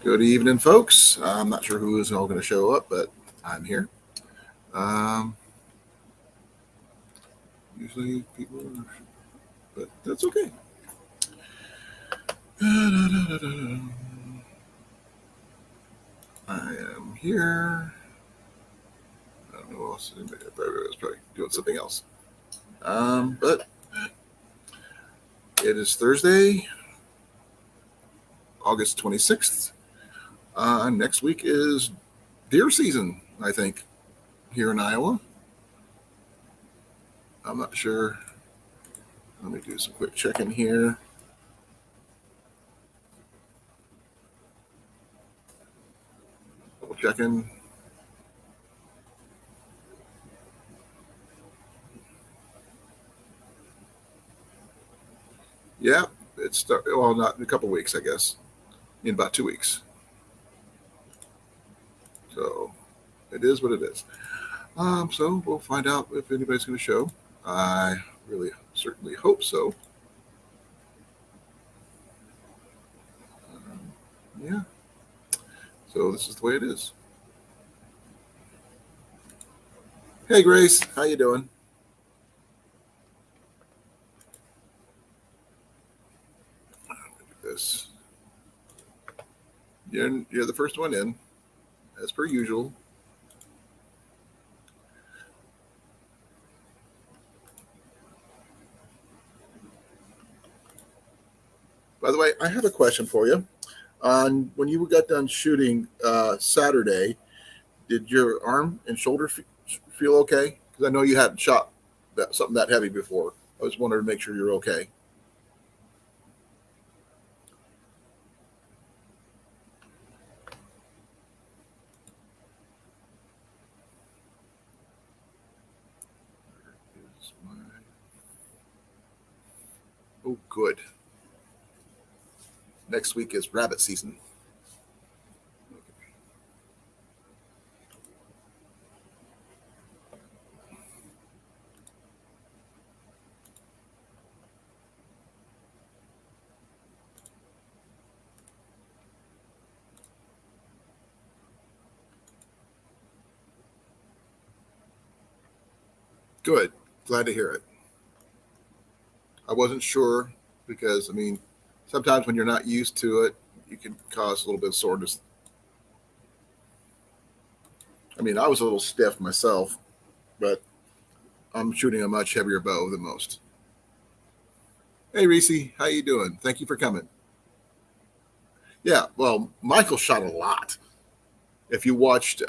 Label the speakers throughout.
Speaker 1: Good evening, folks. I'm not sure who is all going to show up, but I'm here. Um, Usually people, but that's okay. I am here. I don't know who else. Everybody's probably doing something else. But it is Thursday, August 26th. Next week is deer season, I think, here in Iowa. I'm not sure. Let me do some quick checking here. Double checking. Yeah, well, not in a couple weeks, I guess. In about 2 weeks. So it is what it is. So we'll find out if anybody's going to show. I really certainly hope so. Yeah. So this is the way it is. Hey, Grace, how you doing? This. You're the first one in, as per usual. By the way, I have a question for you. On when you got done shooting Saturday, did your arm and shoulder feel okay? Because I know you hadn't shot something that heavy before. I was wondering to make sure you're okay. Oh, good. Next week is rabbit season. Good. Glad to hear it. I wasn't sure because, I mean, sometimes when you're not used to it, you can cause a little bit of soreness. I mean, I was a little stiff myself, but I'm shooting a much heavier bow than most. Hey, Reese, how you doing? Thank you for coming. Yeah, well, Michael shot a lot. If you watched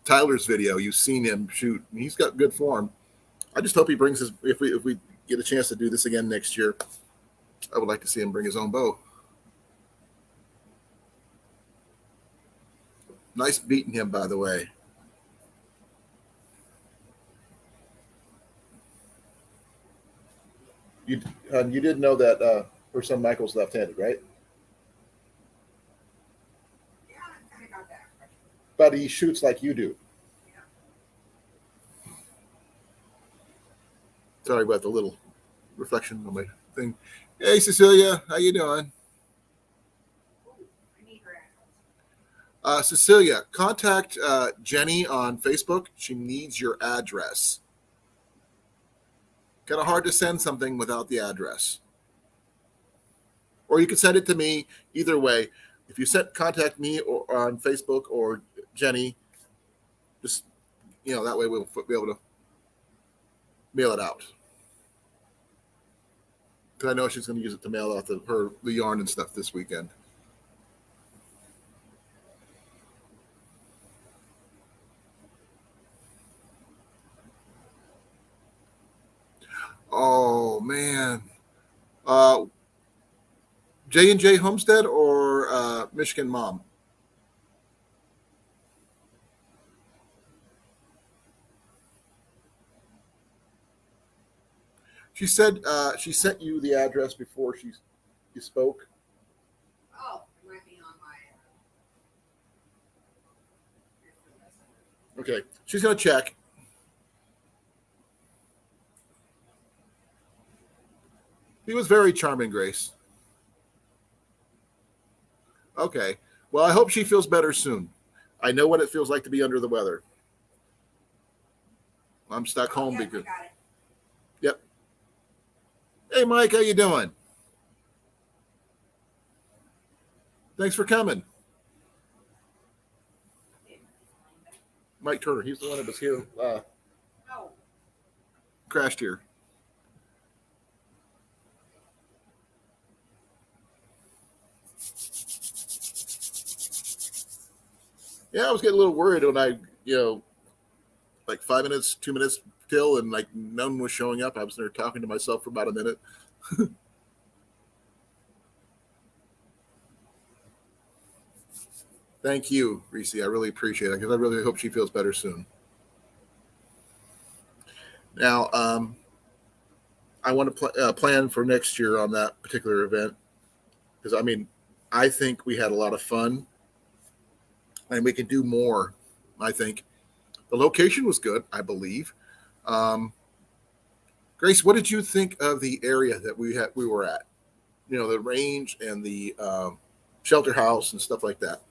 Speaker 1: Tyler's video, you've seen him shoot. He's got good form. I just hope he brings his. If we get a chance to do this again next year, I would like to see him bring his own bow. Nice beating him, by the way. You did know that her son Michael's left-handed, right? But he shoots like you do. Sorry about the little reflection on my thing. Hey, Cecilia, how you doing? Cecilia, contact Jenny on Facebook. She needs your address. Kind of hard to send something without the address. Or you can send it to me either way. If you contact me or on Facebook or Jenny, just that way we'll be able to mail it out. Because I know she's going to use it to mail out the yarn and stuff this weekend. Oh man, uh, J&J Homestead or Michigan Mom? She said she sent you the address before you spoke.
Speaker 2: Oh, it might be on my.
Speaker 1: Okay, she's gonna check. He was very charming, Grace. Okay, Well, I hope she feels better soon. I know what it feels like to be under the weather. I'm stuck home
Speaker 2: Yep, I
Speaker 1: because.
Speaker 2: got it.
Speaker 1: Yep. Hey, Mike, how you doing? Thanks for coming. Mike Turner, he's the one that was here,
Speaker 2: Oh,
Speaker 1: crashed here. Yeah, I was getting a little worried when like 5 minutes, 2 minutes till, and like none was showing up. I was there talking to myself for about a minute. Thank you, Reese. I really appreciate it because I really hope she feels better soon. Now, I want to plan for next year on that particular event because I mean, I think we had a lot of fun and we can do more. I think the location was good, I believe. Um, Grace, what did you think of the area that we were at? You know, the range and the shelter house and stuff like that.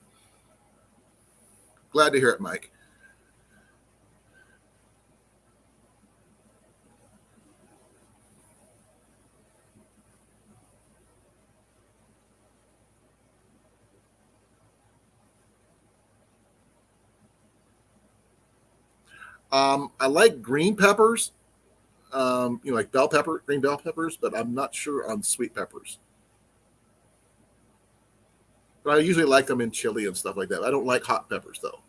Speaker 1: Glad to hear it, Mike. I like green peppers, like green bell peppers, but I'm not sure on sweet peppers. But I usually like them in chili and stuff like that. I don't like hot peppers though.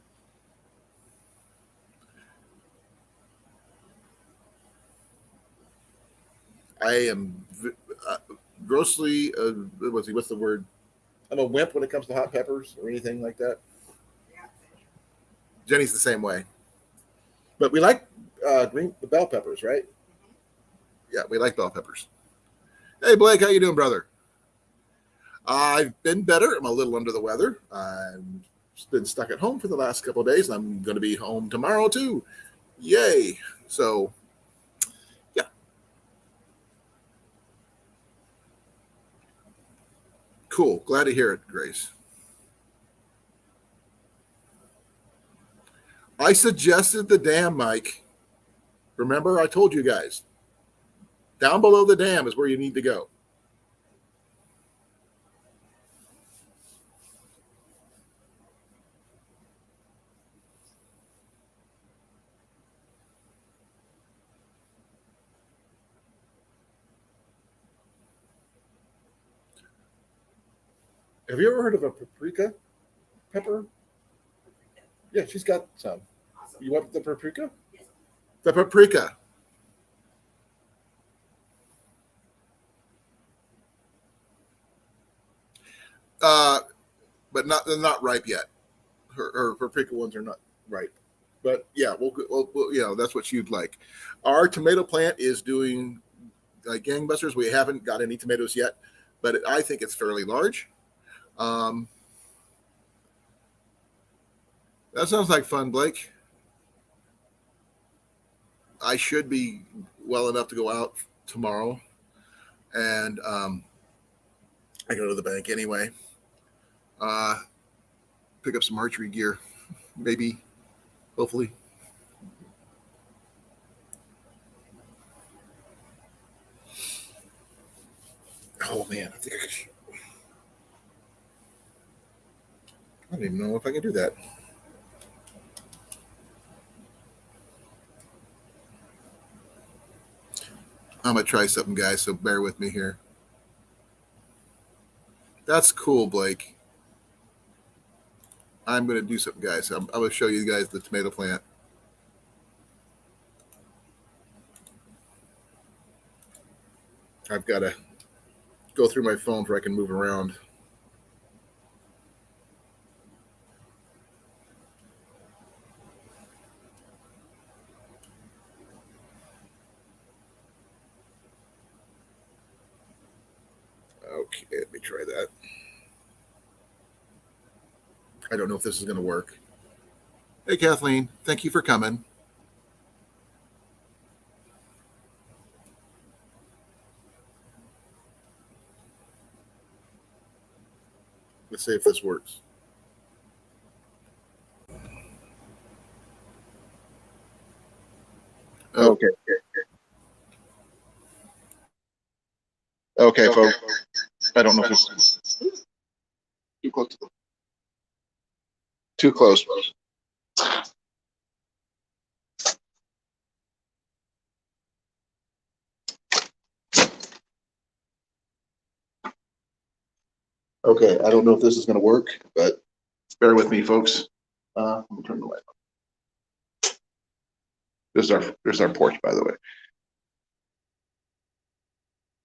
Speaker 1: I am uh, grossly, what's the word? I'm a wimp when it comes to hot peppers or anything like that.
Speaker 2: yeah.
Speaker 1: Jenny's the same way. But we like the bell peppers, right? Yeah, we like bell peppers. Hey, Blake, how you doing, brother? I've been better. I'm a little under the weather. I've been stuck at home for the last couple of days, and I'm going to be home tomorrow too. Yay! So, yeah, cool. Glad to hear it, Grace. I suggested the dam, Mike. Remember, I told you guys down below the dam is where you need to go. Have you ever heard of a paprika pepper? Yeah, she's got some.
Speaker 2: Awesome.
Speaker 1: You want the paprika?
Speaker 2: Yes.
Speaker 1: The paprika. Uh, but not they're not ripe yet. Her paprika ones are not ripe. But yeah, that's what you'd like. Our tomato plant is doing like gangbusters. We haven't got any tomatoes yet, but I think it's fairly large. Um, that sounds like fun, Blake. I should be well enough to go out tomorrow, and I go to the bank anyway. Uh, Pick up some archery gear, maybe, hopefully. Oh man, I don't even know if I can do that. I'm gonna try something, guys. So bear with me here. That's cool, Blake. I'm gonna do something, guys. I'm gonna show you guys the tomato plant. I've got to go through my phone where I can move around. Okay, let me try that. I don't know if this is going to work. Hey, Kathleen, thank you for coming. Let's see if this works. Okay, folks. I don't know if it's too close. Too close. Okay, I don't know if this is going to work, but bear with me, folks. Let me turn the light on. There's our porch, by the way.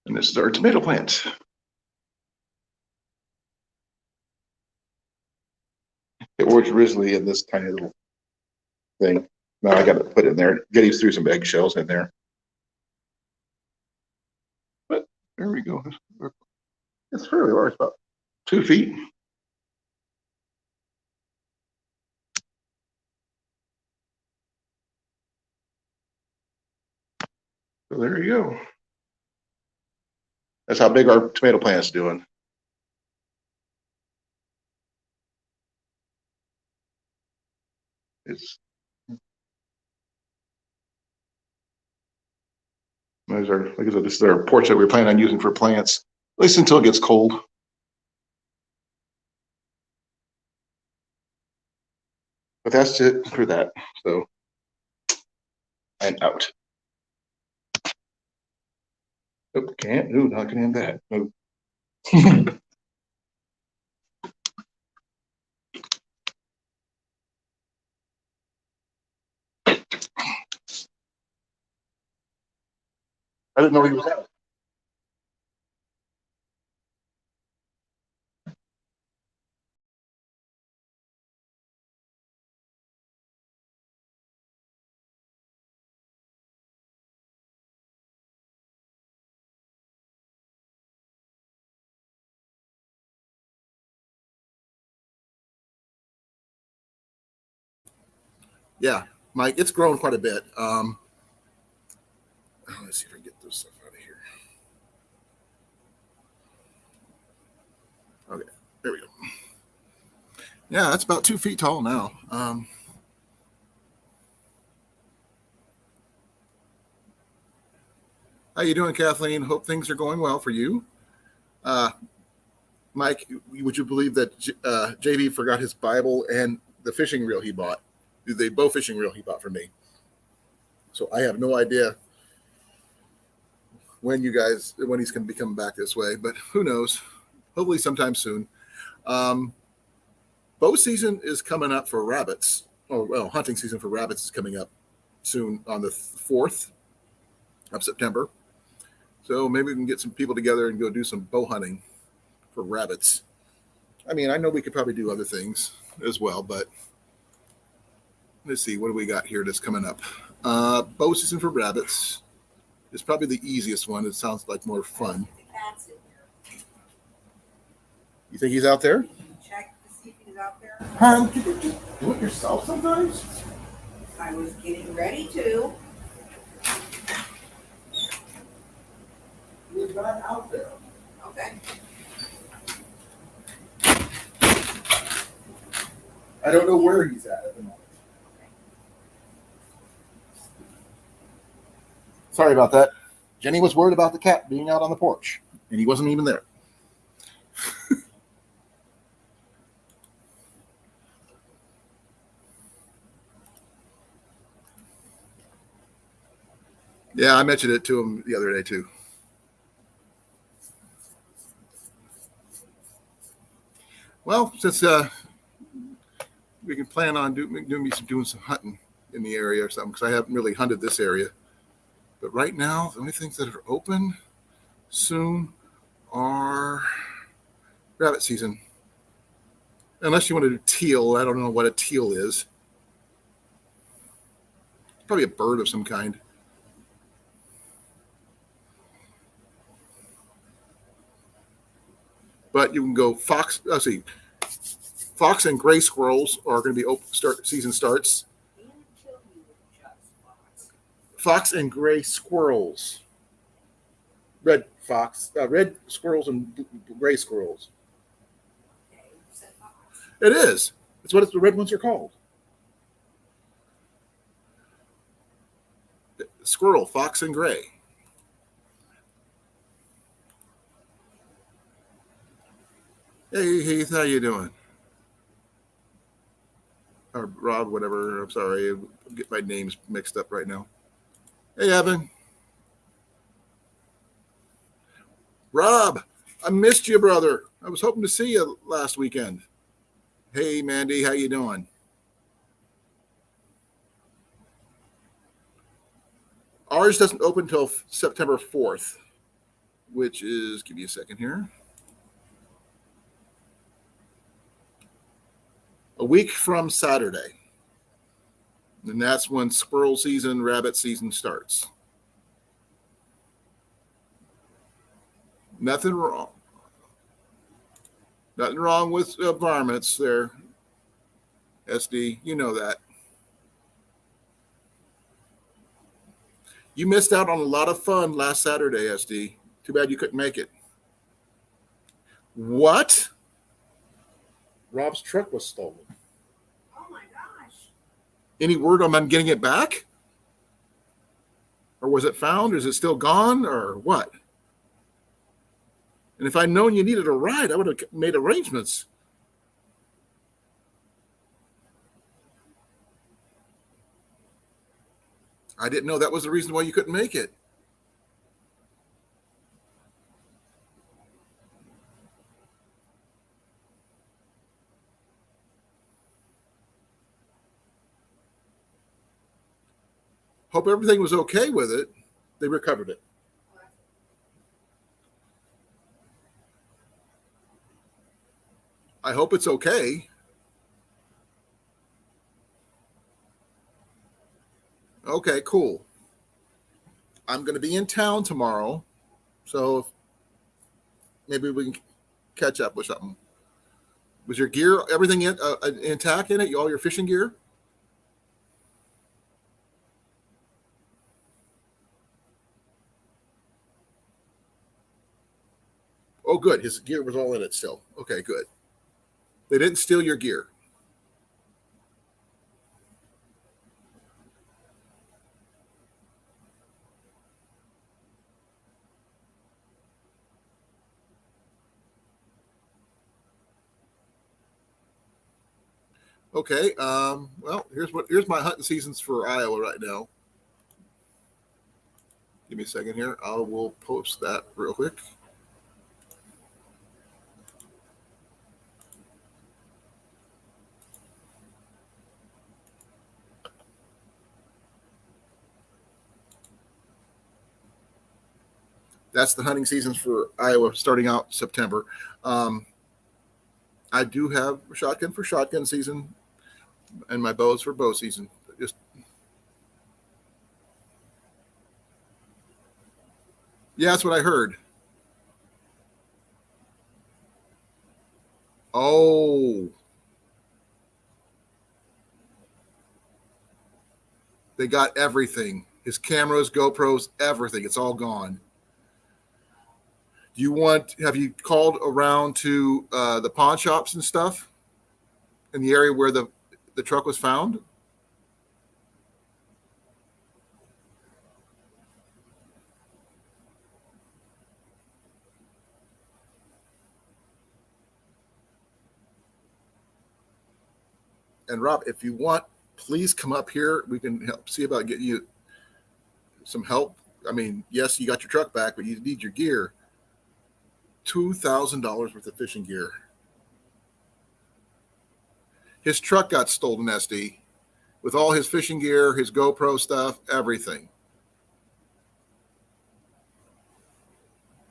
Speaker 1: And this is our tomato plant. It works originally in this tiny little thing. Now I got to put it in there. Getty threw some eggshells in there. But there we go. It's fairly large, about 2 feet. So there you go. That's how big our tomato plant's doing. It's like I said, this is our porch that we plan on using for plants, at least until it gets cold. But that's it for that. So I'm out. Oh, can't. Ooh, not gonna end that. Nope. I didn't know he was out. Yeah, Mike, it's grown quite a bit. Let's see if I can get this stuff out of here. Okay, there we go. Yeah, that's about 2 feet tall now. How you doing, Kathleen? Hope things are going well for you. Mike, would you believe that JB forgot his Bible and the fishing reel he bought? The bow fishing reel he bought for me. So I have no idea when he's going to be coming back this way, but who knows? Hopefully sometime soon. Bow season is coming up for rabbits. Oh, well, hunting season for rabbits is coming up soon on the 4th of September. So maybe we can get some people together and go do some bow hunting for rabbits. I mean, I know we could probably do other things as well, but let's see, what do we got here that's coming up? Bow season for rabbits is probably the easiest one. It sounds like more fun. You think he's out there?
Speaker 2: Check to see if he's out there.
Speaker 1: Huh? You can do it yourself sometimes?
Speaker 2: I was getting ready to.
Speaker 1: He's not out there.
Speaker 2: Okay.
Speaker 1: I don't know where he's at the moment. Sorry about that. Jenny was worried about the cat being out on the porch, and he wasn't even there. Yeah, I mentioned it to him the other day too. Well, since we can plan on doing some hunting in the area or something, because I haven't really hunted this area. But right now, the only things that are open soon are rabbit season. Unless you want to do teal. I don't know what a teal is. Probably a bird of some kind. But you can go fox. Let's see. Fox and gray squirrels are going to be open. Season starts. Fox and gray squirrels. Red squirrels and gray squirrels. It is. It's what the red ones are called. Squirrel, fox, and gray. Hey Heath, how you doing? Or Rob, whatever. I'm sorry, I get my names mixed up right now. Hey Evan, Rob, I missed you, brother. I was hoping to see you last weekend. Hey Mandy, how you doing? Ours doesn't open until September 4th, which is, give me a second here, a week from Saturday. And that's when squirrel season, rabbit season starts. Nothing wrong. Nothing wrong with varmints there, SD. You know that. You missed out on a lot of fun last Saturday, SD. Too bad you couldn't make it. What? Rob's truck was stolen.
Speaker 2: Oh my gosh.
Speaker 1: Any word on getting it back? Or was it found? Or is it still gone? Or what? And if I'd known you needed a ride, I would have made arrangements. I didn't know that was the reason why you couldn't make it. Hope everything was okay with it. They recovered it. I hope it's okay. Okay, cool. I'm going to be in town tomorrow, so maybe we can catch up with something. Was your gear, everything intact in it? All your fishing gear? Oh, good. His gear was all in it still. Okay, good. They didn't steal your gear. Okay. Well, here's my hunting seasons for Iowa right now. Give me a second here. I will post that real quick. That's the hunting seasons for Iowa starting out September. Um, I do have a shotgun for shotgun season, and my bows for bow season. Just yeah, that's what I heard. Oh, they got everything. His cameras, GoPros, everything. It's all gone. Do you want? Have you called around to the pawn shops and stuff in the area where the truck was found? And Rob, if you want, please come up here. We can help see about getting you some help. I mean, yes, you got your truck back, but you need your gear. $2,000 worth of fishing gear. His truck got stolen, SD, with all his fishing gear, his GoPro stuff, everything.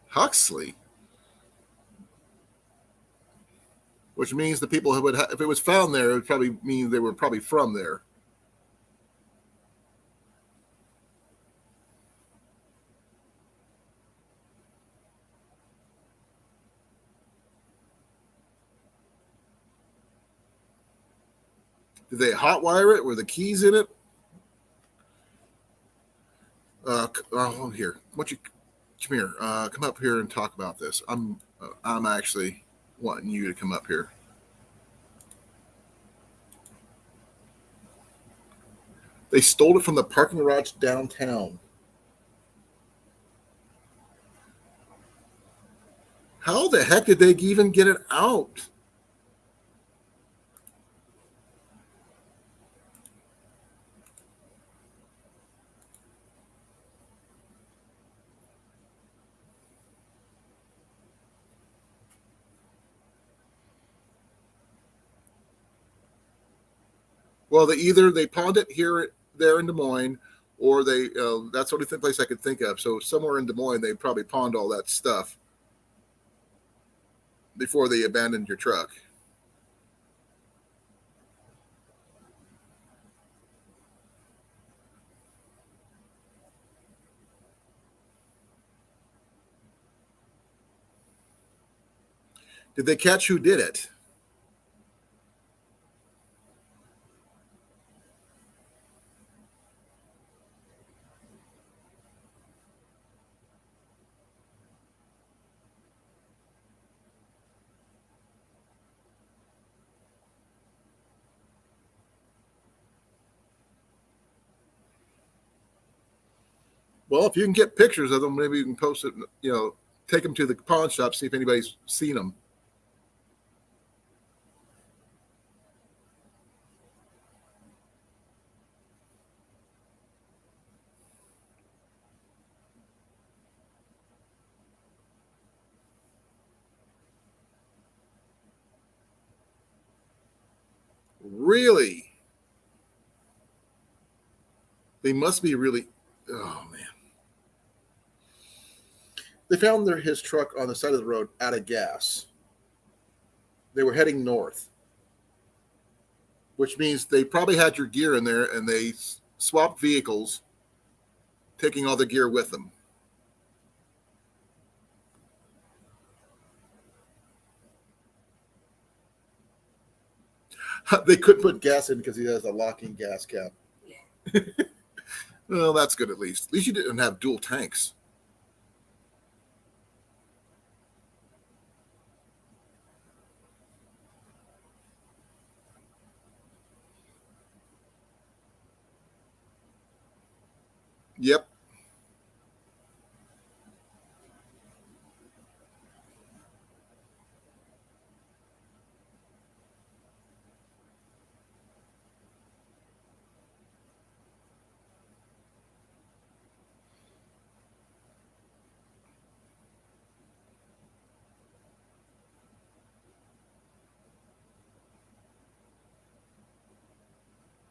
Speaker 1: Huxley, which means the people who would, if it was found there, it would probably mean they were probably from there. Did they hotwire it? Were the keys in it? Oh, here. What you come here? Come up here and talk about this. I'm actually wanting you to come up here. They stole it from the parking garage downtown. How the heck did they even get it out? Well, they pawned it here, there in Des Moines, or that's the only place I could think of. So somewhere in Des Moines, they probably pawned all that stuff before they abandoned your truck. Did they catch who did it? Well, if you can get pictures of them, maybe you can post it. Take them to the pawn shop, see if anybody's seen them. Really? They must be really. Oh man! They found his truck on the side of the road out of gas. They were heading north, which means they probably had your gear in there, and they swapped vehicles, taking all the gear with them. They couldn't put gas in because he has a locking gas cap.
Speaker 2: Yeah.
Speaker 1: Well, that's good at least. At least you didn't have dual tanks. Yep.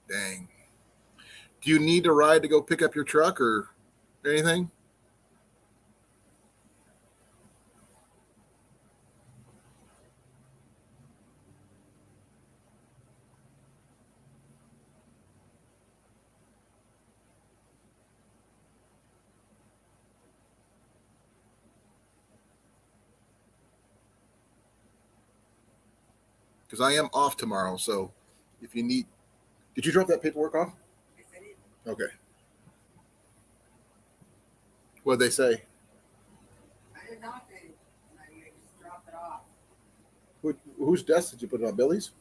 Speaker 1: Dang. Do you need a ride to go pick up your truck or anything? Because I am off tomorrow. So if you need, did you drop that paperwork off?
Speaker 2: Yes, I did.
Speaker 1: Okay. What did they say?
Speaker 2: I did nothing. I just dropped it off.
Speaker 1: Whose desk did you put it on? Billy's?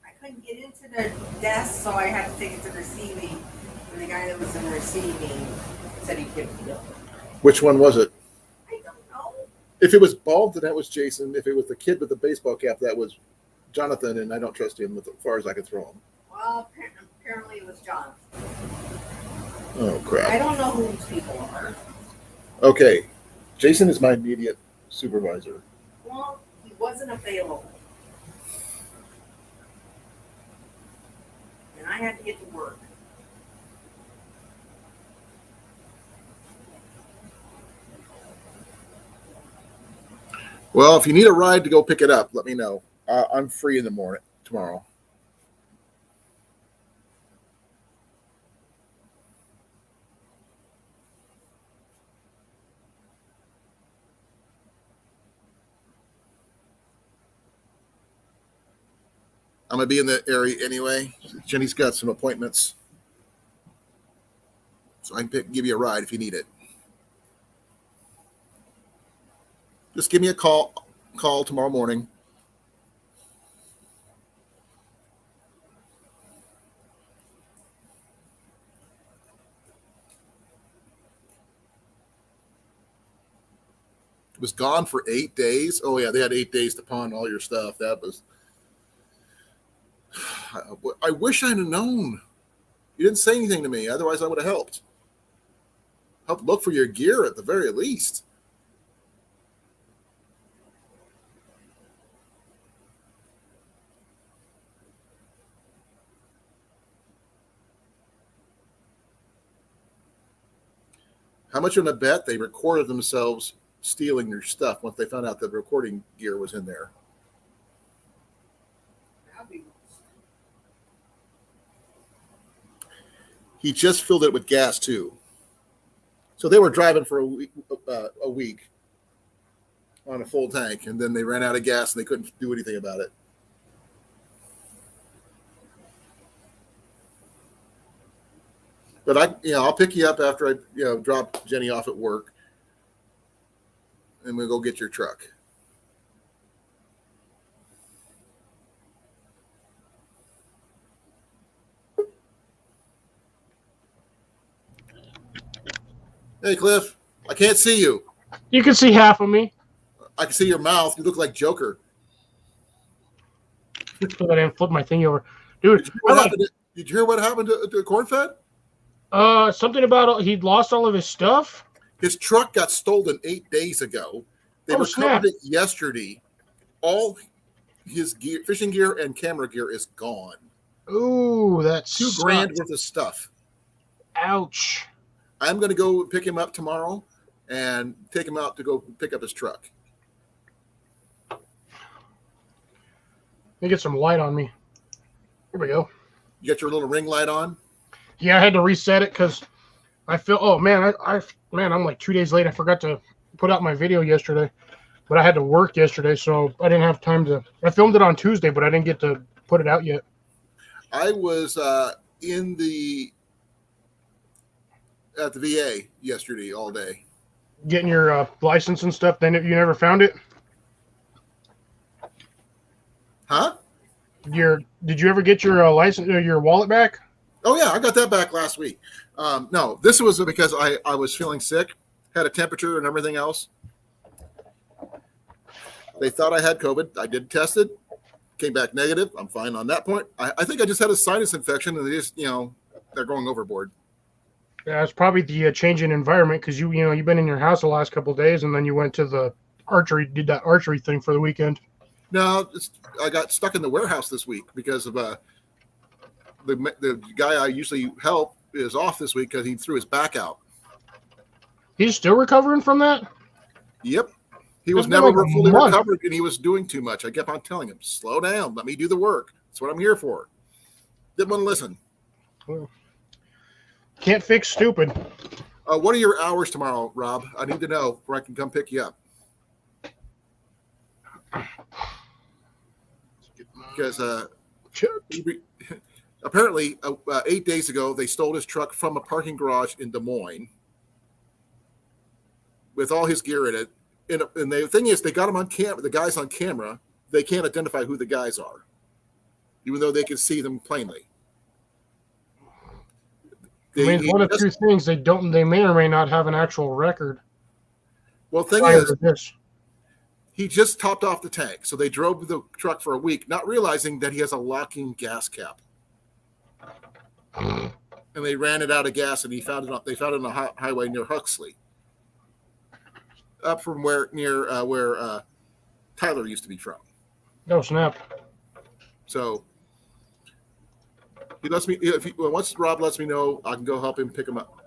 Speaker 2: I couldn't get into the desk, so I had to take it to receiving. And the guy that was in receiving said he picked it up.
Speaker 1: Which one was it?
Speaker 2: I don't know.
Speaker 1: If it was bald, then that was Jason. If it was the kid with the baseball cap, that was Jonathan, and I don't trust him as far as I can throw him.
Speaker 2: Well, apparently it was John.
Speaker 1: Oh,
Speaker 2: I
Speaker 1: crap.
Speaker 2: don't know who these people are.
Speaker 1: Okay. Jason is my immediate supervisor.
Speaker 2: Well, he wasn't available. And I had to get to work.
Speaker 1: Well, if you need a ride to go pick it up, let me know. I'm free in the morning tomorrow. I'm going to be in the area anyway. Jenny's got some appointments. So I can give you a ride if you need it. Just give me a call tomorrow morning. was gone for 8 days. Oh yeah, they had 8 days to pawn all your stuff. That was. I wish I'd have known. You didn't say anything to me. Otherwise, I would have helped. Help look for your gear at the very least. How much on a bet they recorded themselves stealing your stuff once they found out that the recording gear was in there? He just filled it with gas too. So they were driving for a week on a full tank, and then they ran out of gas and they couldn't do anything about it. But I'll pick you up after I, drop Jenny off at work, and we'll go get your truck. Hey, Cliff, I can't see you.
Speaker 3: You can see half of me.
Speaker 1: I can see your mouth. You look like Joker.
Speaker 3: So I didn't flip my thing over. Dude,
Speaker 1: did you hear what happened to Cornfed?
Speaker 3: Something about he lost all of his stuff.
Speaker 1: His truck got stolen 8 days ago. They recovered it yesterday. All his gear, fishing gear and camera gear is gone.
Speaker 3: Ooh, that's
Speaker 1: $2,000 worth of stuff.
Speaker 3: Ouch.
Speaker 1: I'm going to go pick him up tomorrow and take him out to go pick up his truck.
Speaker 3: Let me get some light on me. Here we go.
Speaker 1: You got your little ring light on?
Speaker 3: Yeah, I had to reset it because I feel. Oh man, I'm like 2 days late. I forgot to put out my video yesterday, but I had to work yesterday, so I didn't have time to. I filmed it on Tuesday, but I didn't get to put it out yet.
Speaker 1: I was at the VA yesterday all day.
Speaker 3: Getting your license and stuff. Then you never found it?
Speaker 1: Huh?
Speaker 3: Did you ever get your license or your wallet back?
Speaker 1: Oh yeah, I got that back last week. No, this was because I was feeling sick, had a temperature and everything else. They thought I had COVID. I did test it, came back negative. I'm fine on that point. I think I just had a sinus infection, and they just they're going overboard.
Speaker 3: Yeah, it's probably the change in environment because you've been in your house the last couple of days, and then you went to the archery, did that archery thing for the weekend.
Speaker 1: No, I got stuck in the warehouse this week because of the guy I usually help is off this week because he threw his back out. He's
Speaker 3: still recovering from that?
Speaker 1: Yep. He was never fully recovered, and he was doing too much. I kept on telling him, slow down, let me do the work. That's what I'm here for. Didn't want to listen.
Speaker 3: Well, can't fix stupid.
Speaker 1: What are your hours tomorrow, Rob? I need to know where I can come pick you up. Because apparently 8 days ago, they stole his truck from a parking garage in Des Moines with all his gear in it. And the thing is, they got him on camera. The guy's on camera. They can't identify who the guys are, even though they can see them plainly.
Speaker 3: One of two things: they may or may not have an actual record.
Speaker 1: Well, the thing is, he just topped off the tank, so they drove the truck for a week, not realizing that he has a locking gas cap. And they ran it out of gas, and they found it on a highway near Huxley, up from where Tyler used to be from.
Speaker 3: No snap.
Speaker 1: So he lets me. Once Rob lets me know, I can go help him pick him up.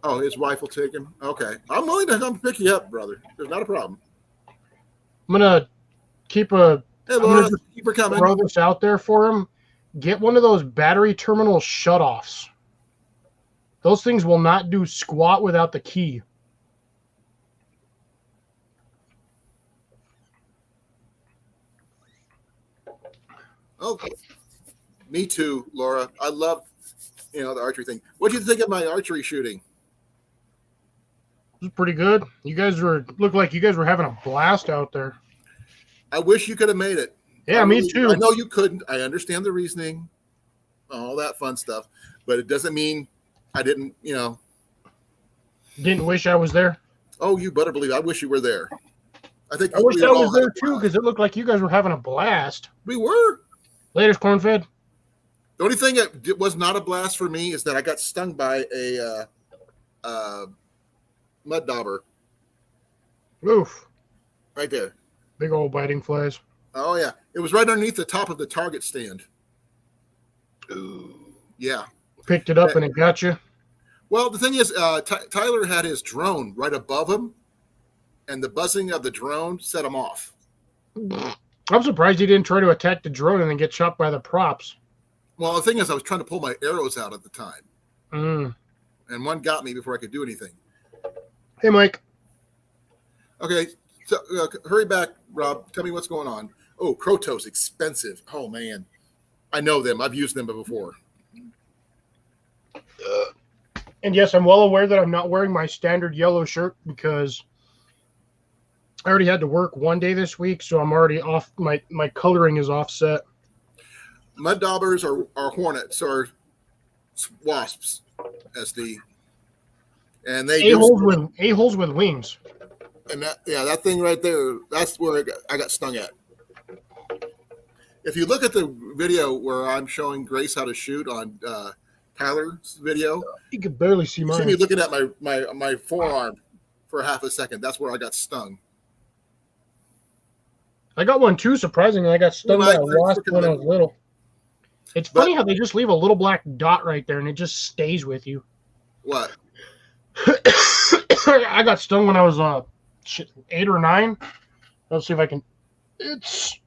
Speaker 1: Oh, his wife will take him. Okay, I'm willing to come pick you up, brother. There's not a problem.
Speaker 3: I'm gonna keep a.
Speaker 1: Hey, Laura, keep her coming.
Speaker 3: Throw this out there for him. Get one of those battery terminal shutoffs. Those things will not do squat without the key.
Speaker 1: Oh, me too, Laura. I love, the archery thing. What do you think of my archery shooting?
Speaker 3: It was pretty good. You guys looked like you guys were having a blast out there.
Speaker 1: I wish you could have made it.
Speaker 3: Yeah, me too.
Speaker 1: I know you couldn't. I understand the reasoning, all that fun stuff, but it doesn't mean I didn't,
Speaker 3: Didn't wish I was there?
Speaker 1: Oh, you better believe I wish you were there. I think
Speaker 3: I wish
Speaker 1: we
Speaker 3: I
Speaker 1: would all
Speaker 3: was
Speaker 1: have
Speaker 3: there
Speaker 1: a
Speaker 3: too
Speaker 1: blast.
Speaker 3: because it looked like you guys were having a blast.
Speaker 1: We were.
Speaker 3: Latest corn-fed?
Speaker 1: The only thing that was not a blast for me is that I got stung by a mud dauber
Speaker 3: Oof.
Speaker 1: right there.
Speaker 3: Big old biting flies.
Speaker 1: Oh, yeah. It was right underneath the top of the target stand. Yeah.
Speaker 3: Picked it up and it got you.
Speaker 1: Well, the thing is, Tyler had his drone right above him, and the buzzing of the drone set him off.
Speaker 3: I'm surprised he didn't try to attack the drone and then get shot by the props.
Speaker 1: Well, the thing is, I was trying to pull my arrows out at the time, and one got me before I could do anything.
Speaker 3: Hey, Mike.
Speaker 1: Okay, so hurry back, Rob. Tell me what's going on. Oh, Krotos, expensive. Oh, man. I know them. I've used them before.
Speaker 3: And yes, I'm well aware that I'm not wearing my standard yellow shirt because I already had to work one day this week, so I'm already off. My coloring is offset.
Speaker 1: Mud daubers are hornets or wasps, SD, and they
Speaker 3: A-holes with wings.
Speaker 1: And that thing right there, that's where I got stung at. If you look at the video where I'm showing Grace how to shoot on Tyler's video,
Speaker 3: You can barely see
Speaker 1: you
Speaker 3: mine.
Speaker 1: see me looking at my forearm for half a second. That's where I got stung.
Speaker 3: I got one too, surprisingly. I got stung by a wasp when I was little. It's funny how they just leave a little black dot right there and it just stays with you.
Speaker 1: What?
Speaker 3: I got stung when I was 8 or 9. Let's see if I can. It's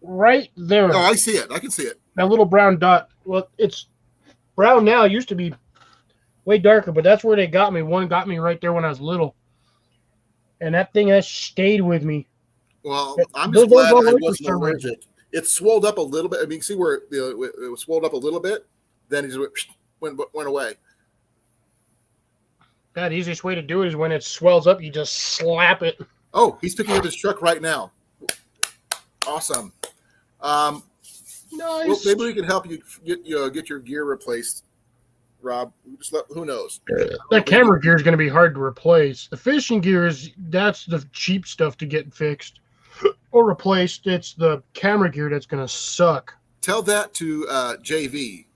Speaker 3: right there.
Speaker 1: Oh, I see it. I can see it.
Speaker 3: That little brown dot. Well, it's brown now. It used to be way darker, but that's where they got me. One got me right there when I was little. And that thing has stayed with me.
Speaker 1: Well, I'm just
Speaker 3: Those
Speaker 1: glad
Speaker 3: don't
Speaker 1: I
Speaker 3: work for
Speaker 1: wasn't
Speaker 3: some reason.
Speaker 1: allergic. It swelled up a little bit. I mean, see where it was swelled up a little bit? Then it just went away.
Speaker 3: The easiest way to do it is when it swells up, you just slap it.
Speaker 1: Oh, he's picking up his truck right now. Awesome.
Speaker 3: Nice.
Speaker 1: Well, maybe we can help you get your gear replaced, Rob. Who knows?
Speaker 3: That camera gear is going to be hard to replace. The fishing gear that's the cheap stuff to get fixed or replaced. It's the camera gear that's going to suck.
Speaker 1: Tell that to JV.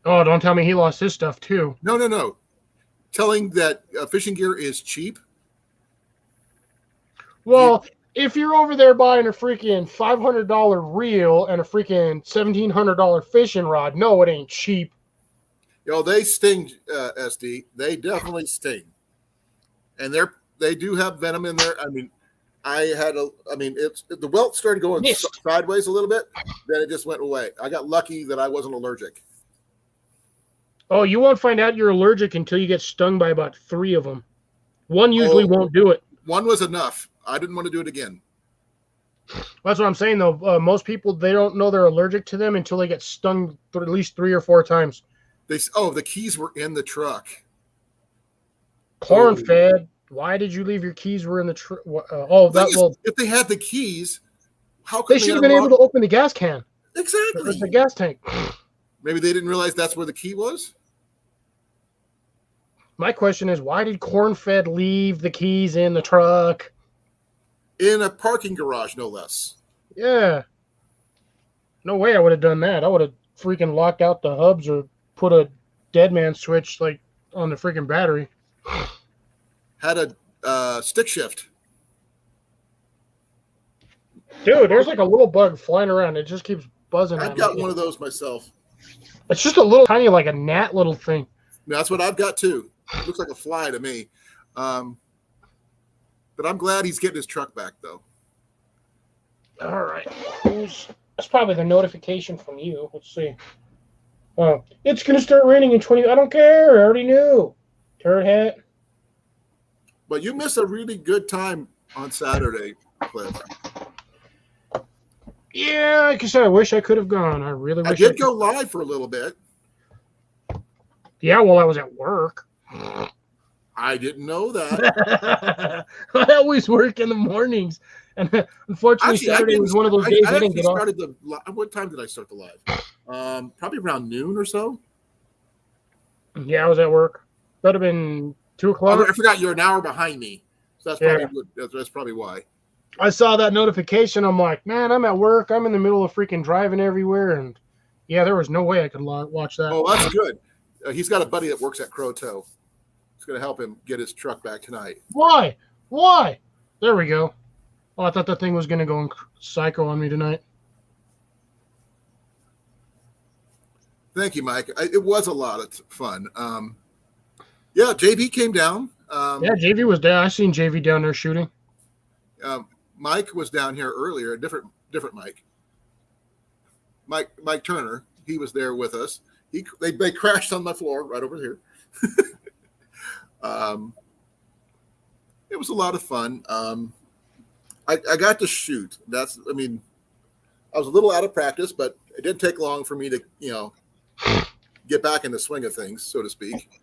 Speaker 3: Oh, don't tell me he lost his stuff too.
Speaker 1: No. Telling that fishing gear is cheap.
Speaker 3: Well, if you're over there buying a freaking $500 reel and a freaking $1,700 fishing rod, no, it ain't cheap.
Speaker 1: They sting, SD. They definitely sting, and they do have venom in there. I mean, the welt started going sideways a little bit, then it just went away. I got lucky that I wasn't allergic.
Speaker 3: Oh, you won't find out you're allergic until you get stung by about 3 of them. One usually won't do it.
Speaker 1: One was enough. I didn't want to do it again.
Speaker 3: That's what I'm saying, though. Most people, they don't know they're allergic to them until they get stung at least 3 or 4 times.
Speaker 1: The keys were in the truck.
Speaker 3: Corn-fed. Why did you leave your keys were in the truck?
Speaker 1: If they had the keys, how could
Speaker 3: they should have been able to open the gas can.
Speaker 1: Exactly.
Speaker 3: The gas tank.
Speaker 1: Maybe they didn't realize that's where the key was.
Speaker 3: My question is, why did Corn-fed leave the keys in the truck?
Speaker 1: In a parking garage, no less.
Speaker 3: Yeah. No way I would have done that. I would have freaking locked out the hubs or put a dead man switch like on the freaking battery.
Speaker 1: Had a stick shift.
Speaker 3: Dude, there's like a little bug flying around. It just keeps buzzing.
Speaker 1: I've got one of those myself.
Speaker 3: It's just a little tiny, like a gnat little thing.
Speaker 1: That's what I've got too. It looks like a fly to me. But I'm glad he's getting his truck back, though.
Speaker 3: All right. That's probably the notification from you. Let's see. Oh, it's going to start raining in 20. I don't care. I already knew. Turd hat.
Speaker 1: But you missed a really good time on Saturday, Cliff.
Speaker 3: Yeah, like I said, I wish I could have gone. I really wish
Speaker 1: I did go live for a little bit.
Speaker 3: Yeah, while I was at work.
Speaker 1: I didn't know that.
Speaker 3: I always work in the mornings. And unfortunately,
Speaker 1: Actually,
Speaker 3: Saturday was one of those days I didn't get off.
Speaker 1: What time did I start the live? Probably around noon or so.
Speaker 3: Yeah, I was at work. That'd have been 2 o'clock.
Speaker 1: I forgot you're an hour behind me. So that's probably that's probably why.
Speaker 3: I saw that notification. I'm like, man, I'm at work. I'm in the middle of freaking driving everywhere, and yeah, there was no way I could watch that.
Speaker 1: Oh, that's good. He's got a buddy that works at Crow Toe. He's going to help him get his truck back tonight.
Speaker 3: Why? Why? There we go. Oh, I thought that thing was going to go psycho on me tonight.
Speaker 1: Thank you, Mike. It was a lot of fun. Yeah, JV came down.
Speaker 3: Yeah, JV was down. I seen JV down there shooting.
Speaker 1: Mike was down here earlier. A different Mike. Mike Turner. He was there with us. They crashed on my floor right over here. It was a lot of fun. I got to shoot. I was a little out of practice, but it didn't take long for me to, get back in the swing of things, so to speak.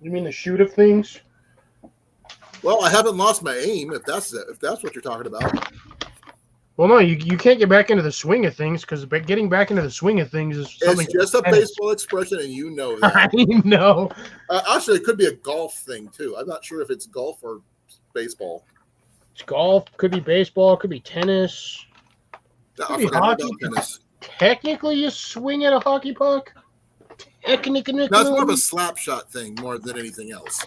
Speaker 3: You mean the shoot of things?
Speaker 1: Well, I haven't lost my aim, if that's what you're talking about.
Speaker 3: Well, no, you can't get back into the swing of things, because getting back into the swing of things is something.
Speaker 1: It's just a baseball expression, and you know that.
Speaker 3: I know.
Speaker 1: Actually, it could be a golf thing, too. I'm not sure if it's golf or baseball.
Speaker 3: It's golf, could be baseball, could be tennis.
Speaker 1: I forgot about tennis.
Speaker 3: Technically, you swing at a hockey puck. Technically.
Speaker 1: No, it's more of a slap shot thing more than anything else.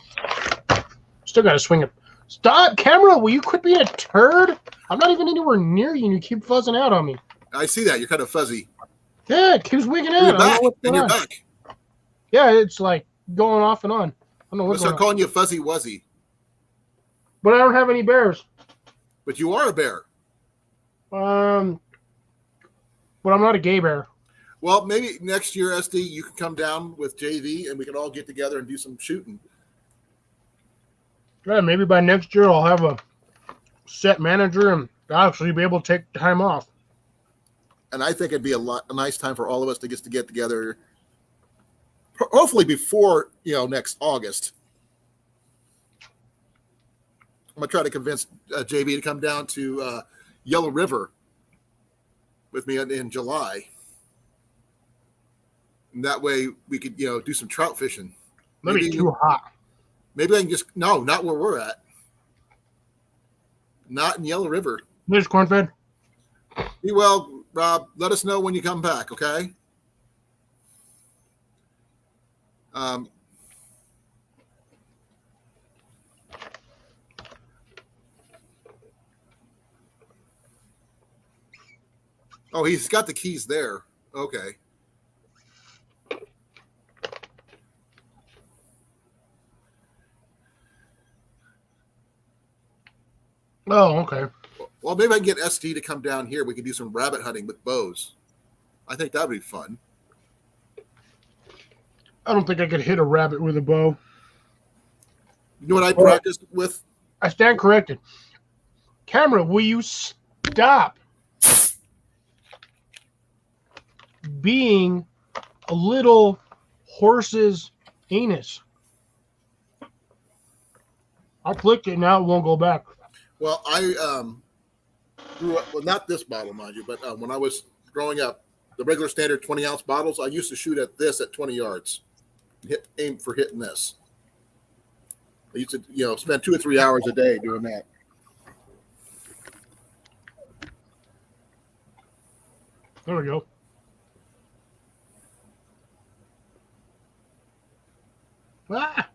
Speaker 3: Still got to swing it. Stop, camera. Will you quit being a turd? I'm not even anywhere near you, and you keep fuzzing out on me.
Speaker 1: I see that. You're kind of fuzzy.
Speaker 3: Yeah, it keeps wigging out.
Speaker 1: You're back.
Speaker 3: Yeah, it's like going off and on. I don't know what's
Speaker 1: going on. Calling you Fuzzy Wuzzy.
Speaker 3: But I don't have any bears.
Speaker 1: But you are a bear.
Speaker 3: But I'm not a gay bear.
Speaker 1: Well, maybe next year, SD, you can come down with JV, and we can all get together and do some shooting.
Speaker 3: Yeah, maybe by next year I'll have a set manager and I'll actually be able to take time off.
Speaker 1: And I think it'd be a nice time for all of us to get together. Hopefully before next August. I'm gonna try to convince JV to come down to Yellow River with me in July. And that way we could do some trout fishing.
Speaker 3: Maybe too hot.
Speaker 1: Maybe I can not where we're at. Not in Yellow River.
Speaker 3: There's corn-fed.
Speaker 1: Be well, Rob. Let us know when you come back, okay? Oh, he's got the keys there. Okay.
Speaker 3: Oh, okay.
Speaker 1: Well, maybe I can get ST to come down here. We can do some rabbit hunting with bows. I think that would be fun.
Speaker 3: I don't think I could hit a rabbit with a bow.
Speaker 1: You know what I practiced with?
Speaker 3: I stand corrected. Camera, will you stop being a little horse's anus? I clicked it, now it won't go back.
Speaker 1: Well, I grew up, well, not this bottle, mind you, but when I was growing up, the regular standard 20-ounce bottles, I used to shoot at this at 20 yards. Aim for hitting this. I used to, spend 2 or 3 hours a day doing that.
Speaker 3: There we go. Ah!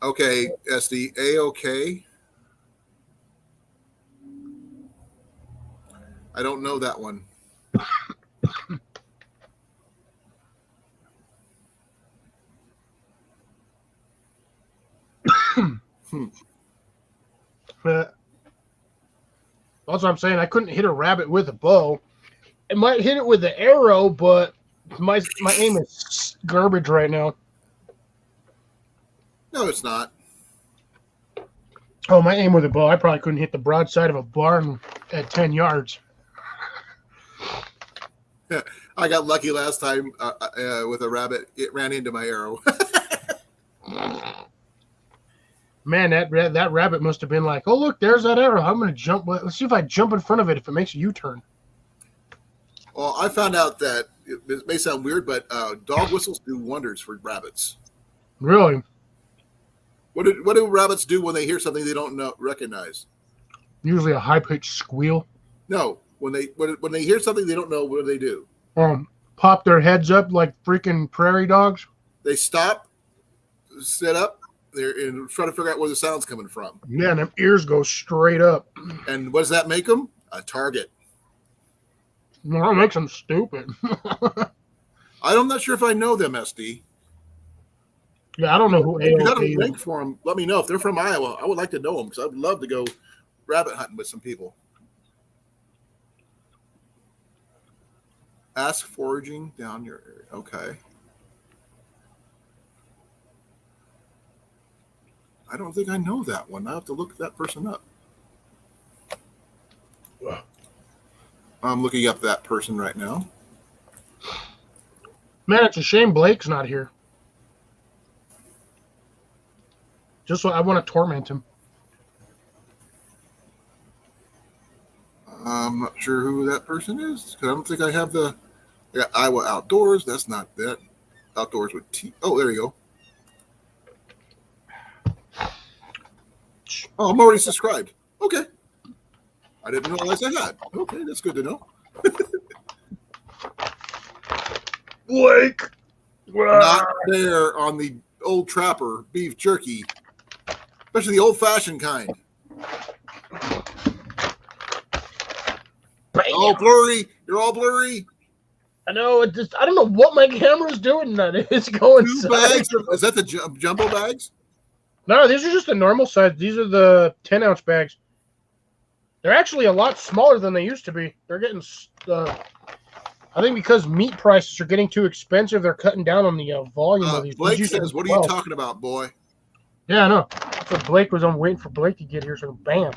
Speaker 1: Okay, SD, A-OK. I don't know that one.
Speaker 3: That's what I'm saying. I couldn't hit a rabbit with a bow. I might hit it with the arrow, but my aim is garbage right now.
Speaker 1: No, it's not.
Speaker 3: Oh, my aim with a bow. I probably couldn't hit the broadside of a barn at 10 yards.
Speaker 1: I got lucky last time with a rabbit. It ran into my arrow.
Speaker 3: Man, that rabbit must have been like, oh, look, there's that arrow. I'm going to jump. Let's see if I jump in front of it if it makes a U-turn.
Speaker 1: Well, I found out that it may sound weird, but dog whistles do wonders for rabbits.
Speaker 3: Really?
Speaker 1: What do rabbits do when they hear something they don't recognize?
Speaker 3: Usually a high-pitched squeal.
Speaker 1: No, when they hear something they don't know, what do?
Speaker 3: Pop their heads up like freaking prairie dogs.
Speaker 1: They stop, sit up, and try to figure out where the sound's coming from.
Speaker 3: Yeah, and them ears go straight up.
Speaker 1: And what does that make them? A target.
Speaker 3: Well, that makes them stupid.
Speaker 1: I'm not sure if I know them, SD.
Speaker 3: Yeah, I don't know who
Speaker 1: If you got a
Speaker 3: AOK
Speaker 1: link
Speaker 3: is.
Speaker 1: for them, let me know. If they're from Iowa, I would like to know them because I would love to go rabbit hunting with some people. Ask foraging down your area. Okay. I don't think I know that one. I have to look that person up. I'm looking up that person right now.
Speaker 3: Man, it's a shame Blake's not here. Just so I want to torment him.
Speaker 1: I'm not sure who that person is because I don't think I have I got Iowa Outdoors. That's not that. Outdoors with T. Oh, there you go. Oh, I'm already subscribed. Okay. I didn't realize I had. Okay, that's good to know.
Speaker 3: Blake!
Speaker 1: Not there on the old Trapper beef jerky, especially the old-fashioned kind. Oh, blurry. You're all blurry.
Speaker 3: I know. I don't know what my camera's doing. That it's going.
Speaker 1: 2 bags. Is that the jumbo bags?
Speaker 3: No, these are just the normal size. These are the 10-ounce bags. They're actually a lot smaller than they used to be. They're getting, I think because meat prices are getting too expensive, they're cutting down on the volume of these.
Speaker 1: Blake says, what are you talking about, boy?
Speaker 3: Yeah, I know. That's what Blake was. I'm waiting for Blake to get here, so bam.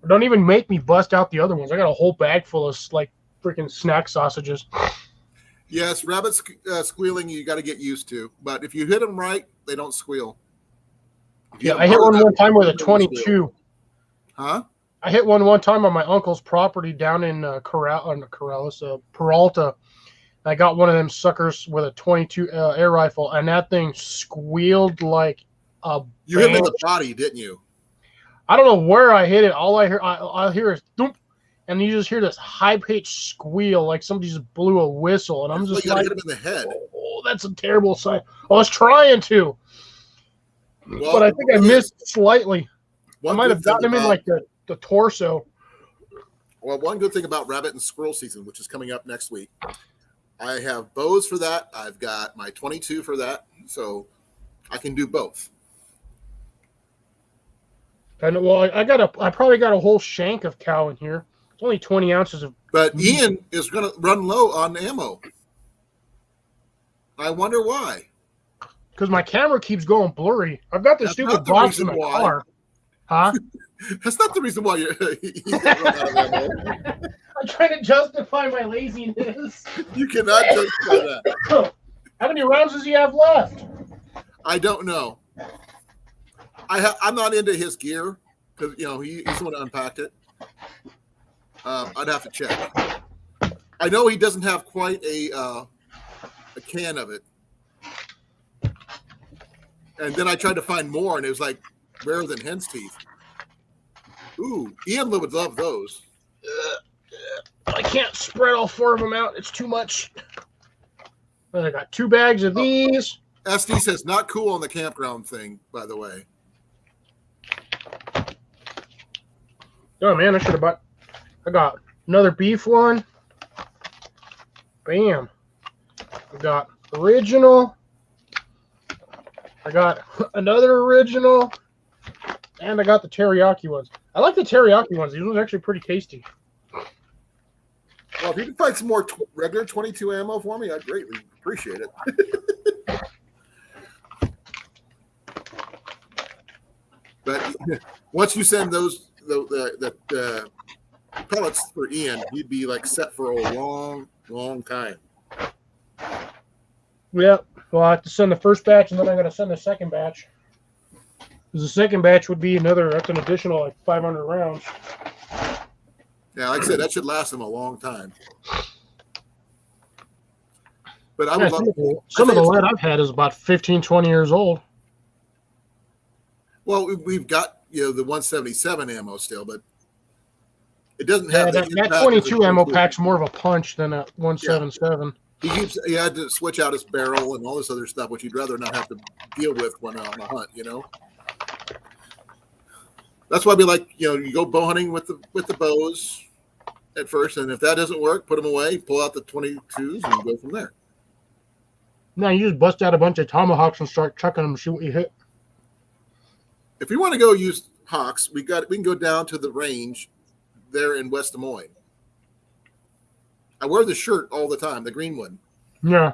Speaker 3: Don't even make me bust out the other ones. I got a whole bag full of, like, freaking snack sausages.
Speaker 1: Yes, rabbits squealing you got to get used to. But if you hit them right, they don't squeal.
Speaker 3: Yeah, I hit one time with a 22.
Speaker 1: Huh?
Speaker 3: I hit one time on my uncle's property down in Peralta. I got one of them suckers with a 22 air rifle, and that thing squealed like a
Speaker 1: You hit him in the body, didn't you?
Speaker 3: I don't know where I hit it. All I hear is thump, and you just hear this high-pitched squeal like somebody just blew a whistle, and I'm just
Speaker 1: you
Speaker 3: like,
Speaker 1: hit him in the head.
Speaker 3: Oh, that's a terrible sign. I was trying to, but I think I missed slightly. I might have gotten him in like the torso.
Speaker 1: Well, one good thing about rabbit and squirrel season, which is coming up next week, I have bows for that. I've got my 22 for that, so I can do both.
Speaker 3: And well, I probably got a whole shank of cow in here. It's only 20 ounces of.
Speaker 1: But Ian is going to run low on ammo. I wonder why.
Speaker 3: Because my camera keeps going blurry. I've got this stupid box in my car. Huh?
Speaker 1: That's not the reason why you got run out of ammo.
Speaker 3: I'm trying to justify my laziness.
Speaker 1: You cannot justify that.
Speaker 3: How many rounds does he have left?
Speaker 1: I don't know. I'm not into his gear because he's the one that unpacked it. I'd have to check. I know he doesn't have quite a can of it, and then I tried to find more, and it was like rarer than hen's teeth. Ooh, Ian would love those.
Speaker 3: I can't spread all 4 of them out. It's too much. I got 2 bags of these.
Speaker 1: SD says not cool on the campground thing, by the way.
Speaker 3: Oh man, I should have bought. I got another beef one. Bam. I got original. I got another original. And I got the teriyaki ones. I like the teriyaki ones. These ones are actually pretty tasty.
Speaker 1: Well, if you can find some more regular 22 ammo for me, I'd greatly appreciate it. But once you send those the pellets for Ian, he'd be like set for a long, long time.
Speaker 3: Yeah. Well, I have to send the first batch, and then I'm going to send the second batch. Because the second batch would be that's an additional like 500 rounds.
Speaker 1: Yeah, like I said, that should last him a long time. But I would love
Speaker 3: some of the lead I've had is about 15, 20 years old.
Speaker 1: Well, we've got the 177 ammo still, but It doesn't
Speaker 3: Yeah,
Speaker 1: have
Speaker 3: that
Speaker 1: impact as
Speaker 3: 22
Speaker 1: a
Speaker 3: ammo
Speaker 1: 22.
Speaker 3: pack's more of a punch than a 177.
Speaker 1: He had to switch out his barrel and all this other stuff, which he'd rather not have to deal with when on a hunt. That's why we like, you go bow hunting with the bows at first, and if that doesn't work, put them away, pull out the 22s, and go from there.
Speaker 3: No, you just bust out a bunch of tomahawks and start chucking them, see what you hit.
Speaker 1: If you want to go use hawks, we can go down to the range there in West Des Moines. I wear the shirt all the time, the green one.
Speaker 3: Yeah.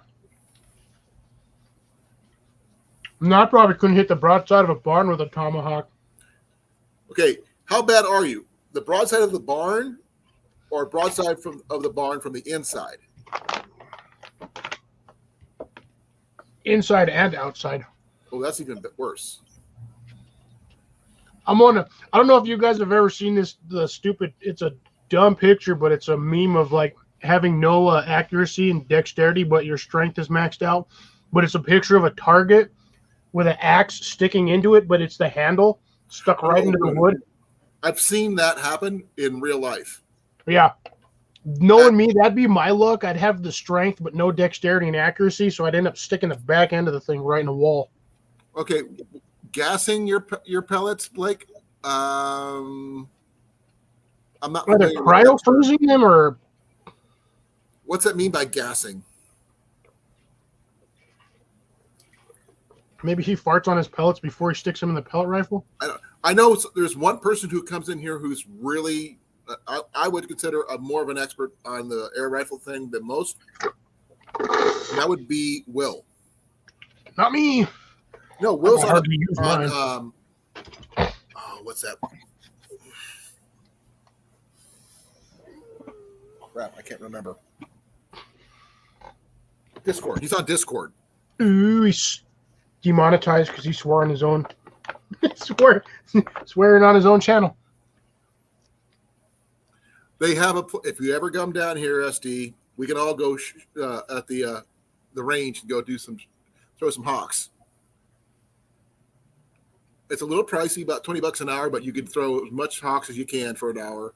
Speaker 3: No, I probably couldn't hit the broadside of a barn with a tomahawk.
Speaker 1: Okay, how bad are you? The broadside of the barn, or broadside of the barn from the inside?
Speaker 3: Inside and outside.
Speaker 1: Oh, that's even a bit worse.
Speaker 3: I don't know if you guys have ever seen this, it's a dumb picture, but it's a meme of like having no accuracy and dexterity, but your strength is maxed out. But it's a picture of a target with an axe sticking into it, but it's the handle stuck right into the wood.
Speaker 1: I've seen that happen in real life.
Speaker 3: Yeah. Knowing me, that'd be my luck. I'd have the strength, but no dexterity and accuracy, so I'd end up sticking the back end of the thing right in the wall.
Speaker 1: Okay, gassing your pellets, Blake. I'm not.
Speaker 3: Are they cryo freezing them, or
Speaker 1: what's that mean by gassing?
Speaker 3: maybe he farts on his pellets before he sticks them in the pellet rifle?
Speaker 1: I know there's one person who comes in here who's really, I would consider more of an expert on the air rifle thing than most. And that would be Will.
Speaker 3: Not me.
Speaker 1: No, Will's on what's that? Crap, I can't remember. Discord. He's on Discord.
Speaker 3: Ooh, he's demonetized because he swore on his own. Swearing on his own channel.
Speaker 1: They have if you ever come down here, SD, we can all go at the range and go throw some hawks. It's a little pricey, about $20 an hour, but you can throw as much hawks as you can for an hour,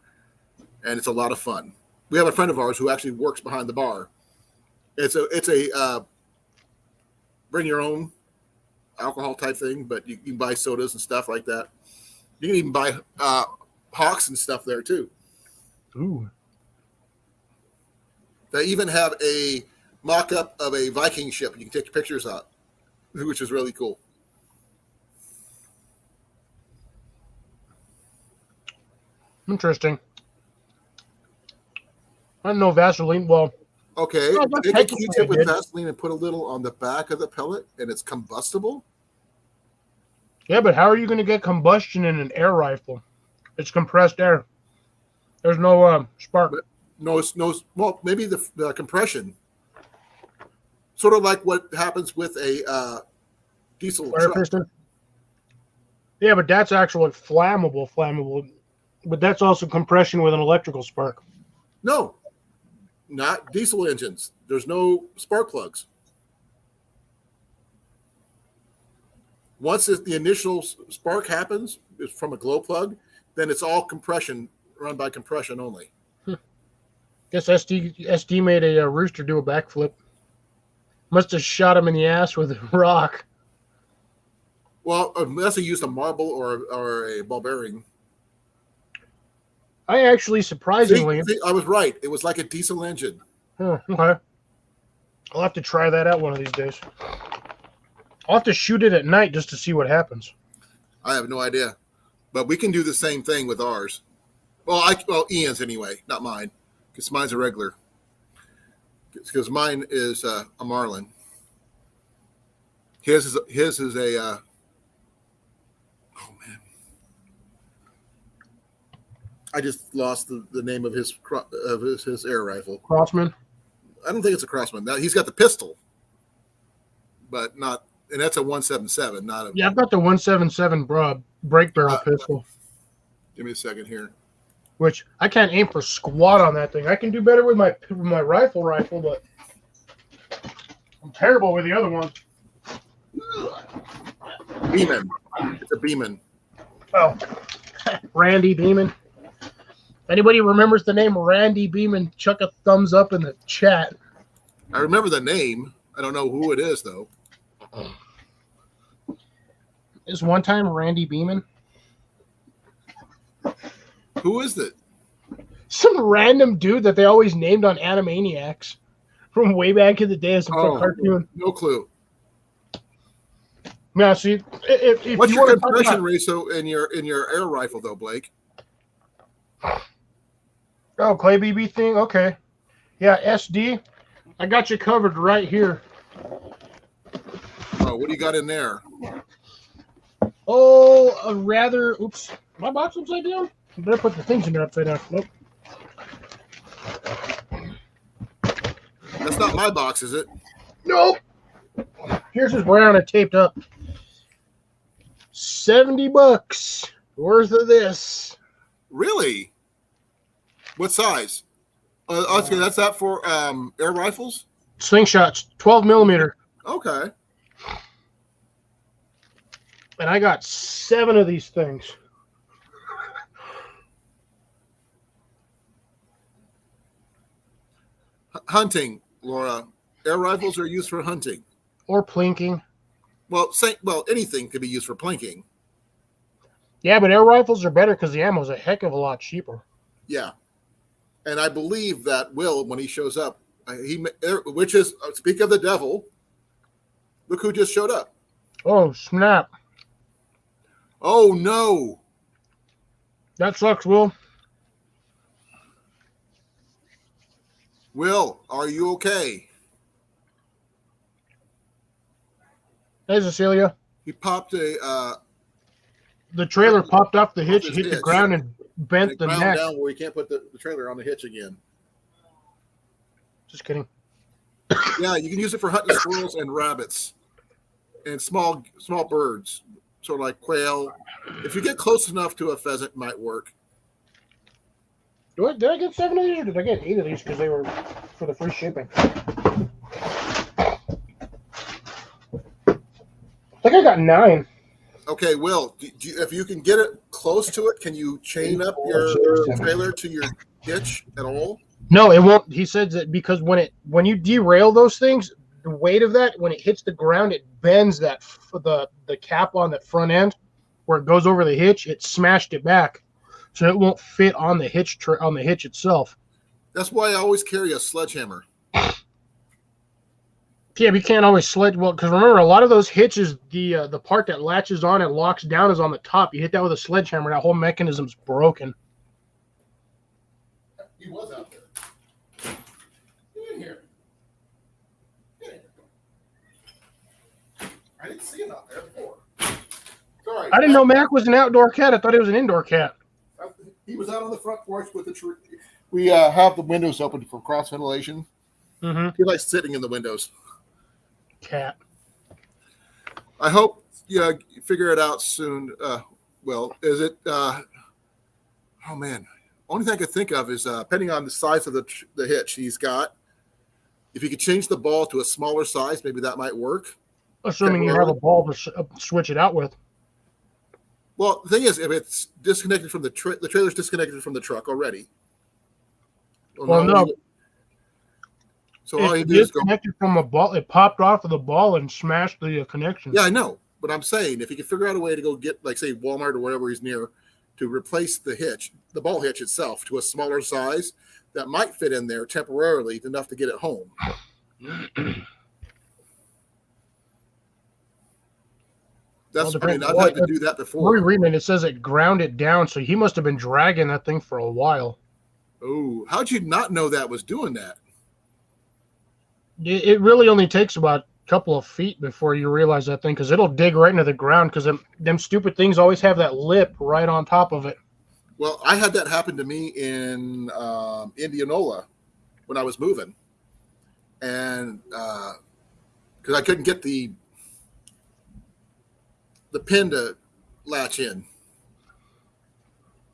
Speaker 1: and it's a lot of fun. We have a friend of ours who actually works behind the bar. It's a bring your own alcohol type thing, but you can buy sodas and stuff like that. You can even buy hawks and stuff there too.
Speaker 3: Ooh.
Speaker 1: They even have a mock-up of a Viking ship you can take pictures of, which is really cool.
Speaker 3: Interesting. I don't know Vaseline. Well,
Speaker 1: okay.
Speaker 3: Oh,
Speaker 1: Take a Q-tip with Vaseline and put a little on the back of the pellet, and it's combustible.
Speaker 3: yeah, but how are you going to get combustion in an air rifle? It's compressed air. There's no spark.
Speaker 1: But no. Well, maybe the compression, sort of like what happens with a diesel
Speaker 3: Fire
Speaker 1: truck.
Speaker 3: piston. Yeah, but that's actually flammable. But that's also compression with an electrical spark.
Speaker 1: No, not diesel engines. There's no spark plugs. Once the initial spark happens from a glow plug, then it's all compression, run by compression only.
Speaker 3: Guess SD made a rooster do a backflip. Must have shot him in the ass with a rock.
Speaker 1: Well, unless he used a marble or a ball bearing.
Speaker 3: I actually, surprisingly...
Speaker 1: See, I was right. It was like a diesel engine.
Speaker 3: Okay. I'll have to try that out one of these days. I'll have to shoot it at night just to see what happens.
Speaker 1: I have no idea. But we can do the same thing with ours. Well, Ian's anyway, not mine. Because mine's a regular. Because mine is a Marlin. His is a... oh, man. I just lost the name of his air rifle.
Speaker 3: Crossman?
Speaker 1: I don't think it's a Crossman. Now, he's got the pistol, but not, and that's a 177, not a.
Speaker 3: Yeah, I've got the 177 brake barrel pistol.
Speaker 1: Give me a second here.
Speaker 3: Which I can't aim for squat on that thing. I can do better with my rifle, but I'm terrible with the other ones.
Speaker 1: Beeman. It's a Beeman.
Speaker 3: Oh, Randy Beeman. Anybody remembers the name Randy Beeman? Chuck a thumbs up in the chat.
Speaker 1: I remember the name. I don't know who it is though.
Speaker 3: Is one time Randy Beeman?
Speaker 1: Who is it?
Speaker 3: Some random dude that they always named on Animaniacs from way back in the day as some cartoon.
Speaker 1: No clue.
Speaker 3: Now, see, if
Speaker 1: What's
Speaker 3: you
Speaker 1: your
Speaker 3: want to talk
Speaker 1: compression
Speaker 3: about,
Speaker 1: ratio in your air rifle though, Blake?
Speaker 3: oh, Clay BB thing, okay, yeah, SD, I got you covered right here.
Speaker 1: Oh, what do you got in there?
Speaker 3: Oh, a rather, oops, my box upside down. I better put the things in there upside down. Nope.
Speaker 1: That's not my box, is it?
Speaker 3: Nope. Here's his brown and taped up. $70 worth of this.
Speaker 1: Really? What size? Okay, that's that for air rifles?
Speaker 3: Slingshots, 12 millimeter.
Speaker 1: Okay.
Speaker 3: And I got 7 of these things.
Speaker 1: Hunting, Laura. Air rifles are used for hunting.
Speaker 3: Or plinking.
Speaker 1: Well, anything could be used for plinking.
Speaker 3: Yeah, but air rifles are better because the ammo is a heck of a lot cheaper.
Speaker 1: Yeah. And I believe that Will, when he shows up, which is, speak of the devil, look who just showed up.
Speaker 3: Oh, snap.
Speaker 1: Oh, no.
Speaker 3: That sucks, Will.
Speaker 1: Will, are you okay?
Speaker 3: Hey, Cecilia.
Speaker 1: He popped
Speaker 3: the trailer popped off the hitch,
Speaker 1: his
Speaker 3: hit the
Speaker 1: hitch.
Speaker 3: ground, and bent the
Speaker 1: ground
Speaker 3: neck.
Speaker 1: down where he can't put the trailer on the hitch again.
Speaker 3: Just kidding.
Speaker 1: Yeah, you can use it for hunting squirrels and rabbits and small birds, sort of like quail. If you get close enough to a pheasant, it might work.
Speaker 3: Did I get 7 of these, or did I get 8 of these because they were for the free shipping? I think I got 9.
Speaker 1: Okay, Will, if you can get it close to it, can you chain up your trailer to your hitch at all?
Speaker 3: No, it won't. He said that because when you derail those things, the weight of that, when it hits the ground, it bends the cap on the front end where it goes over the hitch. It smashed it back, so it won't fit on the hitch itself.
Speaker 1: That's why I always carry a sledgehammer.
Speaker 3: Yeah, we can't always sledge. Well, because remember, a lot of those hitches, the part that latches on and locks down is on the top. You hit that with a sledgehammer, that whole mechanism's broken.
Speaker 1: He was out there. Get in here. Get in here. I didn't see him out there before. Sorry.
Speaker 3: I didn't know Mac was an outdoor cat. I thought he was an indoor cat.
Speaker 1: He was out on the front porch with the tree. We have the windows open for cross ventilation.
Speaker 3: Mm-hmm.
Speaker 1: He likes sitting in the windows.
Speaker 3: Cat.
Speaker 1: I hope you figure it out soon. Well, is it? Oh man, only thing I could think of is depending on the size of the hitch he's got. If you could change the ball to a smaller size, maybe that might work.
Speaker 3: Assuming you have a ball to switch it out with.
Speaker 1: Well, the thing is, if it's disconnected from the trailer's disconnected from the truck already.
Speaker 3: Well, no.
Speaker 1: So all you
Speaker 3: It's
Speaker 1: do is go.
Speaker 3: disconnected from a ball. It popped off of the ball and smashed the connection.
Speaker 1: Yeah, I know, but I'm saying if you can figure out a way to go get, like, say, Walmart or wherever he's near, to replace the hitch, the ball hitch itself, to a smaller size that might fit in there temporarily enough to get it home. I've had to do that before.
Speaker 3: We're reading it. It says it ground it down, so he must have been dragging that thing for a while.
Speaker 1: Oh, how'd you not know that was doing that?
Speaker 3: It really only takes about a couple of feet before you realize that thing, because it'll dig right into the ground, because them stupid things always have that lip right on top of it.
Speaker 1: Well, I had that happen to me in Indianola when I was moving, and because I couldn't get the pin to latch in.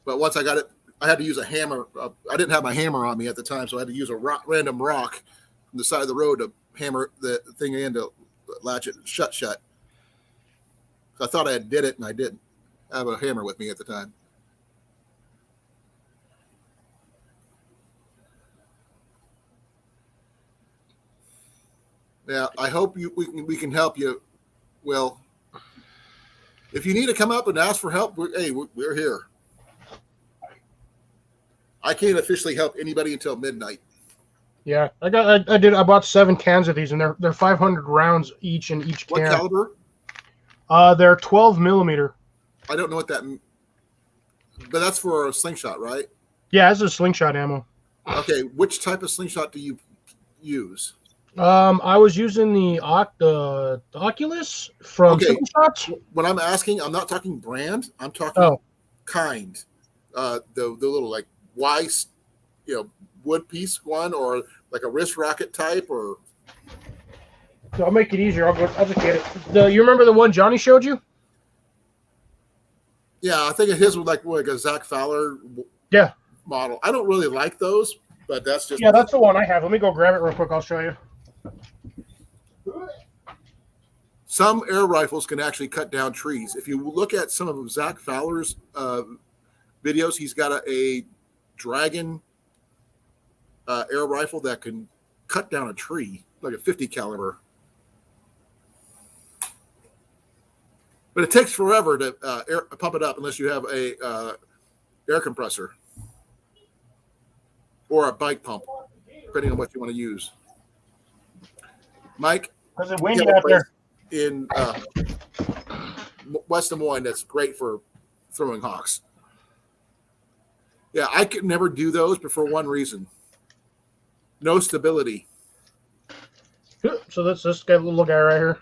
Speaker 1: But once I got it, I had to use a hammer. I didn't have my hammer on me at the time, so I had to use a random rock from the side of the road to hammer the thing in to latch it shut. So I thought I did it, and I didn't have a hammer with me at the time. Yeah, I hope we can help you. Well, if you need to come up and ask for help, we're here. I can't officially help anybody until midnight.
Speaker 3: Yeah, I bought 7 cans of these, and they're 500 rounds each in each can.
Speaker 1: What caliber?
Speaker 3: They're 12 millimeter.
Speaker 1: I don't know what that, but that's for a slingshot, right?
Speaker 3: Yeah, this is slingshot ammo.
Speaker 1: Okay, which type of slingshot do you use?
Speaker 3: I was using the Oculus from Simple Shots.
Speaker 1: When I'm asking, I'm not talking brand. I'm talking kind. The little like Weiss, wood piece one, or like a wrist rocket type, or.
Speaker 3: So I'll make it easier. I'll just get it. You remember the one Johnny showed you?
Speaker 1: Yeah, I think his was like a Zach Fowler.
Speaker 3: Yeah.
Speaker 1: Model. I don't really like those, but that's just.
Speaker 3: Yeah, that's the one I have. Let me go grab it real quick. I'll show you.
Speaker 1: Some air rifles can actually cut down trees. If you look at some of Zach Fowler's videos, he's got a Dragon air rifle that can cut down a tree, like a 50 caliber. But it takes forever to pump it up unless you have a air compressor or a bike pump, depending on what you want to use. Mike,
Speaker 3: is it windy out there?
Speaker 1: In West Des Moines, that's great for throwing hawks. Yeah, I could never do those, but for one reason: no stability.
Speaker 3: So that's this guy, little guy right here.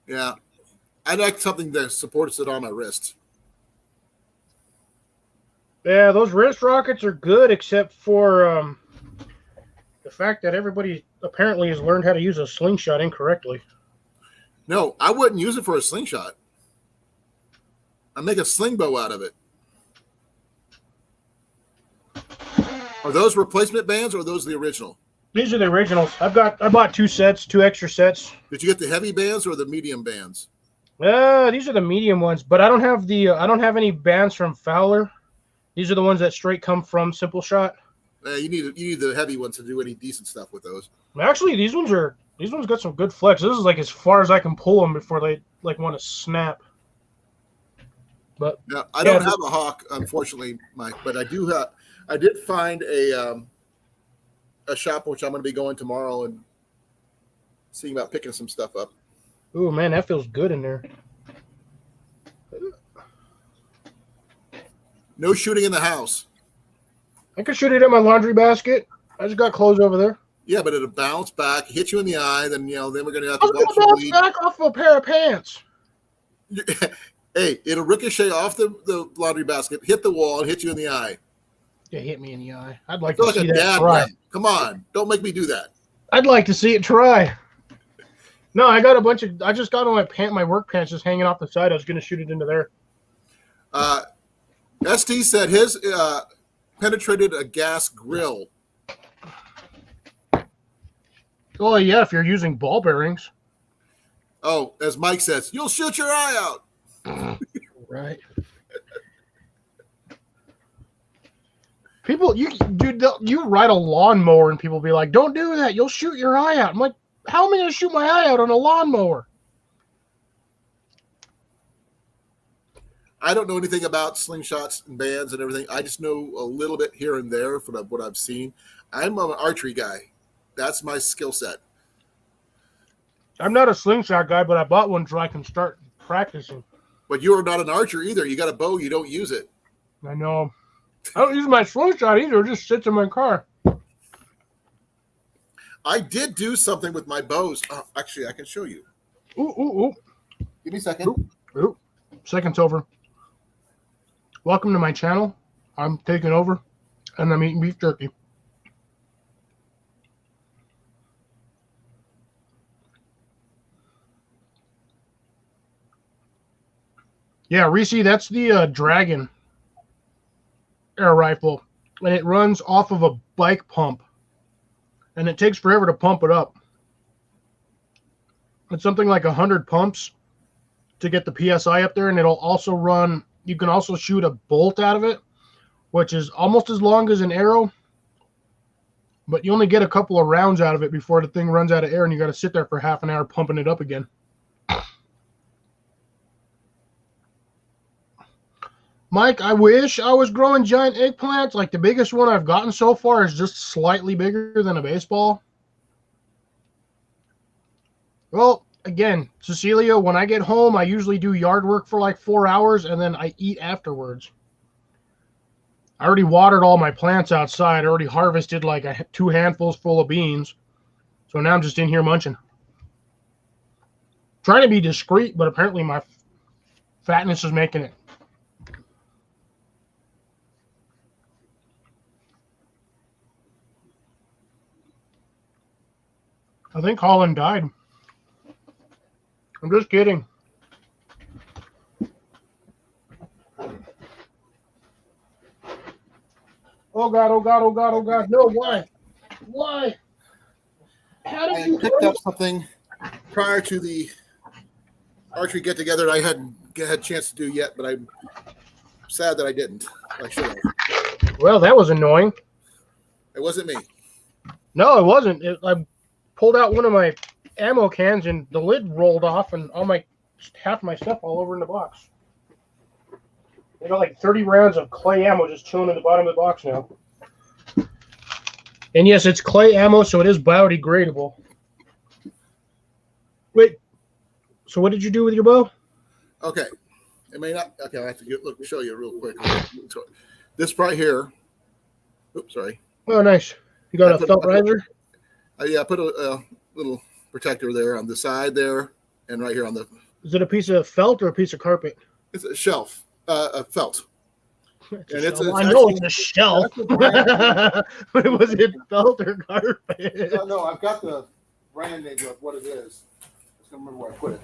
Speaker 1: Yeah, I'd like something that supports it on my wrist.
Speaker 3: Yeah, those wrist rockets are good, except for the fact that everybody apparently has learned how to use a slingshot incorrectly.
Speaker 1: No, I wouldn't use it for a slingshot. I'd make a sling bow out of it. Are those replacement bands or are those the original?
Speaker 3: These are the originals. I bought 2 extra sets.
Speaker 1: Did you get the heavy bands or the medium bands?
Speaker 3: These are the medium ones, but I don't have any bands from Fowler. These are the ones that straight come from Simple Shot.
Speaker 1: You need the heavy ones to do any decent stuff with those.
Speaker 3: Actually, these ones got some good flex. This is like as far as I can pull them before they like want to snap. But
Speaker 1: yeah, I don't have a hawk, unfortunately, Mike. But I did find a shop which I'm going to be going tomorrow and seeing about picking some stuff up.
Speaker 3: Ooh, man, that feels good in there.
Speaker 1: No shooting in the house.
Speaker 3: I could shoot it in my laundry basket. I just got clothes over there.
Speaker 1: Yeah, but it'll bounce back, hit you in the eye. Then then we're going to have to
Speaker 3: watch you bleed. Back off of a pair of pants.
Speaker 1: Hey, it'll ricochet off the laundry basket, hit the wall, and hit you in the eye.
Speaker 3: Yeah, hit me in the eye. I'd like to see that
Speaker 1: try. Come on, don't make me do that.
Speaker 3: I'd like to see it try. No, I just got on my work pants just hanging off the side. I was going to shoot it into there.
Speaker 1: ST said his penetrated a gas grill.
Speaker 3: Oh, yeah, if you're using ball bearings.
Speaker 1: Oh, as Mike says, you'll shoot your eye out.
Speaker 3: Right. People, you ride a lawnmower and people be like, don't do that. You'll shoot your eye out. I'm like, how am I going to shoot my eye out on a lawnmower?
Speaker 1: I don't know anything about slingshots and bands and everything. I just know a little bit here and there from what I've seen. I'm an archery guy. That's my skill set.
Speaker 3: I'm not a slingshot guy, but I bought one so I can start practicing.
Speaker 1: But you're not an archer either. You got a bow. You don't use it.
Speaker 3: I know. I don't use my slingshot either. It just sits in my car.
Speaker 1: I did do something with my bows. Actually, I can show you.
Speaker 3: Ooh.
Speaker 1: Give me a second.
Speaker 3: Ooh. Second's over. Welcome to my channel. I'm taking over, and I'm eating beef jerky. Yeah, Reese, that's the Dragon air rifle, and it runs off of a bike pump, and it takes forever to pump it up. It's something like 100 pumps to get the PSI up there, and it'll also run. You can also shoot a bolt out of it, which is almost as long as an arrow, But you only get a couple of rounds out of it before the thing runs out of air, and you got to sit there for half an hour pumping it up again. Mike, I wish I was growing giant eggplants. Like the biggest one I've gotten so far is just slightly bigger than a baseball. Well, again, Cecilia, when I get home, I usually do yard work for like 4 hours, and then I eat afterwards. I already watered all my plants outside. I already harvested like 2 handfuls full of beans. So now I'm just in here munching. Trying to be discreet, but apparently my fatness is making it. I think Holland died. I'm just kidding. Oh God, oh God, oh God, oh God. No, why? Why? How did you
Speaker 1: picked up something prior to the archery get together I hadn't had a chance to do yet, but I'm sad that I didn't. I should have.
Speaker 3: Well, that was annoying.
Speaker 1: It wasn't me.
Speaker 3: No, it wasn't. I pulled out one of my ammo cans and the lid rolled off and half my stuff all over in the box. I got like 30 rounds of clay ammo just chilling in the bottom of the box now. And yes, it's clay ammo, so it is biodegradable. Wait, so what did you do with your bow?
Speaker 1: Okay. It may not. Okay, I have to show you real quick. This right here. Oops, sorry.
Speaker 3: Oh, nice. You got a felt riser?
Speaker 1: Yeah, I put a little protector there on the side there, and right here on the.
Speaker 3: Is it a piece of felt or a piece of carpet?
Speaker 1: It's a shelf, a felt.
Speaker 3: I know it's a shelf. But was it felt or carpet?
Speaker 1: No, I've got the brand name of what it is. I just don't remember where I put it.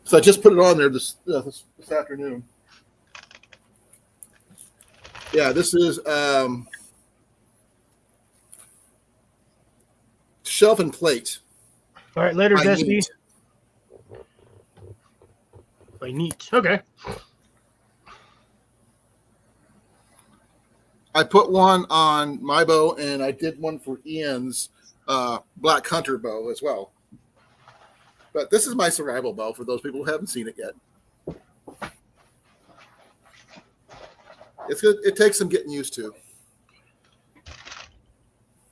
Speaker 1: So I just put it on there this afternoon. Yeah, this is shelf and plate.
Speaker 3: All right, later, Destiny. By neat. Okay.
Speaker 1: I put one on my bow, and I did one for Ian's Black Hunter bow as well. But this is my survival bow for those people who haven't seen it yet. It's good. It takes some getting used to.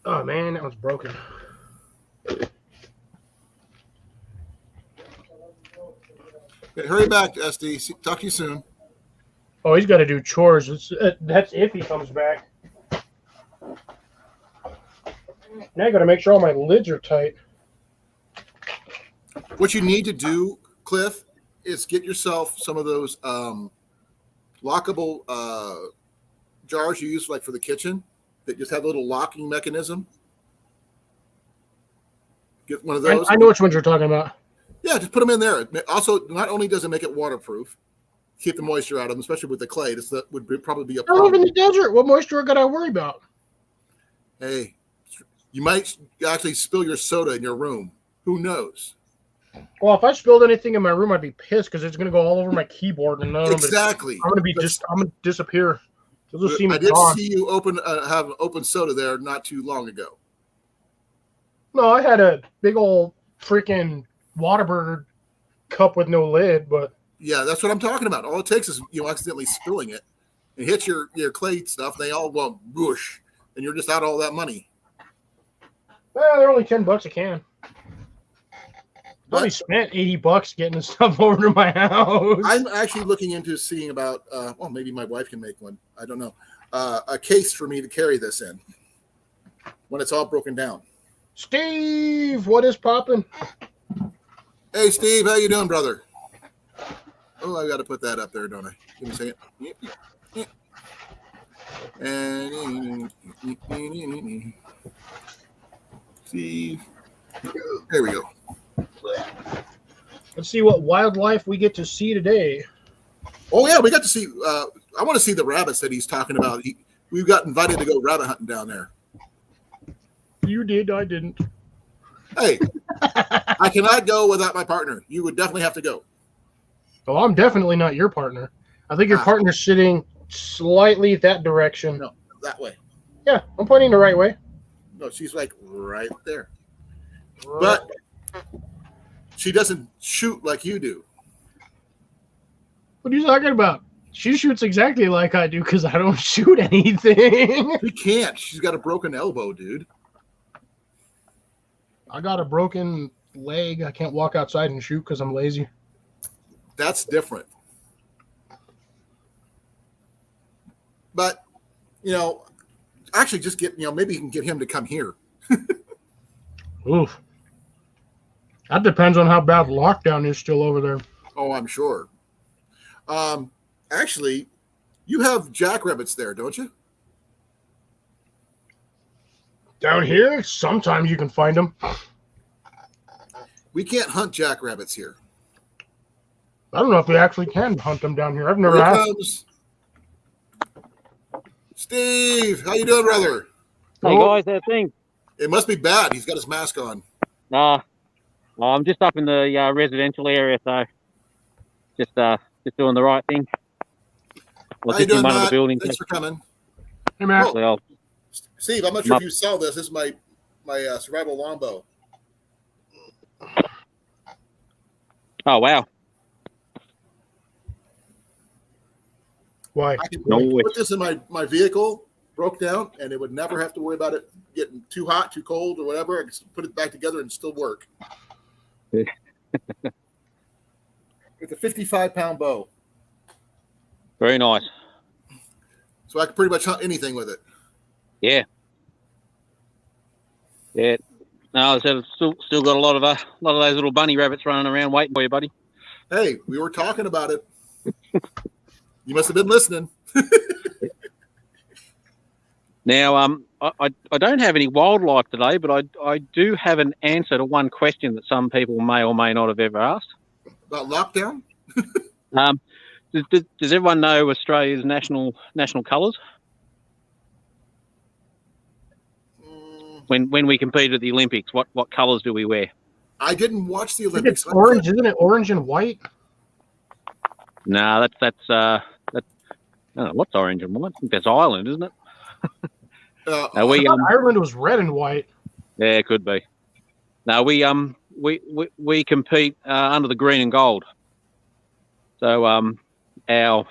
Speaker 3: Oh man, that one's broken.
Speaker 1: Okay, hurry back, SD. Talk to you soon.
Speaker 3: Oh, he's got to do chores. That's if he comes back. Now I got to make sure all my lids are tight.
Speaker 1: What you need to do, Cliff, is get yourself some of those lockable jars you use like for the kitchen that just have a little locking mechanism. Get one of those.
Speaker 3: I know which ones you're talking about.
Speaker 1: Yeah, just put them in there. Also, not only does it make it waterproof, keep the moisture out of them, especially with the clay. Probably be a
Speaker 3: problem. I live in the desert. What moisture got to worry about?
Speaker 1: Hey, you might actually spill your soda in your room. Who knows?
Speaker 3: Well, if I spilled anything in my room, I'd be pissed because it's going to go all over my keyboard and
Speaker 1: exactly.
Speaker 3: I'm going to disappear. You'll just see me
Speaker 1: I did
Speaker 3: gone.
Speaker 1: see you have open soda there not too long ago.
Speaker 3: No, I had a big old freaking Whataburger cup with no lid, but
Speaker 1: yeah, that's what I'm talking about. All it takes is accidentally spilling it. It hits your clay stuff. They all go whoosh, and you're just out all that money.
Speaker 3: Well, they're only $10 a can. I only spent $80 getting the stuff over to my house.
Speaker 1: I'm actually looking into seeing about. Maybe my wife can make one. I don't know. A case for me to carry this in when it's all broken down.
Speaker 3: Steve, what is popping?
Speaker 1: Hey, Steve, how you doing, brother? Oh, I got to put that up there, don't I? Give me a second. And Steve, there we go.
Speaker 3: Let's see what wildlife we get to see today.
Speaker 1: Oh yeah, we got to see. I want to see the rabbits that he's talking about. We got invited to go rabbit hunting down there.
Speaker 3: You did, I didn't.
Speaker 1: Hey, I cannot go without my partner. You would definitely have to go.
Speaker 3: Well, I'm definitely not your partner. I think your partner's sitting slightly that direction.
Speaker 1: No, that way.
Speaker 3: Yeah, I'm pointing the right way.
Speaker 1: No, she's like right there. But she doesn't shoot like you do.
Speaker 3: What are you talking about? She shoots exactly like I do because I don't shoot anything.
Speaker 1: She can't. She's got a broken elbow, dude.
Speaker 3: I got a broken leg. I can't walk outside and shoot because I'm lazy.
Speaker 1: That's different. But, actually just get, maybe you can get him to come here.
Speaker 3: Oof. That depends on how bad lockdown is still over there.
Speaker 1: Oh, I'm sure. Actually, you have jackrabbits there, don't you?
Speaker 3: Down here, sometimes you can find them.
Speaker 1: We can't hunt jackrabbits here.
Speaker 3: I don't know if we actually can hunt them down here. I've never
Speaker 1: Here
Speaker 3: asked.
Speaker 1: comes Steve. How you doing, brother?
Speaker 4: Hey guys, how things?
Speaker 1: It must be bad. He's got his mask on.
Speaker 4: I'm just up in the residential area, so just doing the right thing.
Speaker 1: How you doing,
Speaker 4: one of the
Speaker 1: Matt?
Speaker 4: buildings.
Speaker 1: Thanks for coming.
Speaker 3: Hey, Matt.
Speaker 4: Well,
Speaker 1: Steve, I'm not sure if you saw this. This is my survival longbow.
Speaker 4: oh wow.
Speaker 3: Why?
Speaker 1: I can
Speaker 4: No way.
Speaker 1: put this in my vehicle, broke down, and it would never have to worry about it getting too hot, too cold, or whatever. I can put it back together and still work. It's a 55-pound bow.
Speaker 4: Very nice.
Speaker 1: So I can pretty much hunt anything with it.
Speaker 4: Yeah. Yeah. No, I said still got a lot of those little bunny rabbits running around waiting for you, buddy.
Speaker 1: Hey, we were talking about it. You must have been listening.
Speaker 4: Now, I don't have any wildlife today, but I do have an answer to one question that some people may or may not have ever asked.
Speaker 1: About lockdown?
Speaker 4: Does everyone know Australia's national colours? When we compete at the Olympics, what colours do we wear?
Speaker 1: I didn't watch the
Speaker 3: I think
Speaker 1: Olympics.
Speaker 3: it's orange, isn't it? Orange and white?
Speaker 4: No, that's I don't know, what's orange and white? I think that's Ireland, isn't it?
Speaker 1: Uh,
Speaker 4: No,
Speaker 3: I thought Ireland was red and white.
Speaker 4: yeah, it could be. No, we compete under the green and gold. So our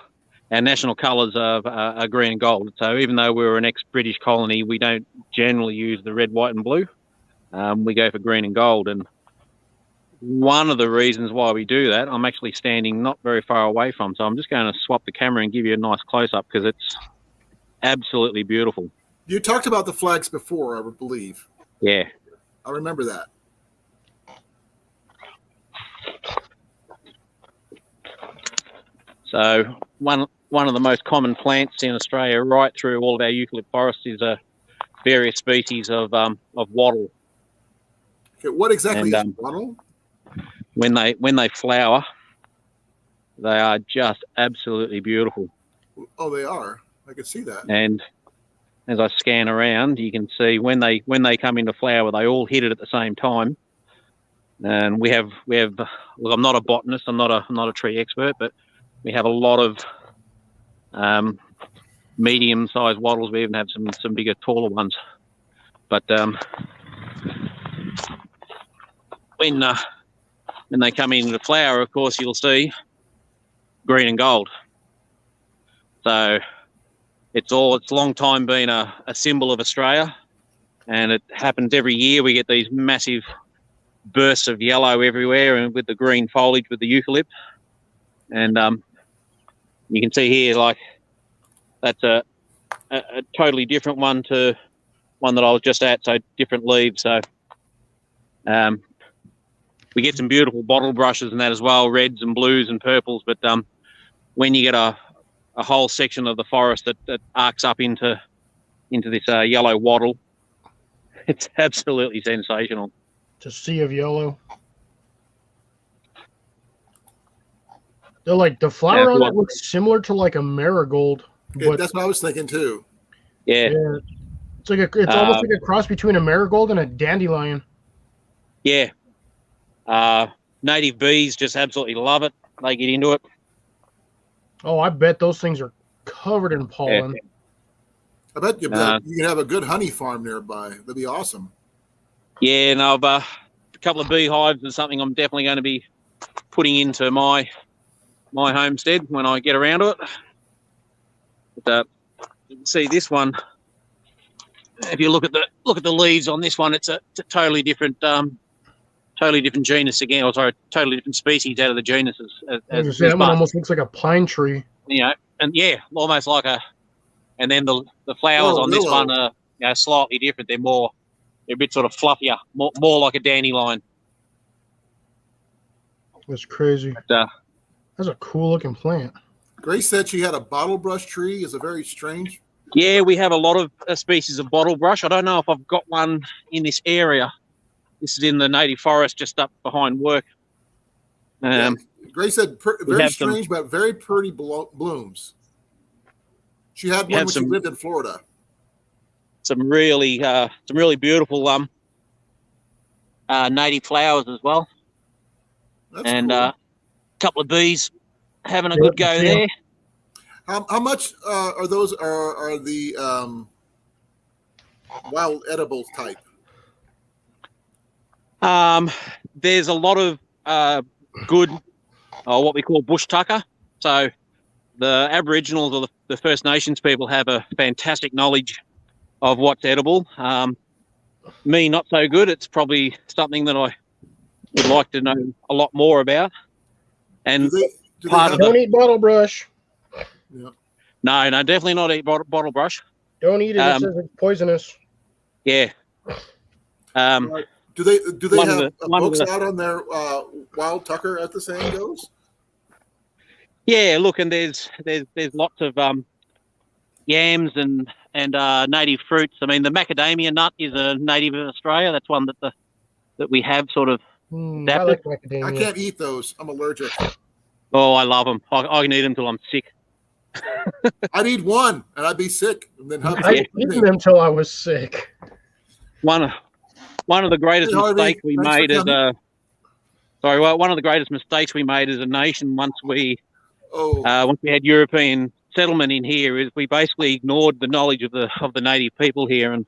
Speaker 4: national colours are green and gold. So even though we're an ex-British colony, we don't generally use the red, white, and blue. We go for green and gold. And one of the reasons why we do that, I'm actually standing not very far away from. So I'm just going to swap the camera and give you a nice close-up because it's absolutely beautiful.
Speaker 1: you talked about the flags before, I believe.
Speaker 4: Yeah.
Speaker 1: I remember that.
Speaker 4: So one of the most common plants in Australia, right through all of our eucalypt forests, is various species of wattle.
Speaker 1: Okay, what exactly
Speaker 4: And,
Speaker 1: is wattle?
Speaker 4: When they flower, they are just absolutely beautiful.
Speaker 1: Oh, they are. I can see that.
Speaker 4: And as I scan around, you can see when they come into flower, they all hit it at the same time. And we have. Look, I'm not a botanist. I'm not a tree expert, but we have a lot of medium-sized wattles. We even have some bigger, taller ones. But when they come into flower, of course, you'll see green and gold. So it's long time been a symbol of Australia, and it happens every year. We get these massive bursts of yellow everywhere, and with the green foliage with the eucalypt. And you can see here, like, that's a totally different one to one that I was just at, so different leaves. So we get some beautiful bottle brushes and that as well, reds and blues and purples. But when you get a whole section of the forest that arcs up into this yellow wattle, it's absolutely sensational.
Speaker 3: It's a sea of yellow. They're like the flower on it looks similar to like a marigold.
Speaker 1: Yeah,
Speaker 3: But
Speaker 1: that's what I was thinking too.
Speaker 4: Yeah.
Speaker 3: yeah, it's almost like a cross between a marigold and a dandelion.
Speaker 4: Yeah. Native bees just absolutely love it. They get into it.
Speaker 3: Oh, I bet those things are covered in pollen.
Speaker 1: I bet you can have a good honey farm nearby. That'd be awesome.
Speaker 4: Yeah, no, I've a couple of beehives and something I'm definitely going to be putting into my homestead when I get around to it. But, you can see this one. If you look at the leaves on this one, it's a totally different genus again. Or sorry, totally different species out of the genus.
Speaker 3: That one almost looks like a pine tree.
Speaker 4: You know, and yeah, almost like a. And then the flowers on this one are slightly different. They're a bit sort of fluffier, more like a dandelion.
Speaker 3: That's crazy.
Speaker 4: But,
Speaker 3: that's a cool looking plant.
Speaker 1: Grace said she had a bottle brush tree. Is a very strange.
Speaker 4: Yeah, we have a lot of species of bottle brush. I don't know if I've got one in this area. This is in the native forest just up behind work.
Speaker 1: Grace said very strange, but very pretty blooms. She had one when she lived in Florida.
Speaker 4: Some really beautiful native flowers as well.
Speaker 1: That's
Speaker 4: and
Speaker 1: cool.
Speaker 4: A couple of bees having a good go there.
Speaker 1: How much are those? Are the wild edible type?
Speaker 4: There's a lot of good, what we call bush tucker. So the Aboriginals or the First Nations people have a fantastic knowledge of what's edible. Me, not so good. It's probably something that I would like to know a lot more about. And
Speaker 3: don't eat bottle brush.
Speaker 1: Yeah.
Speaker 4: No, definitely not eat bottle brush.
Speaker 3: Don't eat it. It says it's poisonous.
Speaker 4: Yeah.
Speaker 1: Do they have books out on their wild tucker, as the saying goes?
Speaker 4: Yeah, look, and there's lots of yams and native fruits. I mean, the macadamia nut is a native of Australia. That's one that we have sort of adapted.
Speaker 3: I like macadamia.
Speaker 1: I can't eat those. I'm allergic.
Speaker 4: Oh, I love them. I can eat them till I'm sick.
Speaker 1: I'd eat one and I'd be sick. And then
Speaker 3: I'd eat them until I was sick.
Speaker 4: One of the greatest mistakes we made as one of the greatest mistakes we made as a nation once we had European settlement in here is we basically ignored the knowledge of the native people here, and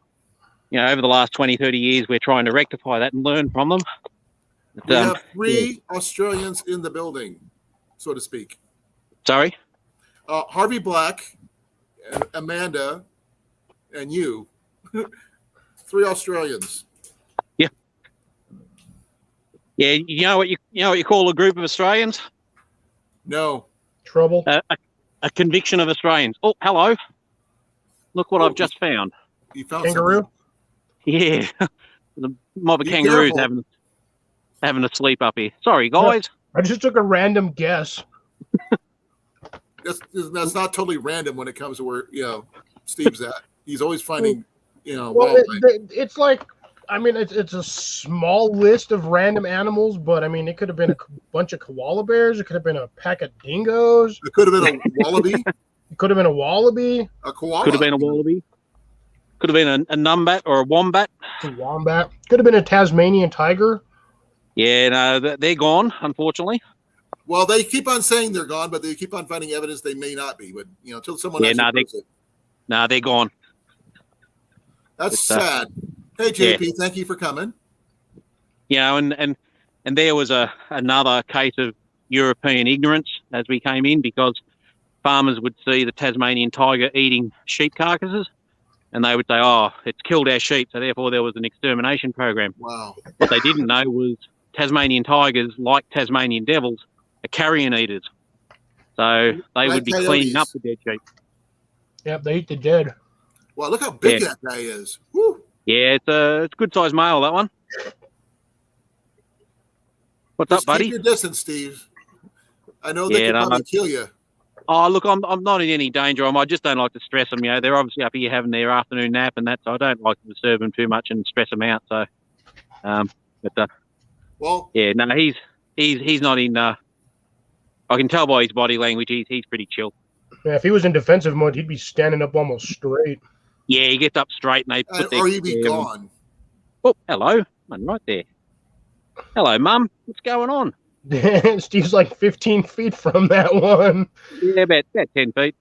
Speaker 4: over the last 20-30 years we're trying to rectify that and learn from them. But,
Speaker 1: we have three Australians in the building, so to speak.
Speaker 4: Sorry?
Speaker 1: Harvey Black, Amanda, and you. 3 Australians.
Speaker 4: Yeah. Yeah, you know what you call a group of Australians?
Speaker 1: No.
Speaker 3: Trouble.
Speaker 4: A conviction of Australians. Oh, hello. Look what I've just found.
Speaker 1: You found
Speaker 3: kangaroo?
Speaker 1: Something.
Speaker 4: Yeah. The mob of kangaroos having a sleep up here. Sorry, guys.
Speaker 3: I just took a random guess.
Speaker 1: That's not totally random when it comes to where Steve's at. He's always finding
Speaker 3: Well, it's like, I mean, it's a small list of random animals, but I mean, it could have been a bunch of koala bears. It could have been a pack of dingoes.
Speaker 1: It could have been a wallaby.
Speaker 3: It could have been a wallaby.
Speaker 1: A koala.
Speaker 4: Could have been a wallaby. Could have been a numbat or a wombat.
Speaker 3: A wombat. Could have been a Tasmanian tiger.
Speaker 4: Yeah, no, they're gone, unfortunately.
Speaker 1: Well, they keep on saying they're gone, but they keep on finding evidence they may not be. But until someone proves it.
Speaker 4: No, they're gone.
Speaker 1: That's sad. Hey, JP, thank you for coming.
Speaker 4: And there was another case of European ignorance as we came in, because farmers would see the Tasmanian tiger eating sheep carcasses, and they would say, "Oh, it's killed our sheep," so therefore there was an extermination program.
Speaker 1: Wow.
Speaker 4: What they didn't know was Tasmanian tigers, like Tasmanian devils, are carrion eaters. So they would be cleaning up the dead sheep.
Speaker 3: Yep, they eat the dead.
Speaker 1: Wow, look how big that guy is. Woo.
Speaker 4: Yeah, it's a good sized male, that one. What's up, buddy?
Speaker 1: Keep your distance, Steve. I know they could probably kill you.
Speaker 4: Oh, look, I'm not in any danger. I just don't like to stress them. They're obviously up here having their afternoon nap and that, so I don't like to disturb them too much and stress them out. So, he's not in. I can tell by his body language, he's pretty chill.
Speaker 3: Yeah, if he was in defensive mode, he'd be standing up almost straight.
Speaker 4: Yeah, he gets up straight and they put
Speaker 1: or he'd be gone.
Speaker 4: Oh, hello, I'm right there. Hello, Mum. What's going on?
Speaker 3: Steve's like 15 feet from that one.
Speaker 4: Yeah, about 10 feet.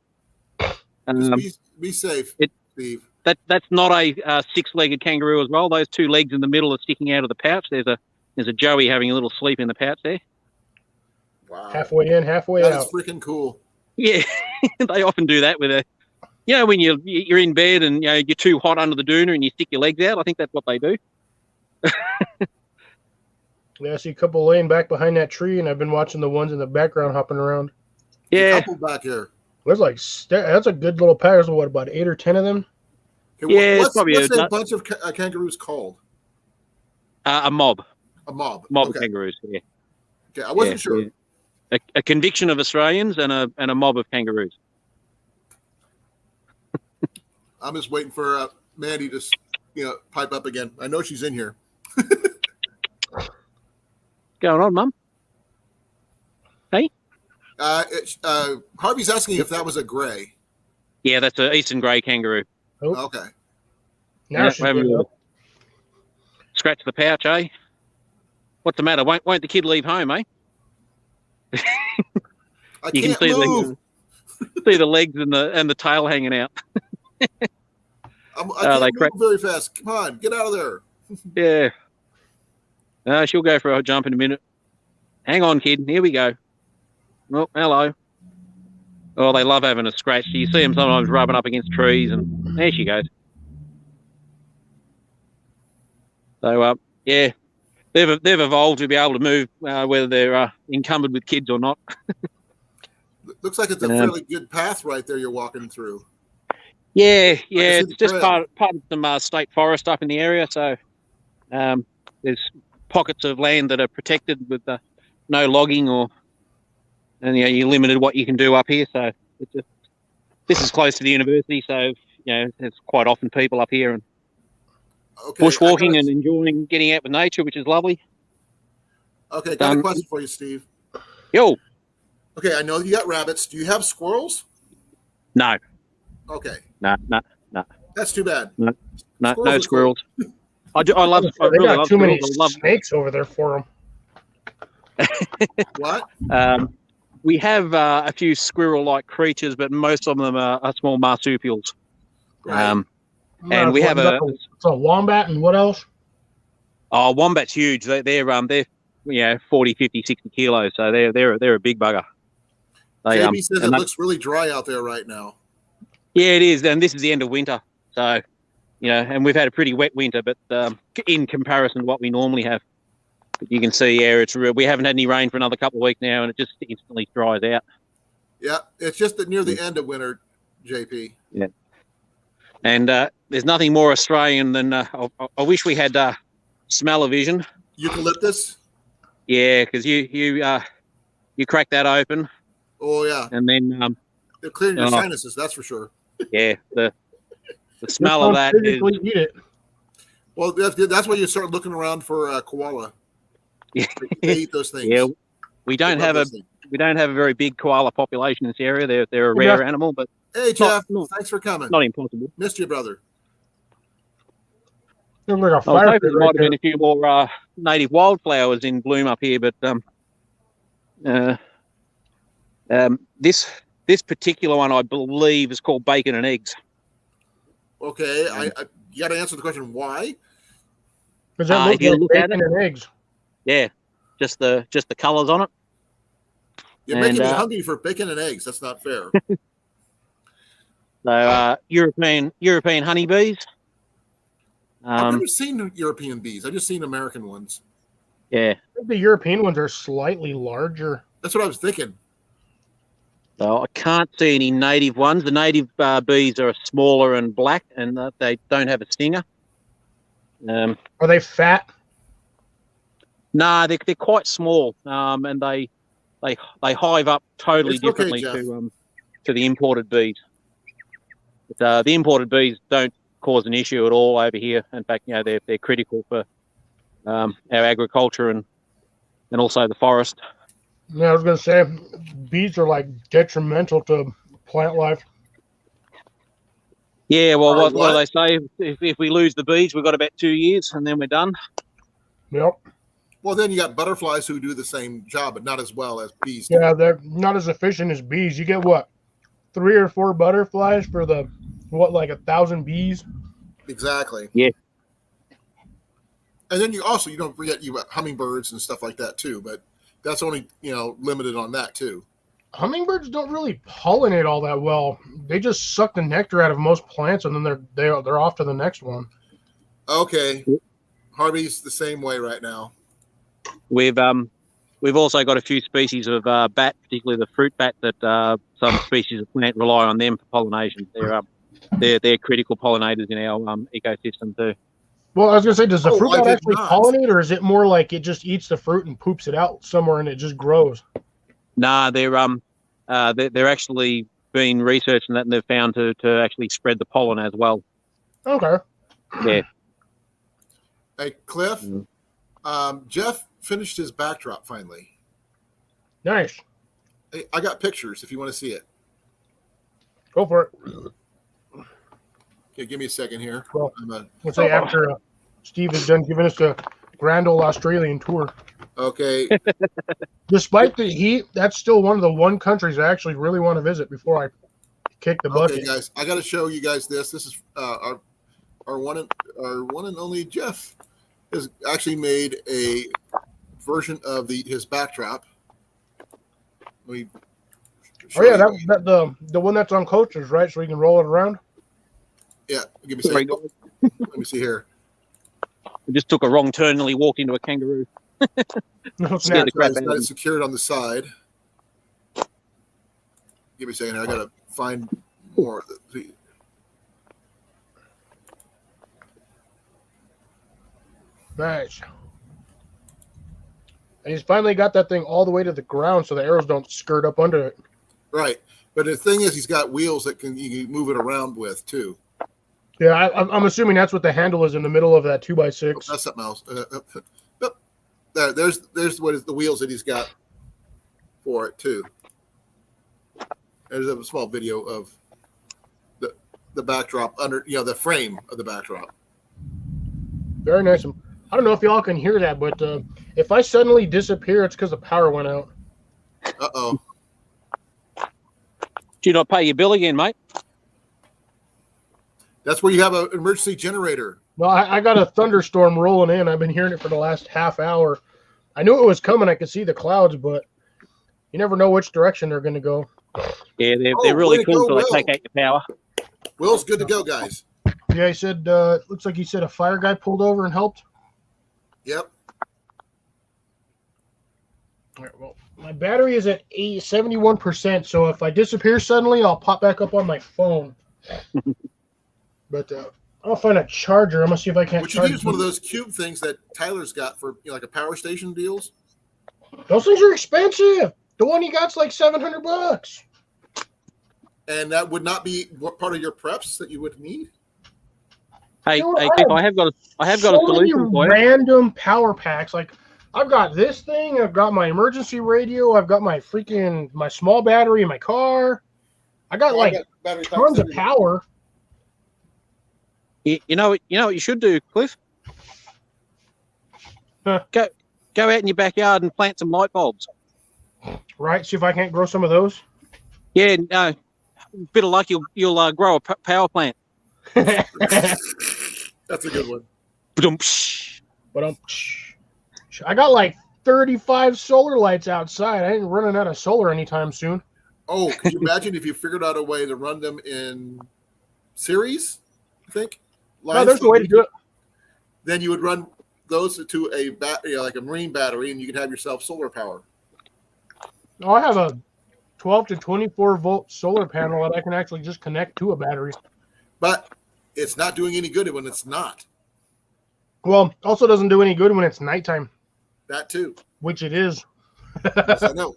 Speaker 1: Just
Speaker 4: Um,
Speaker 1: be safe,
Speaker 4: it-
Speaker 1: Steve.
Speaker 4: that's not a six-legged kangaroo as well. Those two legs in the middle are sticking out of the pouch. There's a Joey having a little sleep in the pouch there.
Speaker 1: Wow.
Speaker 3: Halfway in, halfway
Speaker 1: That
Speaker 3: out.
Speaker 1: is freaking cool.
Speaker 4: Yeah, they often do that with when you're in bed and you're too hot under the doona and you stick your legs out. I think that's what they do.
Speaker 3: Yeah, I see a couple laying back behind that tree, and I've been watching the ones in the background hopping around.
Speaker 1: There's a
Speaker 4: Yeah,
Speaker 1: couple back here.
Speaker 3: There's like that's a good little pack. There's what, about 8 or 10 of them?
Speaker 1: Okay,
Speaker 4: Yeah, it's
Speaker 1: what's
Speaker 4: probably
Speaker 1: a bunch of kangaroos called?
Speaker 4: a mob
Speaker 1: A mob.
Speaker 4: of
Speaker 1: Okay.
Speaker 4: kangaroos. Yeah,
Speaker 1: Okay, I wasn't sure.
Speaker 4: yeah. A conviction of Australians and a mob of kangaroos.
Speaker 1: I'm just waiting for Mandy to, pipe up again. I know she's in here.
Speaker 4: What's going on, Mum?
Speaker 1: Harvey's asking if that was a gray.
Speaker 4: Yeah, that's an eastern grey kangaroo.
Speaker 3: Oh,
Speaker 1: Okay.
Speaker 3: now
Speaker 4: Yeah,
Speaker 3: she's
Speaker 4: maybe
Speaker 3: getting
Speaker 4: we'll
Speaker 3: up.
Speaker 4: scratch the pouch, eh? What's the matter? Won't the kid leave home, eh?
Speaker 1: I
Speaker 4: You can
Speaker 1: can't
Speaker 4: see
Speaker 1: move.
Speaker 4: the legs and the tail hanging out.
Speaker 1: I
Speaker 4: they
Speaker 1: can't move very fast. Come on, get out of there.
Speaker 4: Yeah. She'll go for a jump in a minute. Hang on, kid. Here we go. Oh, hello. Oh, they love having a scratch. You see them sometimes rubbing up against trees, and there she goes. So, yeah, they've evolved to be able to move, whether they're encumbered with kids or not.
Speaker 1: Looks like it's a fairly good path right there you're walking through.
Speaker 4: Yeah,
Speaker 1: see
Speaker 4: it's
Speaker 1: the
Speaker 4: just
Speaker 1: trail.
Speaker 4: part of some state forest up in the area. So there's pockets of land that are protected with no logging, and you're limited what you can do up here. So this is close to the university, so there's quite often people up here and
Speaker 1: Okay,
Speaker 4: bushwalking and enjoying getting out with nature, which is lovely.
Speaker 1: Okay, got a question for you, Steve.
Speaker 4: Yo,
Speaker 1: Okay, I know you got rabbits. Do you have squirrels?
Speaker 4: no,
Speaker 1: Okay,
Speaker 4: no,
Speaker 1: that's too bad.
Speaker 4: no
Speaker 1: Squirrels are
Speaker 4: squirrels. I love. I
Speaker 3: They
Speaker 4: really
Speaker 3: got
Speaker 4: love
Speaker 3: too many
Speaker 4: squirrels. I love.
Speaker 3: snakes over there for them.
Speaker 1: What?
Speaker 4: We have a few squirrel-like creatures, but most of them are small marsupials.
Speaker 1: Right.
Speaker 4: And we have a
Speaker 3: wombat, and what else?
Speaker 4: wombat's huge. They're 40, 50, 60 kilos, so they're a big bugger.
Speaker 1: JB says it looks really dry out there right now.
Speaker 4: Yeah, it is, and this is the end of winter, so and we've had a pretty wet winter, but in comparison to what we normally have. But you can see, we haven't had any rain for another couple of weeks now, and it just instantly dries out.
Speaker 1: Yeah, it's just that near the end of winter, JP.
Speaker 4: Yeah. And there's nothing more Australian than I wish we had smell-o-vision.
Speaker 1: Eucalyptus?
Speaker 4: Yeah, because you crack that open.
Speaker 1: Oh, yeah.
Speaker 4: And then
Speaker 1: They're clearing your sinuses, that's for sure.
Speaker 4: Yeah, the smell of that is.
Speaker 3: Eat it.
Speaker 1: Well, that's why you start looking around for koala.
Speaker 4: Yeah.
Speaker 1: They eat those things.
Speaker 4: Yeah, we don't have a very big koala population in this area. They're a rare animal, but
Speaker 1: hey Jeff, thanks for coming.
Speaker 4: Not impossible.
Speaker 1: Missed you, brother.
Speaker 3: Like a
Speaker 4: I was hoping there might have been a few more native wildflowers in bloom up here, but this particular one I believe is called bacon and eggs.
Speaker 1: Okay, you got to answer the question why.
Speaker 3: Because that looks like bacon and eggs.
Speaker 4: Yeah, just the colors on it.
Speaker 1: You're making me hungry for bacon and eggs. That's not fair.
Speaker 4: So European honeybees.
Speaker 1: I've never seen European bees. I've just seen American ones.
Speaker 4: Yeah.
Speaker 3: The European ones are slightly larger.
Speaker 1: That's what I was thinking.
Speaker 4: So I can't see any native ones. The native bees are smaller and black, and they don't have a stinger.
Speaker 3: Are they fat?
Speaker 4: No, they're quite small, and they hive up totally differently to the imported bees. But, the imported bees don't cause an issue at all over here. In fact, they're critical for our agriculture and also the forest.
Speaker 3: Yeah, I was going to say bees are like detrimental to plant life.
Speaker 4: Yeah, well, what do they say? If we lose the bees, we've got about 2 years, and then we're done.
Speaker 3: Yep.
Speaker 1: Well, then you got butterflies who do the same job, but not as well as bees do.
Speaker 3: Yeah, they're not as efficient as bees. You get what? 3 or 4 butterflies for the like 1,000 bees.
Speaker 1: Exactly.
Speaker 4: Yeah.
Speaker 1: And then you don't forget you got hummingbirds and stuff like that too, but that's only limited on that too.
Speaker 3: Hummingbirds don't really pollinate all that well. They just suck the nectar out of most plants, and then they're off to the next one.
Speaker 1: Okay, Harvey's the same way right now.
Speaker 4: We've also got a few species of bat, particularly the fruit bat, that some species of plant rely on them for pollination. They're critical pollinators in our ecosystem too.
Speaker 3: Well, I was gonna say, does the fruit
Speaker 1: I
Speaker 3: bat
Speaker 1: did
Speaker 3: actually
Speaker 1: not.
Speaker 3: pollinate, or is it more like it just eats the fruit and poops it out somewhere and it just grows?
Speaker 4: Nah, they're actually been researching that, and they've found to actually spread the pollen as well.
Speaker 3: Okay.
Speaker 4: Yeah.
Speaker 1: Hey, Cliff, Jeff finished his backdrop finally.
Speaker 3: Nice.
Speaker 1: Hey, I got pictures if you want to see it.
Speaker 3: Go for it.
Speaker 1: Okay, give me a second here.
Speaker 3: Well, let's say after Steve is done giving us a grand old Australian tour.
Speaker 1: Okay.
Speaker 3: Despite the heat, that's still one of the countries I actually really want to visit before I kick the bucket.
Speaker 1: Okay, guys, I got to show you guys this. This is our one and only Jeff has actually made a version of his backdrop.
Speaker 3: Oh yeah, that the one that's on coasters, right? So we can roll it around.
Speaker 1: Yeah, give me a second. Let me see here.
Speaker 4: We just took a wrong turn and nearly walked into a kangaroo.
Speaker 3: No,
Speaker 4: Scared the crap
Speaker 1: Guys,
Speaker 4: out
Speaker 1: got
Speaker 4: of
Speaker 1: it
Speaker 4: him.
Speaker 1: secured on the side. Give me a second here. I gotta find more.
Speaker 3: Nice. And he's finally got that thing all the way to the ground so the arrows don't skirt up under it.
Speaker 1: Right, but the thing is, he's got wheels that you can move it around with too.
Speaker 3: Yeah, I'm assuming that's what the handle is in the middle of that 2x6.
Speaker 1: Oh, that's something else. There's what is the wheels that he's got for it too. There's a small video of the backdrop under, the frame of the backdrop.
Speaker 3: Very nice. I don't know if y'all can hear that, but if I suddenly disappear, it's because the power went out.
Speaker 1: Uh-oh.
Speaker 4: Do you not pay your bill again, mate?
Speaker 1: That's where you have an emergency generator.
Speaker 3: No, I got a thunderstorm rolling in. I've been hearing it for the last half hour. I knew it was coming. I could see the clouds, but you never know which direction they're going to go.
Speaker 4: Yeah, they're really cool until
Speaker 1: Will.
Speaker 4: they take out your power.
Speaker 1: Will's good to go, guys.
Speaker 3: Yeah, he said, looks like he said a fire guy pulled over and helped.
Speaker 1: Yep.
Speaker 3: All right, well, my battery is at 71%, so if I disappear suddenly, I'll pop back up on my phone. But I'll find a charger. I'm going to see if I can't
Speaker 1: What you
Speaker 3: charge
Speaker 1: need is one of those cube things that Tyler's got for, like a power station deals.
Speaker 3: Those things are expensive. The one he got's like $700.
Speaker 1: And that would not be part of your preps that you would need.
Speaker 4: Hey,
Speaker 3: You know,
Speaker 4: hey, Cliff, I have got a
Speaker 3: so
Speaker 4: solution
Speaker 3: many
Speaker 4: for you.
Speaker 3: random power packs. Like, I've got this thing. I've got my emergency radio. I've got my small battery in my car. I got
Speaker 1: battery
Speaker 3: tons of power.
Speaker 4: You know what you should do, Cliff?
Speaker 3: Huh.
Speaker 4: Go out in your backyard and plant some light bulbs.
Speaker 3: Right? See if I can't grow some of those.
Speaker 4: Yeah, no, bit of luck, you'll grow a power plant.
Speaker 1: That's a good one.
Speaker 3: But I got like 35 solar lights outside. I ain't running out of solar anytime soon.
Speaker 1: Oh, could you imagine if you figured out a way to run them in series? I think.
Speaker 3: No, there's a way to do it.
Speaker 1: Then you would run those to a like a marine battery, and you could have yourself solar power.
Speaker 3: Oh, I have a 12 to 24 volt solar panel that I can actually just connect to a battery.
Speaker 1: But it's not doing any good when it's not.
Speaker 3: Well, also doesn't do any good when it's nighttime,
Speaker 1: That too.
Speaker 3: which it is.
Speaker 1: Yes, I know.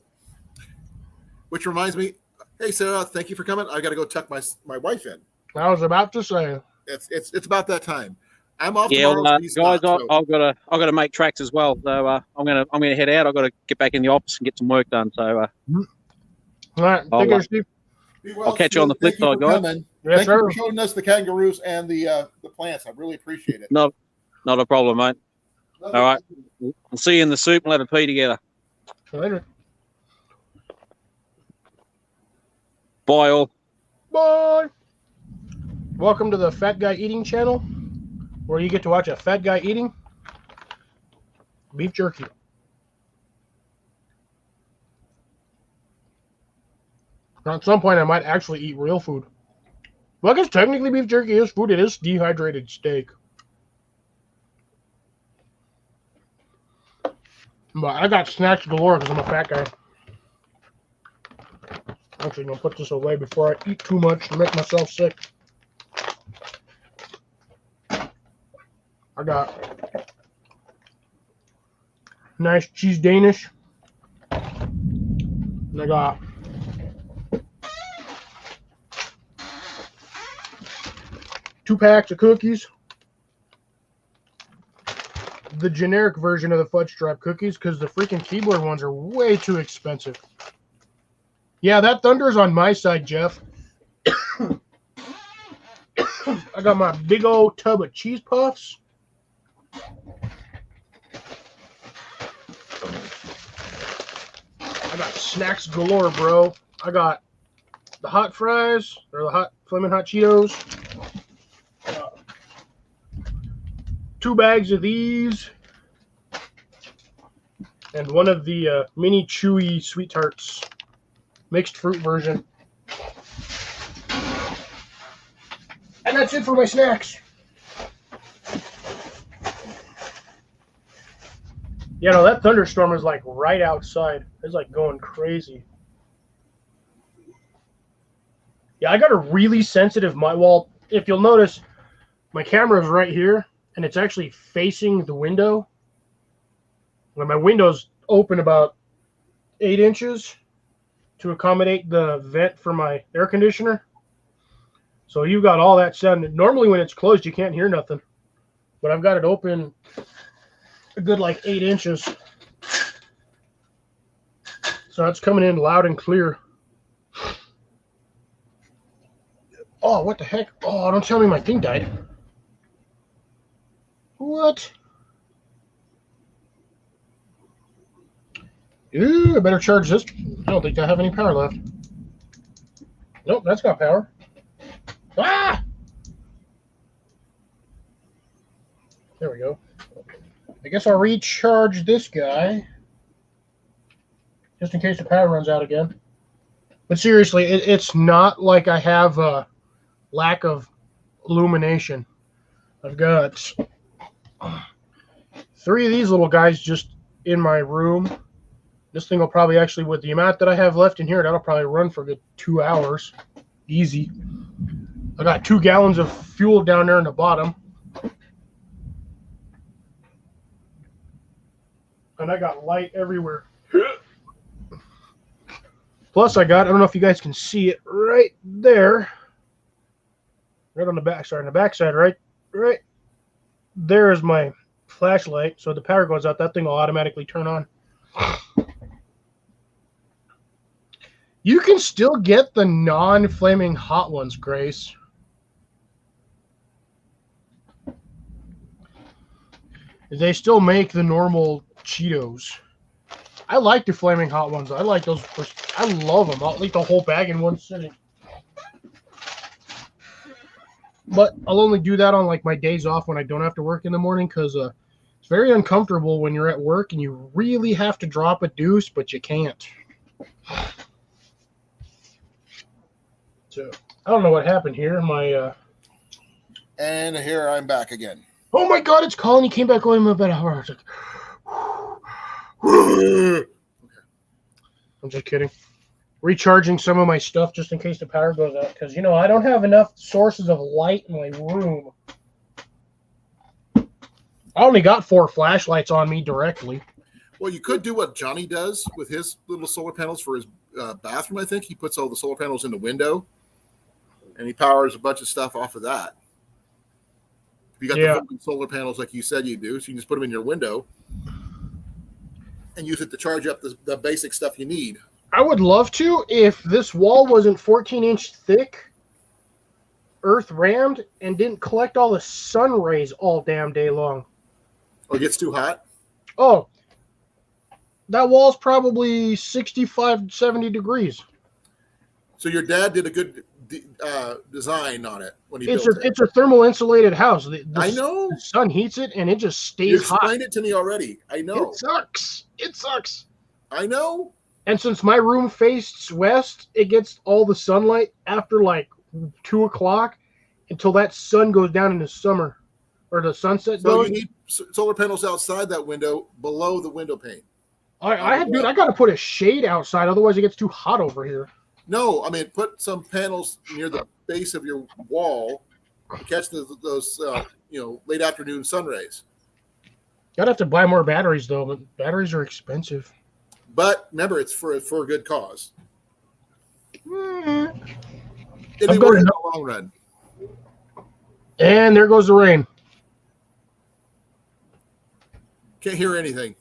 Speaker 1: Which reminds me, hey Sarah, thank you for coming. I got to go tuck my wife in.
Speaker 3: I was about to say.
Speaker 1: It's about that time. I'm off
Speaker 4: Yeah,
Speaker 1: tomorrow. He's
Speaker 4: guys,
Speaker 1: not, so-
Speaker 4: I've got to make tracks as well. So I'm gonna head out. I've got to get back in the office and get some work done. So
Speaker 3: All right, take care, Steve.
Speaker 1: Be well,
Speaker 4: I'll catch you on the flip
Speaker 1: Thank you
Speaker 4: side,
Speaker 1: for
Speaker 4: guys.
Speaker 1: coming.
Speaker 3: Yes,
Speaker 1: Thank you
Speaker 3: sir.
Speaker 1: for showing us the kangaroos and the plants. I really appreciate it.
Speaker 4: not a problem, mate.
Speaker 1: Love
Speaker 4: All
Speaker 1: it.
Speaker 4: right. We'll see you in the soup and have a pee together.
Speaker 3: Later.
Speaker 4: Bye all.
Speaker 3: Bye. Welcome to the Fat Guy Eating channel, where you get to watch a fat guy eating beef jerky. Now, at some point, I might actually eat real food. Well, I guess technically beef jerky is food. It is dehydrated steak. But I got snacks galore because I'm a fat guy. Actually, I'm going to put this away before I eat too much and make myself sick. I got nice cheese Danish. And I got two packs of cookies. The generic version of the fudge stripe cookies, because the freaking keyboard ones are way too expensive. Yeah, that thunder's on my side, Jeff. I got my big old tub of cheese puffs. I got snacks galore, bro. I got the hot fries, or the hot flaming hot Cheetos. 2 bags of these, and one of the mini chewy sweet tarts, mixed fruit version. And that's it for my snacks. Yeah, no, that thunderstorm is like right outside. It's like going crazy. Yeah, I got a really sensitive mic. Well, if you'll notice, my camera is right here, and it's actually facing the window. When my window's open about 8 inches to accommodate the vent for my air conditioner. So you've got all that sound. Normally when it's closed, you can't hear nothing. But I've got it open a good like 8 inches. So it's coming in loud and clear. Oh, what the heck? Oh, don't tell me my thing died. What? Ooh, I better charge this. I don't think I have any power left. Nope, that's got power. Ah! There we go. I guess I'll recharge this guy. Just in case the power runs out again. But seriously, it's not like I have a lack of illumination. I've got 3 of these little guys just in my room. This thing will probably actually, with the amount that I have left in here, that'll probably run for a good 2 hours. Easy. I got 2 gallons of fuel down there in the bottom. And I got light everywhere. Plus I don't know if you guys can see it right there. Right on the back, sorry, on the back side, right there is my flashlight. So if the power goes out, that thing will automatically turn on. You can still get the non-flaming hot ones, Grace. They still make the normal Cheetos. I like the flaming hot ones. I like those. I love them. I'll eat the whole bag in one sitting. But I'll only do that on like my days off when I don't have to work in the morning, because it's very uncomfortable when you're at work and you really have to drop a deuce, but you can't. So I don't know what happened here.
Speaker 1: And here I'm back again.
Speaker 3: Oh my God, it's calling. He came back on about an hour. I was like, I'm just kidding. Recharging some of my stuff just in case the power goes out, because you know I don't have enough sources of light in my room. I only got 4 flashlights on me directly.
Speaker 1: Well, you could do what Johnny does with his little solar panels for his bathroom. I think he puts all the solar panels in the window, and he powers a bunch of stuff off of that. If you got the solar panels like you said you do, so you can just put them in your window and use it to charge up the basic stuff you need.
Speaker 3: I would love to if this wall wasn't 14-inch thick, earth rammed, and didn't collect all the sun rays all damn day long.
Speaker 1: Oh, it gets too hot?
Speaker 3: Oh, that wall's probably 65, 70 degrees.
Speaker 1: So your dad did a good design on it when he
Speaker 3: It's
Speaker 1: built
Speaker 3: a
Speaker 1: it.
Speaker 3: it's a thermal insulated house.
Speaker 1: I know.
Speaker 3: The sun heats it and it just
Speaker 1: You
Speaker 3: stays hot.
Speaker 1: explained it to me already. I know.
Speaker 3: It sucks. It sucks.
Speaker 1: I know.
Speaker 3: And since my room faces west, it gets all the sunlight after like 2 o'clock until that sun goes down in the summer or the sunset
Speaker 1: So
Speaker 3: goes.
Speaker 1: you need solar panels outside that window, below the window pane.
Speaker 3: I got to put a shade outside, otherwise it gets too hot over here.
Speaker 1: No, I mean put some panels near the base of your wall to catch those late afternoon sun rays.
Speaker 3: I'd have to buy more batteries though, but batteries are expensive.
Speaker 1: But remember, it's for a good cause.
Speaker 3: Mm.
Speaker 1: It'll be worth it in the long run.
Speaker 3: And there goes the rain.
Speaker 1: Can't hear anything.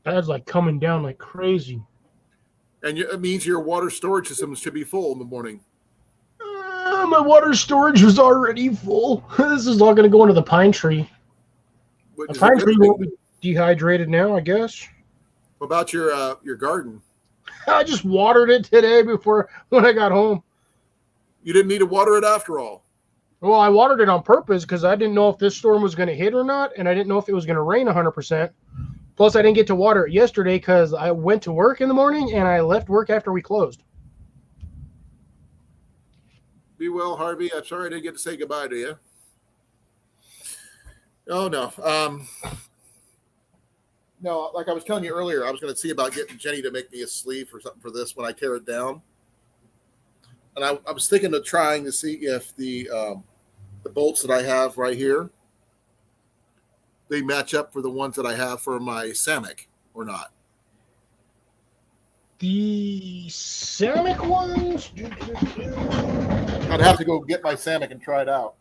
Speaker 3: That's like coming down like crazy.
Speaker 1: And it means your water storage system should be full in the morning.
Speaker 3: My water storage was already full. This is all going to go into the pine tree. The pine tree won't be dehydrated now, I guess.
Speaker 1: What about your garden?
Speaker 3: I just watered it today when I got home.
Speaker 1: You didn't need to water it after all.
Speaker 3: Well, I watered it on purpose because I didn't know if this storm was going to hit or not, and I didn't know if it was going to rain 100%. Plus, I didn't get to water it yesterday because I went to work in the morning and I left work after we closed.
Speaker 1: Be well, Harvey. I'm sorry I didn't get to say goodbye to you. Oh, no. No, like I was telling you earlier, I was going to see about getting Jenny to make me a sleeve or something for this when I tear it down. And I was thinking of trying to see if the bolts that I have right here, they match up for the ones that I have for my Samick or not.
Speaker 3: The Samick ones?
Speaker 1: I'd have to go get my Samick and try it out.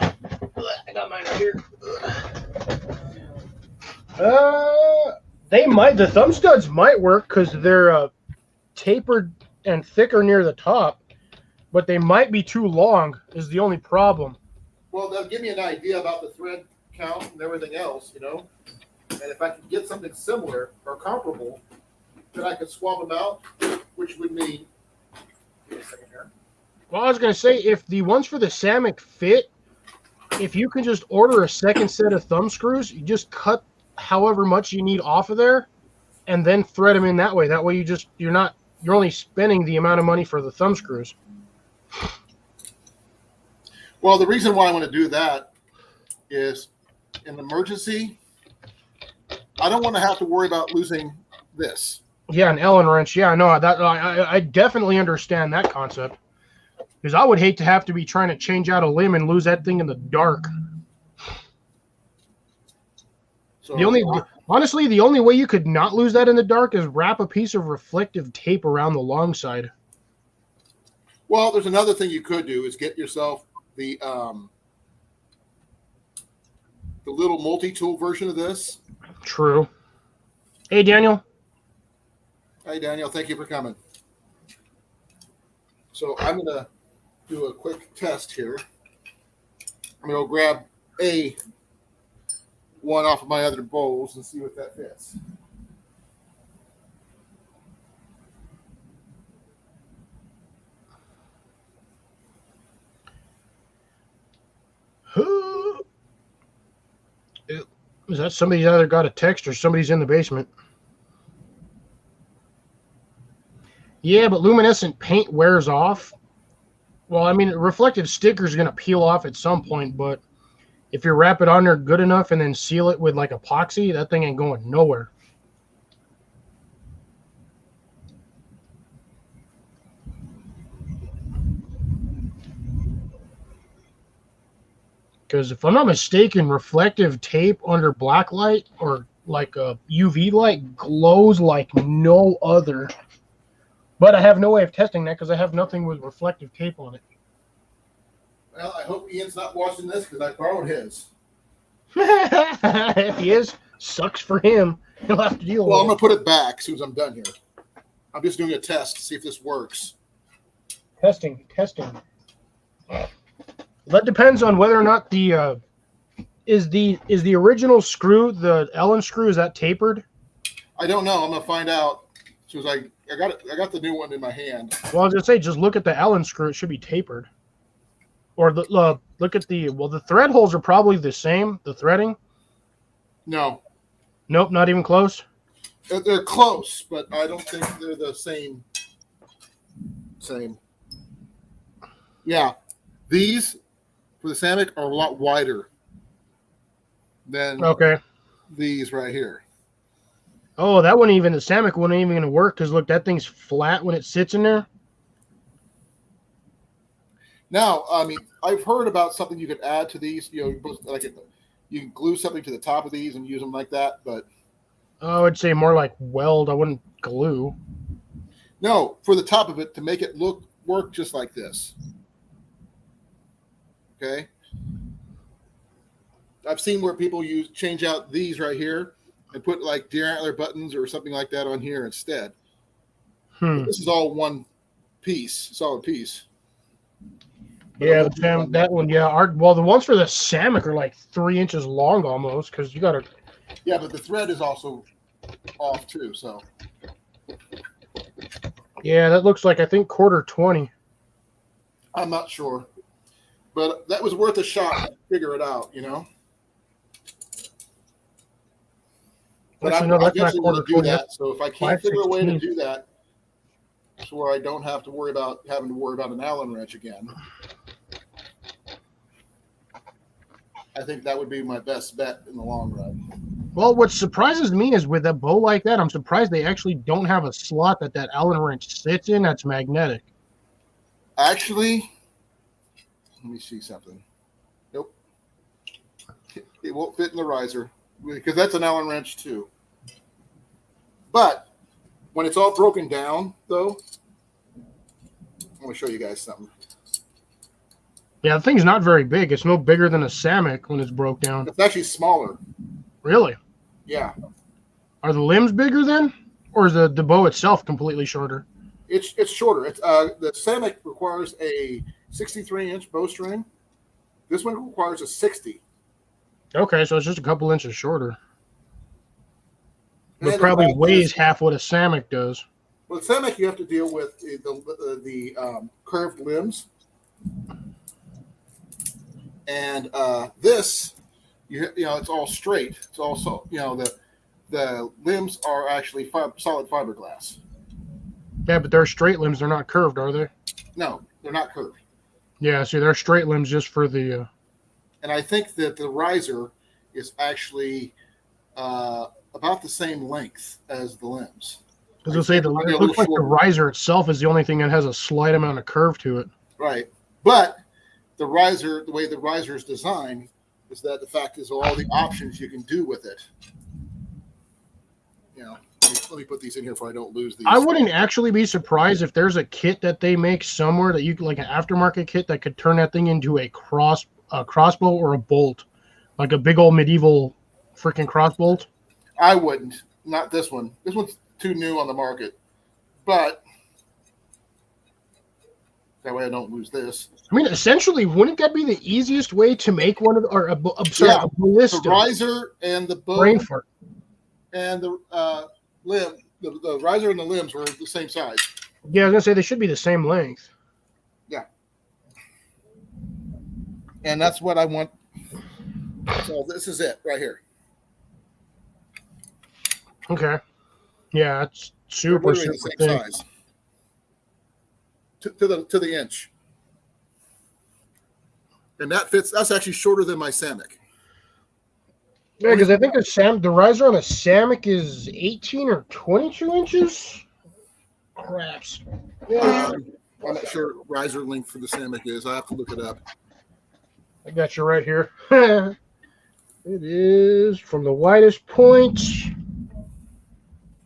Speaker 3: I got mine right here. The thumb studs might work because they're tapered and thicker near the top, but they might be too long is the only problem.
Speaker 1: Well, they'll give me an idea about the thread count and everything else, And if I could get something similar or comparable, then I could swap them out, which would mean. Give me a second here.
Speaker 3: Well, I was going to say, if the ones for the Samick fit, if you can just order a second set of thumb screws, you just cut however much you need off of there and then thread them in that way. That way you're only spending the amount of money for the thumb screws.
Speaker 1: Well, the reason why I want to do that is in an emergency, I don't want to have to worry about losing this.
Speaker 3: Yeah, an Allen wrench. Yeah, no, that I definitely understand that concept. Because I would hate to have to be trying to change out a limb and lose that thing in the dark.
Speaker 1: So
Speaker 3: Honestly, the only way you could not lose that in the dark is wrap a piece of reflective tape around the long side.
Speaker 1: Well, there's another thing you could do is get yourself the little multi-tool version of this.
Speaker 3: True. Hey, Daniel.
Speaker 1: Hey, Daniel. Thank you for coming. So I'm going to do a quick test here. I'm going to grab one off of my other bowls and see what that fits.
Speaker 3: Is that somebody's either got a text or somebody's in the basement? Yeah, but luminescent paint wears off. Well, I mean, reflective sticker is going to peel off at some point, but if you wrap it on there good enough and then seal it with like epoxy, that thing ain't going nowhere. Because if I'm not mistaken, reflective tape under black light or like a UV light glows like no other. But I have no way of testing that because I have nothing with reflective tape on it.
Speaker 1: Well, I hope Ian's not watching this because I borrowed his.
Speaker 3: If he is, sucks for him. He'll have to deal
Speaker 1: Well, I'm
Speaker 3: with
Speaker 1: going to put it back as soon as I'm done here. I'm just doing a test to see if this works.
Speaker 3: Testing. That depends on whether or not the is the original screw, the Allen screw, is that tapered?
Speaker 1: I don't know. I'm gonna find out. So I got it. I got the new one in my hand.
Speaker 3: Well, I was gonna say, just look at the Allen screw; it should be tapered. Or look at the thread holes are probably the same. The threading.
Speaker 1: No,
Speaker 3: Nope, not even close.
Speaker 1: they're close, but I don't think they're the same. Yeah, these for the Samick are a lot wider than
Speaker 3: Okay.
Speaker 1: these right here.
Speaker 3: Oh, that wouldn't even, the Samick wouldn't even gonna work because look, that thing's flat when it sits in there.
Speaker 1: Now, I mean, I've heard about something you could add to these. You know, like you can glue something to the top of these and use them like that. But
Speaker 3: Oh, I'd say more like weld. I wouldn't glue.
Speaker 1: no, for the top of it to make it work just like this. Okay. I've seen where people change out these right here and put like deer antler buttons or something like that on here instead. This is all one piece, solid piece.
Speaker 3: Yeah, that one. Yeah, the ones for the Samick are like 3 inches long almost because you got to.
Speaker 1: Yeah, but the thread is also off too. So
Speaker 3: Yeah, that looks like I think quarter 20.
Speaker 1: I'm not sure, but that was worth a shot to figure it out, you know. But
Speaker 3: Actually,
Speaker 1: I
Speaker 3: no, that's
Speaker 1: guess
Speaker 3: not
Speaker 1: I'm going
Speaker 3: quarter
Speaker 1: to do
Speaker 3: 20.
Speaker 1: that. So if I can't figure a way to
Speaker 3: 5/16.
Speaker 1: do that, so where I don't have to worry about having to worry about an Allen wrench again, I think that would be my best bet in the long run.
Speaker 3: Well, what surprises me is with a bow like that, I'm surprised they actually don't have a slot that Allen wrench sits in that's magnetic.
Speaker 1: Actually, let me see something. Nope. It won't fit in the riser because that's an Allen wrench too. But when it's all broken down, though, I'm going to show you guys something.
Speaker 3: Yeah, the thing's not very big. It's no bigger than a Samick when it's broke down.
Speaker 1: It's actually smaller.
Speaker 3: Really?
Speaker 1: Yeah.
Speaker 3: Are the limbs bigger then? Or is the bow itself completely shorter?
Speaker 1: It's shorter. It's the Samick requires a 63-inch bowstring. This one requires a 60.
Speaker 3: Okay, so it's just a couple inches shorter. But
Speaker 1: And
Speaker 3: probably weighs half what a Samick does.
Speaker 1: With Samick, you have to deal with the curved limbs. And this, you know, it's all straight. It's also, you know, the limbs are actually solid fiberglass.
Speaker 3: Yeah, but they're straight limbs. They're not curved, are they?
Speaker 1: No, they're not curved.
Speaker 3: Yeah, see, they're straight limbs just for the...
Speaker 1: And I think that the riser is actually about the same length as the limbs.
Speaker 3: I was going to say, it looks like the riser itself is the only thing that has a slight amount of curve to it.
Speaker 1: Right. But the riser, the way the riser is designed, is that the fact is all the options you can do with it. You know, let me put these in here so I don't lose these.
Speaker 3: I wouldn't actually be surprised if there's a kit that they make somewhere that you could, like an aftermarket kit that could turn that thing into a crossbow or a bolt, like a big old medieval freaking crossbolt.
Speaker 1: I wouldn't. Not this one. This one's too new on the market. But that way I don't lose this.
Speaker 3: I mean, essentially, wouldn't that be the easiest way to make one of the, or a ballista?
Speaker 1: The riser and the bow
Speaker 3: Brain fart.
Speaker 1: and the limb, the riser and the limbs were the same size.
Speaker 3: Yeah, I was gonna say they should be the same length.
Speaker 1: Yeah. And that's what I want. So this is it right here.
Speaker 3: Okay. Yeah, it's super
Speaker 1: They're literally
Speaker 3: super
Speaker 1: the same
Speaker 3: thick.
Speaker 1: size. To the inch. And that fits. That's actually shorter than my Samick.
Speaker 3: Yeah, because I think the riser on a Samick is 18 or 22 inches. Craps. Yeah.
Speaker 1: I'm not sure what riser length for the Samick is. I have to look it up.
Speaker 3: I got you right here. It is from the widest point,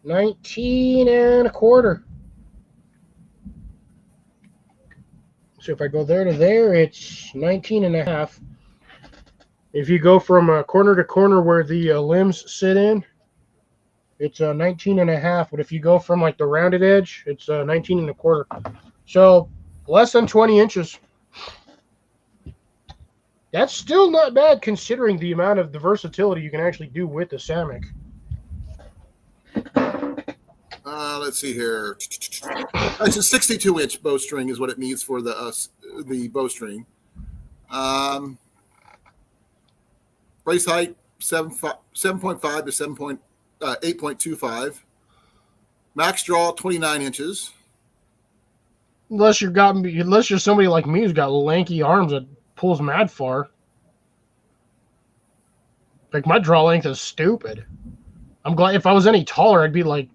Speaker 3: 19 and a quarter. So if I go there to there, it's 19 and a half. If you go from corner to corner where the limbs sit in, it's 19 and a half. But if you go from like the rounded edge, it's 19 and a quarter. So less than 20 inches. That's still not bad considering the amount of the versatility you can actually do with the Samick.
Speaker 1: Let's see here. It's a 62-inch bowstring is what it needs for the bowstring. Brace height 7.5 to 8.25. Max draw 29 inches.
Speaker 3: Unless you're somebody like me who's got lanky arms that pulls mad far. Like my draw length is stupid. I'm glad if I was any taller, I'd be like,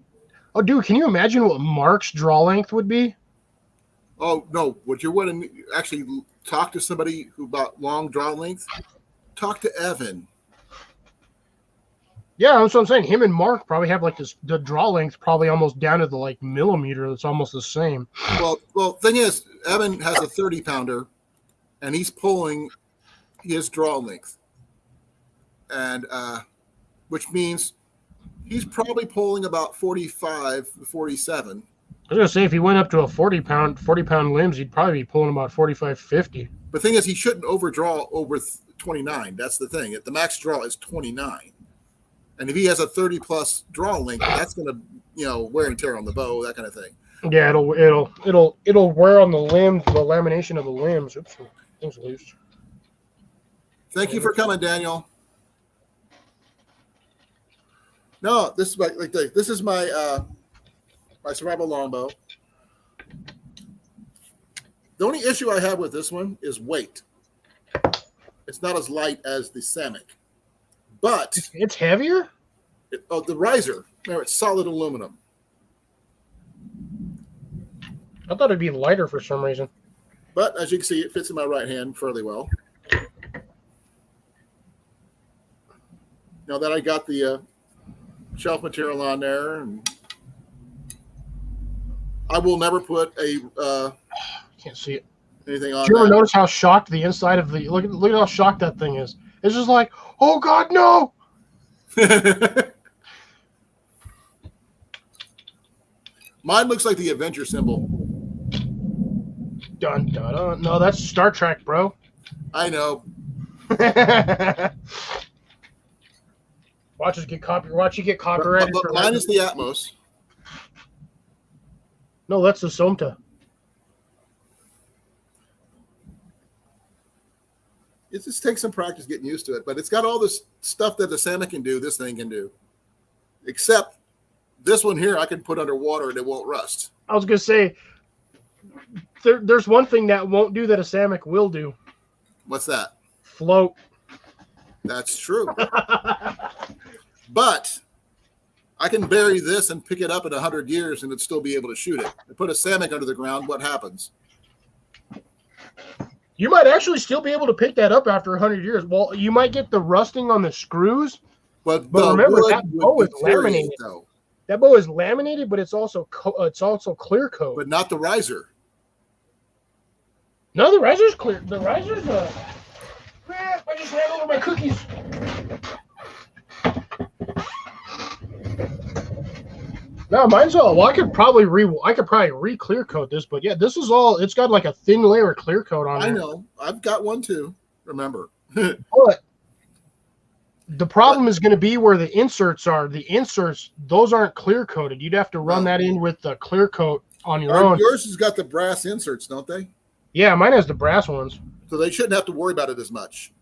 Speaker 3: oh, dude, can you imagine what Mark's draw length would be?
Speaker 1: Oh no! Would you want to actually talk to somebody who about long draw length? Talk to Evan.
Speaker 3: Yeah, that's what I'm saying. Him and Mark probably have like the draw length probably almost down to the like millimeter. That's almost the same.
Speaker 1: Well, thing is, Evan has a 30-pounder, and he's pulling his draw length, and which means he's probably pulling about 45 to 47.
Speaker 3: I was gonna say if he went up to a 40-pound limbs, he'd probably be pulling about 45, 50.
Speaker 1: But the thing is, he shouldn't overdraw over 29. That's the thing. The max draw is 29. And if he has a 30-plus draw length, that's going to, wear and tear on the bow, that kind of thing.
Speaker 3: Yeah, it'll wear on the limbs, the lamination of the limbs. Oops, things loose.
Speaker 1: Thank you for coming, Daniel. No, this is my my survival longbow. The only issue I have with this one is weight. It's not as light as the Samick. But
Speaker 3: it's heavier?
Speaker 1: The riser. Remember, it's solid aluminum.
Speaker 3: I thought it'd be lighter for some reason.
Speaker 1: But as you can see, it fits in my right hand fairly well. Now that I got the shelf material on there, and I will never put a
Speaker 3: can't see it.
Speaker 1: Anything on.
Speaker 3: Do you ever notice how shocked the inside of the look at how shocked that thing is? It's just like, oh God, no.
Speaker 1: Mine looks like the Avenger symbol.
Speaker 3: Dun dun dun. No, that's Star Trek, bro.
Speaker 1: I know.
Speaker 3: Watch you get copyrighted.
Speaker 1: But mine is the Atmos.
Speaker 3: No, that's the Somta.
Speaker 1: It just takes some practice getting used to it, but it's got all this stuff that the Samick can do. This thing can do, except this one here I can put underwater and it won't rust.
Speaker 3: I was gonna say, there's one thing that won't do that a Samick will do.
Speaker 1: What's that?
Speaker 3: Float.
Speaker 1: That's true. But I can bury this and pick it up in 100 years and it'd still be able to shoot it. I put a Samick under the ground. What happens?
Speaker 3: You might actually still be able to pick that up after 100 years. Well, you might get the rusting on the screws, but remember that bow is laminated. Though. That bow is laminated, but it's also clear coat.
Speaker 1: But not the riser.
Speaker 3: No, the riser's clear. The riser's I just ran over my cookies. No, mine's all. Well, I could probably re-clear coat this, but yeah, this is all. It's got like a thin layer of clear coat on it.
Speaker 1: I know. I've got one too. Remember.
Speaker 3: But the problem is going to be where the inserts are. The inserts, those aren't clear coated. You'd have to run that in with the clear coat on your own.
Speaker 1: Yours has got the brass inserts, don't they?
Speaker 3: Yeah, mine has the brass ones.
Speaker 1: So they shouldn't have to worry about it as much.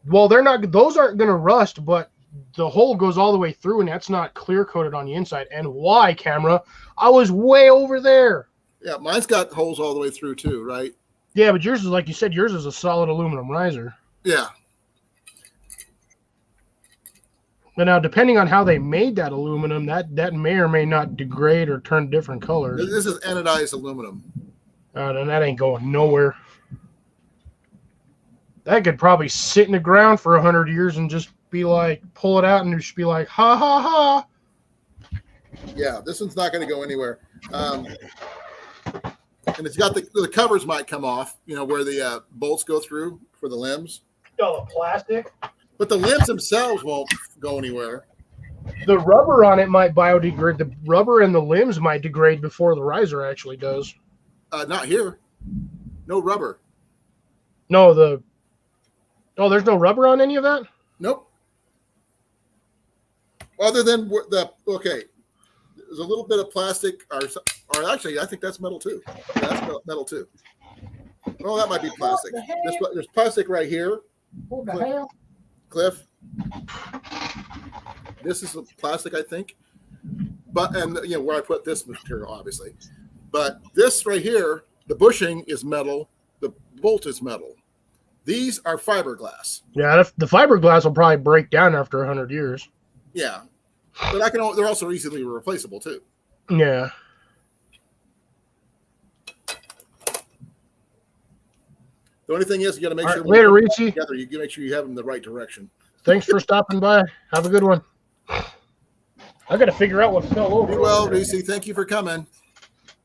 Speaker 3: Well, they're not. Those aren't going to rust, but the hole goes all the way through, and that's not clear coated on the inside. And why, camera? I was way over there.
Speaker 1: Yeah, mine's got holes all the way through too, right?
Speaker 3: Yeah, but yours is like you said. Yours is a solid aluminum riser.
Speaker 1: Yeah.
Speaker 3: But now, depending on how they made that aluminum, that may or may not degrade or turn different colors.
Speaker 1: This is anodized aluminum.
Speaker 3: And that ain't going nowhere. That could probably sit in the ground for 100 years and just be like, pull it out and just be like, ha, ha, ha.
Speaker 1: Yeah, this one's not going to go anywhere. And it's got the covers might come off, where the bolts go through for the limbs.
Speaker 3: Oh, the plastic?
Speaker 1: But the limbs themselves won't go anywhere.
Speaker 3: The rubber on it might biodegrade. The rubber and the limbs might degrade before the riser actually does.
Speaker 1: Not here. No rubber.
Speaker 3: No, Oh, there's no rubber on any of that?
Speaker 1: Nope. Other than okay, there's a little bit of plastic, or actually, I think that's metal too. Yeah, that's metal too. Oh, that might be plastic. There's plastic right here.
Speaker 3: What the hell?
Speaker 1: Cliff. This is plastic, I think. But where I put this material, obviously. But this right here, the bushing is metal. The bolt is metal. These are fiberglass.
Speaker 3: Yeah, the fiberglass will probably break down after 100 years.
Speaker 1: Yeah, but they're also easily replaceable too.
Speaker 3: Yeah.
Speaker 1: The only thing is, you got to make sure
Speaker 3: later, Reese.
Speaker 1: Together, you make sure you have them in the right direction.
Speaker 3: Thanks for stopping by. Have a good one. I got to figure out what fell over.
Speaker 1: Be well, Reese. Thank you for coming.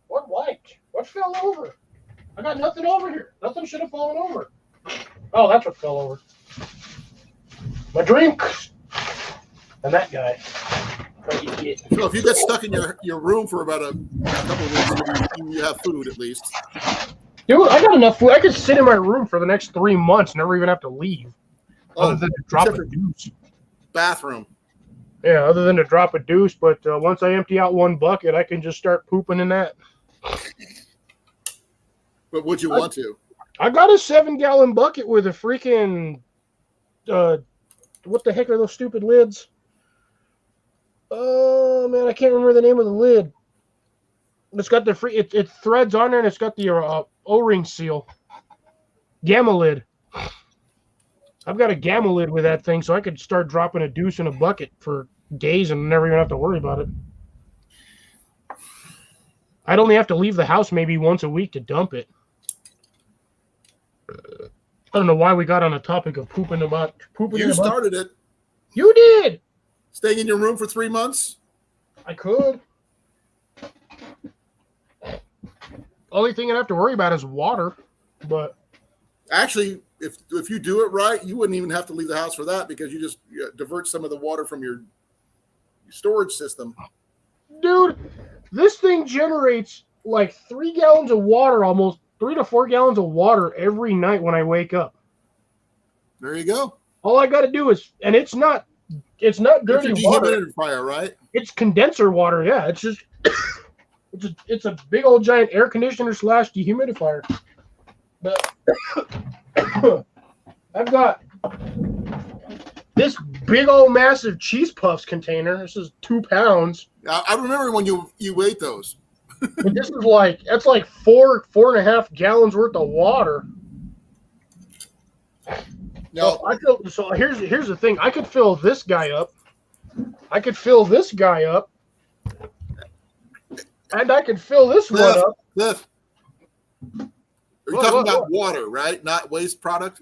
Speaker 3: What wiped? What fell over? I got nothing over here. Nothing should have fallen over. Oh, that's what fell over. My drink. And that guy.
Speaker 1: So if you get stuck in your room for about a couple of weeks, you have food at least.
Speaker 3: Dude, I got enough food. I could sit in my room for the next 3 months, never even have to leave. Other than to drop a deuce.
Speaker 1: Bathroom.
Speaker 3: Yeah, other than to drop a deuce. But once I empty out one bucket, I can just start pooping in that.
Speaker 1: But would you want to?
Speaker 3: I got a 7-gallon bucket with a freaking what the heck are those stupid lids? Oh man, I can't remember the name of the lid. It's got the it threads on there, and it's got the O-ring seal. Gamma lid. I've got a gamma lid with that thing, so I could start dropping a deuce in a bucket for days and never even have to worry about it. I'd only have to leave the house maybe once a week to dump it. I don't know why we got on the topic of pooping.
Speaker 1: You started it.
Speaker 3: You did.
Speaker 1: Staying in your room for 3 months?
Speaker 3: I could. Only thing I'd have to worry about is water. But
Speaker 1: actually, if you do it right, you wouldn't even have to leave the house for that, because you just divert some of the water from your storage system.
Speaker 3: Dude, this thing generates like 3 gallons of water, almost 3 to 4 gallons of water every night when I wake up.
Speaker 1: There you go.
Speaker 3: All I got to do is, and it's not dirty water.
Speaker 1: Dehumidifier, right?
Speaker 3: It's condenser water. Yeah, it's just it's a big old giant air conditioner / dehumidifier. But I've got this big old massive cheese puffs container. This is 2 pounds.
Speaker 1: I remember when you ate those.
Speaker 3: But this is that's like 4.5 gallons worth of water.
Speaker 1: No,
Speaker 3: so here's the thing. I could fill this guy up. I could fill this guy up. And I could fill this one up.
Speaker 1: Cliff. You're talking about water, right? Not waste product?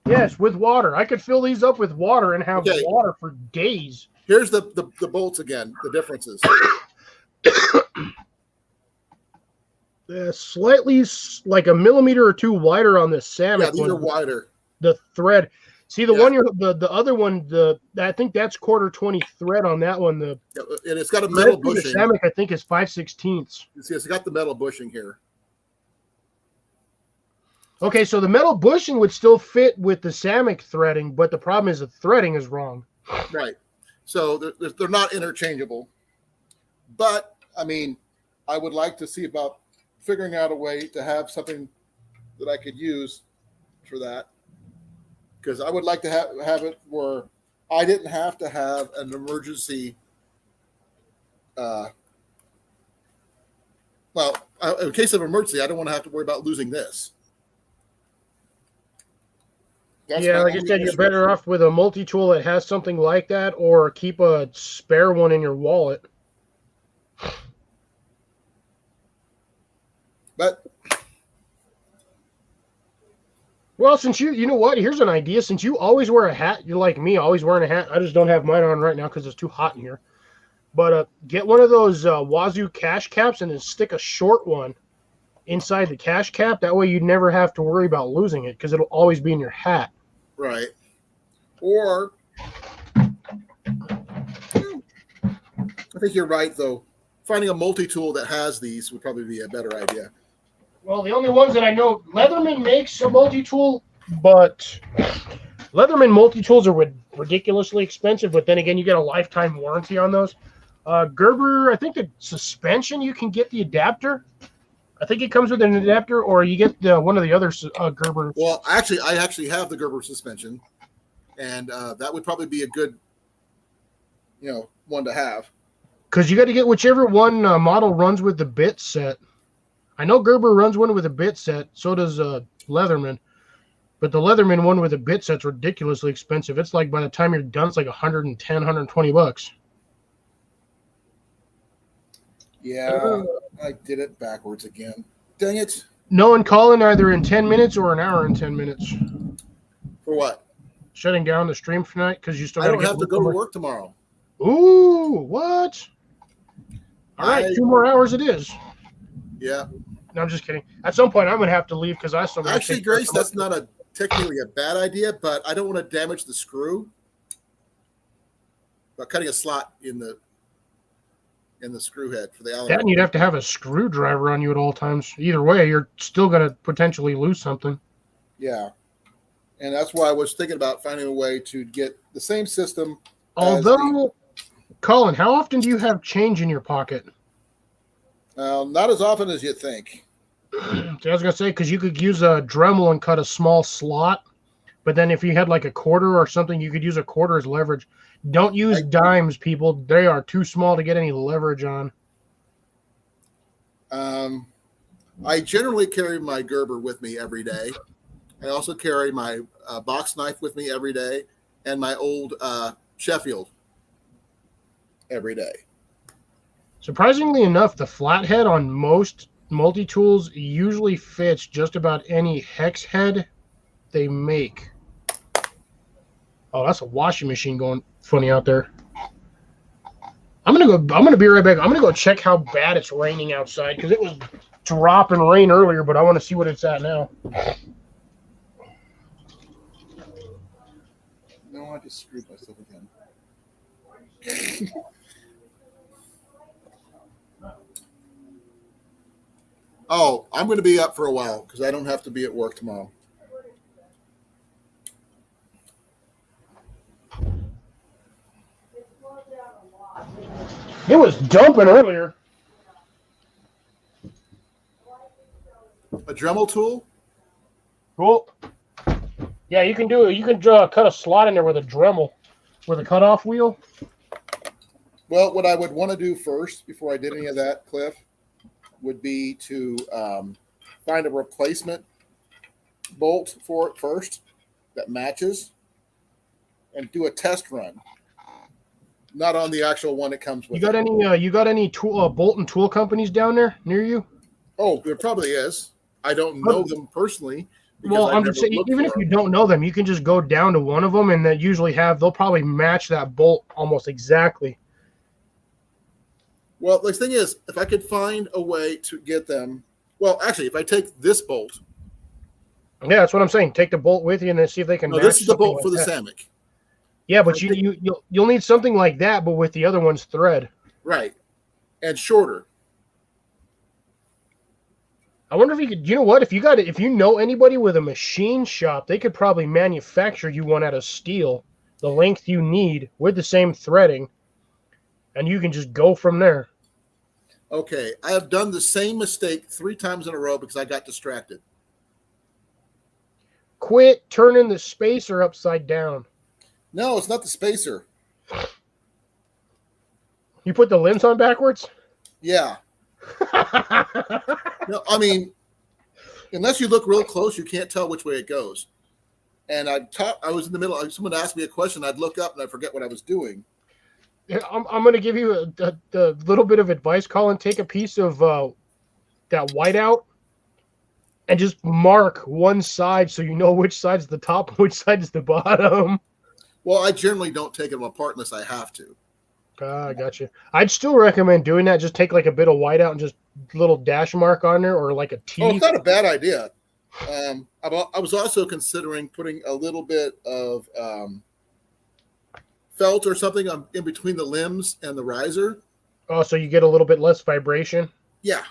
Speaker 3: Yes, with water. I could fill these up with water and have water for days.
Speaker 1: Here's the bolts again, the differences.
Speaker 3: Slightly like a millimeter or 2 wider on this Samick.
Speaker 1: Yeah, these are wider.
Speaker 3: The thread. See the one the other one, I think that's 1/4-20 thread on that one. And
Speaker 1: it's got a metal bushing.
Speaker 3: The Samick, I think, is 5/16.
Speaker 1: You see, it's got the metal bushing here.
Speaker 3: Okay, so the metal bushing would still fit with the Samick threading, but the problem is the threading is wrong.
Speaker 1: Right. So they're not interchangeable. But, I mean, I would like to see about figuring out a way to have something that I could use for that. Because I would like to have it where I didn't have to have an emergency. In case of emergency, I don't want to have to worry about losing this.
Speaker 3: Like I said, you're better off with a multi-tool that has something like that, or keep a spare one in your wallet.
Speaker 1: But
Speaker 3: well, since you know what, here's an idea. Since you always wear a hat, you're like me, always wearing a hat. I just don't have mine on right now because it's too hot in here. But get one of those Wazoo cash caps and then stick a short one inside the cash cap. That way you'd never have to worry about losing it because it'll always be in your hat.
Speaker 1: Right. Or I think you're right, though. Finding a multi-tool that has these would probably be a better idea.
Speaker 3: Well, the only ones that I know, Leatherman makes a multi-tool, but Leatherman multi-tools are ridiculously expensive, but then again, you get a lifetime warranty on those. Gerber, I think the suspension, you can get the adapter. I think it comes with an adapter, or you get one of the other Gerber.
Speaker 1: Well, I actually have the Gerber suspension, and that would probably be a good, one to have.
Speaker 3: Because you got to get whichever one model runs with the bit set. I know Gerber runs one with a bit set. So does Leatherman. But the Leatherman one with a bit set's ridiculously expensive. It's like by the time you're done, it's like $110, $120.
Speaker 1: Yeah, I did it backwards again. Dang it.
Speaker 3: No and calling either in 10 minutes or an hour and 10 minutes.
Speaker 1: For what?
Speaker 3: Shutting down the stream tonight because you still
Speaker 1: I don't have to go to work tomorrow.
Speaker 3: Ooh, what? All right, 2 more hours it is.
Speaker 1: Yeah.
Speaker 3: No, I'm just kidding. At some point, I'm going to have to leave because I still
Speaker 1: Actually, Grace, that's not technically a bad idea, but I don't want to damage the screw by cutting a slot in the screw head for the Allen.
Speaker 3: That and you'd have to have a screwdriver on you at all times. Either way, you're still going to potentially lose something.
Speaker 1: Yeah. And that's why I was thinking about finding a way to get the same system.
Speaker 3: Although, Colin, how often do you have change in your pocket?
Speaker 1: Not as often as you think.
Speaker 3: I was going to say, because you could use a Dremel and cut a small slot, but then if you had like a quarter or something, you could use a quarter as leverage. Don't use dimes, people. They are too small to get any leverage on.
Speaker 1: I generally carry my Gerber with me every day. I also carry my box knife with me every day and my old Sheffield every day.
Speaker 3: Surprisingly enough, the flathead on most multi-tools usually fits just about any hex head they make. Oh, that's a washing machine going funny out there. I'm gonna be right back. I'm gonna go check how bad it's raining outside because it was dropping rain earlier, but I want to see what it's at now.
Speaker 1: No, I just screwed myself again. Oh, I'm going to be up for a while because I don't have to be at work tomorrow.
Speaker 3: It was dumping earlier.
Speaker 1: A Dremel tool?
Speaker 3: Cool. Yeah, you can do it. You can cut a slot in there with a Dremel, with a cutoff wheel.
Speaker 1: Well, what I would want to do first, before I did any of that, Cliff, would be to find a replacement bolt for it first that matches and do a test run. Not on the actual one it comes with.
Speaker 3: You got any tool bolt and tool companies down there near you?
Speaker 1: Oh, there probably is. I don't know them personally.
Speaker 3: Well, I'm just saying, even if you don't know them, you can just go down to one of them, and they usually they'll probably match that bolt almost exactly.
Speaker 1: Well, the thing is, if I could find a way to get them, well, actually, if I take this bolt.
Speaker 3: Yeah, that's what I'm saying. Take the bolt with you and then see if they can match.
Speaker 1: This is the bolt
Speaker 3: like
Speaker 1: for the
Speaker 3: that.
Speaker 1: Samick.
Speaker 3: Yeah, but you'll need something like that, but with the other one's thread.
Speaker 1: Right. And shorter.
Speaker 3: I wonder if you could, you know what, if you know anybody with a machine shop, they could probably manufacture you one out of steel, the length you need with the same threading, and you can just go from there.
Speaker 1: Okay, I have done the same mistake 3 times in a row because I got distracted.
Speaker 3: Quit turning the spacer upside down.
Speaker 1: No, it's not the spacer.
Speaker 3: You put the limbs on backwards?
Speaker 1: Yeah. No, I mean, unless you look real close, you can't tell which way it goes. And I was in the middle. Someone asked me a question. I'd look up and I forget what I was doing.
Speaker 3: I'm going to give you a little bit of advice, Colin. Take a piece of that whiteout and just mark one side so you know which side's the top and which side is the bottom.
Speaker 1: Well, I generally don't take them apart unless I have to.
Speaker 3: I got you. I'd still recommend doing that. Just take like a bit of whiteout and just little dash mark on there or like a T.
Speaker 1: Oh, it's not a bad idea. I was also considering putting a little bit of felt or something in between the limbs and the riser.
Speaker 3: Oh, so you get a little bit less vibration?
Speaker 1: Yeah.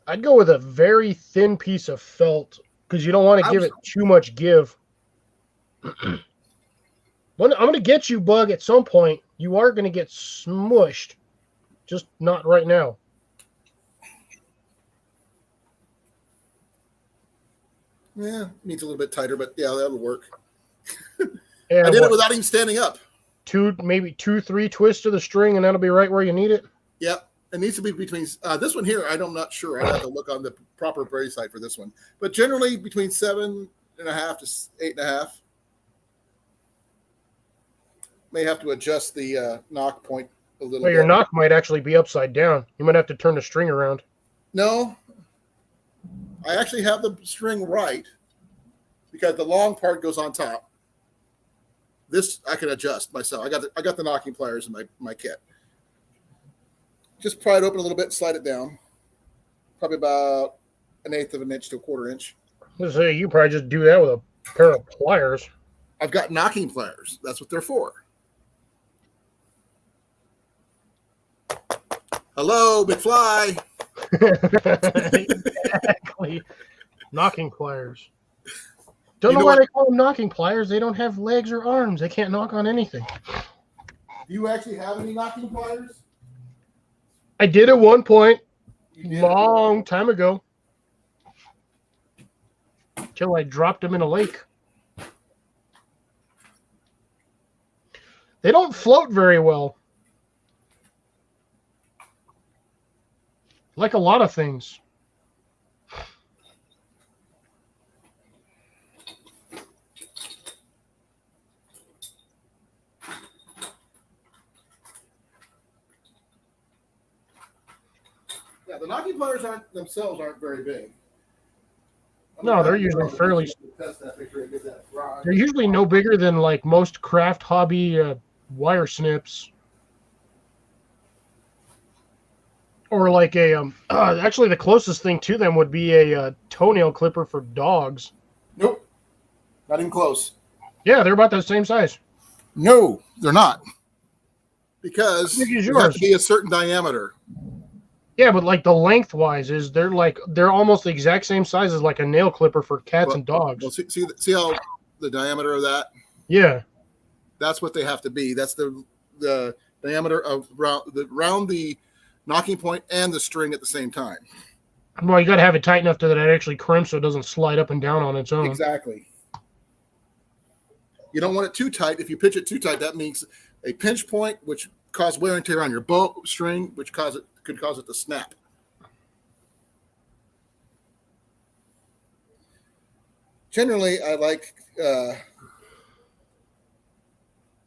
Speaker 3: I'd go with a very thin piece of felt because you don't want to give it too much give. I'm going to get you, Bug, at some point. You are going to get smushed. Just not right now.
Speaker 1: Yeah, needs a little bit tighter, but yeah, that'll work.
Speaker 3: Yeah,
Speaker 1: I did it without even standing up.
Speaker 3: Maybe 2-3 twists of the string, and that'll be right where you need it.
Speaker 1: Yep. It needs to be between this one here. I'm not sure. I have to look on the proper braid side for this one, but generally between 7.5 to 8.5. May have to adjust the knock point a little bit.
Speaker 3: Your knock might actually be upside down. You might have to turn the string around.
Speaker 1: No, I actually have the string right because the long part goes on top. This I can adjust myself. I got the knocking pliers in my kit. Just pry it open a little bit, slide it down. Probably about 1/8 of an inch to 1/4 inch.
Speaker 3: Let's say you probably just do that with a pair of pliers.
Speaker 1: I've got knocking pliers. That's what they're for. Hello, McFly.
Speaker 3: Exactly. Knocking pliers. Don't know why they call them knocking pliers. They don't have legs or arms. They can't knock on anything.
Speaker 1: Do you actually have any knocking pliers?
Speaker 3: I did at one point, long time ago, until I dropped them in a lake. They don't float very well. Like a lot of things.
Speaker 1: Yeah, the knocking pliers themselves aren't very big.
Speaker 3: No, they're usually fairly. They're usually no bigger than like most craft hobby wire snips. Or like a actually the closest thing to them would be a toenail clipper for dogs.
Speaker 1: Nope, not even close.
Speaker 3: Yeah, they're about the same size.
Speaker 1: No, they're not, because
Speaker 3: How big is
Speaker 1: it has
Speaker 3: yours?
Speaker 1: to be a certain diameter.
Speaker 3: Yeah, but like the lengthwise is they're almost the exact same size as like a nail clipper for cats and dogs.
Speaker 1: Well, see how the diameter of that?
Speaker 3: Yeah.
Speaker 1: That's what they have to be. That's the diameter of round the knocking point and the string at the same time.
Speaker 3: Well, you got to have it tight enough that it actually crimps so it doesn't slide up and down on its own.
Speaker 1: Exactly. You don't want it too tight. If you pitch it too tight, that means a pinch point, which causes wear and tear on your bow string, which could cause it to snap. Generally, I like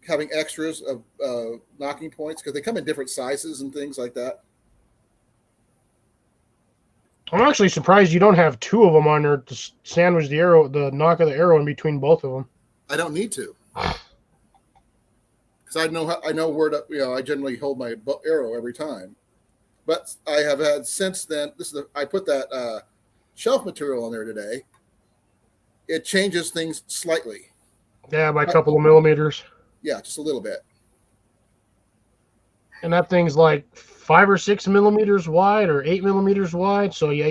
Speaker 1: having extras of knocking points because they come in different sizes and things like that.
Speaker 3: I'm actually surprised you don't have two of them on there to sandwich the knock of the arrow in between both of them.
Speaker 1: I don't need to, because I know where to. I generally hold my arrow every time. But I have had since then. I put that shelf material on there today. It changes things slightly.
Speaker 3: Yeah, by a couple of millimeters.
Speaker 1: Yeah, just a little bit.
Speaker 3: And that thing's like 5 or 6 millimeters wide or 8 millimeters wide. So yeah,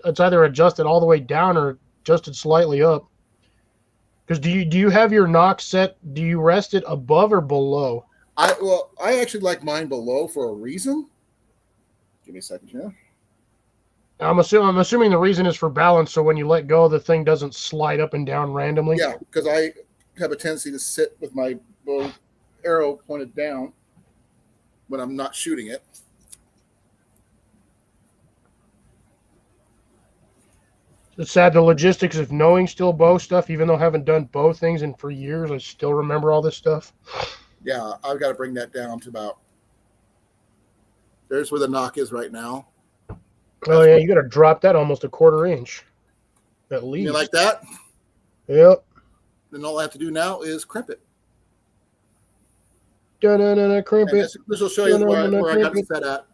Speaker 3: it's either adjusted all the way down or adjusted slightly up. Because do you have your knock set? Do you rest it above or below?
Speaker 1: I actually like mine below for a reason. Give me a second here.
Speaker 3: I'm assuming the reason is for balance, so when you let go, the thing doesn't slide up and down randomly.
Speaker 1: Yeah, because I have a tendency to sit with my bow arrow pointed down when I'm not shooting it.
Speaker 3: It's sad the logistics of knowing still bow stuff, even though I haven't done bow things in for years. I still remember all this stuff.
Speaker 1: Yeah, I've got to bring that down to about. There's where the knock is right now.
Speaker 3: Oh yeah, you got to drop that almost a 1/4 inch, at least.
Speaker 1: You like that?
Speaker 3: Yep.
Speaker 1: Then all I have to do now is crimp it.
Speaker 3: Crimp
Speaker 1: And
Speaker 3: it.
Speaker 1: this will show you where I got it set at.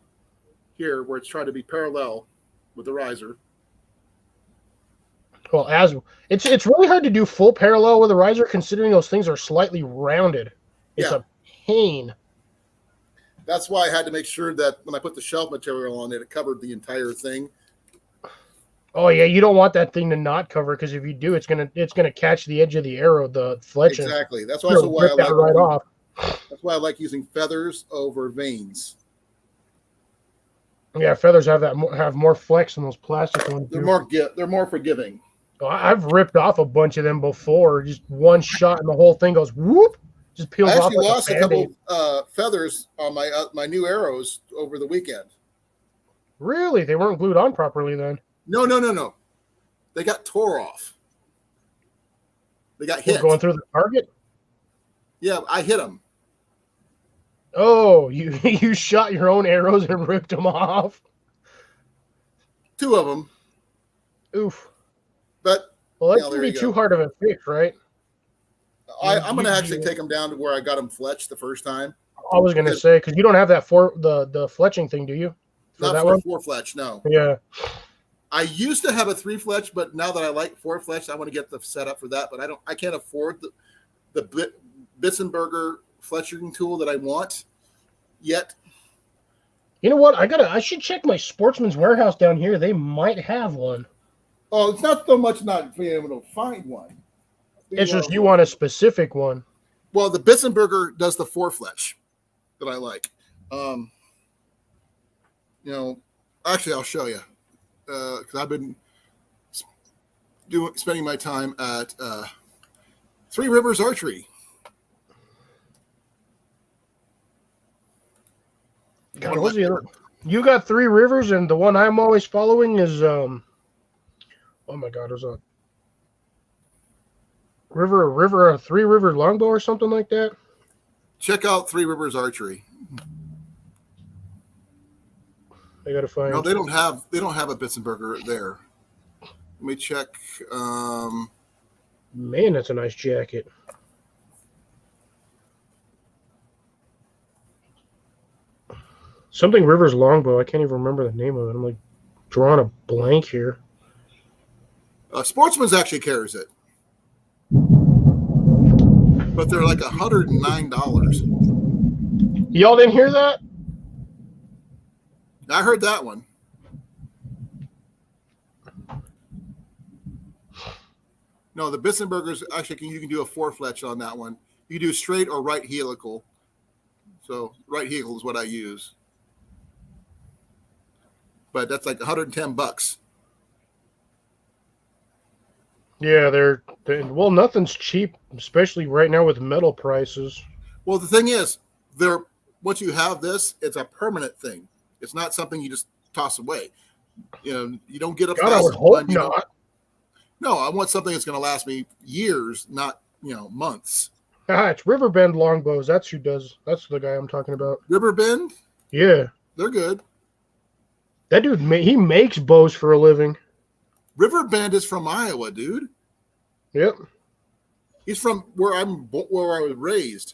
Speaker 1: Here, where it's trying to be parallel with the riser.
Speaker 3: Well, it's really hard to do full parallel with a riser, considering those things are slightly rounded. It's a pain.
Speaker 1: That's why I had to make sure that when I put the shelf material on it, it covered the entire thing.
Speaker 3: Oh yeah, you don't want that thing to not cover because if you do, it's gonna catch the edge of the arrow, the fletching.
Speaker 1: Exactly. That's also why I
Speaker 3: Rip that
Speaker 1: like
Speaker 3: right off.
Speaker 1: That's why I like using feathers over vanes.
Speaker 3: Yeah, feathers have more flex than those plastic ones.
Speaker 1: They're more forgiving.
Speaker 3: I've ripped off a bunch of them before. Just one shot and the whole thing goes whoop. Just peels
Speaker 1: I
Speaker 3: off
Speaker 1: actually
Speaker 3: like
Speaker 1: lost a
Speaker 3: Band-Aid.
Speaker 1: couple feathers on my new arrows over the weekend.
Speaker 3: Really? They weren't glued on properly then.
Speaker 1: No. They got tore off. They got hit.
Speaker 3: Going through the target?
Speaker 1: Yeah, I hit them.
Speaker 3: Oh, you shot your own arrows and ripped them off.
Speaker 1: 2 of them.
Speaker 3: Oof.
Speaker 1: But
Speaker 3: Well, that
Speaker 1: there
Speaker 3: shouldn't be
Speaker 1: you
Speaker 3: too
Speaker 1: go.
Speaker 3: hard of a fix, right?
Speaker 1: I'm going to actually take them down to where I got them fletched the first time.
Speaker 3: I was going to say, because you don't have that the fletching thing, do you?
Speaker 1: Not
Speaker 3: that
Speaker 1: for
Speaker 3: one?
Speaker 1: 4 fletch, no.
Speaker 3: Yeah.
Speaker 1: I used to have a 3 fletch, but now that I like 4 fletch, I want to get the setup for that. But I can't afford the Bitzenberger fletching tool that I want yet.
Speaker 3: You know what? I should check my Sportsman's Warehouse down here. They might have one.
Speaker 1: Oh, it's not so much not being able to find one.
Speaker 3: It's just you want a specific one.
Speaker 1: Well, the Bitzenberger does the 4 fletch that I like. Actually, I'll show you because I've been spending my time at Three Rivers Archery.
Speaker 3: God, what's the other? You got Three Rivers, and the one I'm always following is oh my God, was a Three River longbow or something like that.
Speaker 1: Check out Three Rivers Archery.
Speaker 3: I gotta find.
Speaker 1: No, they don't have a Bitzenberger there. Let me check.
Speaker 3: Man, that's a nice jacket. Something Rivers longbow. I can't even remember the name of it. I'm like drawing a blank here.
Speaker 1: Sportsman's actually carries it, but they're like $109.
Speaker 3: Y'all didn't hear that?
Speaker 1: I heard that one. No, the Bitzenbergers actually you can do a 4 fletch on that one. You can do straight or right helical. So right helical is what I use. But that's like $110.
Speaker 3: Yeah, they're well, nothing's cheap, especially right now with metal prices.
Speaker 1: Well, the thing is, once you have this, it's a permanent thing. It's not something you just toss away. You don't get a
Speaker 3: God, I would hope not.
Speaker 1: No, I want something that's going to last me years, not months.
Speaker 3: It's Riverbend longbows. That's who does. That's the guy I'm talking about.
Speaker 1: Riverbend?
Speaker 3: Yeah,
Speaker 1: They're good.
Speaker 3: that dude. He makes bows for a living.
Speaker 1: Riverbend is from Iowa, dude.
Speaker 3: Yep.
Speaker 1: He's from where I was raised.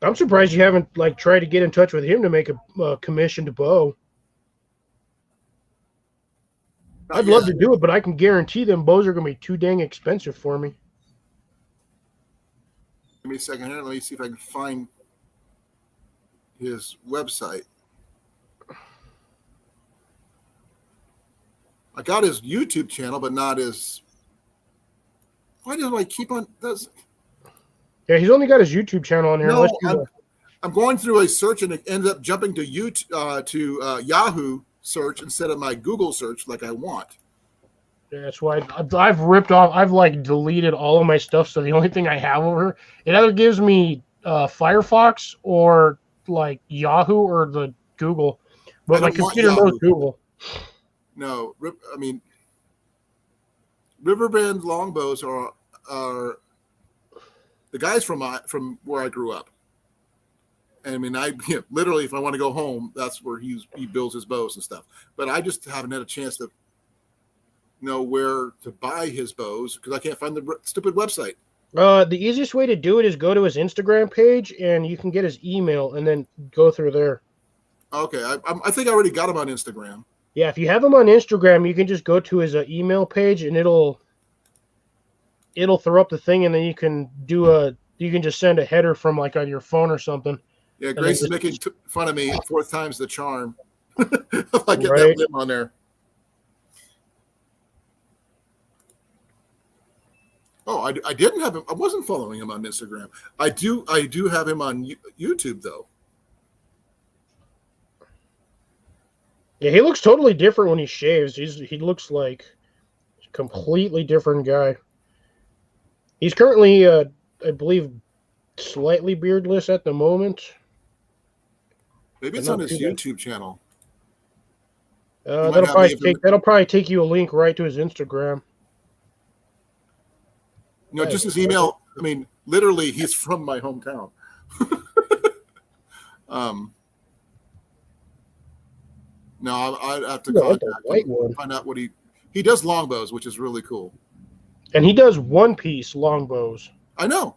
Speaker 3: I'm surprised you haven't tried to get in touch with him to make a commissioned bow. I'd love to do it, but I can guarantee them bows are going to be too dang expensive for me.
Speaker 1: Give me a second here. Let me see if I can find his website. I got his YouTube channel, but not his. Why do I keep on?
Speaker 3: Yeah, he's only got his YouTube channel on here.
Speaker 1: No, I'm going through a search and it ends up jumping to Yahoo search instead of my Google search like I want.
Speaker 3: Yeah, that's why I've ripped off. I've deleted all of my stuff. So the only thing I have over it either gives me Firefox or Yahoo or the Google. But my computer knows Google.
Speaker 1: No, Riverbend longbows are the guys from where I grew up. I mean, literally, if I want to go home, that's where he builds his bows and stuff. But I just haven't had a chance to know where to buy his bows because I can't find the stupid website.
Speaker 3: The easiest way to do it is go to his Instagram page and you can get his email and then go through there.
Speaker 1: Okay, I think I already got him on Instagram.
Speaker 3: Yeah, if you have him on Instagram, you can just go to his email page and it'll throw up the thing, and then you can just send a header from on your phone or something.
Speaker 1: Yeah, Grace is making fun of me 4 times the charm. I get
Speaker 3: Right.
Speaker 1: that limb on there. Oh, I didn't have him. I wasn't following him on Instagram. I do have him on YouTube though.
Speaker 3: Yeah, he looks totally different when he shaves. He looks like a completely different guy. He's currently, I believe, slightly beardless at the moment.
Speaker 1: Maybe
Speaker 3: But
Speaker 1: it's
Speaker 3: not
Speaker 1: on his
Speaker 3: too bad.
Speaker 1: YouTube channel.
Speaker 3: That'll probably take you a link right to his Instagram.
Speaker 1: You know,
Speaker 3: That
Speaker 1: just
Speaker 3: is
Speaker 1: his email. I mean, literally, he's from my hometown. No, I'd have to
Speaker 3: Yeah, like
Speaker 1: contact
Speaker 3: the white
Speaker 1: him,
Speaker 3: one.
Speaker 1: find out what he does longbows, which is really cool.
Speaker 3: And he does one-piece longbows.
Speaker 1: I know.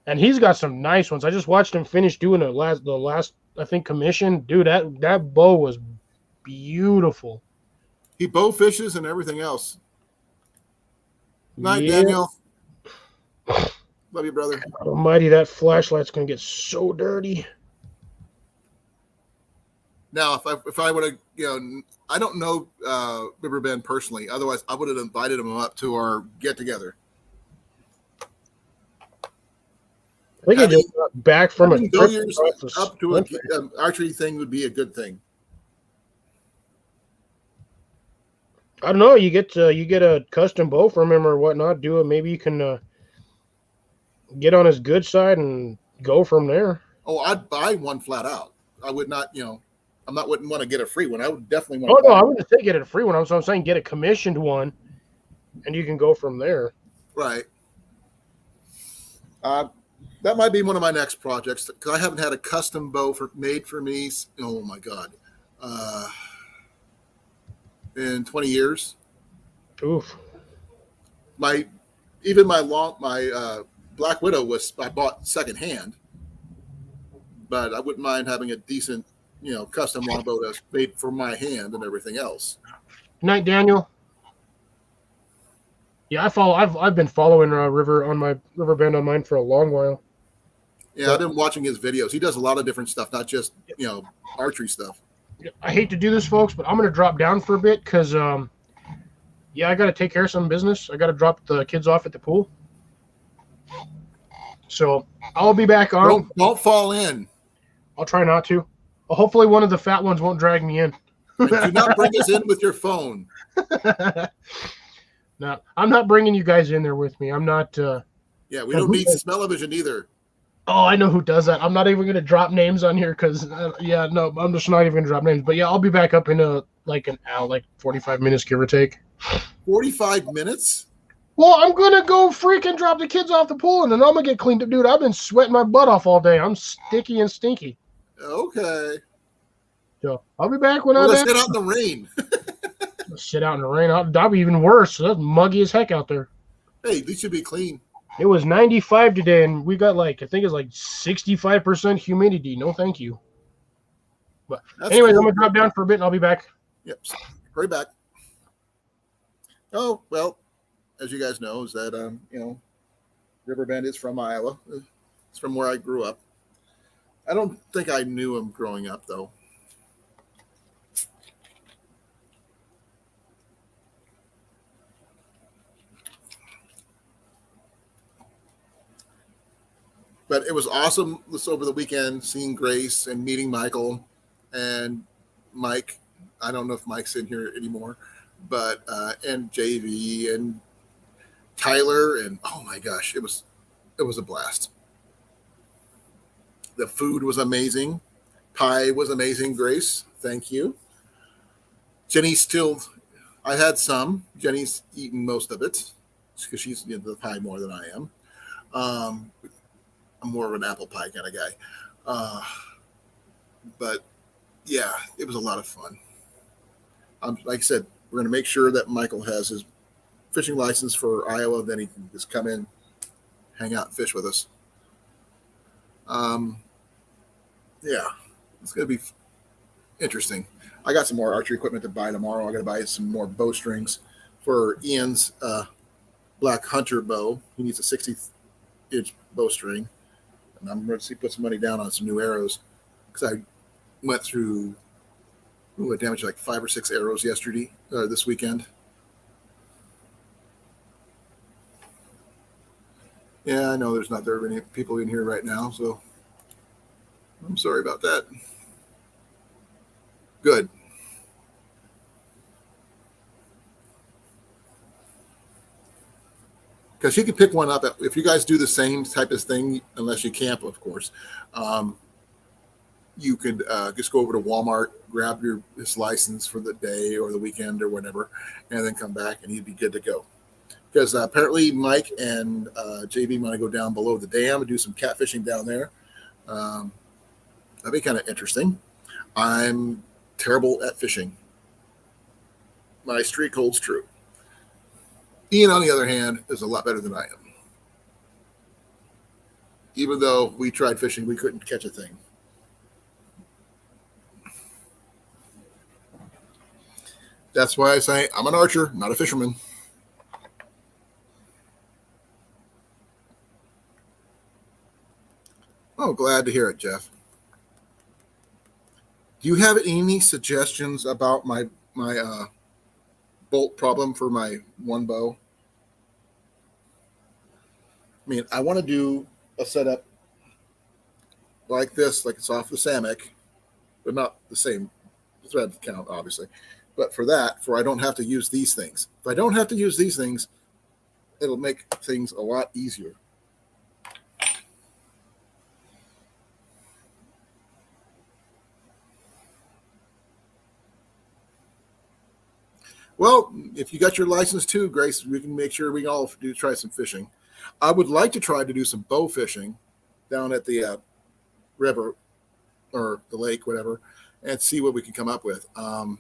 Speaker 3: And he's got some nice ones. I just watched him finish doing the last I think commission. Dude, that bow was beautiful.
Speaker 1: He bow fishes and everything else. Night,
Speaker 3: Yeah.
Speaker 1: Daniel. Love you, brother.
Speaker 3: God almighty, that flashlight's gonna get so dirty.
Speaker 1: Now, if I would have, you know, I don't know Riverbend personally. Otherwise, I would have invited him up to our get together.
Speaker 3: I think he just got back from a trip
Speaker 1: billiards
Speaker 3: across the
Speaker 1: up to an
Speaker 3: country.
Speaker 1: archery thing would be a good thing.
Speaker 3: I don't know. You get a custom bow from him or whatnot. Do it. Maybe you can get on his good side and go from there.
Speaker 1: Oh, I'd buy one flat out. I would not, you know, wouldn't want to get a free one. I would definitely want.
Speaker 3: Oh no, I wouldn't say get it a free one. I'm saying get a commissioned one, and you can go from there.
Speaker 1: Right. That might be one of my next projects because I haven't had a custom bow made for me. Oh my God, in 20 years.
Speaker 3: Oof.
Speaker 1: My Black Widow I bought secondhand, but I wouldn't mind having a decent, you know, custom longbow that's made for my hand and everything else.
Speaker 3: Good night, Daniel. Yeah, I've been following Riverbend on mine for a long while.
Speaker 1: Yeah, I've been watching his videos. He does a lot of different stuff, not just, you know, archery stuff.
Speaker 3: I hate to do this, folks, but I'm gonna drop down for a bit because I got to take care of some business. I got to drop the kids off at the pool. So I'll be back on.
Speaker 1: Don't fall in.
Speaker 3: I'll try not to. Well, hopefully one of the fat ones won't drag me in.
Speaker 1: And do not bring us in with your phone.
Speaker 3: No, I'm not bringing you guys in there with me. I'm not.
Speaker 1: Yeah, we don't need smell-o-vision either.
Speaker 3: Oh, I know who does that. I'm not even going to drop names on here because, no, I'm just not even going to drop names. But yeah, I'll be back up in like 45 minutes, give or take.
Speaker 1: 45 minutes?
Speaker 3: Well, I'm going to go freaking drop the kids off the pool and then I'm going to get cleaned up. Dude, I've been sweating my butt off all day. I'm sticky and stinky.
Speaker 1: Okay.
Speaker 3: So I'll be back when
Speaker 1: Let's get out in the rain.
Speaker 3: Sit out in the rain. That'll be even worse. That's muggy as heck out there.
Speaker 1: Hey, these should be clean.
Speaker 3: It was 95 today, and we got I think it's 65% humidity. No, thank you. But anyways, I'm going to drop down for a bit, and I'll be back.
Speaker 1: Yep. Hurry back. Oh, well, as you guys know, is that, you know, Riverbend is from Iowa. It's from where I grew up. I don't think I knew him growing up, though. But it was awesome this over the weekend, seeing Grace and meeting Michael and Mike. I don't know if Mike's in here anymore, but and JV and Tyler, and oh my gosh, it was a blast. The food was amazing. Pie was amazing, Grace. Thank you. Jenny's I had some. Jenny's eaten most of it because she's into the pie more than I am. I'm more of an apple pie kind of guy. But yeah, it was a lot of fun. Like I said, we're going to make sure that Michael has his fishing license for Iowa. Then he can just come in, hang out, and fish with us. Yeah, it's going to be interesting. I got some more archery equipment to buy tomorrow. I'm going to buy some more bowstrings for Ian's Black Hunter bow. He needs a 60-inch bowstring. And I'm going to put some money down on some new arrows because I went through, I damaged like 5 or 6 arrows this weekend. Yeah, I know there's not very many people in here right now, so I'm sorry about that. Good. Because you can pick one up. If you guys do the same type of thing, unless you camp, of course, you could just go over to Walmart, grab his license for the day or the weekend or whatever, and then come back and he'd be good to go. Because apparently Mike and JB want to go down below the dam and do some catfishing down there. That'd be kind of interesting. I'm terrible at fishing. My streak holds true. Ian, on the other hand, is a lot better than I am. Even though we tried fishing, we couldn't catch a thing. That's why I say I'm an archer, not a fisherman. Oh, glad to hear it, Jeff. Do you have any suggestions about my bolt problem for my one bow? I mean, I want to do a setup like this, like it's off the Samick, but not the same thread count, obviously. But for I don't have to use these things. If I don't have to use these things, it'll make things a lot easier. Well, if you got your license too, Grace, we can make sure we all try some fishing. I would like to try to do some bow fishing down at the river or the lake, whatever, and see what we can come up with. I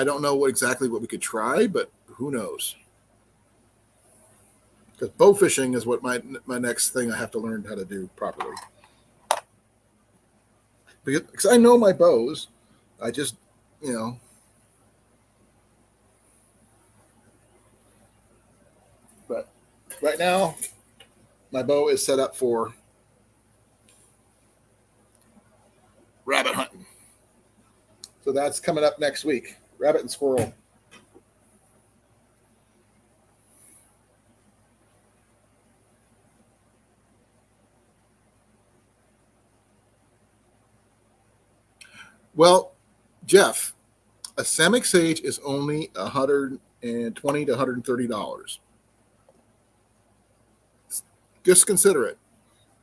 Speaker 1: don't know exactly what we could try, but who knows? Because bow fishing is what my next thing I have to learn how to do properly. Because I know my bows, I just, But right now, my bow is set up for rabbit hunting. So that's coming up next week. Rabbit and squirrel. Well, Jeff, a Samick sage is only $120 to $130. Just consider it.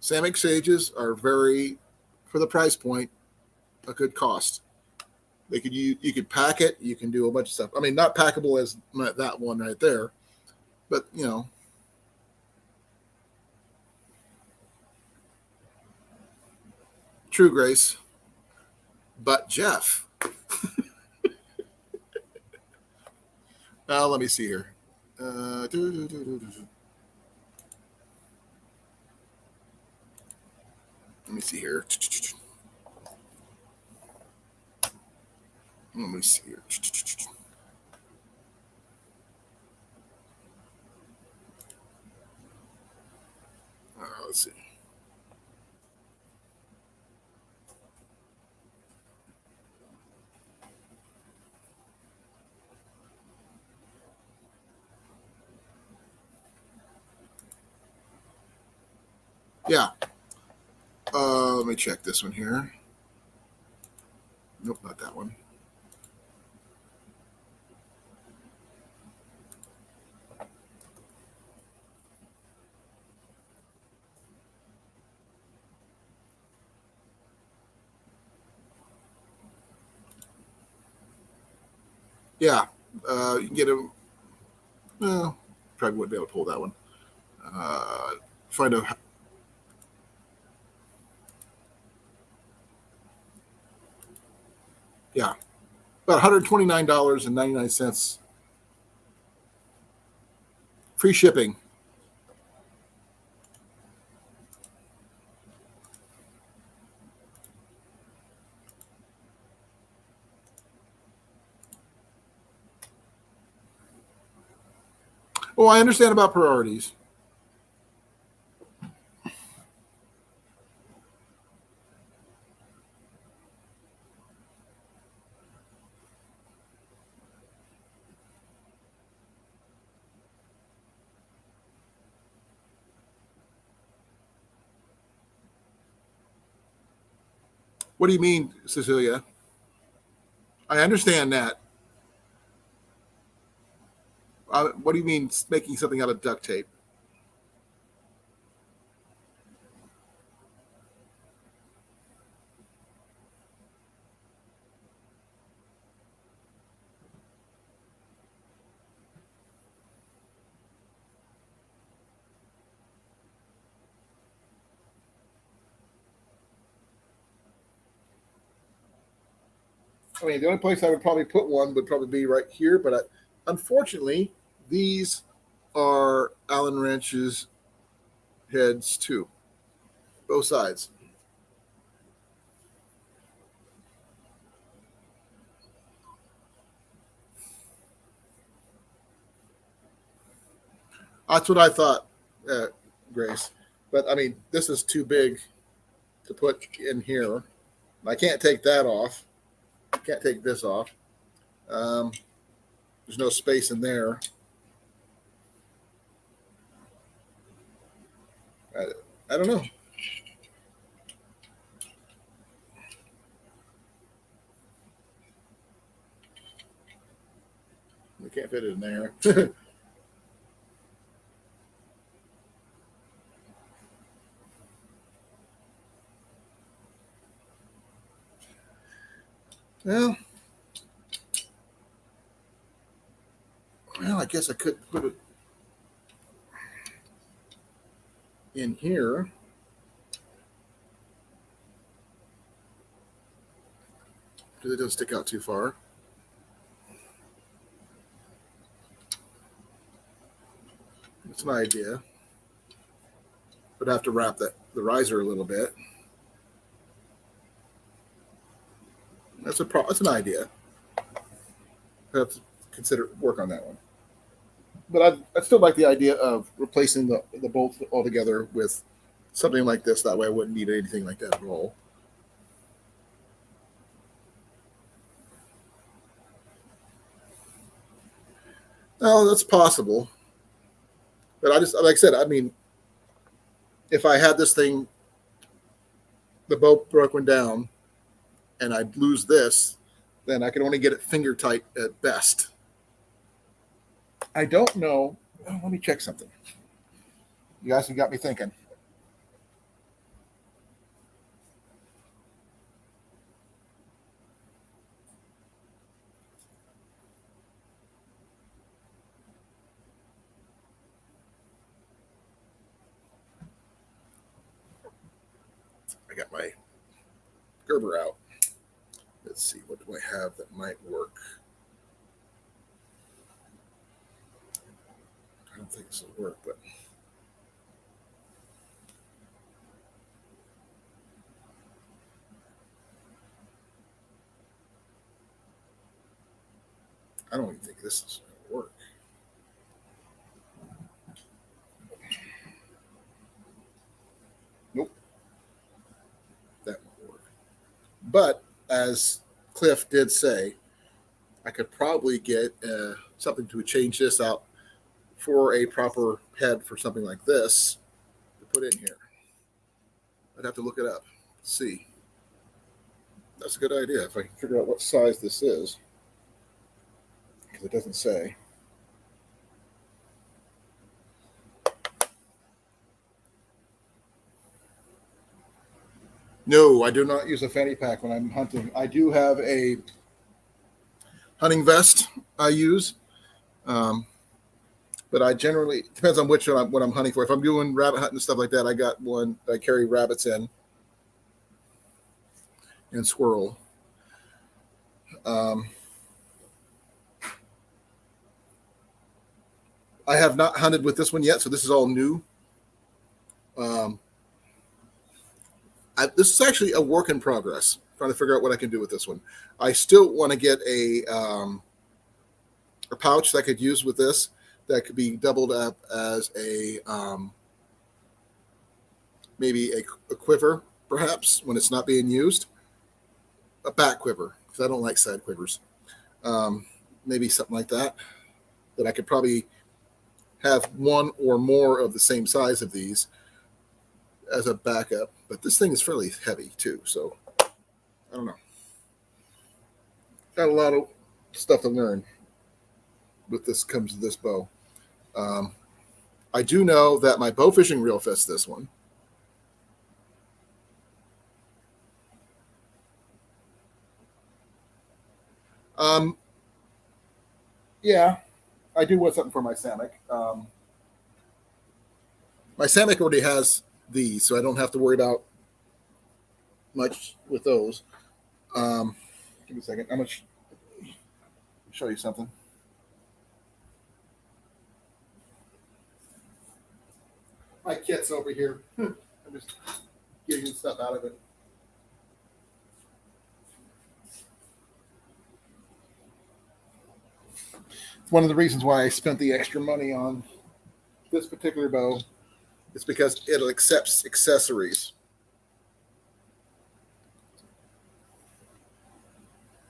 Speaker 1: Samick sages are for the price point, a good cost. You could pack it. You can do a bunch of stuff. I mean, not packable as that one right there, but true, Grace. But Jeff, let me see here. Let me see here. Let me see here. Let's see. Yeah. Let me check this one here. Nope, not that one. Yeah. You can get a. Well, probably wouldn't be able to pull that one. Find a. Yeah. About $129.99. Free shipping. Well, I understand about priorities. What do you mean, Cecilia? I understand that. What do you mean making something out of duct tape? I mean, the only place I would probably put one would probably be right here, but unfortunately, these are Allen wrenches heads too, both sides. That's what I thought, Grace. But I mean, this is too big to put in here. I can't take that off. I can't take this off. There's no space in there. I don't know. We can't fit it in there. Well, I guess I could put it in here. Because it doesn't stick out too far. It's an idea. But I have to wrap the riser a little bit. That's an idea. I have to work on that one. But I still like the idea of replacing the bolts altogether with something like this. That way I wouldn't need anything like that at all. No, that's possible. But like I said, I mean, if I had this thing, the bolt broken down, and I'd lose this, then I could only get it finger tight at best. I don't know. Oh, let me check something. You guys have got me thinking. I got my Gerber out. Let's see, what do I have that might work? I don't think this will work, but I don't even think this is going to work. Nope. That won't work. But as Cliff did say, I could probably get something to change this out for a proper head for something like this to put in here. I'd have to look it up. See. That's a good idea if I can figure out what size this is. Because it doesn't say. No, I do not use a fanny pack when I'm hunting. I do have a hunting vest I use. But I generally, it depends on what I'm hunting for. If I'm doing rabbit hunting and stuff like that, I got one I carry rabbits in and squirrel. I have not hunted with this one yet, so this is all new. This is actually a work in progress, trying to figure out what I can do with this one. I still want to get a pouch that I could use with this that could be doubled up as a maybe a quiver, perhaps, when it's not being used. A back quiver, because I don't like side quivers. Maybe something like that I could probably have one or more of the same size of these as a backup. But this thing is fairly heavy too, so I don't know. Got a lot of stuff to learn with this comes to this bow. I do know that my bow fishing reel fits this one. Yeah, I do want something for my Samick. My Samick already has these, so I don't have to worry about much with those. Give me a second. I'm going to show you something. My kit's over here. I'm just getting stuff out of it. One of the reasons why I spent the extra money on this particular bow is because it accepts accessories.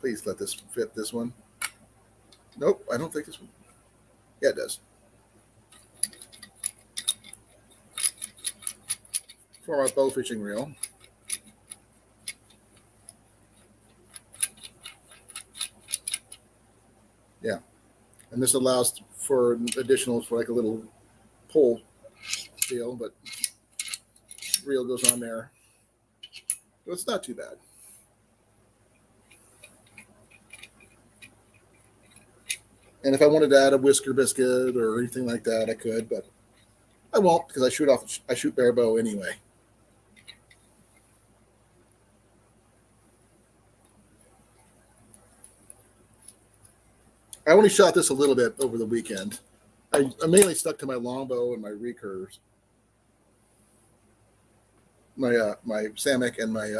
Speaker 1: Please let this fit this one. Nope, I don't think this one. Yeah, it does. For our bow fishing reel. Yeah. And this allows for additional, for like a little pull deal, but reel goes on there. So it's not too bad. And if I wanted to add a whisker biscuit or anything like that, I could, but I won't because I shoot bare bow anyway. I only shot this a little bit over the weekend. I mainly stuck to my longbow and my recurves. My Samick and my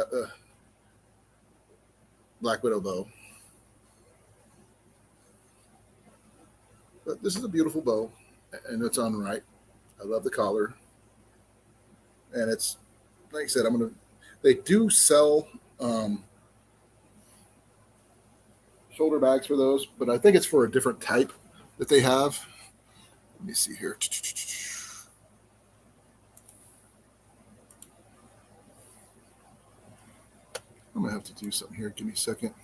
Speaker 1: Black Widow bow. But this is a beautiful bow, and it's on right. I love the collar, and it's like I said. They do sell shoulder bags for those, but I think it's for a different type that they have. Let me see here. I'm gonna have to do something here. Give me a second.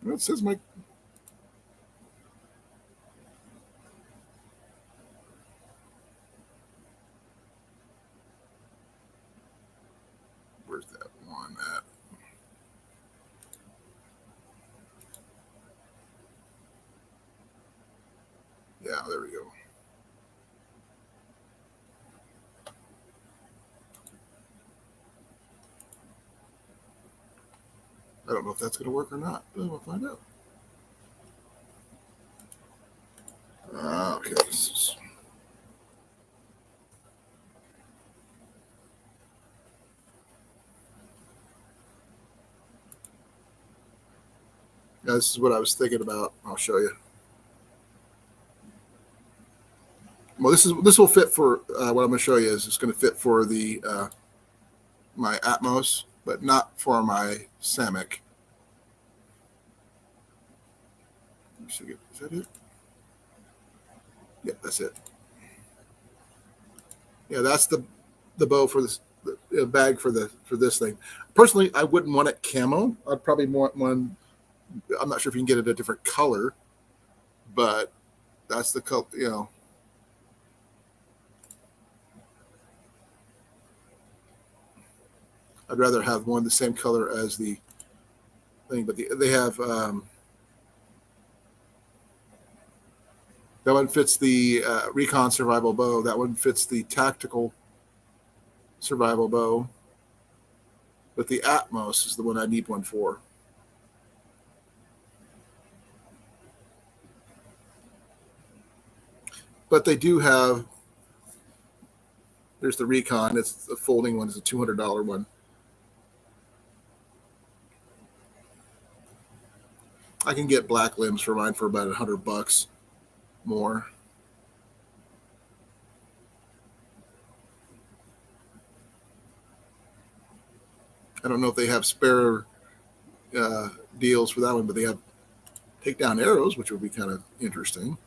Speaker 1: Well, it says my. Where's that one at? Yeah, there we go. I don't know if that's going to work or not, but we'll find out. Okay. Yeah, this is what I was thinking about. I'll show you. Well, this will fit for what I'm going to show you. Is it's going to fit for the my Atmos, but not for my Samick. Is that it? Yeah, that's it. Yeah, that's the bow for this the bag for this thing. Personally, I wouldn't want it camo. I'd probably want one. I'm not sure if you can get it a different color, but that's the color. You know. I'd rather have one the same color as the thing, but they have that one fits the Recon Survival Bow. That one fits the Tactical Survival Bow, but the Atmos is the one I need one for. But they do have. There's the Recon. It's the folding one. It's a $200 one. I can get black limbs for mine for about $100 more. I don't know if they have spare deals for that one, but they have takedown arrows, which would be kind of interesting.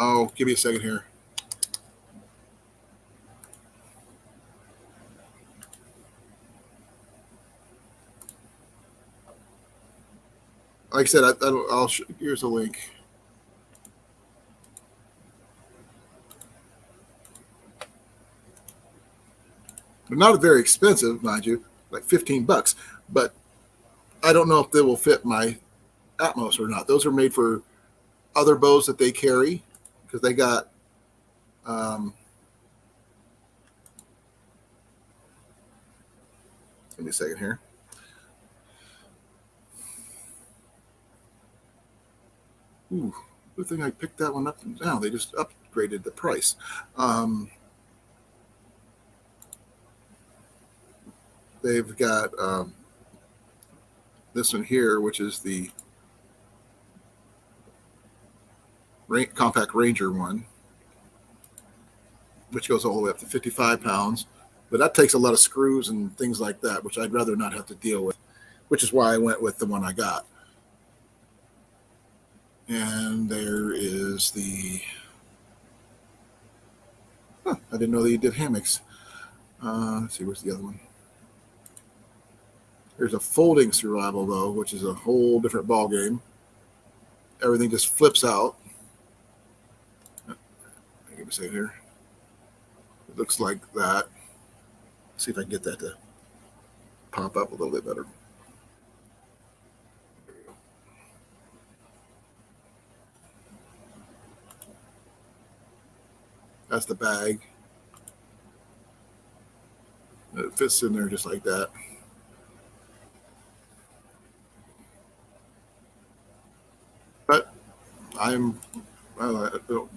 Speaker 1: Oh, give me a second here. Like I said, here's a link. They're not very expensive, mind you, like $15. But I don't know if they will fit my Atmos or not. Those are made for other bows that they carry because they got give me a second here. Ooh, good thing I picked that one up and down. They just upgraded the price. They've got this one here, which is the Compact Ranger one, which goes all the way up to 55 pounds. But that takes a lot of screws and things like that, which I'd rather not have to deal with, which is why I went with the one I got. And there is the... I didn't know that you did hammocks. Let's see, where's the other one? There's a folding survival bow, which is a whole different ball game. Everything just flips out. Give me a second here. It looks like that. Let's see if I can get that to pop up a little bit better. That's the bag. It fits in there just like that. But I don't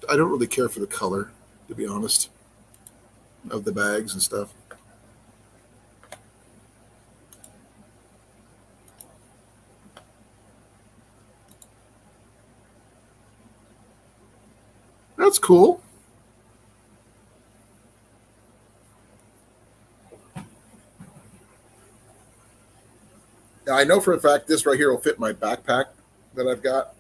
Speaker 1: really care for the color, to be honest, of the bags and stuff. That's cool. Now, I know for a fact this right here will fit my backpack that I've got.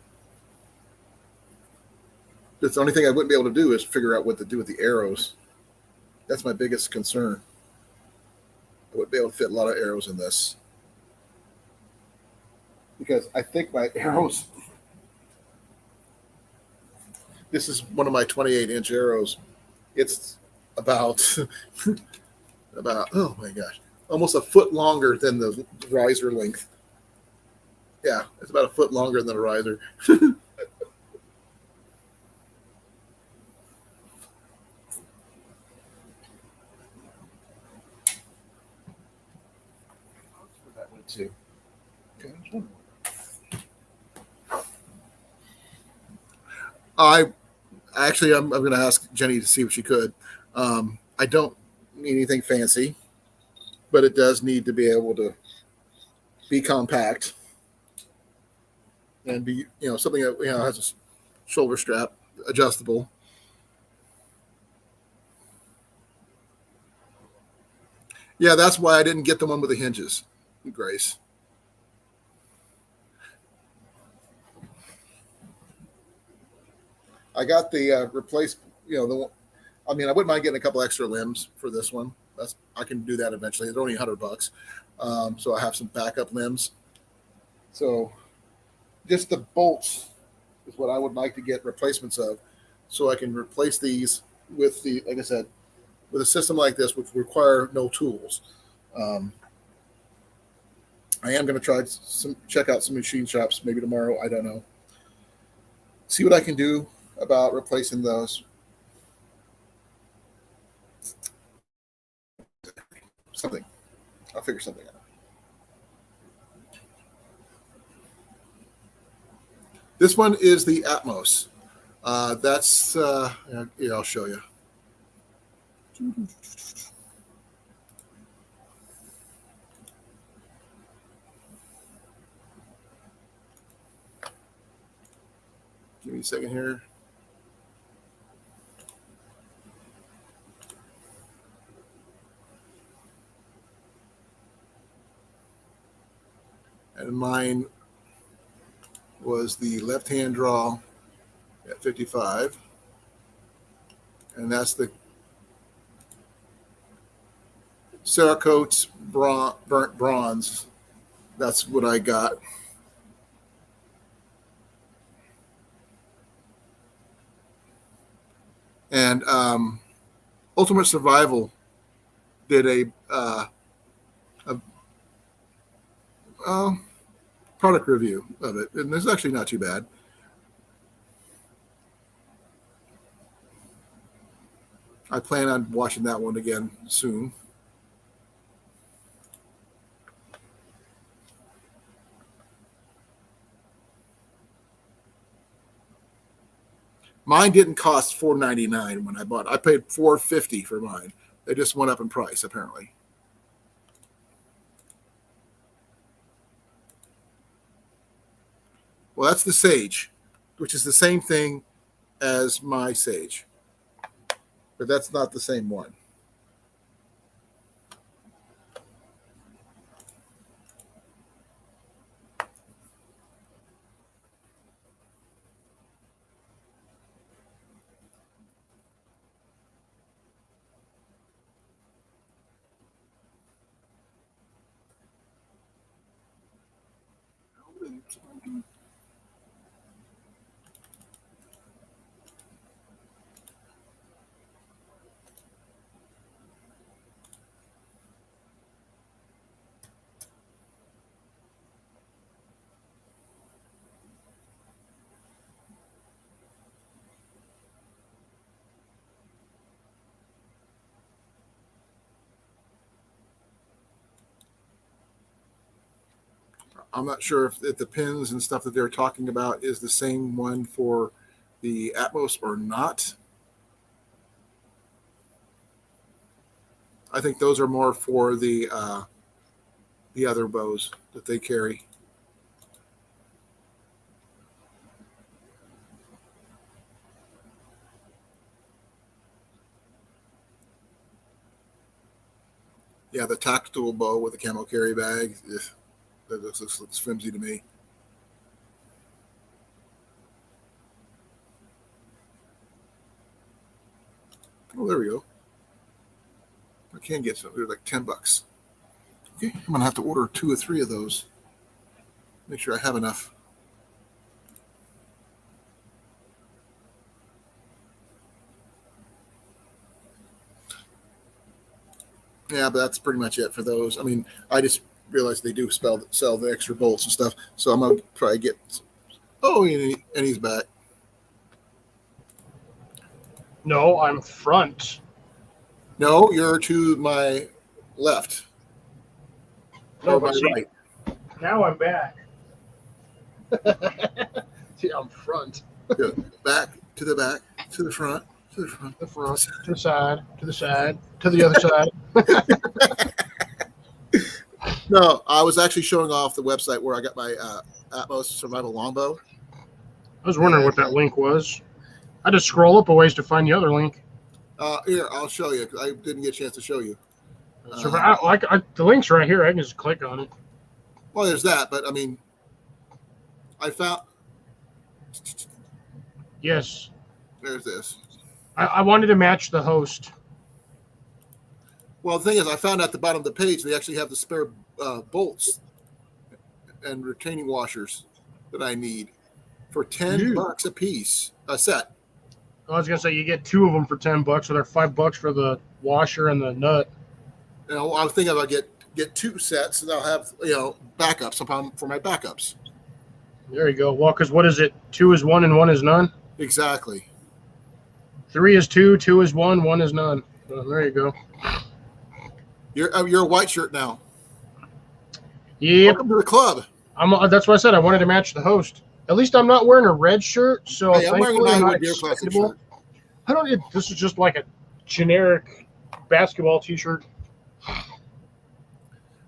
Speaker 1: That's the only thing I wouldn't be able to do is figure out what to do with the arrows. That's my biggest concern. I wouldn't be able to fit a lot of arrows in this. Because I think my arrows... This is one of my 28-inch arrows. It's about, oh my gosh, almost a foot longer than the riser length. Yeah, it's about a foot longer than the riser. That one too. Okay, I'm going to ask Jenny to see if she could. I don't need anything fancy, but it does need to be able to be compact and be, something that has a shoulder strap, adjustable. Yeah, that's why I didn't get the one with the hinges, Grace. I got the replaced, I wouldn't mind getting a couple extra limbs for this one. I can do that eventually. It's only $100. So I have some backup limbs. So just the bolts is what I would like to get replacements of. So I can replace these with like I said, with a system like this, which require no tools. I am going to check out some machine shops maybe tomorrow. I don't know. See what I can do about replacing those. Something. I'll figure something out. This one is the Atmos. That's here, I'll show you. Give me a second here. And mine was the left-hand draw at 55. And that's the Cerakote's burnt bronze. That's what I got. And Ultimate Survival did a product review of it, and it's actually not too bad. I plan on watching that one again soon. Mine didn't cost $4.99 when I bought it. I paid $4.50 for mine. They just went up in price, apparently. Well, that's the Sage, which is the same thing as my Sage. But that's not the same one. I'm not sure if the pins and stuff that they're talking about is the same one for the Atmos or not. I think those are more for the other bows that they carry. Yeah, the tactical bow with the camo carry bag. That looks flimsy to me. Oh, there we go. I can get some. They're like $10. Okay, I'm gonna have to order 2 or 3 of those. Make sure I have enough. Yeah, but that's pretty much it for those. I mean, I just realized they do sell the extra bolts and stuff, so I'm gonna try to get. Oh, and he's back.
Speaker 3: No, I'm front.
Speaker 1: No, you're to my left.
Speaker 3: No,
Speaker 1: Or
Speaker 3: but
Speaker 1: my
Speaker 3: see,
Speaker 1: right.
Speaker 3: now I'm back. See, I'm front.
Speaker 1: Back to the back to the front to the front.
Speaker 3: The front, to the side, to the side, to the other side.
Speaker 1: No, I was actually showing off the website where I got my Atmos Survival Longbow.
Speaker 3: I was wondering what that link was. I just scroll up a ways to find the other link.
Speaker 1: Here, I'll show you. I didn't get a chance to show you.
Speaker 3: The link's right here. I can just click on it.
Speaker 1: Well, there's that, but I mean, I found.
Speaker 3: Yes.
Speaker 1: There's this.
Speaker 3: I wanted to match the host.
Speaker 1: Well, the thing is, I found at the bottom of the page they actually have the spare bolts and retaining washers that I need for $10 a piece, a set.
Speaker 3: I was gonna say you get 2 of them for $10, so they're $5 for the washer and the nut.
Speaker 1: You know, I was thinking about get 2 sets, and I'll have backups for my backups.
Speaker 3: There you go. Well, because what is it? 2 is 1 and 1 is none.
Speaker 1: Exactly.
Speaker 3: 3 is 2, 2 is 1, 1 is none. Well, there you go.
Speaker 1: You're a white shirt now.
Speaker 3: Yep.
Speaker 1: Welcome to the club.
Speaker 3: That's what I said. I wanted to match the host. At least I'm not wearing a red shirt, so
Speaker 1: Hey, I'm wearing a
Speaker 3: thankfully I'm not
Speaker 1: Nightwood Deer Classic
Speaker 3: expendable.
Speaker 1: shirt.
Speaker 3: I don't. This is just like a generic basketball T-shirt.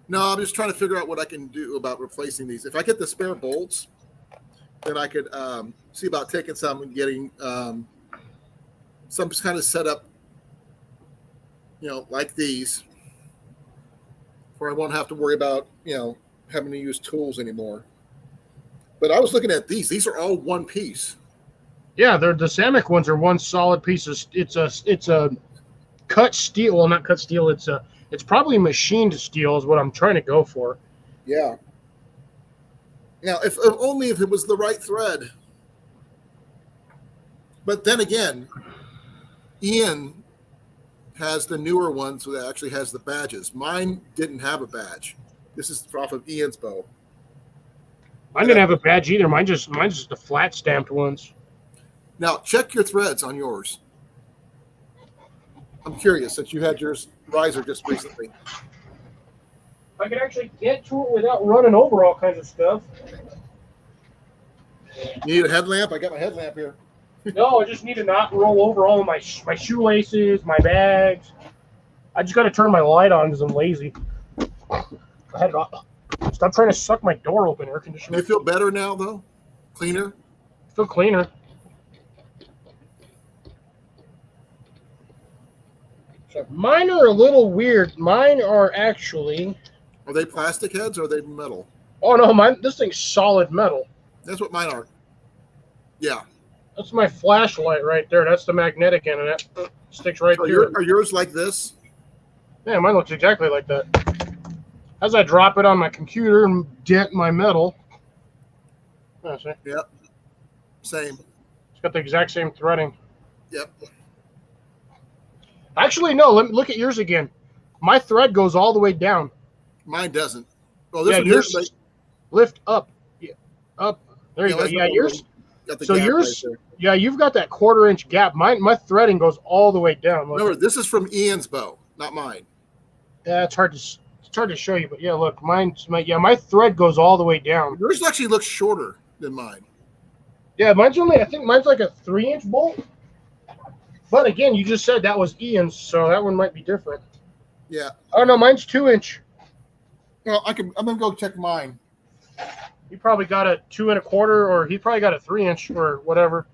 Speaker 1: No, I'm just trying to figure out what I can do about replacing these. If I get the spare bolts, then I could see about taking some and getting some kind of setup, like these, where I won't have to worry about, having to use tools anymore. But I was looking at these. These are all one piece.
Speaker 3: Yeah, the Samick ones are one solid piece. It's a cut steel. Well, not cut steel. It's probably machined steel is what I'm trying to go for.
Speaker 1: Yeah. Now, if only if it was the right thread. But then again, Ian has the newer ones that actually has the badges. Mine didn't have a badge. This is off of Ian's bow.
Speaker 3: Mine didn't have a badge either. Mine's just the flat stamped ones.
Speaker 1: Now, check your threads on yours. I'm curious, since you had yours riser just recently.
Speaker 3: I could actually get to it without running over all kinds of stuff.
Speaker 1: You need a headlamp? I got my headlamp here.
Speaker 3: No, I just need to not roll over all of my shoelaces, my bags. I just got to turn my light on because I'm lazy. I had it off. Stop trying to suck my door open, air
Speaker 1: Do
Speaker 3: conditioner.
Speaker 1: you feel better now, though? Cleaner?
Speaker 3: Feel cleaner. So mine are a little weird. Mine are actually.
Speaker 1: Are they plastic heads or are they metal?
Speaker 3: Oh no, mine. This thing's solid metal.
Speaker 1: That's what mine are. Yeah.
Speaker 3: That's my flashlight right there. That's the magnetic end, and that sticks right
Speaker 1: So
Speaker 3: through.
Speaker 1: are yours like this?
Speaker 3: Yeah, mine looks exactly like that. As I drop it on my computer and dent my metal. Oh, see?
Speaker 1: Yep. Same.
Speaker 3: It's got the exact same threading.
Speaker 1: Yep.
Speaker 3: Actually, no. Let me look at yours again. My thread goes all the way down.
Speaker 1: Mine doesn't. Oh, this
Speaker 3: Yeah,
Speaker 1: one
Speaker 3: yours
Speaker 1: here,
Speaker 3: lift up. Yeah, up. There you go.
Speaker 1: that's
Speaker 3: Yeah,
Speaker 1: what
Speaker 3: yours.
Speaker 1: got the
Speaker 3: So
Speaker 1: gap
Speaker 3: yours.
Speaker 1: right there.
Speaker 3: Yeah, you've got that 1/4 inch gap. My threading goes all the way down. Look.
Speaker 1: Remember, this is from Ian's bow, not mine.
Speaker 3: Yeah, it's hard to show you, but yeah, look, my thread goes all the way down.
Speaker 1: Yours actually looks shorter than mine.
Speaker 3: Yeah, I think mine's like a 3-inch bolt. But again, you just said that was Ian's, so that one might be different.
Speaker 1: Yeah.
Speaker 3: Oh no, mine's 2-inch.
Speaker 1: Well, I'm gonna go check mine.
Speaker 3: He probably got a 2 1/4, or he probably got a 3-inch or whatever.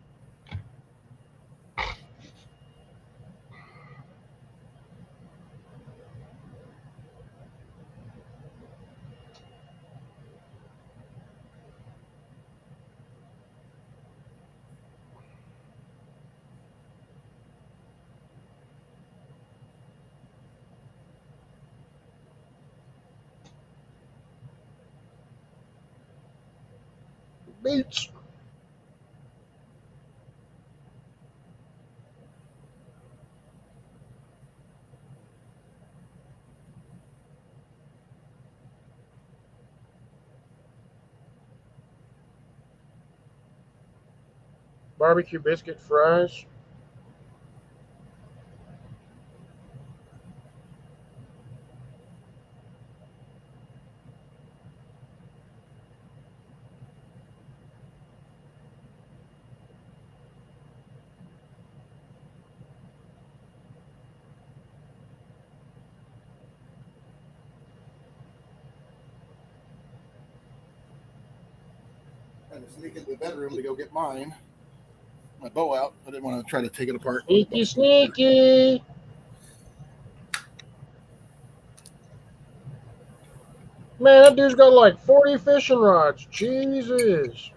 Speaker 3: Beats. Barbecue biscuit fries.
Speaker 1: I had to sneak into the bedroom to go get my bow out. I didn't want to try to take it apart.
Speaker 3: Sneaky, sneaky. Man, that dude's got like 40 fishing rods. Jesus.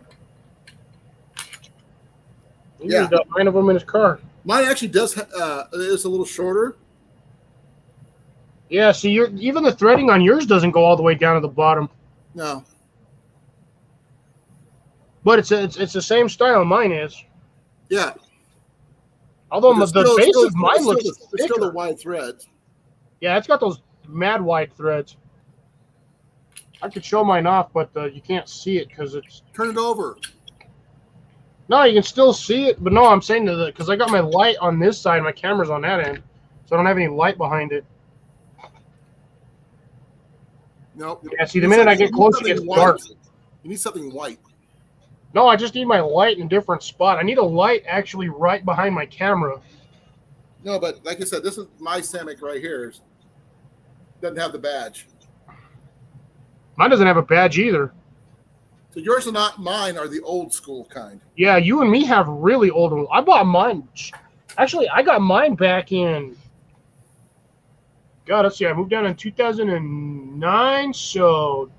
Speaker 3: He
Speaker 1: Yeah.
Speaker 3: just got 9 of them in his car.
Speaker 1: Mine actually does. It's a little shorter.
Speaker 3: Yeah, see, even the threading on yours doesn't go all the way down to the bottom.
Speaker 1: No.
Speaker 3: But it's the same style mine is.
Speaker 1: Yeah.
Speaker 3: Although
Speaker 1: But it's
Speaker 3: the
Speaker 1: still-
Speaker 3: base
Speaker 1: still-
Speaker 3: of mine
Speaker 1: it's
Speaker 3: looks
Speaker 1: still the
Speaker 3: thicker.
Speaker 1: wide threads.
Speaker 3: Yeah, it's got those mad wide threads. I could show mine off, but you can't see it because it's.
Speaker 1: Turn it over.
Speaker 3: No, you can still see it, but no, I'm saying because I got my light on this side, my camera's on that end, so I don't have any light behind it.
Speaker 1: No.
Speaker 3: Yeah, see, the minute I get close, it gets dark.
Speaker 1: You need something white.
Speaker 3: No, I just need my light in a different spot. I need a light actually right behind my camera.
Speaker 1: No, but like I said, this is my Samick right here. Doesn't have the badge.
Speaker 3: Mine doesn't have a badge either.
Speaker 1: So yours are not mine are the old school kind.
Speaker 3: Yeah, you and me have really old ones. I bought mine. Actually, I got mine back in. God, let's see. I moved down in 2009, so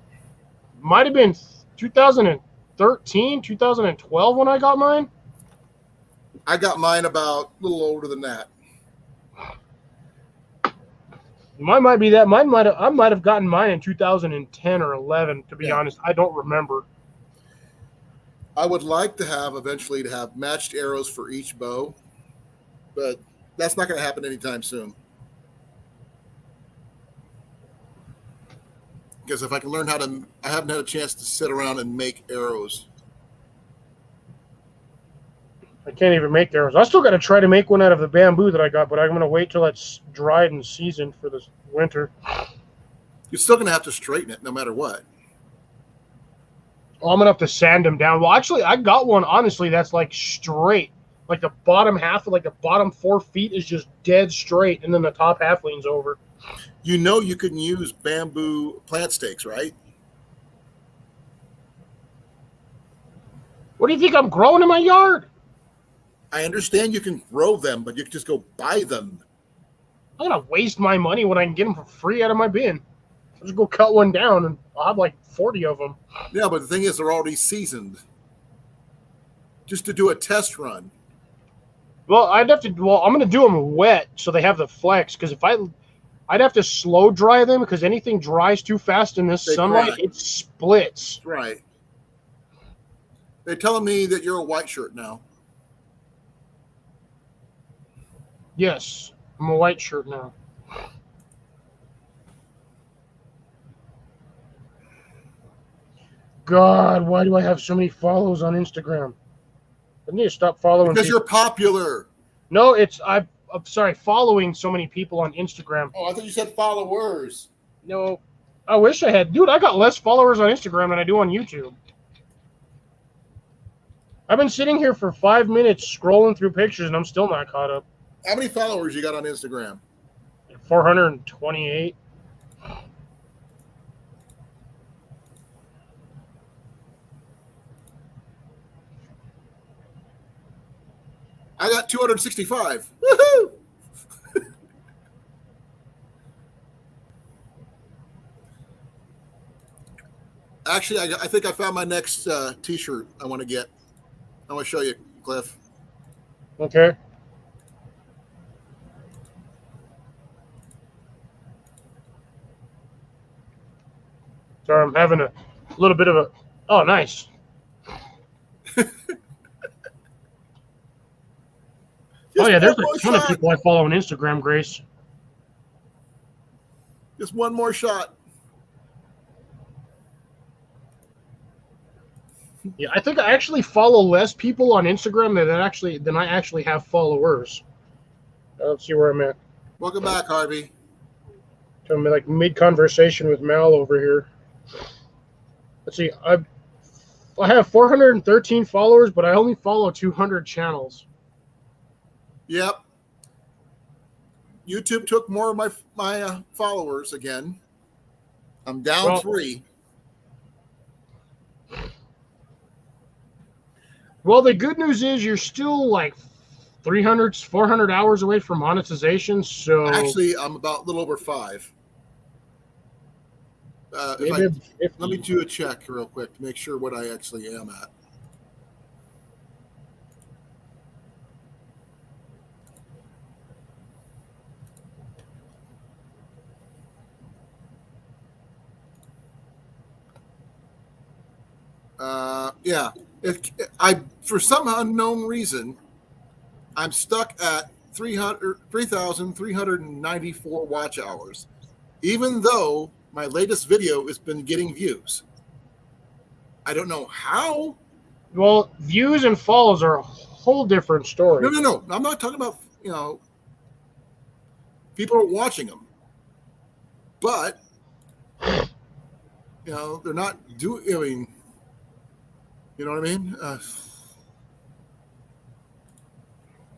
Speaker 3: might have been 2013, 2012 when I got mine.
Speaker 1: I got mine about a little older than that.
Speaker 3: Mine might be that. I might have gotten mine in 2010 or 11. To be
Speaker 1: Yeah.
Speaker 3: honest, I don't remember.
Speaker 1: I would like to have eventually to have matched arrows for each bow, but that's not going to happen anytime soon. Because if I can learn how to, I haven't had a chance to sit around and make arrows.
Speaker 3: I can't even make arrows. I still got to try to make one out of the bamboo that I got, but I'm going to wait till it's dried and seasoned for this winter.
Speaker 1: You're still going to have to straighten it no matter what.
Speaker 3: Oh, I'm going to have to sand them down. Well, actually, I got one, honestly, that's like straight. Like the bottom half of like the bottom 4 feet is just dead straight, and then the top half leans over.
Speaker 1: You know you can use bamboo plant stakes, right?
Speaker 3: What do you think I'm growing in my yard?
Speaker 1: I understand you can grow them, but you can just go buy them.
Speaker 3: I'm going to waste my money when I can get them for free out of my bin. I'll just go cut one down, and I'll have like 40 of them.
Speaker 1: Yeah, but the thing is, they're already seasoned. Just to do a test run.
Speaker 3: Well, I'm going to do them wet so they have the flex, because I'd have to slow dry them, because anything dries too fast in this
Speaker 1: They
Speaker 3: sunlight,
Speaker 1: crack.
Speaker 3: it splits.
Speaker 1: Right. They're telling me that you're a white shirt now.
Speaker 3: Yes, I'm a white shirt now. God, why do I have so many follows on Instagram? I need to stop following
Speaker 1: Because
Speaker 3: people.
Speaker 1: you're popular.
Speaker 3: No, I'm sorry, following so many people on Instagram.
Speaker 1: Oh, I thought you said followers.
Speaker 3: No, I wish I had. Dude, I got less followers on Instagram than I do on YouTube. I've been sitting here for 5 minutes scrolling through pictures, and I'm still not caught up.
Speaker 1: How many followers you got on Instagram?
Speaker 3: 428.
Speaker 1: I got 265. Woohoo! Actually, I think I found my next T-shirt I want to get. I want to show you, Cliff.
Speaker 3: Okay. Sorry, I'm having a little bit of a. Oh, nice. Oh, yeah, there's a ton of people I follow on Instagram, Grace.
Speaker 1: Just one more shot.
Speaker 3: Yeah, I think I actually follow less people on Instagram than I actually have followers. Let's see where I'm at.
Speaker 1: Welcome back, Harvey.
Speaker 3: I'm like mid-conversation with Mal over here. Let's see. I have 413 followers, but I only follow 200 channels.
Speaker 1: Yep. YouTube took more of my followers again. I'm down 3.
Speaker 3: Well, the good news is you're still like 300, 400 hours away from monetization. So
Speaker 1: Actually, I'm about a little over 5. Let me do a check real quick to make sure what I actually am at. Yeah. For some unknown reason, I'm stuck at 3,394 watch hours, even though my latest video has been getting views. I don't know how.
Speaker 3: Well, views and follows are a whole different story.
Speaker 1: No. I'm not talking about, people are watching them. But, they're not doing, You know what I mean?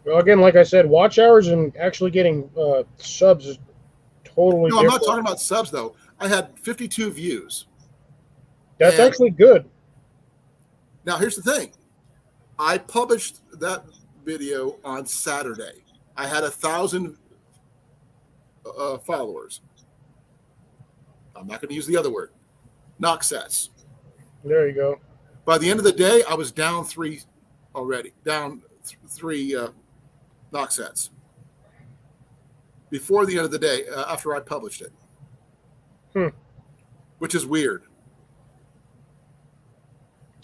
Speaker 3: Well, again, like I said, watch hours and actually getting subs is totally
Speaker 1: No, I'm
Speaker 3: different.
Speaker 1: not talking about subs though. I had 52 views.
Speaker 3: That's
Speaker 1: And
Speaker 3: actually good.
Speaker 1: now here's the thing. I published that video on Saturday. I had 1,000 followers. I'm not going to use the other word. Knock sets.
Speaker 3: There you go.
Speaker 1: By the end of the day, I was down 3 already. Down 3 knock sets. Before the end of the day, after I published it. Which is weird.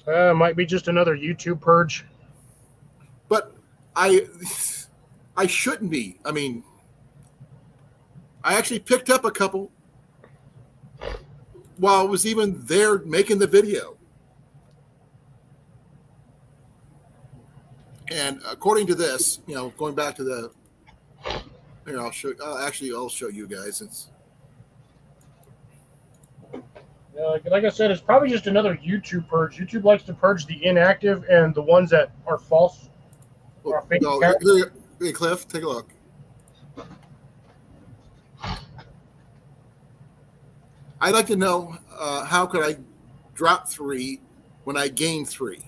Speaker 3: Might be just another YouTube purge.
Speaker 1: But I shouldn't be. I mean, I actually picked up a couple while I was even there making the video. And according to this, going back to the, here, I'll show you guys. It's
Speaker 3: Like I said, it's probably just another YouTube purge. YouTube likes to purge the inactive and the ones that are false. Or fake accounts.
Speaker 1: Hey, Cliff, take a look. I'd like to know how could I drop 3 when I gain 3?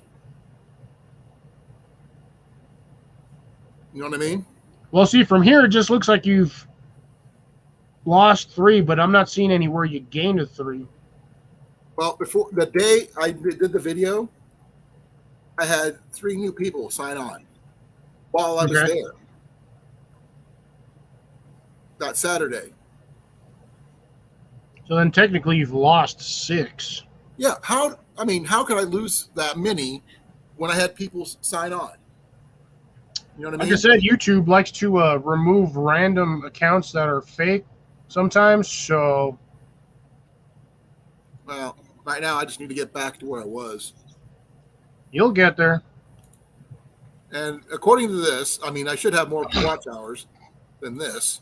Speaker 1: You know what I mean?
Speaker 3: Well, see, from here, it just looks like you've lost 3, but I'm not seeing anywhere you gained a 3.
Speaker 1: Well, before the day I did the video, I had 3 new people sign on while I was there. That Saturday.
Speaker 3: So then technically you've lost 6.
Speaker 1: Yeah. How could I lose that many when I had people sign on? You know what I mean?
Speaker 3: Like I said, YouTube likes to remove random accounts that are fake sometimes. So,
Speaker 1: well, right now I just need to get back to where I was.
Speaker 3: You'll get there.
Speaker 1: And according to this, I should have more watch hours than this.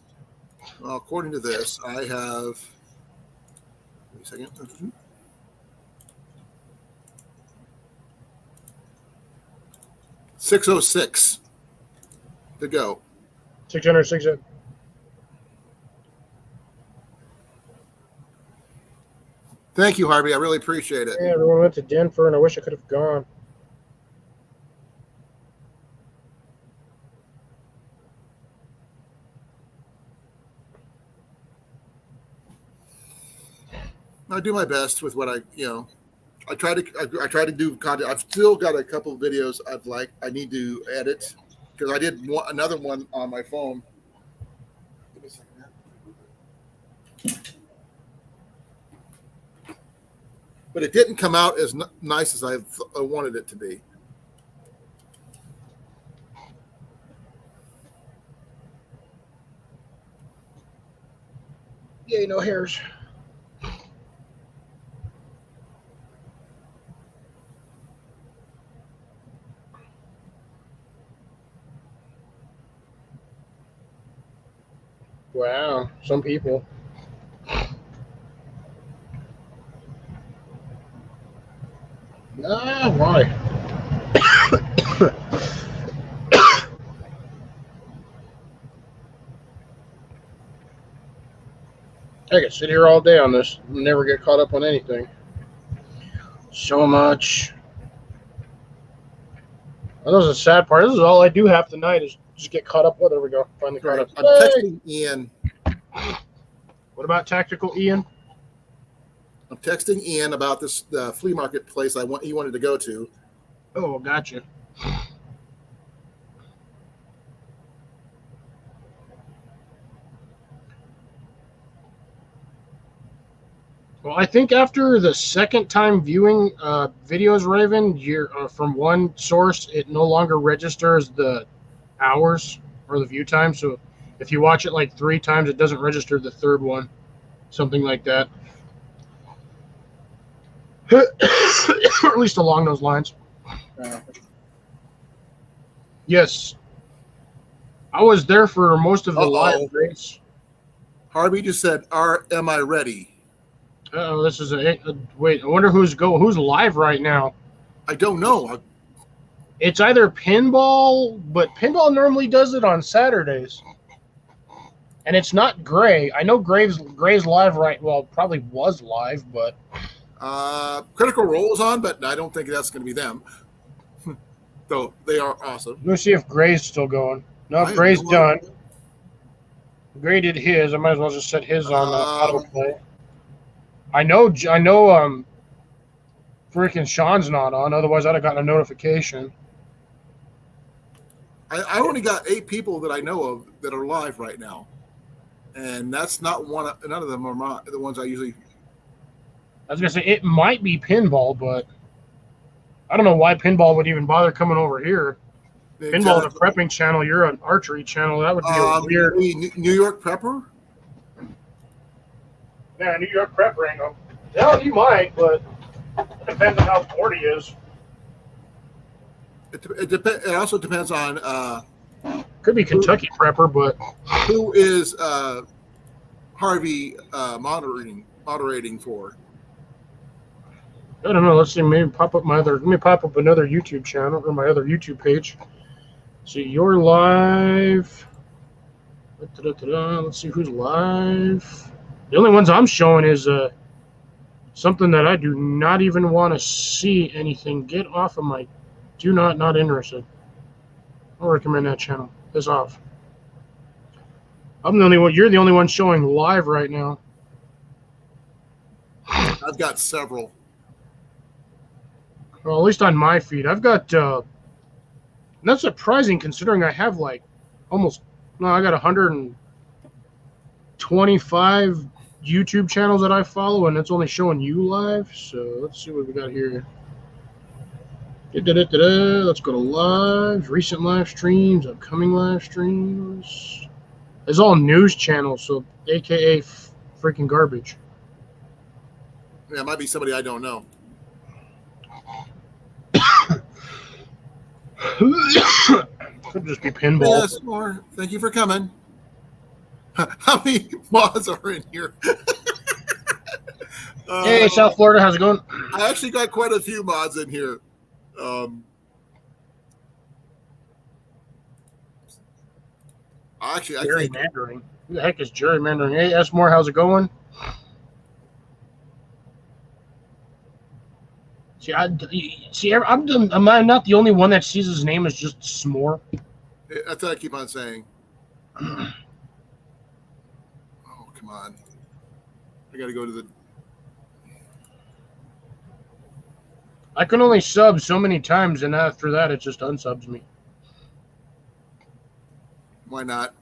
Speaker 1: Well, according to this, I have. Wait a second. 606 to go.
Speaker 3: 606.
Speaker 1: Thank you, Harvey. I really appreciate it.
Speaker 3: Yeah, everyone went to Denver, and I wish I could have gone.
Speaker 1: I do my best with what I try to do content. I've still got a couple of videos I need to edit because I did another one on my phone. Give me a second. But it didn't come out as nice as I wanted it to be.
Speaker 3: Yay, no hairs. Wow, some people. Ah, why? I could sit here all day on this and never get caught up on anything. So much. And this is the sad part. This is all I do half the night is just get caught up. Well, there we go. Finally caught up.
Speaker 1: I'm texting Ian.
Speaker 3: What about Tactical Ian?
Speaker 1: I'm texting Ian about this flea market place he wanted to go to.
Speaker 3: Oh, gotcha. Well, I think after the second time viewing videos, Raven, you're from one source, it no longer registers the hours or the view time. So if you watch it like 3 times, it doesn't register the third one, something like that. Or at least along those lines. Yes. I was there for most of the live race.
Speaker 1: Harvey just said, am I ready?
Speaker 3: Oh, this is wait. I wonder who's live right now.
Speaker 1: I don't know.
Speaker 3: It's either pinball, but pinball normally does it on Saturdays. And it's not Gray. I know Gray's live right. Well, probably was live, but
Speaker 1: Critical Role is on, but I don't think that's going to be them. Though they are awesome.
Speaker 3: let me see if Gray's still going. No,
Speaker 1: I have
Speaker 3: Gray's
Speaker 1: no
Speaker 3: done.
Speaker 1: idea.
Speaker 3: Gray did his. I might as well just set his on
Speaker 1: Um,
Speaker 3: autoplay. I know. Freaking Sean's not on. Otherwise, I'd have gotten a notification.
Speaker 1: I only got 8 people that I know of that are live right now, and that's not one. None of them are the ones I usually.
Speaker 3: I was gonna say it might be pinball, but I don't know why pinball would even bother coming over here. Pinball is a prepping channel. You're an archery channel. That would be a weird.
Speaker 1: New York Prepper.
Speaker 3: Yeah, New York prepper angle. Yeah, he might, but it depends on how bored he is.
Speaker 1: It also depends on
Speaker 3: Could be Kentucky prepper, but
Speaker 1: who is Harvey moderating for.
Speaker 3: I don't know. Let's see. Maybe pop up let me pop up another YouTube channel or my other YouTube page. See, you're live. Let's see who's live. The only ones I'm showing is something that I do not even want to see anything. Get off of my do not interested. I'll recommend that channel. It's off. I'm the only one. You're the only one showing live right now.
Speaker 1: I've got several.
Speaker 3: Well, at least on my feed, I've got. That's surprising considering I have like almost. No, I got 125 YouTube channels that I follow, and it's only showing you live. So let's see what we got here. Let's go to live, recent live streams, upcoming live streams. It's all news channels, so AKA freaking garbage.
Speaker 1: Yeah, it might be somebody I don't know.
Speaker 3: Could just be pinball.
Speaker 1: Yes, more. Thank you for coming. How many mods are in here?
Speaker 3: Hey, South Florida, how's it going?
Speaker 1: I actually got quite a few mods in here. I think
Speaker 3: Gerrymandering. Who the heck is gerrymandering? Hey, S. Moore, how's it going? See, I'm not the only one that sees his name as just S'more.
Speaker 1: that's what I keep on saying. Oh, come on. I got to go to the...
Speaker 3: I can only sub so many times, and after that, it just unsubs me.
Speaker 1: Why not?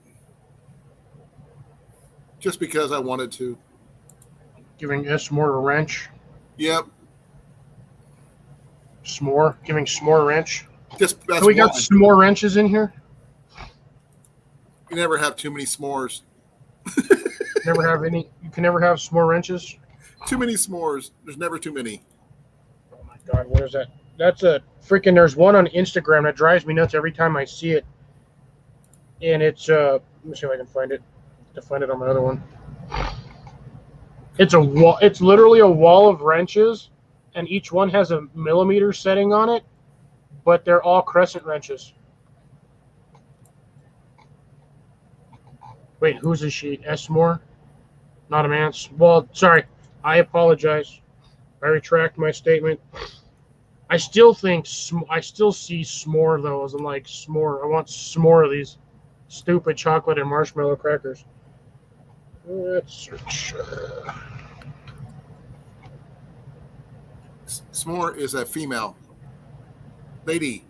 Speaker 1: Just because I wanted to.
Speaker 3: Giving S. Moore a wrench.
Speaker 1: Yep.
Speaker 3: S'more. Giving S'more a wrench.
Speaker 1: That's
Speaker 3: So we got S'more wrenches in here?
Speaker 1: You never have too many s'mores.
Speaker 3: Never have any. You can never have S'more wrenches?
Speaker 1: Too many s'mores. There's never too many.
Speaker 3: Oh my God, what is that? That's a freaking. There's one on Instagram that drives me nuts every time I see it, and it's let me see if I can find it. To find it on my other one. It's a wall. It's literally a wall of wrenches, and each one has a millimeter setting on it, but they're all crescent wrenches. Wait, who's this sheet? S. Moore? Not a man. Well, sorry. I apologize. I retract my statement. I still think I still see s'more though as I'm like s'more. I want s'more of these stupid chocolate and marshmallow crackers. Let's search.
Speaker 1: S'more is a female lady.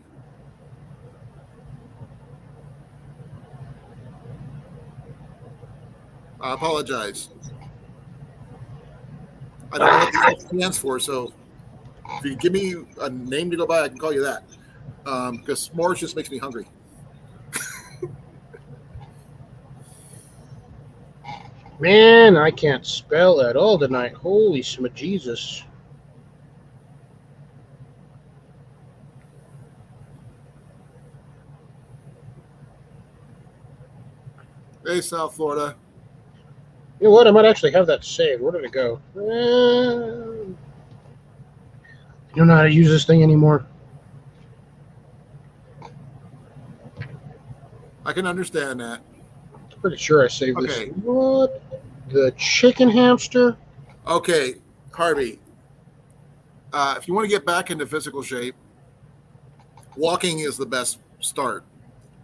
Speaker 1: I apologize. I don't know what the F stands for, so if you give me a name to go by, I can call you that. Because s'mores just makes me hungry.
Speaker 3: Man, I can't spell at all tonight. Holy Jesus.
Speaker 1: Hey, South Florida.
Speaker 3: You know what? I might actually have that saved. Where did it go? You don't know how to use this thing anymore.
Speaker 1: I can understand that.
Speaker 3: Pretty sure I saved
Speaker 1: Okay.
Speaker 3: this. What? The chicken hamster?
Speaker 1: Okay, Harvey. If you want to get back into physical shape, walking is the best start.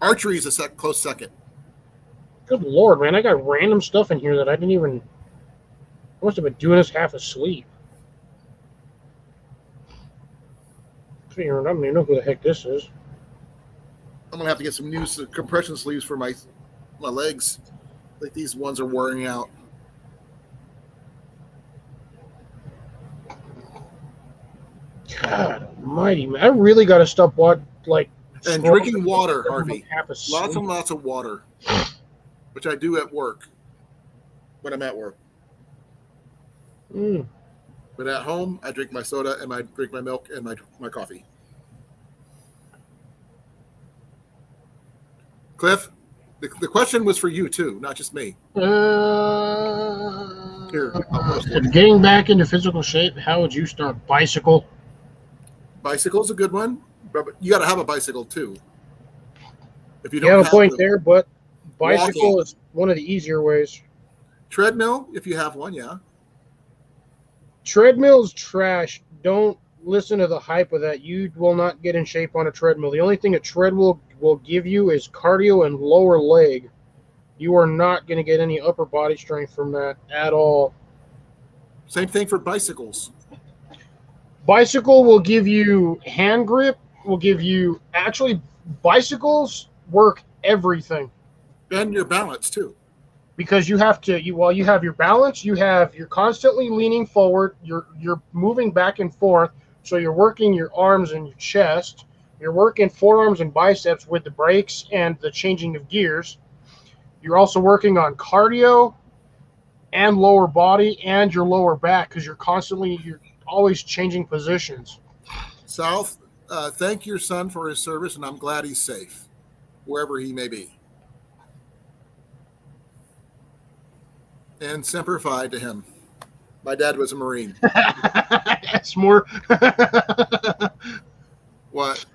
Speaker 1: Archery is a close second.
Speaker 3: Good Lord, man. I got random stuff in here that I didn't even... I must have been doing this half asleep. I don't even know who the heck this is.
Speaker 1: I'm gonna have to get some new compression sleeves for my legs. Like these ones are wearing out.
Speaker 3: God almighty, man. I really got to stop
Speaker 1: And drinking water, Harvey.
Speaker 3: Half asleep.
Speaker 1: Lots and lots of water, which I do at work when I'm at work.
Speaker 3: Mm.
Speaker 1: But at home, I drink my soda and I drink my milk and my coffee. Cliff, the question was for you too, not just me. Here, I'll post it.
Speaker 3: Getting back into physical shape, how would you start? Bicycle?
Speaker 1: Bicycle's a good one, but you got to have a bicycle too. If you
Speaker 3: You
Speaker 1: don't
Speaker 3: have a point
Speaker 1: them.
Speaker 3: there, but bicycle
Speaker 1: Walking.
Speaker 3: is one of the easier ways.
Speaker 1: Treadmill, if you have one, yeah.
Speaker 3: Treadmill's trash. Don't listen to the hype of that. You will not get in shape on a treadmill. The only thing a treadmill will give you is cardio and lower leg. You are not going to get any upper body strength from that at all.
Speaker 1: Same thing for bicycles.
Speaker 3: Bicycle will give you hand grip, will give you... Actually, bicycles work everything.
Speaker 1: And your balance too.
Speaker 3: Because you have to, while you have your balance, you're constantly leaning forward, you're moving back and forth, so you're working your arms and your chest, you're working forearms and biceps with the brakes and the changing of gears. You're also working on cardio and lower body and your lower back because you're always changing positions.
Speaker 1: South, thank your son for his service, and I'm glad he's safe, wherever he may be. And Semper Fi to him. My dad was a Marine.
Speaker 3: That's more.
Speaker 1: What?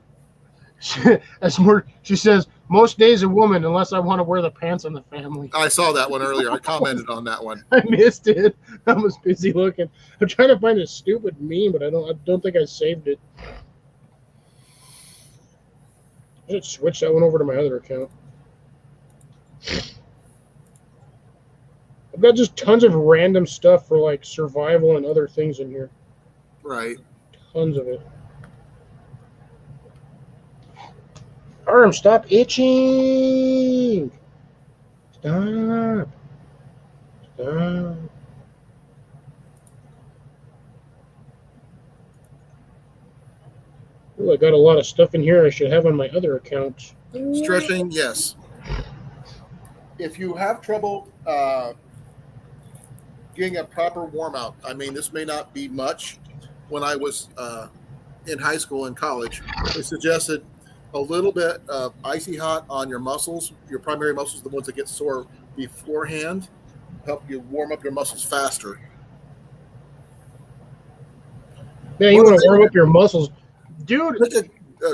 Speaker 3: That's more. She says, most days a woman, unless I want to wear the pants on the family.
Speaker 1: I saw that one earlier. I commented on that one.
Speaker 3: I missed it. I was busy looking. I'm trying to find a stupid meme, but I don't think I saved it. I should switch that one over to my other account. I've got just tons of random stuff for like survival and other things in here.
Speaker 1: Right.
Speaker 3: Tons of it. Arm, stop itching. Stop. Stop. Ooh, I got a lot of stuff in here I should have on my other accounts.
Speaker 1: Stretching, yes. If you have trouble getting a proper warm out, I mean, this may not be much. When I was in high school and college, they suggested a little bit of icy hot on your muscles, your primary muscles, the ones that get sore beforehand, help you warm up your muscles faster.
Speaker 3: Man, you want to warm up your muscles. Dude.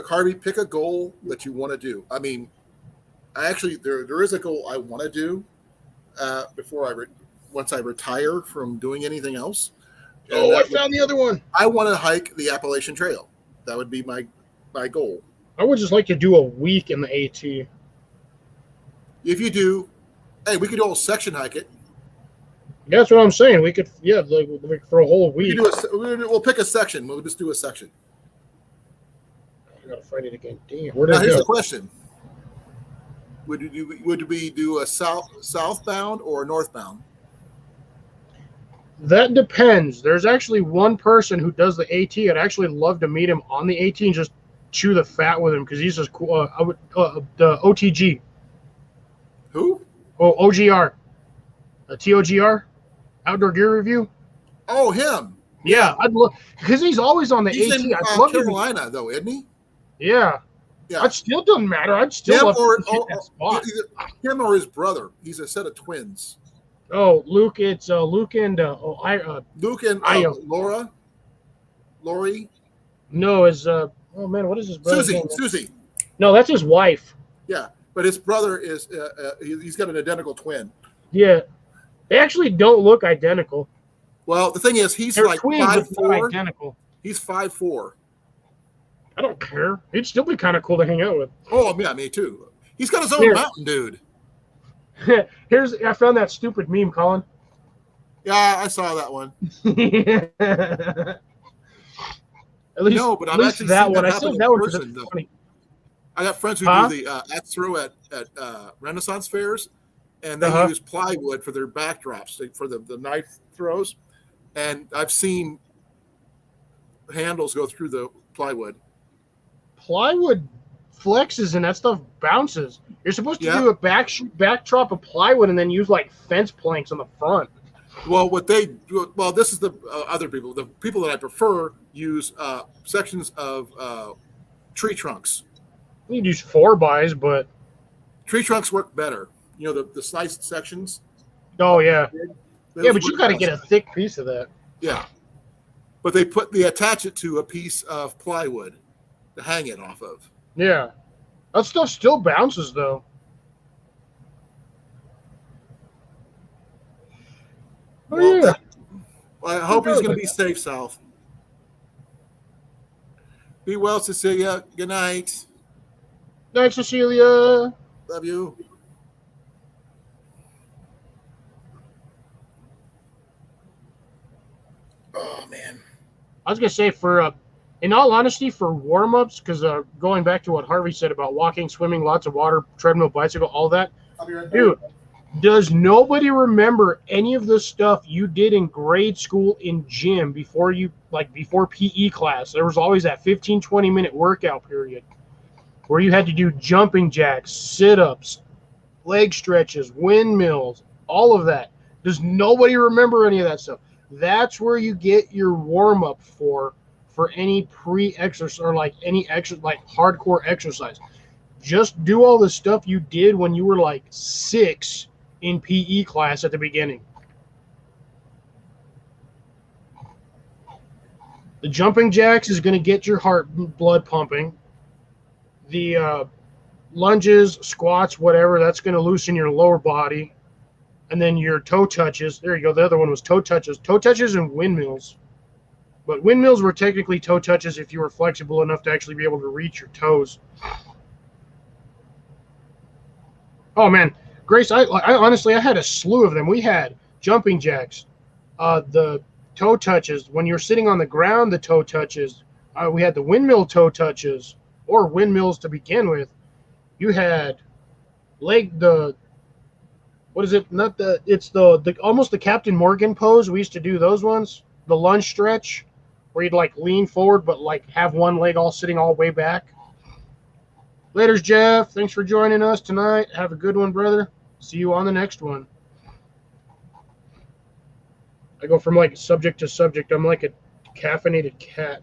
Speaker 1: Harvey, pick a goal that you want to do. I mean, there is a goal I want to do once I retire from doing anything else.
Speaker 3: Oh, I found the other one.
Speaker 1: I want to hike the Appalachian Trail. That would be my goal.
Speaker 3: I would just like to do a week in the AT.
Speaker 1: If you do, hey, we could all section hike it.
Speaker 3: That's what I'm saying. We could, like for a whole week.
Speaker 1: We'll pick a section. We'll just do a section.
Speaker 3: I gotta find it again. Damn. Where
Speaker 1: Now
Speaker 3: did it
Speaker 1: here's
Speaker 3: go?
Speaker 1: the question: Would we do a southbound or a northbound?
Speaker 3: That depends. There's actually one person who does the AT. I'd actually love to meet him on the AT and just chew the fat with him because he's just cool. The OTG.
Speaker 1: Who?
Speaker 3: Oh, OGR. TOGR. Outdoor Gear Review.
Speaker 1: Oh, him.
Speaker 3: Yeah, I'd love because he's always on the
Speaker 1: He's
Speaker 3: AT.
Speaker 1: in
Speaker 3: I'd love
Speaker 1: Carolina, though, isn't he?
Speaker 3: Yeah.
Speaker 1: Yeah.
Speaker 3: It still doesn't matter. I'd still love to hit that spot.
Speaker 1: Either him or his brother. He's a set of twins.
Speaker 3: Oh, Luke, it's Luke and
Speaker 1: Luke and
Speaker 3: Lori.
Speaker 1: Lori.
Speaker 3: No, his oh man, what is his brother's name?
Speaker 1: Susie.
Speaker 3: No, that's his wife.
Speaker 1: Yeah, but his brother is he's got an identical twin.
Speaker 3: Yeah, they actually don't look identical.
Speaker 1: Well, the thing is, he's
Speaker 3: They're
Speaker 1: like
Speaker 3: twins, but not
Speaker 1: 5'4".
Speaker 3: identical.
Speaker 1: He's 5'4".
Speaker 3: I don't care. He'd still be kind of cool to hang out with.
Speaker 1: Oh yeah, me too. He's got his own
Speaker 3: Here.
Speaker 1: mountain, dude.
Speaker 3: I found that stupid meme, Colin.
Speaker 1: Yeah, I saw that one.
Speaker 3: At least,
Speaker 1: No, but
Speaker 3: at
Speaker 1: I've
Speaker 3: least
Speaker 1: actually
Speaker 3: that
Speaker 1: seen
Speaker 3: one.
Speaker 1: that
Speaker 3: I
Speaker 1: happen
Speaker 3: said
Speaker 1: in
Speaker 3: that one because
Speaker 1: person,
Speaker 3: it's
Speaker 1: though.
Speaker 3: funny.
Speaker 1: I got friends who
Speaker 3: Huh?
Speaker 1: do the axe throw at Renaissance fairs, and they
Speaker 3: Uh-huh.
Speaker 1: use plywood for their backdrops, for the knife throws. And I've seen handles go through the plywood.
Speaker 3: Plywood flexes and that stuff bounces. You're supposed to
Speaker 1: Yeah.
Speaker 3: do a backdrop of plywood and then use like fence planks on the front.
Speaker 1: Well, this is the other people. The people that I prefer use sections of tree trunks.
Speaker 3: You can use 4x, but
Speaker 1: Tree trunks work better. You know, the sliced sections.
Speaker 3: oh yeah,
Speaker 1: those
Speaker 3: yeah, but you
Speaker 1: work
Speaker 3: got to
Speaker 1: best.
Speaker 3: get a thick piece of that.
Speaker 1: Yeah. But they attach it to a piece of plywood to hang it off of.
Speaker 3: Yeah, that stuff still bounces though. Oh
Speaker 1: Well,
Speaker 3: yeah,
Speaker 1: I hope he's going to be safe, South. Be well, Cecilia. Good night.
Speaker 3: night, Cecilia.
Speaker 1: Love you. Oh man.
Speaker 3: I was gonna say in all honesty, for warm ups, because going back to what Harvey said about walking, swimming, lots of water, treadmill, bicycle, all that,
Speaker 1: I'll be right back.
Speaker 3: dude. Does nobody remember any of the stuff you did in grade school in gym before PE class? There was always that 15, 20-minute workout period where you had to do jumping jacks, sit-ups, leg stretches, windmills, all of that. Does nobody remember any of that stuff? That's where you get your warm-up for any pre-exercise or like any exercise, like hardcore exercise. Just do all the stuff you did when you were like 6 in PE class at the beginning. The jumping jacks is going to get your heart blood pumping. The lunges, squats, whatever, that's going to loosen your lower body. And then your toe touches. There you go. The other one was toe touches. Toe touches and windmills. But windmills were technically toe touches if you were flexible enough to actually be able to reach your toes. Oh, man. Grace, I honestly, I had a slew of them. We had jumping jacks, the toe touches. When you're sitting on the ground, the toe touches. We had the windmill toe touches, or windmills to begin with. You had what is it? Not the, it's the almost the Captain Morgan pose. We used to do those ones. The lunge stretch, where you'd like lean forward, but like have one leg all sitting all the way back. Laters, Jeff. Thanks for joining us tonight. Have a good one, brother. See you on the next one. I go from like subject to subject. I'm like a caffeinated cat.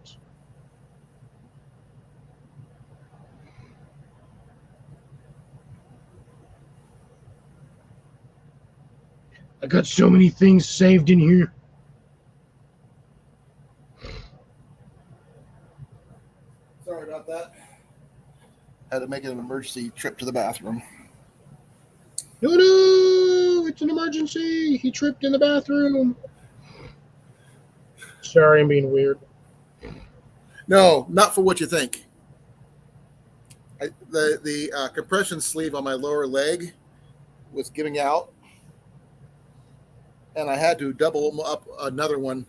Speaker 3: I got so many things saved in here.
Speaker 1: Sorry about that. Had to make an emergency trip to the bathroom.
Speaker 3: No, it's an emergency. He tripped in the bathroom. Sorry, I'm being weird.
Speaker 1: No, not for what you think. The compression sleeve on my lower leg was giving out, and I had to double up another one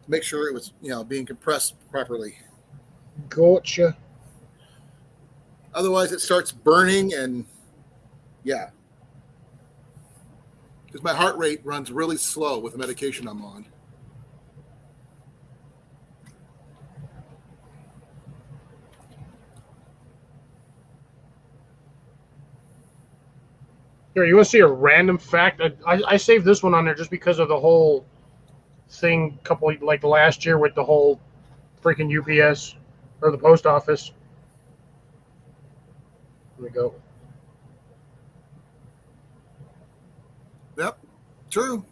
Speaker 1: to make sure it was, being compressed properly.
Speaker 3: Gotcha.
Speaker 1: Otherwise, it starts burning, and yeah, because my heart rate runs really slow with the medication I'm on.
Speaker 3: Here, you want to see a random fact? I saved this one on there just because of the whole thing like last year with the whole freaking UPS or the post office. Here we go.
Speaker 1: Yep, true.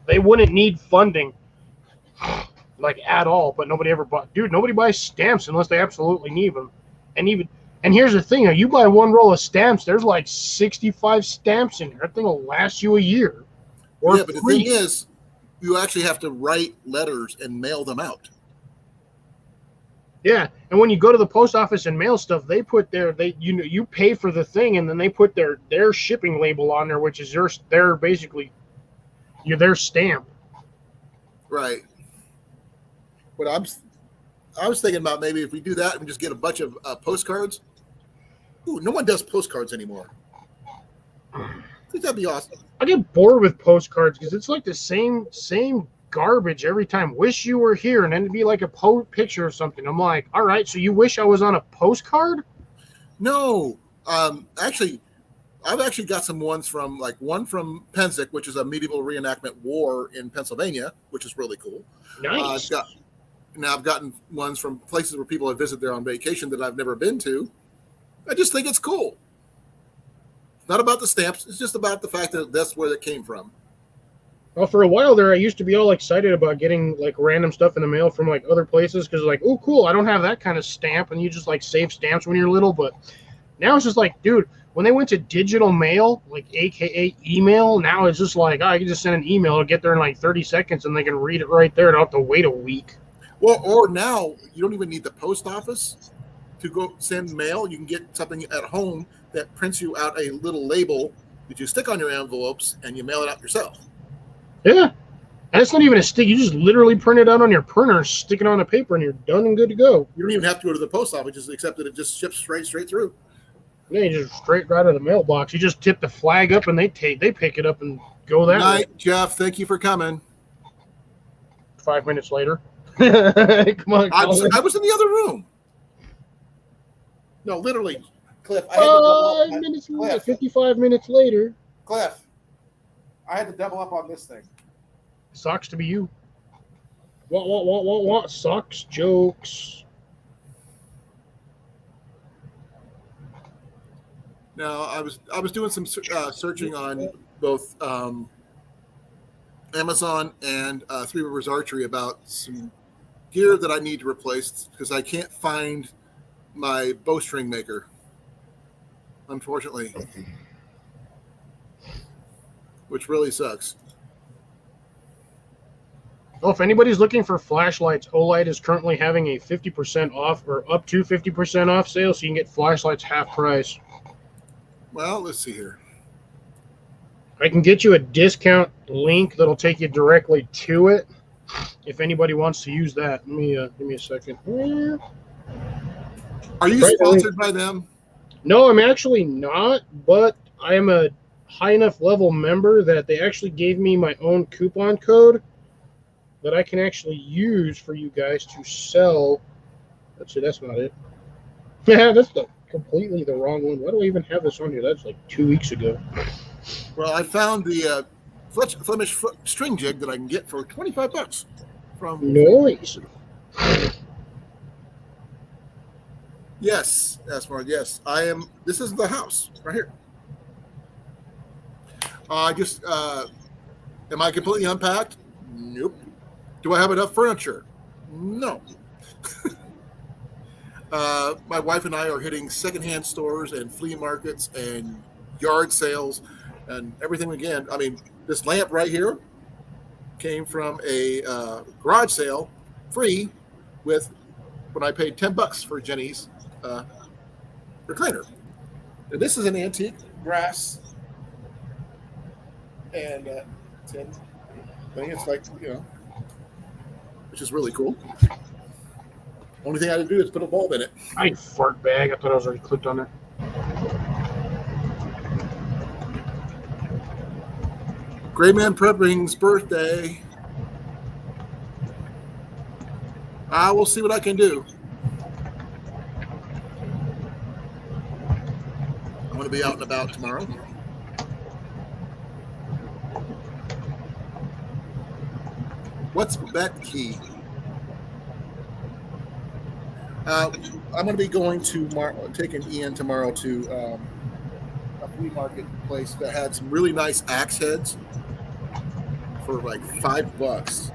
Speaker 3: They wouldn't need funding. like at all. But nobody ever bought. Dude, nobody buys stamps unless they absolutely need them. And here's the thing: you buy one roll of stamps, there's like 65 stamps in there. That thing will last you a year. Or
Speaker 1: yeah, but the thing is, you actually have to write letters and mail them out.
Speaker 3: Yeah, and when you go to the post office and mail stuff, they put you pay for the thing, and then they put their shipping label on there, which is their basically their stamp.
Speaker 1: Right. But I was thinking about maybe if we do that and just get a bunch of postcards. Ooh, no one does postcards anymore. I think that'd be awesome.
Speaker 3: I get bored with postcards because it's like the same garbage every time. Wish you were here, and then it'd be like a picture or something. I'm like, all right, so you wish I was on a postcard?
Speaker 1: No, actually, I've actually got some ones from one from Penzic, which is a medieval reenactment war in Pennsylvania, which is really cool.
Speaker 3: Nice.
Speaker 1: I've gotten ones from places where people have visited there on vacation that I've never been to. I just think it's cool. It's not about the stamps. It's just about the fact that that's where it came from.
Speaker 3: Well, for a while there, I used to be all excited about getting like random stuff in the mail from like other places because like, oh, cool, I don't have that kind of stamp, and you just like save stamps when you're little. But now it's just like, dude, when they went to digital mail, like AKA email, now it's just like, I can just send an email, it'll get there in like 30 seconds, and they can read it right there. I don't have to wait a week.
Speaker 1: Well, or now you don't even need the post office to go send mail. You can get something at home that prints you out a little label that you stick on your envelopes, and you mail it out yourself.
Speaker 3: Yeah. And it's not even a stick. You just literally print it out on your printer, stick it on the paper, and you're done and good to go.
Speaker 1: You don't even have to go to the post office, except that it just ships straight through.
Speaker 3: Yeah, you just straight right out of the mailbox. You just tip the flag up, and they pick it up and go that way.
Speaker 1: Jeff. Thank you for coming.
Speaker 3: 5 minutes later. Come on,
Speaker 1: I was in the other room. No, literally, Cliff. I had to
Speaker 3: 5 minutes later. 55 minutes later.
Speaker 1: Cliff, I had to double up on this thing.
Speaker 3: Sucks to be you. What? Sucks, jokes.
Speaker 1: Now, I was doing some searching on both Amazon and Three Rivers Archery about some gear that I need to replace because I can't find my bowstring maker, unfortunately, which really sucks.
Speaker 3: Well, if anybody's looking for flashlights, Olight is currently having a 50% off or up to 50% off sale, so you can get flashlights half price.
Speaker 1: Well, let's see here.
Speaker 3: I can get you a discount link that'll take you directly to it if anybody wants to use that. Let me give me a second.
Speaker 1: Are you sponsored by them?
Speaker 3: No, I'm actually not, but I am a high enough level member that they actually gave me my own coupon code that I can actually use for you guys to sell. That's not it. Yeah, that's completely the wrong one. Why do I even have this on here? That's like 2 weeks ago.
Speaker 1: Well, I found the Flemish string jig that I can get for $25 from.
Speaker 3: Nice.
Speaker 1: Yes, Asmar, yes. I am. This is the house right here. Am I completely unpacked? Nope. Do I have enough furniture? No. My wife and I are hitting secondhand stores and flea markets and yard sales and everything again. I mean, this lamp right here came from a garage sale, free, with when I paid $10 for Jenny's recliner. And this is an antique brass and tin thing. It's like, which is really cool. Only thing I had to do is put a bulb in it.
Speaker 3: I fart bag. I thought I was already clicked on there.
Speaker 1: Gray Man Prepping's birthday. I will see what I can do. I'm going to be out and about tomorrow. What's bet key? I'm going to be going to taking Ian tomorrow to a flea market place that had some really nice axe heads for like $5.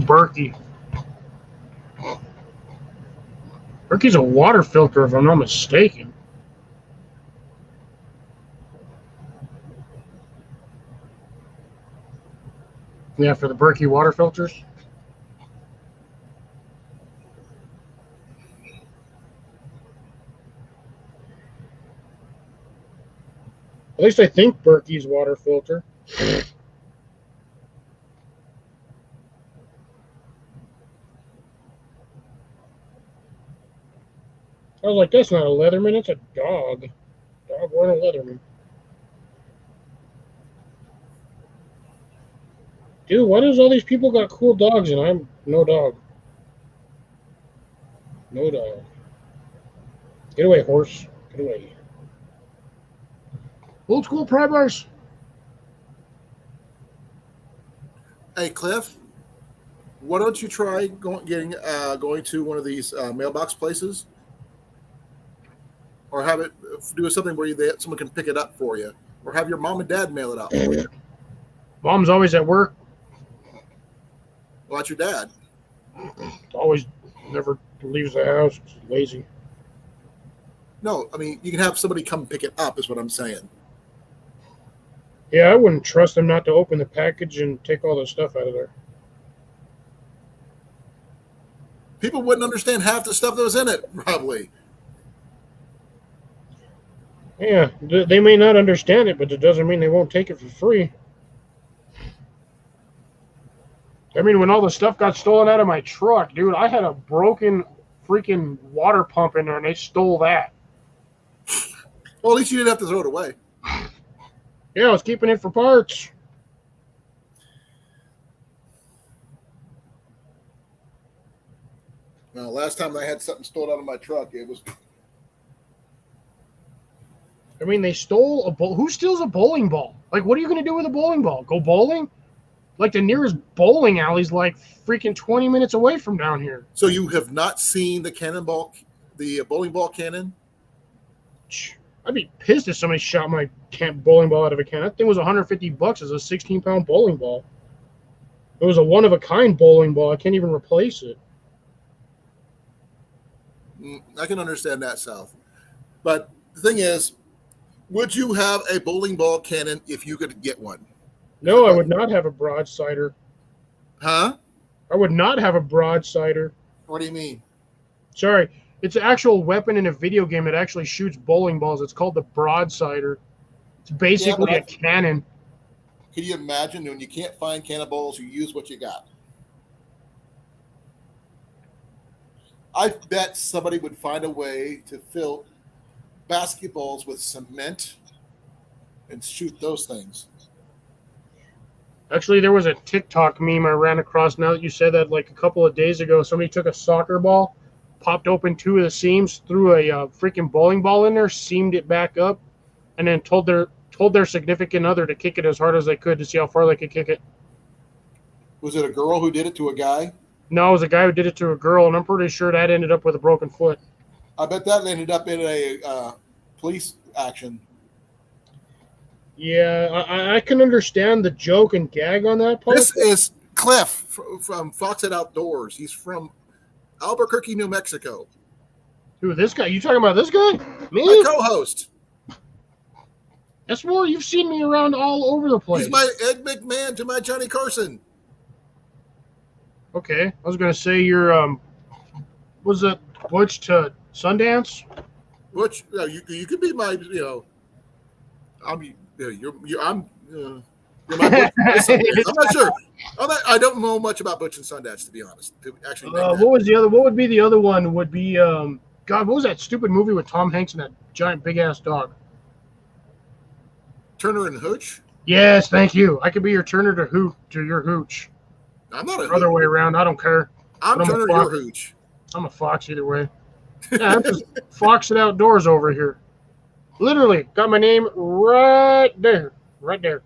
Speaker 3: Berkey. Berkey's a water filter, if I'm not mistaken. Yeah, for the Berkey water filters. At least I think Berkey's water filter. I was like, that's not a Leatherman, it's a dog. Dog wearing a Leatherman. Dude, why does all these people got cool dogs and I'm no dog? No dog. Get away, horse. Get away. Old school pry bars.
Speaker 1: Hey, Cliff, why don't you try going to one of these mailbox places, or have it do something where someone can pick it up for you, or have your mom and dad mail it out for you.
Speaker 3: Mom's always at work.
Speaker 1: Well, that's your dad.
Speaker 3: Always never leaves the house. Lazy.
Speaker 1: No, I mean, you can have somebody come pick it up is what I'm saying.
Speaker 3: Yeah, I wouldn't trust them not to open the package and take all the stuff out of there.
Speaker 1: People wouldn't understand half the stuff that was in it, probably.
Speaker 3: Yeah, they may not understand it, but it doesn't mean they won't take it for free. I mean, when all the stuff got stolen out of my truck, dude, I had a broken freaking water pump in there, and they stole that.
Speaker 1: Well, at least you didn't have to throw it away.
Speaker 3: Yeah, I was keeping it for parts.
Speaker 1: Well, last time I had something stolen out of my truck, it was...
Speaker 3: I mean, they stole a ball. Who steals a bowling ball? Like, what are you going to do with a bowling ball? Go bowling? Like, the nearest bowling alley's like freaking 20 minutes away from down here.
Speaker 1: So you have not seen the bowling ball cannon?
Speaker 3: I'd be pissed if somebody shot my bowling ball out of a can. That thing was $150 as a 16-pound bowling ball. It was a one-of-a-kind bowling ball. I can't even replace it.
Speaker 1: I can understand that, South. But the thing is, would you have a bowling ball cannon if you could get one?
Speaker 3: No, I would not have a broadsider.
Speaker 1: Huh?
Speaker 3: I would not have a broadsider.
Speaker 1: What do you mean?
Speaker 3: Sorry. It's an actual weapon in a video game that actually shoots bowling balls. It's called the broadsider. It's basically a cannon.
Speaker 1: Can you imagine when you can't find cannonballs, you use what you got? I bet somebody would find a way to fill basketballs with cement and shoot those things.
Speaker 3: Actually, there was a TikTok meme I ran across now that you said that like a couple of days ago. Somebody took a soccer ball, popped open two of the seams, threw a freaking bowling ball in there, seamed it back up, and then told their significant other to kick it as hard as they could to see how far they could kick it.
Speaker 1: Was it a girl who did it to a guy?
Speaker 3: No, it was a guy who did it to a girl, and I'm pretty sure that ended up with a broken foot.
Speaker 1: I bet that ended up in a police action.
Speaker 3: Yeah, I can understand the joke and gag on that part.
Speaker 1: This is Cliff from Foxhead Outdoors. He's from Albuquerque, New Mexico.
Speaker 3: Who, this guy? You talking about this guy? Me?
Speaker 1: My co-host.
Speaker 3: That's more. You've seen me around all over the place.
Speaker 1: He's my Ed McMahon to my Johnny Carson.
Speaker 3: Okay, I was gonna say you're was it Butch to Sundance?
Speaker 1: Butch, you could be my, you're my Butch. I'm not sure. I don't know much about Butch and Sundance, to be honest. To actually,
Speaker 3: What was the other? What would be the other one? Would be God. What was that stupid movie with Tom Hanks and that giant big ass dog?
Speaker 1: Turner and Hooch.
Speaker 3: Yes, thank you. I could be your Turner to your Hooch.
Speaker 1: I'm not a
Speaker 3: Other way around. I don't care.
Speaker 1: I'm Turner, your Hooch.
Speaker 3: I'm a fox either way. Yeah, I'm just Foxing Outdoors over here. Literally got my name right there. Right there.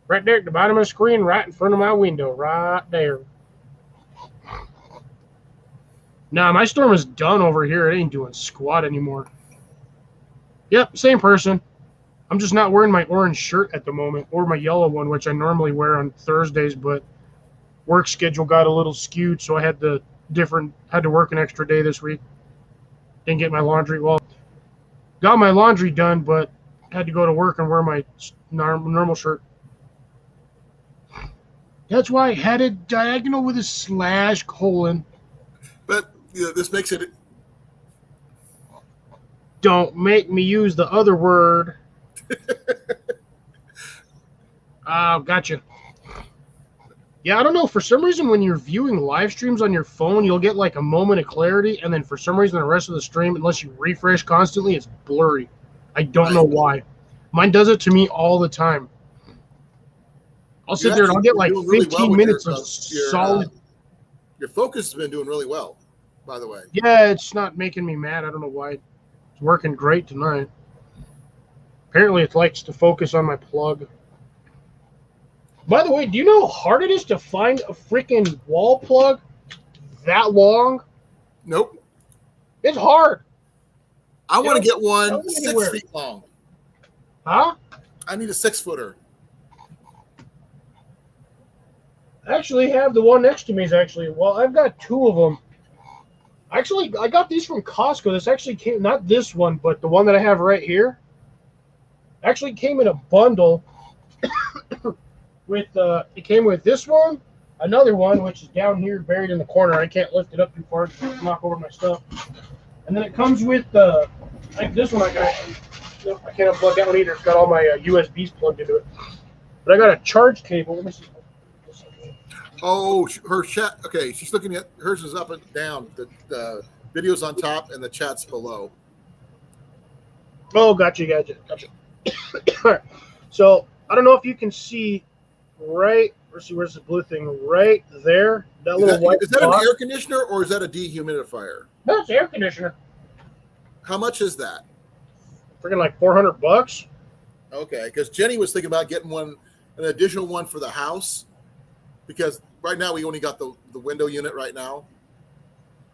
Speaker 3: Right there at the bottom of the screen, right in front of my window. Right there. Nah, my storm is done over here. It ain't doing squat anymore. Yep, same person. I'm just not wearing my orange shirt at the moment, or my yellow one, which I normally wear on Thursdays, but work schedule got a little skewed, so I had to work an extra day this week. Didn't get my laundry. Well, got my laundry done, but had to go to work and wear my normal shirt. That's why I had it diagonal with a slash colon.
Speaker 1: But this makes it.
Speaker 3: Don't make me use the other word. Oh, gotcha. Yeah, I don't know. For some reason, when you're viewing live streams on your phone, you'll get like a moment of clarity, and then for some reason, the rest of the stream, unless you refresh constantly, it's blurry. I don't know why. Mine does it to me all the time. I'll sit there and I'll get like 15 minutes of solid.
Speaker 1: Your focus has been doing really well, by the way.
Speaker 3: Yeah, it's not making me mad. I don't know why. It's working great tonight. Apparently, it likes to focus on my plug. By the way, do you know how hard it is to find a freaking wall plug that long?
Speaker 1: Nope.
Speaker 3: It's hard.
Speaker 1: I want to get one 6 feet long.
Speaker 3: Huh?
Speaker 1: I need a 6-footer.
Speaker 3: I actually have the one next to me. I've got two of them. Actually, I got these from Costco. This actually came, not this one, but the one that I have right here. Actually came in a bundle. It came with this one, another one, which is down here buried in the corner. I can't lift it up too far to knock over my stuff. And then it comes with like this one. I can't unplug that one either. It's got all my USBs plugged into it. But I got a charge cable. Let me see.
Speaker 1: Oh, her chat. Okay, she's looking at hers is up and down. The video's on top and the chat's below.
Speaker 3: Oh, gotcha. All right. So I don't know if you can see right. Let's see, where's the blue thing? Right there. That little white.
Speaker 1: Is that an air conditioner or is that a dehumidifier?
Speaker 3: No, it's air conditioner.
Speaker 1: How much is that?
Speaker 3: Freaking like $400.
Speaker 1: Okay, because Jenny was thinking about getting an additional one for the house, because right now we only got the window unit right now.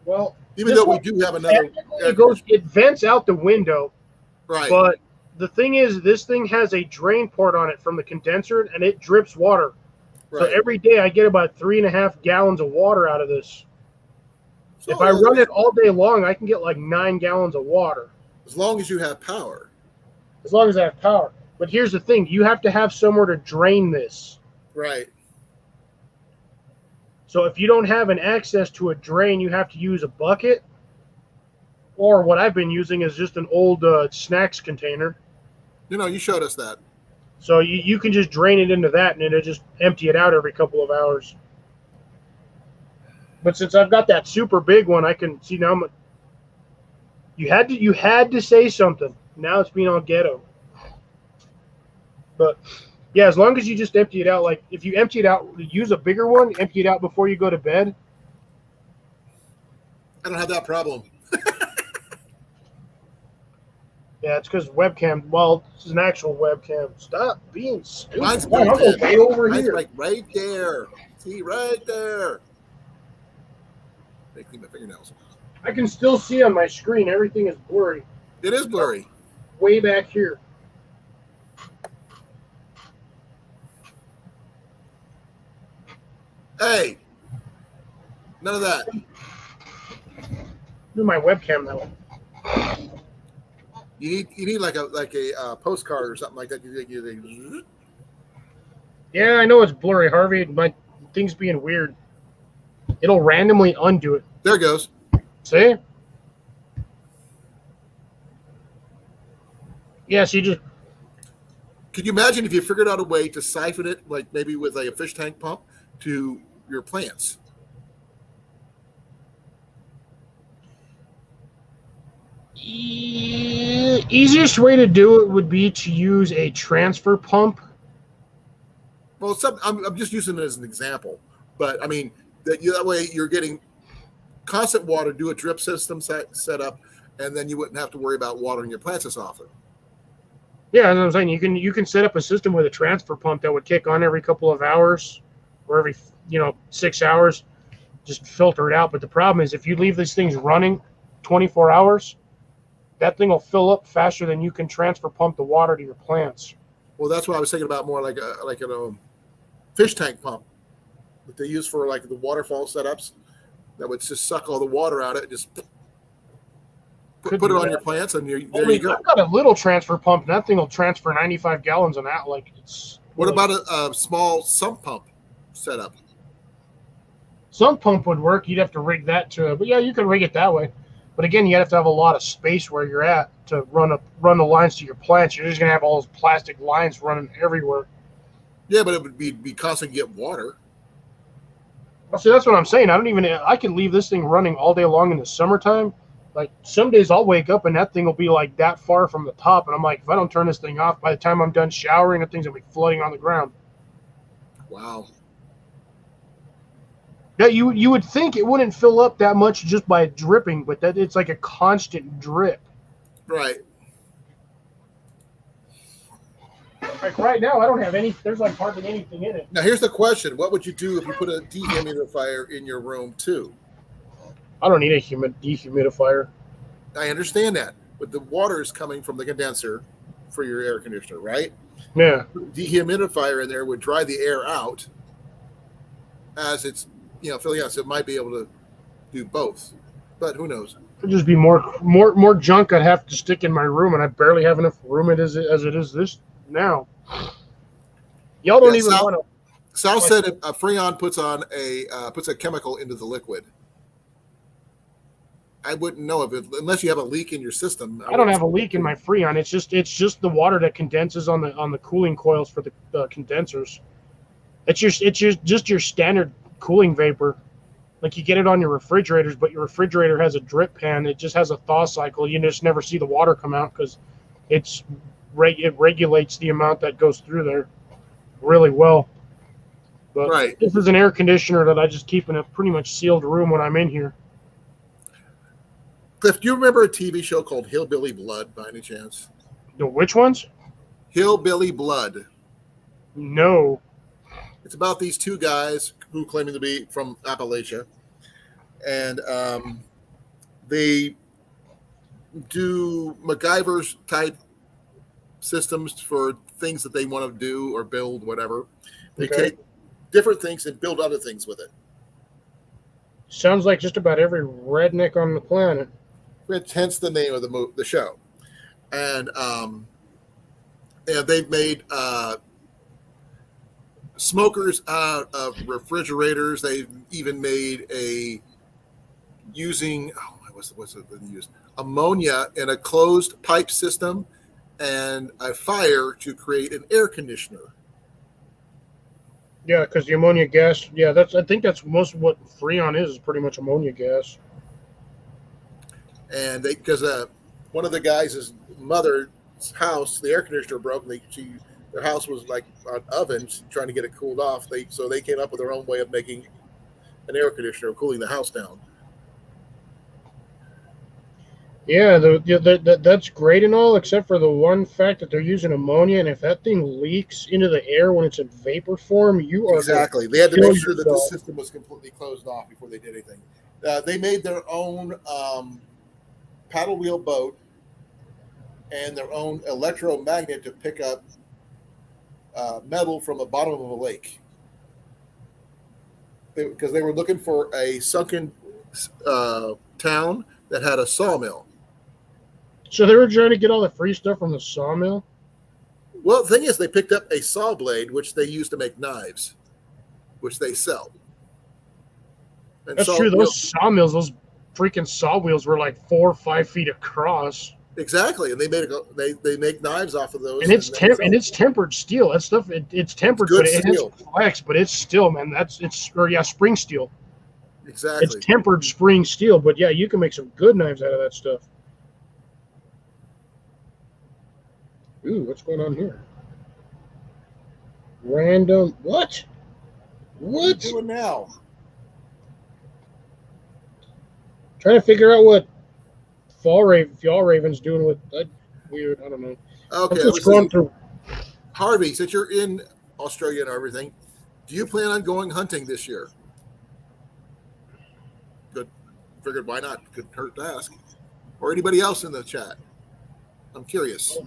Speaker 3: Well,
Speaker 1: even though we do have another,
Speaker 3: it vents out the window,
Speaker 1: right?
Speaker 3: But the thing is, this thing has a drain port on it from the condenser, and it drips water. Right. So every day I get about 3.5 gallons of water out of this. So if I run it all day long, I can get like 9 gallons of water.
Speaker 1: As long as you have power.
Speaker 3: As long as I have power. But here's the thing. You have to have somewhere to drain this.
Speaker 1: Right.
Speaker 3: So if you don't have an access to a drain, you have to use a bucket. Or what I've been using is just an old snacks container.
Speaker 1: You showed us that.
Speaker 3: So you can just drain it into that, and it'll just empty it out every couple of hours. But since I've got that super big one, I can see now. You had to say something. Now it's being all ghetto. But yeah, as long as you just empty it out, like if you empty it out, use a bigger one, empty it out before you go to bed.
Speaker 1: I don't have that problem.
Speaker 3: Yeah, it's because webcam. Well, this is an actual webcam. Stop being stupid.
Speaker 1: Mine's
Speaker 3: way over
Speaker 1: Mine's
Speaker 3: here.
Speaker 1: like right there. See, right there. They clean my fingernails.
Speaker 3: I can still see on my screen. Everything is blurry.
Speaker 1: It is blurry.
Speaker 3: Way back here.
Speaker 1: Hey, none of that.
Speaker 3: Do my webcam that way.
Speaker 1: You need like a postcard or something like that.
Speaker 3: Yeah, I know it's blurry, Harvey. My thing's being weird. It'll randomly undo it.
Speaker 1: There it goes.
Speaker 3: See? Yes, you just.
Speaker 1: Could you imagine if you figured out a way to siphon it, like maybe with a fish tank pump, to your plants?
Speaker 3: Easiest way to do it would be to use a transfer pump.
Speaker 1: Well, I'm just using it as an example, but I mean that way you're getting constant water. Do a drip system set up, and then you wouldn't have to worry about watering your plants as often.
Speaker 3: Yeah, as I'm saying, you can set up a system with a transfer pump that would kick on every couple of hours, or every 6 hours, just filter it out. But the problem is if you leave these things running 24 hours, that thing will fill up faster than you can transfer pump the water to your plants.
Speaker 1: Well, that's what I was thinking about, more like a fish tank pump. that they use for like the waterfall setups that would just suck all the water out of it. Just put it on your plants, and there you go.
Speaker 3: I've got a little transfer pump, and that thing will transfer 95 gallons an hour. Like it's.
Speaker 1: What about a small sump pump setup?
Speaker 3: Sump pump would work. You'd have to rig that to, but yeah, you can rig it that way. But again, you have to have a lot of space where you're at to run the lines to your plants. You're just gonna have all those plastic lines running everywhere.
Speaker 1: Yeah, but it would be constantly get water.
Speaker 3: See, that's what I'm saying. I can leave this thing running all day long in the summertime. Like some days I'll wake up and that thing will be like that far from the top, and I'm like, if I don't turn this thing off, by the time I'm done showering, the thing's gonna be flooding on the ground.
Speaker 1: Wow.
Speaker 3: Yeah, you would think it wouldn't fill up that much just by dripping, but that it's like a constant drip.
Speaker 1: Right.
Speaker 3: Like right now, I don't have any. There's like hardly anything in it.
Speaker 1: Now here's the question: what would you do if you put a dehumidifier in your room too?
Speaker 3: I don't need a dehumidifier.
Speaker 1: I understand that, but the water is coming from the condenser for your air conditioner, right?
Speaker 3: Yeah.
Speaker 1: Dehumidifier in there would dry the air out as it's filling out. So it might be able to do both, but who knows?
Speaker 3: It'd just be more junk I'd have to stick in my room, and I barely have enough room as it is this now. Y'all don't even want to.
Speaker 1: Sal said if a Freon puts a chemical into the liquid. I wouldn't know if it unless you have a leak in your system.
Speaker 3: I don't have a leak in my Freon. It's just the water that condenses on the cooling coils for the condensers. It's just your standard cooling vapor. Like you get it on your refrigerators, but your refrigerator has a drip pan. It just has a thaw cycle. You just never see the water come out because it regulates the amount that goes through there really well. But
Speaker 1: right.
Speaker 3: This is an air conditioner that I just keep in a pretty much sealed room when I'm in here.
Speaker 1: Cliff, do you remember a TV show called Hillbilly Blood by any chance?
Speaker 3: The which ones?
Speaker 1: Hillbilly Blood.
Speaker 3: No.
Speaker 1: It's about these two guys who claiming to be from Appalachia, and they do MacGyver's type systems for things that they want to do or build, whatever. They take different things and build other things with it.
Speaker 3: Sounds like just about every redneck on the planet.
Speaker 1: Hence the name of the show. And they've made smokers out of refrigerators. They've even made what's it used? Ammonia in a closed pipe system and a fire to create an air conditioner.
Speaker 3: Yeah, because the ammonia gas. Yeah, I think that's most of what Freon is pretty much ammonia gas.
Speaker 1: And because one of the guys' mother's house, the air conditioner broke, and their house was like on ovens, trying to get it cooled off. So they came up with their own way of making an air conditioner, cooling the house down.
Speaker 3: Yeah, that's great and all, except for the one fact that they're using ammonia, and if that thing leaks into the air when it's in vapor form, you are
Speaker 1: exactly. They had to make sure that the system was completely closed off before they did anything. They made their own paddle wheel boat and their own electromagnet to pick up metal from the bottom of a lake, because they were looking for a sunken town that had a sawmill.
Speaker 3: So they were trying to get all the free stuff from the sawmill?
Speaker 1: Well, the thing is, they picked up a saw blade, which they use to make knives, which they sell. And
Speaker 3: that's true. Those sawmills, those freaking saw wheels were like 4 or 5 feet across.
Speaker 1: Exactly, and they make knives off of those.
Speaker 3: And it's tempered steel. That stuff it's tempered, but it has flex, but it's still, man. Spring steel.
Speaker 1: Exactly.
Speaker 3: It's tempered spring steel, but yeah, you can make some good knives out of that stuff. Ooh, what's going on here? Random what?
Speaker 1: What are you doing now?
Speaker 3: Trying to figure out what Fall Raven's doing with that weird. I don't know.
Speaker 1: Okay,
Speaker 3: just going through.
Speaker 1: Harvey, since you're in Australia and everything, do you plan on going hunting this year? Good. Figured why not? Couldn't hurt to ask. Or anybody else in the chat. I'm curious.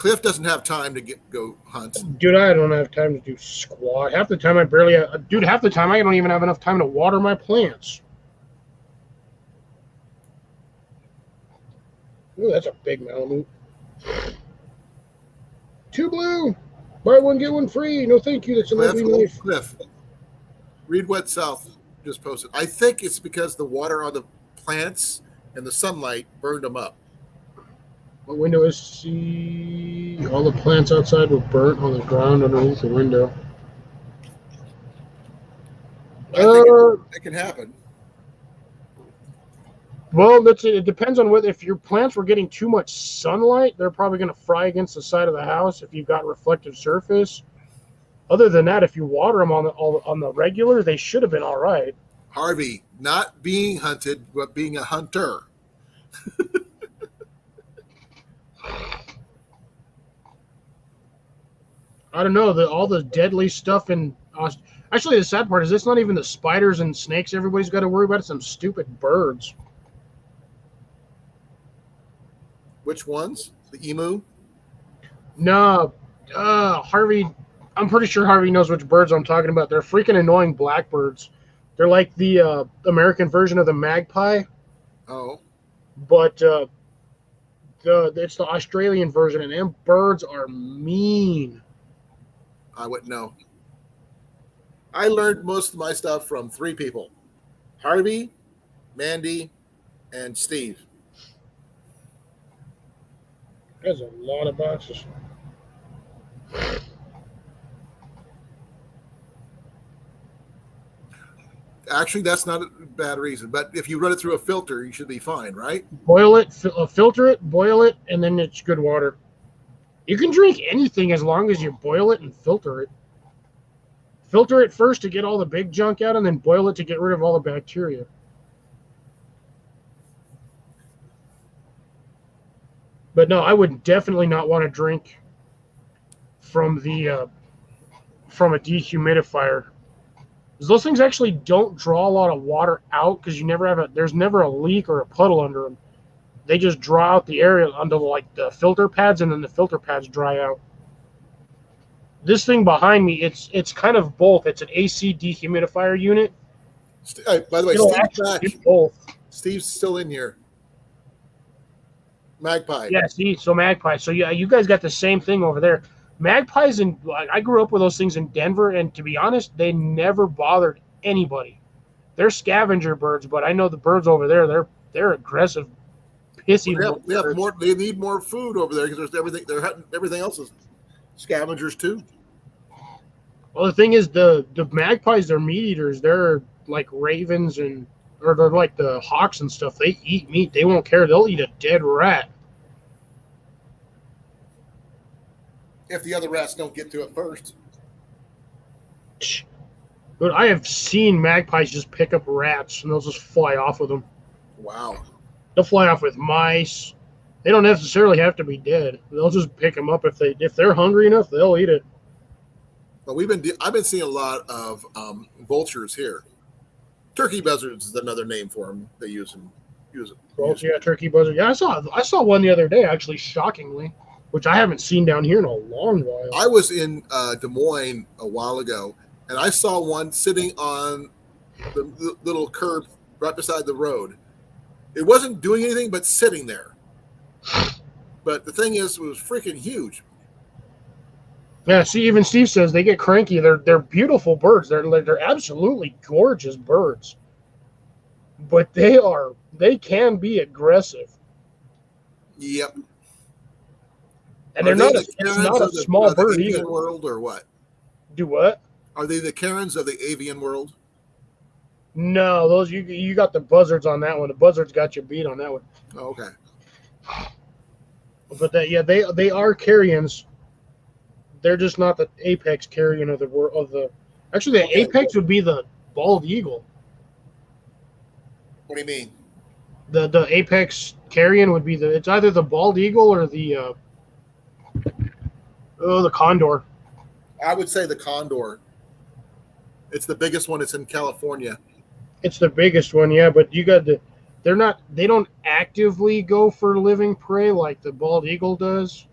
Speaker 1: Cliff doesn't have time to go hunt.
Speaker 3: Dude, I don't have time to do squat. Half the time I half the time I don't even have enough time to water my plants. Ooh, that's a big Malamute. 2 blue. Buy one, get one free. No, thank you. That's a lovely knife.
Speaker 1: Cliff, read what South just posted. I think it's because the water on the plants and the sunlight burned them up.
Speaker 3: What window is see? All the plants outside were burnt on the ground underneath the window.
Speaker 1: I think it can happen.
Speaker 3: Well, it depends on whether if your plants were getting too much sunlight, they're probably going to fry against the side of the house if you've got reflective surface. Other than that, if you water them on the regular, they should have been all right.
Speaker 1: Harvey, not being hunted, but being a hunter.
Speaker 3: I don't know, all the deadly stuff in actually the sad part is it's not even the spiders and snakes everybody's got to worry about. It's some stupid birds.
Speaker 1: Which ones? The emu?
Speaker 3: No, Harvey, I'm pretty sure Harvey knows which birds I'm talking about. They're freaking annoying blackbirds. They're like the American version of the magpie.
Speaker 1: Oh.
Speaker 3: But it's the Australian version, and them birds are mean.
Speaker 1: I wouldn't know. I learned most of my stuff from 3 people. Harvey, Mandy, and Steve.
Speaker 3: There's a lot of boxes.
Speaker 1: Actually, that's not a bad reason. But if you run it through a filter, you should be fine, right?
Speaker 3: Boil it, filter it, boil it, and then it's good water. You can drink anything as long as you boil it and filter it. Filter it first to get all the big junk out, and then boil it to get rid of all the bacteria. But no, I would definitely not want to drink from a dehumidifier. Those things actually don't draw a lot of water out because there's never a leak or a puddle under them. They just draw out the area under like the filter pads, and then the filter pads dry out. This thing behind me, it's kind of both. It's an AC dehumidifier unit.
Speaker 1: By the way, Steve's back.
Speaker 3: Both.
Speaker 1: Steve's still in here. Magpie.
Speaker 3: Yeah, see, so Magpie. So yeah, you guys got the same thing over there. Magpies, I grew up with those things in Denver, and to be honest, they never bothered anybody. They're scavenger birds, but I know the birds over there, they're aggressive, pissy.
Speaker 1: We have more. They need more food over there because there's everything. They're hunting everything else is scavengers too.
Speaker 3: Well, the thing is, the magpies, they're meat eaters. They're like ravens or they're like the hawks and stuff. They eat meat. They won't care. They'll eat a dead rat.
Speaker 1: If the other rats don't get to it first.
Speaker 3: But I have seen magpies just pick up rats and they'll just fly off with them.
Speaker 1: Wow.
Speaker 3: They'll fly off with mice. They don't necessarily have to be dead. They'll just pick them up if they're hungry enough. They'll eat it.
Speaker 1: But I've been seeing a lot of vultures here. Turkey buzzards is another name for them. They use them.
Speaker 3: Yeah, turkey buzzard. Yeah, I saw one the other day, actually, shockingly, which I haven't seen down here in a long while.
Speaker 1: I was in Des Moines a while ago, and I saw one sitting on the little curb right beside the road. It wasn't doing anything but sitting there. But the thing is, it was freaking huge.
Speaker 3: Yeah, see, even Steve says they get cranky. They're beautiful birds. They're absolutely gorgeous birds. But they can be aggressive.
Speaker 1: Yep.
Speaker 3: And they're not a small bird either.
Speaker 1: Avian world or what?
Speaker 3: Do what?
Speaker 1: Are they the Karens of the avian world?
Speaker 3: No, those you got the buzzards on that one. The buzzards got you beat on that one.
Speaker 1: Oh, okay.
Speaker 3: But they are carrions. They're just not the apex carrion of the. Actually, the apex would be the bald eagle.
Speaker 1: What do you mean?
Speaker 3: The apex carrion would be it's either the bald eagle or the condor.
Speaker 1: I would say the condor. It's the biggest one. It's in California.
Speaker 3: It's the biggest one, yeah. But they don't actively go for living prey like the bald eagle does.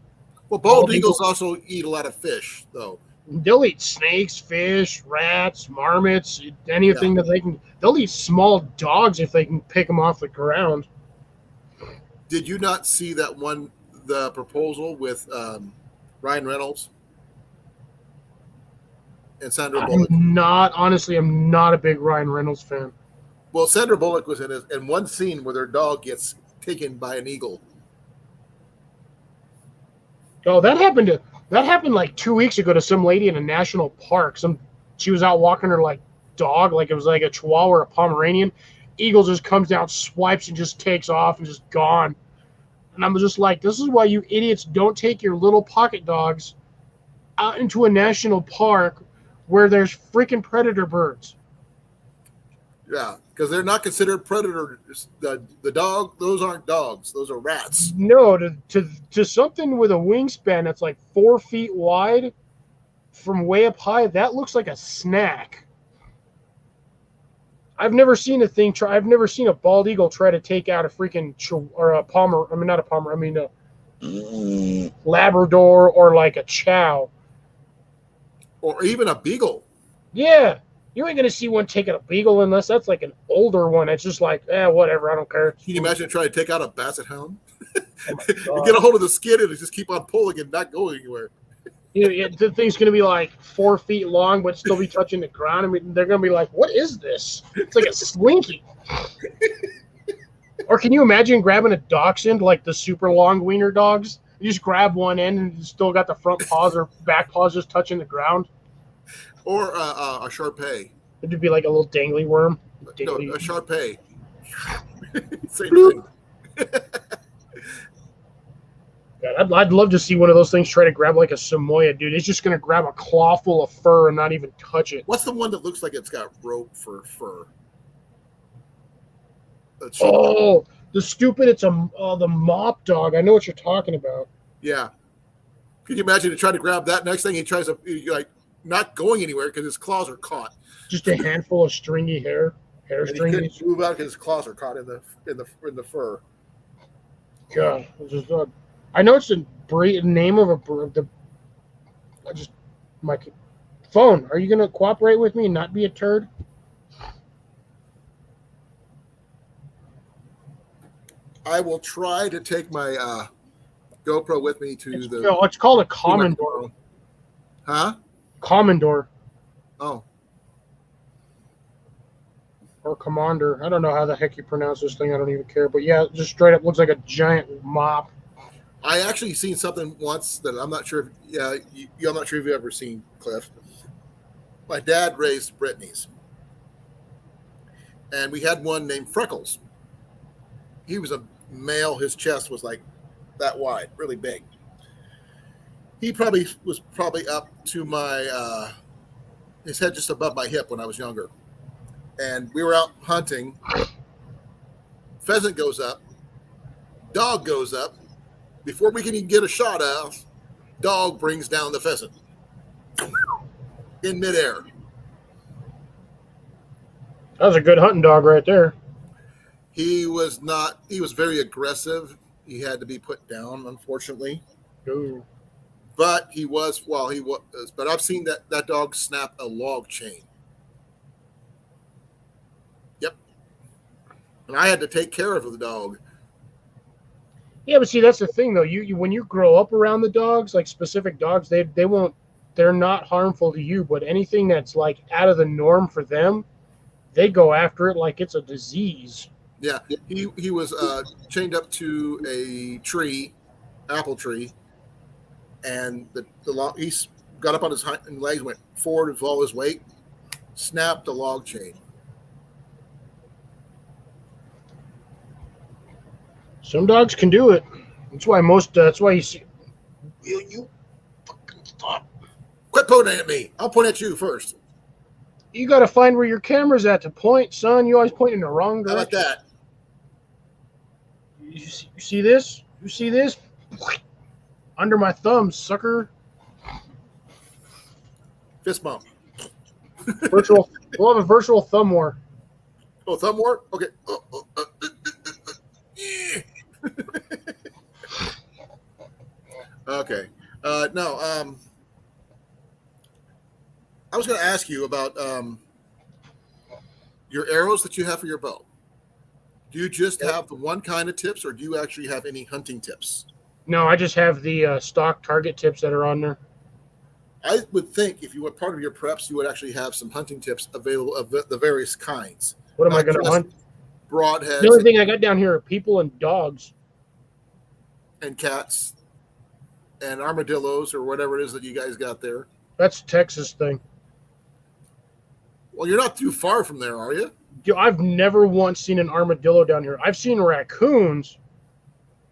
Speaker 1: Well, bald eagles also eat a lot of fish, though.
Speaker 3: They'll eat snakes, fish, rats, marmots, anything that they can. They'll eat small dogs if they can pick them off the ground.
Speaker 1: Did you not see that one, the proposal with Ryan Reynolds and Sandra Bullock?
Speaker 3: I'm not a big Ryan Reynolds fan.
Speaker 1: Well, Sandra Bullock was in one scene where their dog gets taken by an eagle.
Speaker 3: Oh, that happened like 2 weeks ago to some lady in a national park. She was out walking her like dog, like it was like a Chihuahua or a Pomeranian. Eagle just comes down, swipes, and just takes off and just gone. And I'm just like, this is why you idiots don't take your little pocket dogs out into a national park where there's freaking predator birds.
Speaker 1: Yeah, because they're not considered predators. The dog, those aren't dogs; those are rats.
Speaker 3: No, to something with a wingspan that's like 4 feet wide from way up high, that looks like a snack. I've never seen I've never seen a bald eagle try to take out a freaking or a Palmer. I mean, not a Palmer. I mean, a Labrador or like a Chow,
Speaker 1: or even a beagle.
Speaker 3: Yeah, you ain't gonna see one taking a beagle unless that's like an older one. It's just like, whatever. I don't care.
Speaker 1: Can you imagine trying to take out a basset hound?
Speaker 3: Oh my
Speaker 1: You
Speaker 3: God.
Speaker 1: get a hold of the skin and it just keep on pulling and not going anywhere.
Speaker 3: The thing's gonna be like 4 feet long, but still be touching the ground. I mean, they're gonna be like, "What is this?" It's like a slinky. Or can you imagine grabbing a dachshund, like the super long wiener dogs? You just grab one end and you still got the front paws or back paws just touching the ground.
Speaker 1: Or a Shar-Pei.
Speaker 3: It'd be like a little dangly worm.
Speaker 1: No,
Speaker 3: Dangly.
Speaker 1: a Shar-Pei. Same
Speaker 3: Bloop.
Speaker 1: thing.
Speaker 3: God, I'd love to see one of those things try to grab like a Samoyed, dude. It's just gonna grab a claw full of fur and not even touch it.
Speaker 1: What's the one that looks like it's got rope for fur?
Speaker 3: Oh, the stupid! It's the mop dog. I know what you're talking about.
Speaker 1: Yeah. Can you imagine to try to grab that? Next thing he tries to like not going anywhere because his claws are caught.
Speaker 3: Just a handful of stringy hair
Speaker 1: And he
Speaker 3: stringy.
Speaker 1: couldn't move out because his claws are caught in the fur.
Speaker 3: God, I know it's the name of a bird. My phone. Are you gonna cooperate with me and not be a turd?
Speaker 1: I will try to take my GoPro with me to the.
Speaker 3: No, it's called a Commodore.
Speaker 1: Huh?
Speaker 3: Commodore
Speaker 1: Oh,
Speaker 3: or Commander. I don't know how the heck you pronounce this thing. I don't even care. But yeah, it just straight up looks like a giant mop.
Speaker 1: I actually seen something once that I'm not sure. I'm not sure if you've ever seen, Cliff. My dad raised Brittany's, and we had one named Freckles. He was a male. His chest was like that wide, really big. He was probably up to my his head just above my hip when I was younger, and we were out hunting. Pheasant goes up, dog goes up. Before we can even get a shot off, dog brings down the pheasant in midair.
Speaker 3: That was a good hunting dog right there.
Speaker 1: He was very aggressive. He had to be put down, unfortunately.
Speaker 3: Ooh.
Speaker 1: But but I've seen that dog snap a log chain. Yep. And I had to take care of the dog.
Speaker 3: Yeah, but see, that's the thing though. You when you grow up around the dogs, like specific dogs, they're not harmful to you, but anything that's like out of the norm for them, they go after it like it's a disease.
Speaker 1: Yeah, he was chained up to a tree, apple tree, and he got up on his hind legs, went forward with all his weight, snapped the log chain.
Speaker 3: Some dogs can do it. That's why you see. Will you fucking stop?
Speaker 1: Quit pointing at me. I'll point at you first.
Speaker 3: You got to find where your camera's at to point, son. You always point in the wrong
Speaker 1: How
Speaker 3: direction.
Speaker 1: about that?
Speaker 3: You see this? You see this? Under my thumb, sucker.
Speaker 1: Fist bump.
Speaker 3: Virtual. We'll have a virtual thumb war.
Speaker 1: Oh, thumb war? Okay. Yeah. Okay. No. I was going to ask you about your arrows that you have for your bow. Do you just have the one kind of tips, or do you actually have any hunting tips?
Speaker 3: No, I just have the stock target tips that are on there.
Speaker 1: I would think if you were part of your preps, you would actually have some hunting tips available of the various kinds.
Speaker 3: What am I
Speaker 1: Not
Speaker 3: going to
Speaker 1: just
Speaker 3: hunt?
Speaker 1: Broadheads
Speaker 3: The only thing I got down here are people and dogs.
Speaker 1: and cats and armadillos or whatever it is that you guys got there.
Speaker 3: That's a Texas thing.
Speaker 1: Well, you're not too far from there, are you?
Speaker 3: Dude, I've never once seen an armadillo down here. I've seen raccoons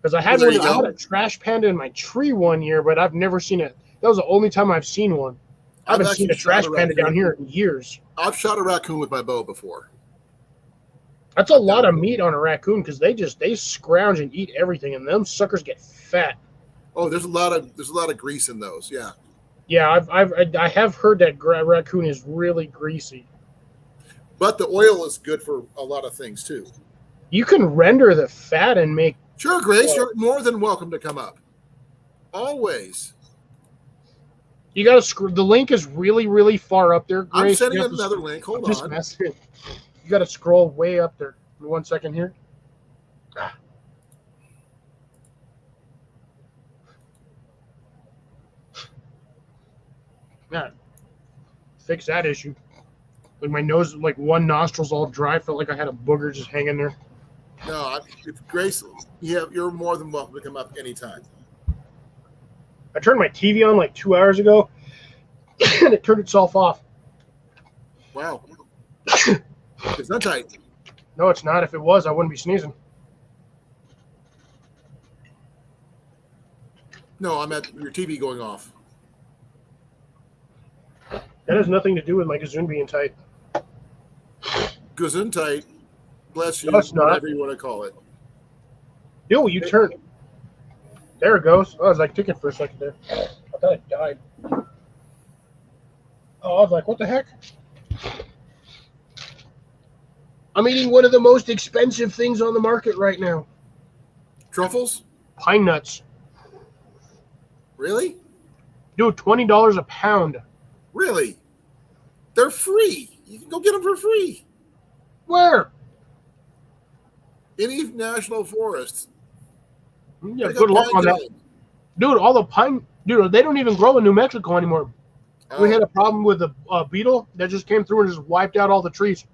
Speaker 3: because I had
Speaker 1: Well, there
Speaker 3: one.
Speaker 1: you
Speaker 3: I had
Speaker 1: go.
Speaker 3: a trash panda in my tree one year, but I've never seen it. That was the only time I've seen one. I haven't seen a
Speaker 1: actually
Speaker 3: trash
Speaker 1: shot a
Speaker 3: panda down
Speaker 1: raccoon.
Speaker 3: here in years.
Speaker 1: I've shot a raccoon with my bow before.
Speaker 3: That's a lot of meat on a raccoon because they scrounge and eat everything, and them suckers get fat.
Speaker 1: Oh, there's a lot of grease in those. Yeah,
Speaker 3: Yeah, I have heard that raccoon is really greasy.
Speaker 1: but the oil is good for a lot of things too.
Speaker 3: You can render the fat and make.
Speaker 1: Sure, Grace, you're more than welcome to come up. Always.
Speaker 3: You got to screw. The link is really, really far up there.
Speaker 1: I'm
Speaker 3: Grace.
Speaker 1: sending
Speaker 3: You have to
Speaker 1: another link. Hold
Speaker 3: just
Speaker 1: on.
Speaker 3: messing. You got to scroll way up there. 1 second here. Yeah, fix that issue. Like my nose, like one nostril's all dry. Felt like I had a booger just hanging there.
Speaker 1: No, if Grace, you're more than welcome to come up anytime.
Speaker 3: I turned my TV on like 2 hours ago, and it turned itself off.
Speaker 1: Wow. It's not tight.
Speaker 3: No, it's not. If it was, I wouldn't be sneezing.
Speaker 1: No, I'm at your TV going off.
Speaker 3: That has nothing to do with my gazoon being tight.
Speaker 1: Gesundheit. Bless you.
Speaker 3: No, it's not.
Speaker 1: Whatever you want to call it.
Speaker 3: Yo, you turned. There it goes. I was like ticking for a second there. I thought it died. Oh, I was like, what the heck? I'm eating one of the most expensive things on the market right now.
Speaker 1: Truffles?
Speaker 3: Pine nuts.
Speaker 1: Really?
Speaker 3: Dude, $20 a pound.
Speaker 1: Really? They're free. You can go get them for free.
Speaker 3: Where?
Speaker 1: Any national forest.
Speaker 3: Yeah,
Speaker 1: Pick
Speaker 3: good
Speaker 1: up
Speaker 3: luck on that.
Speaker 1: pine
Speaker 3: Dude, all the pine... Dude, they don't even grow in New Mexico anymore.
Speaker 1: cones.
Speaker 3: We had a problem with a beetle that just came through and just wiped out all the trees.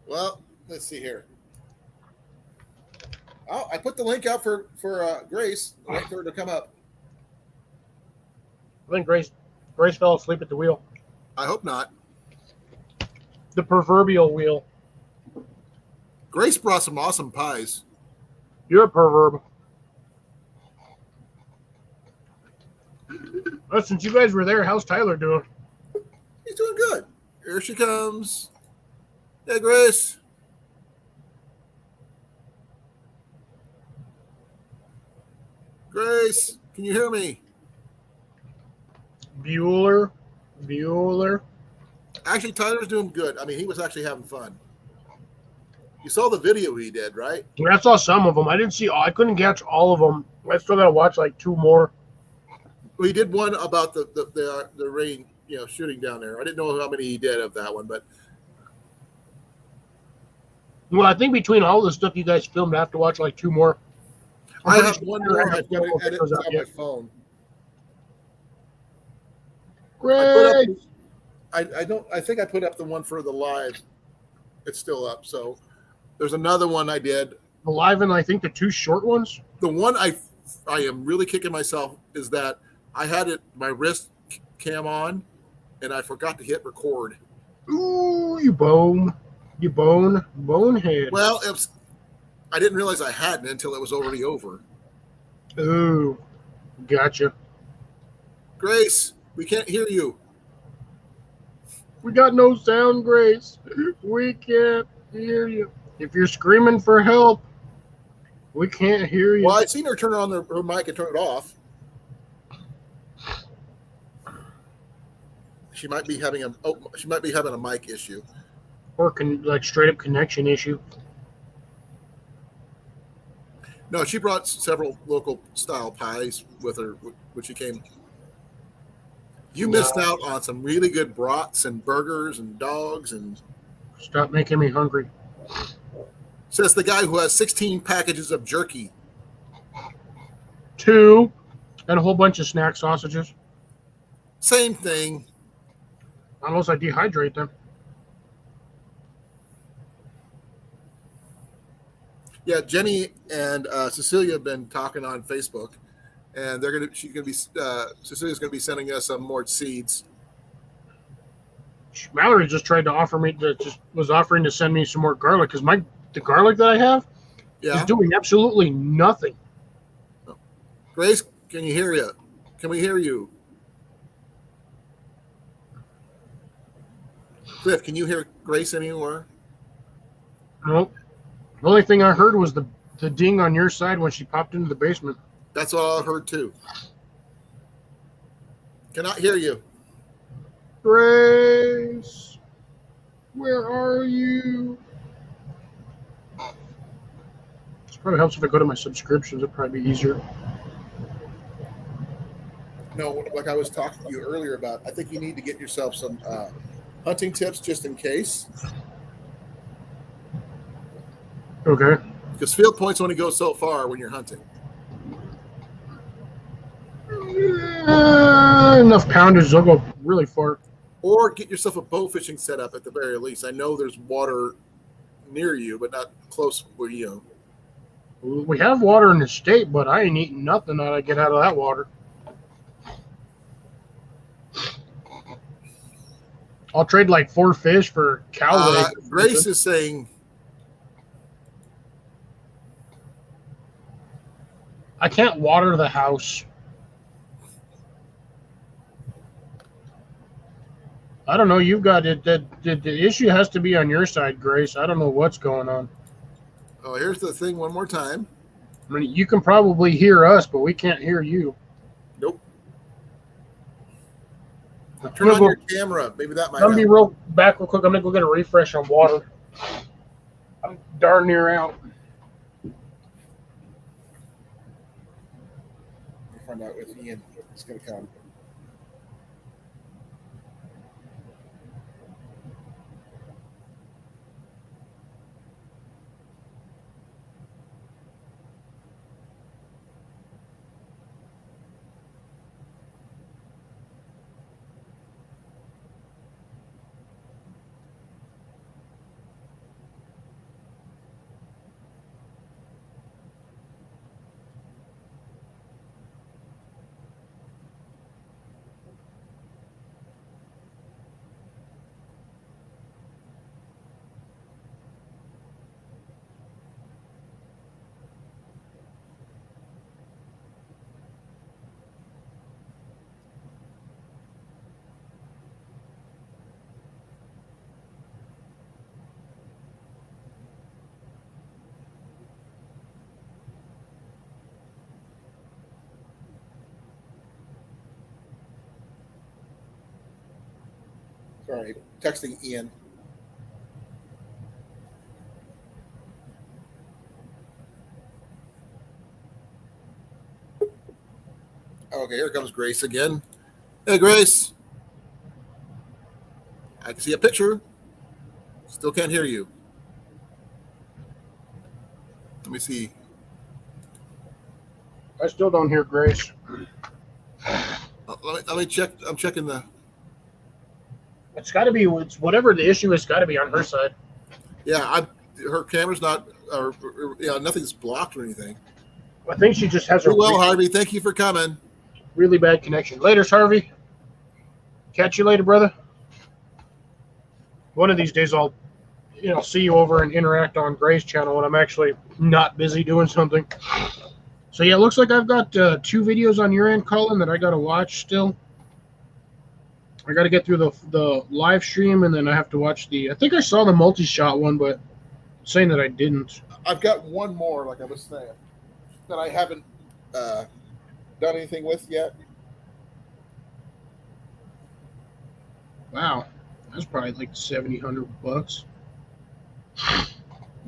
Speaker 1: Well, let's see here. Oh, I put the link out for Grace. Wait for her to come up.
Speaker 3: I think Grace fell asleep at the wheel.
Speaker 1: I hope not.
Speaker 3: The proverbial wheel.
Speaker 1: Grace brought some awesome pies.
Speaker 3: You're a perverb. Since you guys were there, how's Tyler doing?
Speaker 1: He's doing good. Here she comes. Hey, Grace. Grace, can you hear me?
Speaker 3: Bueller.
Speaker 1: Actually, Tyler's doing good. I mean, he was actually having fun. You saw the video he did, right?
Speaker 3: I saw some of them. I couldn't catch all of them. I still gotta watch like two more.
Speaker 1: Well, he did one about the rain, shooting down there. I didn't know how many he did of that one, but
Speaker 3: Well, I think between all the stuff you guys filmed, I have to watch like two more.
Speaker 1: I have one more. I've got to edit on my phone.
Speaker 3: Great.
Speaker 1: I think I put up the one for the live. It's still up. So there's another one I did.
Speaker 3: The live and I think the two short ones.
Speaker 1: The one I am really kicking myself is that I had my wrist cam on and I forgot to hit record.
Speaker 3: Ooh, bonehead.
Speaker 1: Well, I didn't realize I hadn't until it was already over.
Speaker 3: Ooh, gotcha.
Speaker 1: Grace, we can't hear you.
Speaker 3: We got no sound, Grace. We can't hear you. If you're screaming for help, we can't hear you.
Speaker 1: Well, I'd seen her turn on her mic and turn it off. She might be having a mic issue.
Speaker 3: Or like straight up connection issue.
Speaker 1: No, she brought several local style pies with her when she came. You missed out on some really good brats and burgers and dogs and.
Speaker 3: Stop making me hungry.
Speaker 1: Says the guy who has 16 packages of jerky.
Speaker 3: 2 and a whole bunch of snack sausages.
Speaker 1: Same thing.
Speaker 3: Unless I dehydrate them.
Speaker 1: Yeah, Jenny and Cecilia have been talking on Facebook, and Cecilia's gonna be sending us some more seeds.
Speaker 3: Mallory just tried to offering to send me some more garlic because the garlic that I have is doing absolutely nothing.
Speaker 1: Grace, can you hear you? Can we hear you? Cliff, can you hear Grace anymore?
Speaker 3: Nope. The only thing I heard was the ding on your side when she popped into the basement.
Speaker 1: That's what I heard too. Cannot hear you.
Speaker 3: Grace, where are you? It probably helps if I go to my subscriptions. It'd probably be easier.
Speaker 1: No, like I was talking to you earlier about, I think you need to get yourself some hunting tips just in case.
Speaker 3: Okay.
Speaker 1: Because field points only go so far when you're hunting.
Speaker 3: Enough poundage, they'll go really far.
Speaker 1: Or get yourself a bow fishing setup at the very least. I know there's water near you, but not close where you know.
Speaker 3: We have water in the state, but I ain't eating nothing that I get out of that water. I'll trade like 4 fish for cow legs.
Speaker 1: Grace is saying,
Speaker 3: I can't water the house. I don't know. You've got it. The issue has to be on your side, Grace. I don't know what's going on.
Speaker 1: oh, here's the thing one more time.
Speaker 3: I mean, you can probably hear us, but we can't hear you.
Speaker 1: Nope.
Speaker 3: I'm
Speaker 1: Turn on your camera. Maybe that might
Speaker 3: Let me
Speaker 1: help.
Speaker 3: be back real quick. I'm going to go get a refresh on water. I'm darn near out.
Speaker 1: We'll find out if Ian is going to come. Sorry, texting Ian. Okay, here comes Grace again. Hey, Grace. I can see a picture. Still can't hear you. Let me see.
Speaker 3: I still don't hear Grace.
Speaker 1: Let me check. I'm checking the.
Speaker 3: It's got to be whatever the issue is. Got to be on her side.
Speaker 1: Yeah, her camera's not, nothing's blocked or anything.
Speaker 3: I think she just has a
Speaker 1: Well, Harvey, thank you for coming.
Speaker 3: really bad connection. Later, Harvey. Catch you later, brother. One of these days, I'll see you over and interact on Gray's channel when I'm actually not busy doing something. So yeah, it looks like I've got 2 videos on your end, Colin, that I got to watch still. I got to get through the live stream, and then I have to watch I think I saw the multi-shot one, but I'm saying that I didn't.
Speaker 1: I've got one more, like I was saying, that I haven't done anything with yet.
Speaker 3: Wow, that's probably like $700.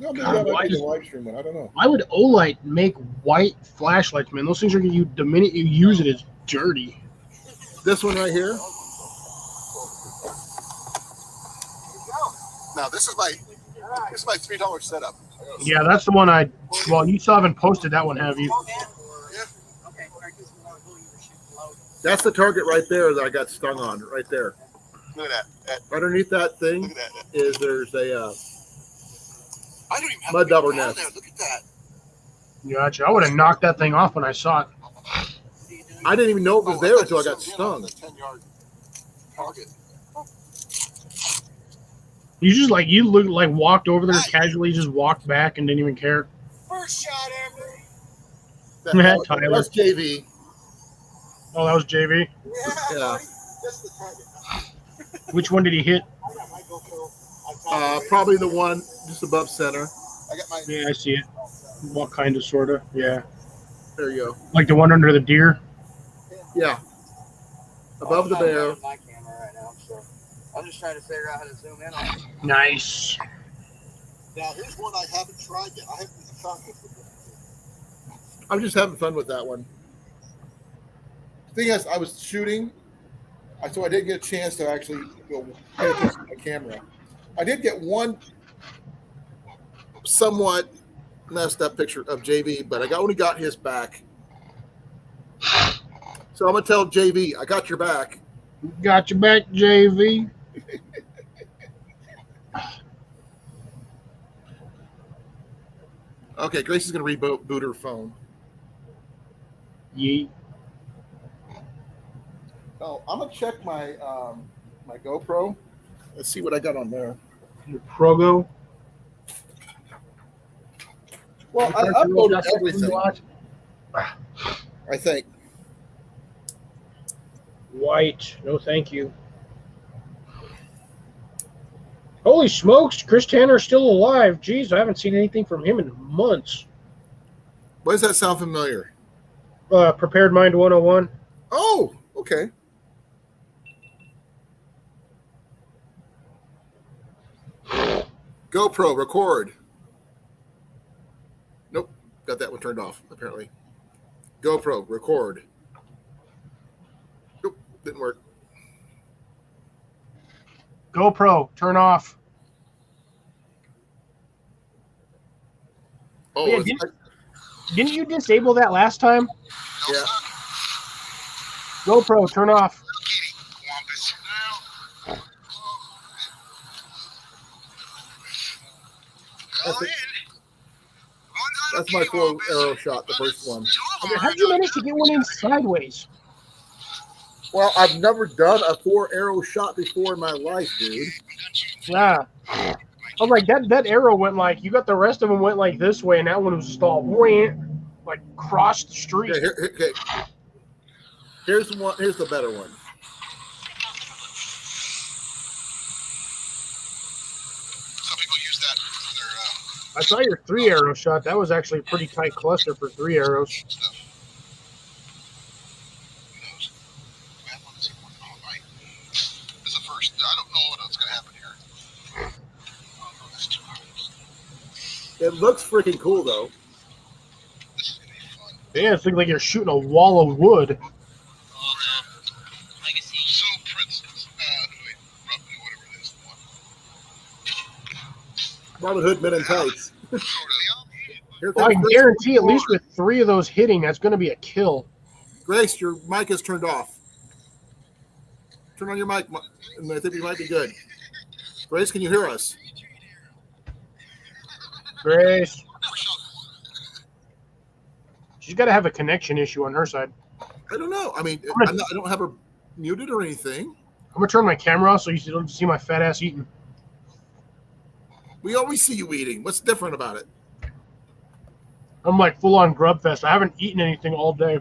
Speaker 1: No, maybe
Speaker 3: God,
Speaker 1: that
Speaker 3: why
Speaker 1: might be the
Speaker 3: does-
Speaker 1: live stream one. I don't know.
Speaker 3: Why would Olight make white flashlights, man? Those things are going to, the minute you use it, it's dirty.
Speaker 1: This one right here. Now this is my $3 setup.
Speaker 3: Yeah, that's the one well, you still haven't posted that one, have you?
Speaker 1: That's the target right there that I got stung on, right there. Look at that. Underneath that thing is there's a mud dauber nest. Look at that.
Speaker 3: Gotcha. I would have knocked that thing off when I saw it.
Speaker 1: I didn't even know it was there until I got stung.
Speaker 3: You just walked over there casually, just walked back and didn't even care.
Speaker 5: First shot ever.
Speaker 3: Tyler.
Speaker 1: That's JV.
Speaker 3: Oh, that was JV.
Speaker 1: Yeah.
Speaker 5: That's the target.
Speaker 3: Which one did he hit?
Speaker 5: I got my GoPro.
Speaker 1: Probably the one just above center.
Speaker 5: I got my.
Speaker 3: Yeah, I see it. What kind of, sort of? Yeah.
Speaker 1: There you go.
Speaker 3: Like the one under the deer?
Speaker 1: Yeah. Above the bear.
Speaker 5: My camera right now, so I'm just trying to figure out how to zoom in on it.
Speaker 3: Nice.
Speaker 5: Now here's one I haven't tried yet. I haven't tried it.
Speaker 1: I'm just having fun with that one. The thing is, I was shooting, so I didn't get a chance to actually go pay attention to my camera. I did get one somewhat messed up picture of JV, but I only got his back. So I'm gonna tell JV, I got your back.
Speaker 3: Got your back, JV.
Speaker 1: Okay, Grace is gonna reboot her phone.
Speaker 3: Yeet.
Speaker 1: Oh, I'm gonna check my my GoPro. Let's see what I got on there.
Speaker 3: Your Progo.
Speaker 1: Well, I uploaded everything, I think.
Speaker 3: White. No, thank you. Holy smokes, Chris Tanner's still alive. Jeez, I haven't seen anything from him in months.
Speaker 1: Why does that sound familiar?
Speaker 3: Prepared Mind 101.
Speaker 1: Oh, okay. GoPro, record. Nope, got that one turned off, apparently. GoPro, record. Nope, didn't work.
Speaker 3: GoPro, turn off.
Speaker 1: Oh,
Speaker 3: Yeah, didn't you disable that last time?
Speaker 1: yeah.
Speaker 3: GoPro, turn off.
Speaker 1: That's my 4 arrow shot, the first one.
Speaker 3: How'd you manage to get one in sideways?
Speaker 1: Well, I've never done a 4 arrow shot before in my life, dude.
Speaker 3: Yeah. I was like, that arrow went like, you got the rest of them went like this way, and that one was just all like crossed the street.
Speaker 1: Okay. Here's the better one.
Speaker 5: Some people use that for their
Speaker 3: I saw your 3 arrow shot. That was actually a pretty tight cluster for 3 arrows.
Speaker 5: stuff. Who knows? I have one that's working all night. It's the first. I don't know what's going to happen here. Oh, no, that's 2 hours.
Speaker 1: It looks freaking cool, though.
Speaker 5: This is going to be fun.
Speaker 3: Yeah, it looks like you're shooting a wall of wood.
Speaker 5: Oh, no. Legacy. So, Prince, wait, whatever it is.
Speaker 1: Robin Hood Men in Tights. Here
Speaker 3: Well, I
Speaker 1: comes
Speaker 3: can guarantee at least with 3 of those hitting, that's going to be a kill.
Speaker 1: Grace, your mic is turned off. Turn on your mic, and I think we might be good. Grace, can you hear us?
Speaker 3: Grace. She's got to have a connection issue on her side.
Speaker 1: I don't know. I mean, I don't have her muted or anything.
Speaker 3: I'm going to turn my camera off so you don't see my fat ass eating.
Speaker 1: We always see you eating. What's different about it?
Speaker 3: I'm like full on grub fest. I haven't eaten anything all day.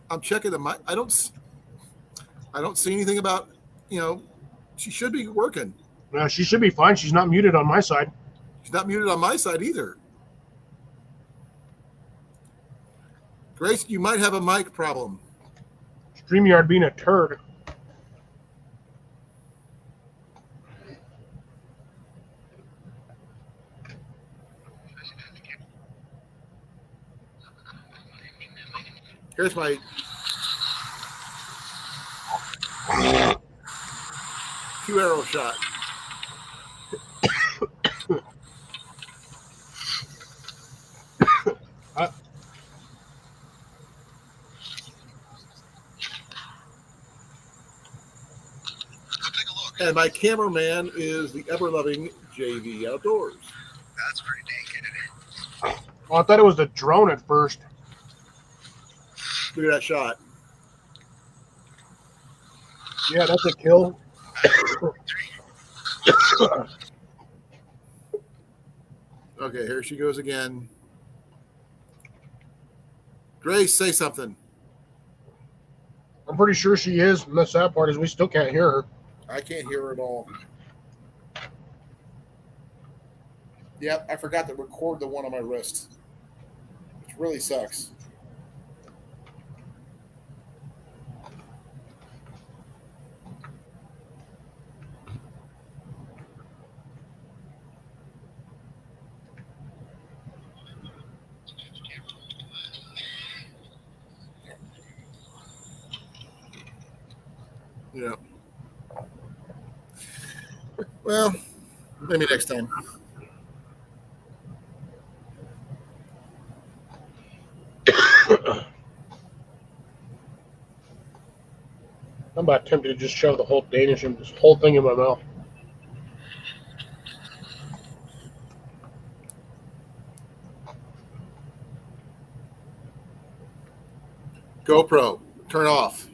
Speaker 1: I'm checking the mic. I don't see anything about, she should be working.
Speaker 3: She should be fine. She's not muted on my side.
Speaker 1: She's not muted on my side either. Grace, you might have a mic problem.
Speaker 3: StreamYard being a turd.
Speaker 1: Here's my two-arrow shot.
Speaker 5: Take a look.
Speaker 1: And my cameraman is the ever-loving JV Outdoors.
Speaker 5: That's pretty dang good, isn't it?
Speaker 3: Oh, I thought it was the drone at first.
Speaker 1: Look at that shot.
Speaker 3: Yeah, that's a kill.
Speaker 1: Okay, here she goes again. Grace, say something.
Speaker 3: I'm pretty sure she is. And the sad part is we still can't hear her.
Speaker 1: I can't hear her at all. Yep, I forgot to record the one on my wrist, which really sucks. Yeah. Well, maybe next time.
Speaker 3: I'm about tempted to just shove the whole Danish and this whole thing in my mouth.
Speaker 1: GoPro, turn off.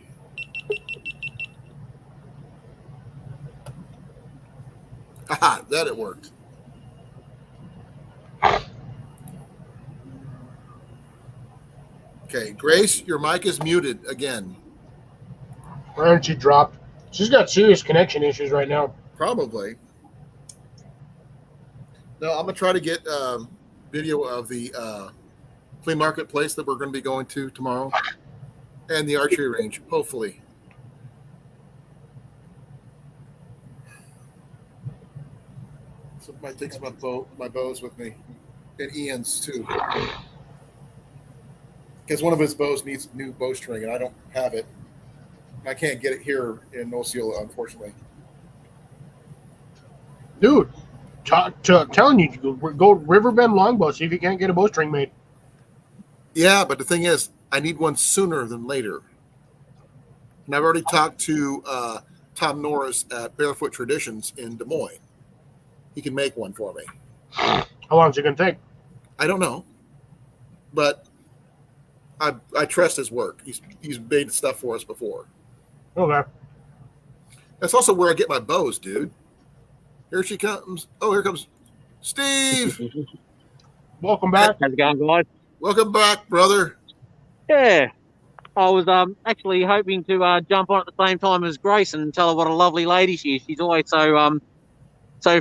Speaker 1: Haha, that it worked. Okay, Grace, your mic is muted again.
Speaker 3: Why aren't she dropped? She's got serious connection issues right now.
Speaker 1: Probably. No, I'm gonna try to get video of the flea marketplace that we're going to be going to tomorrow, and the archery range. Hopefully. So I might take some of my bows with me, and Ian's too, because one of his bows needs new bowstring, and I don't have it. I can't get it here in Osceola, unfortunately.
Speaker 3: Dude, telling you, go Riverbend Longbow, see if you can't get a bowstring made.
Speaker 1: Yeah, but the thing is, I need one sooner than later. And I've already talked to Tom Norris at Barefoot Traditions in Des Moines. He can make one for me.
Speaker 3: How long is it going to take?
Speaker 1: I don't know, but I trust his work. He's made stuff for us before.
Speaker 3: Okay.
Speaker 1: That's also where I get my bows, dude. Here she comes. Oh, here comes Steve.
Speaker 3: Welcome back.
Speaker 4: How's it going, guys?
Speaker 1: Welcome back, brother.
Speaker 4: Yeah. I was actually hoping to jump on at the same time as Grace and tell her what a lovely lady she is. She's always so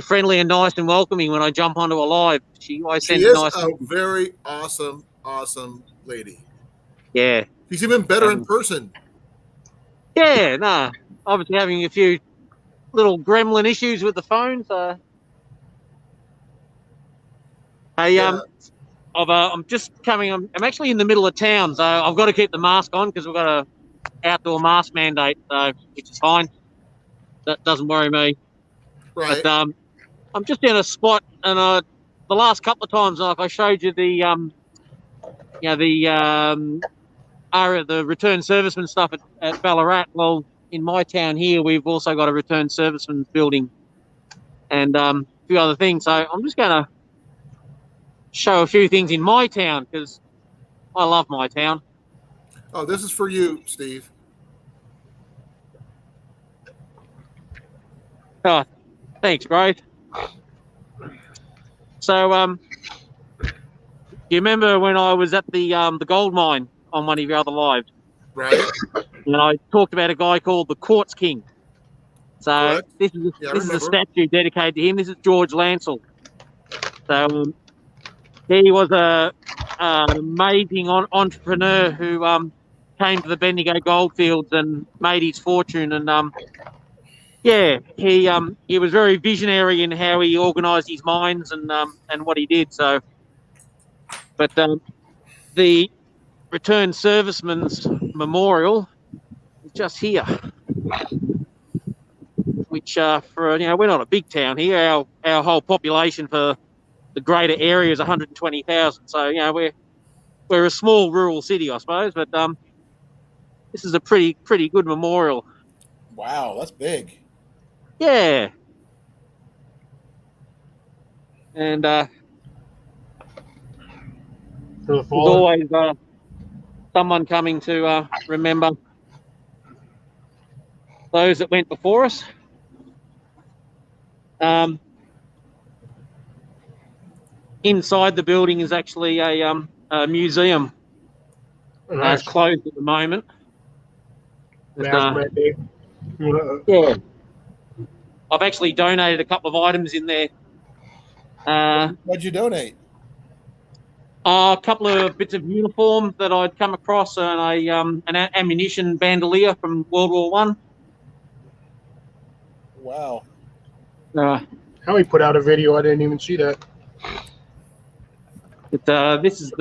Speaker 4: friendly and nice and welcoming when I jump onto a live. She always
Speaker 1: She
Speaker 4: sends
Speaker 1: is
Speaker 4: nice.
Speaker 1: a very awesome lady.
Speaker 4: Yeah.
Speaker 1: She's even better in person.
Speaker 4: Yeah, no. Obviously having a few little gremlin issues with the phone, so hey,
Speaker 1: Yeah.
Speaker 4: I'm just coming. I'm actually in the middle of town, so I've got to keep the mask on because we've got a outdoor mask mandate, so which is fine. That doesn't worry me.
Speaker 1: Right.
Speaker 4: But I'm just in a spot, and the last couple of times, like I showed you the the return serviceman stuff at Ballarat. Well, in my town here, we've also got a return serviceman's building and a few other things. So I'm just going to show a few things in my town because I love my town.
Speaker 1: Oh, this is for you, Steve.
Speaker 4: Oh, thanks, Grace. So, do you remember when I was at the gold mine on one of your other lives?
Speaker 1: Right.
Speaker 4: And I talked about a guy called the Quartz King. So
Speaker 1: Correct.
Speaker 4: this is a statue dedicated to him. This is George Lancel. So he was an amazing entrepreneur who came to the Bendigo goldfields and made his fortune. And he was very visionary in how he organised his mines and what he did. So, but the returned servicemen's memorial is just here. Which, for we're not a big town here. Our whole population for the greater area is 120,000. So we're a small rural city, I suppose. But this is a pretty good memorial.
Speaker 1: Wow, that's big.
Speaker 4: Yeah. And
Speaker 3: For the
Speaker 4: there's
Speaker 3: fallen.
Speaker 4: always someone coming to remember those that went before us. Inside the building is actually a museum.
Speaker 3: Nice.
Speaker 4: It's closed at the moment. But, yeah. I've actually donated a couple of items in there.
Speaker 1: What'd you donate?
Speaker 4: A couple of bits of uniform that I'd come across, and an ammunition bandolier from World War One.
Speaker 1: Wow.
Speaker 3: How he put out a video, I didn't even see that.
Speaker 4: But this is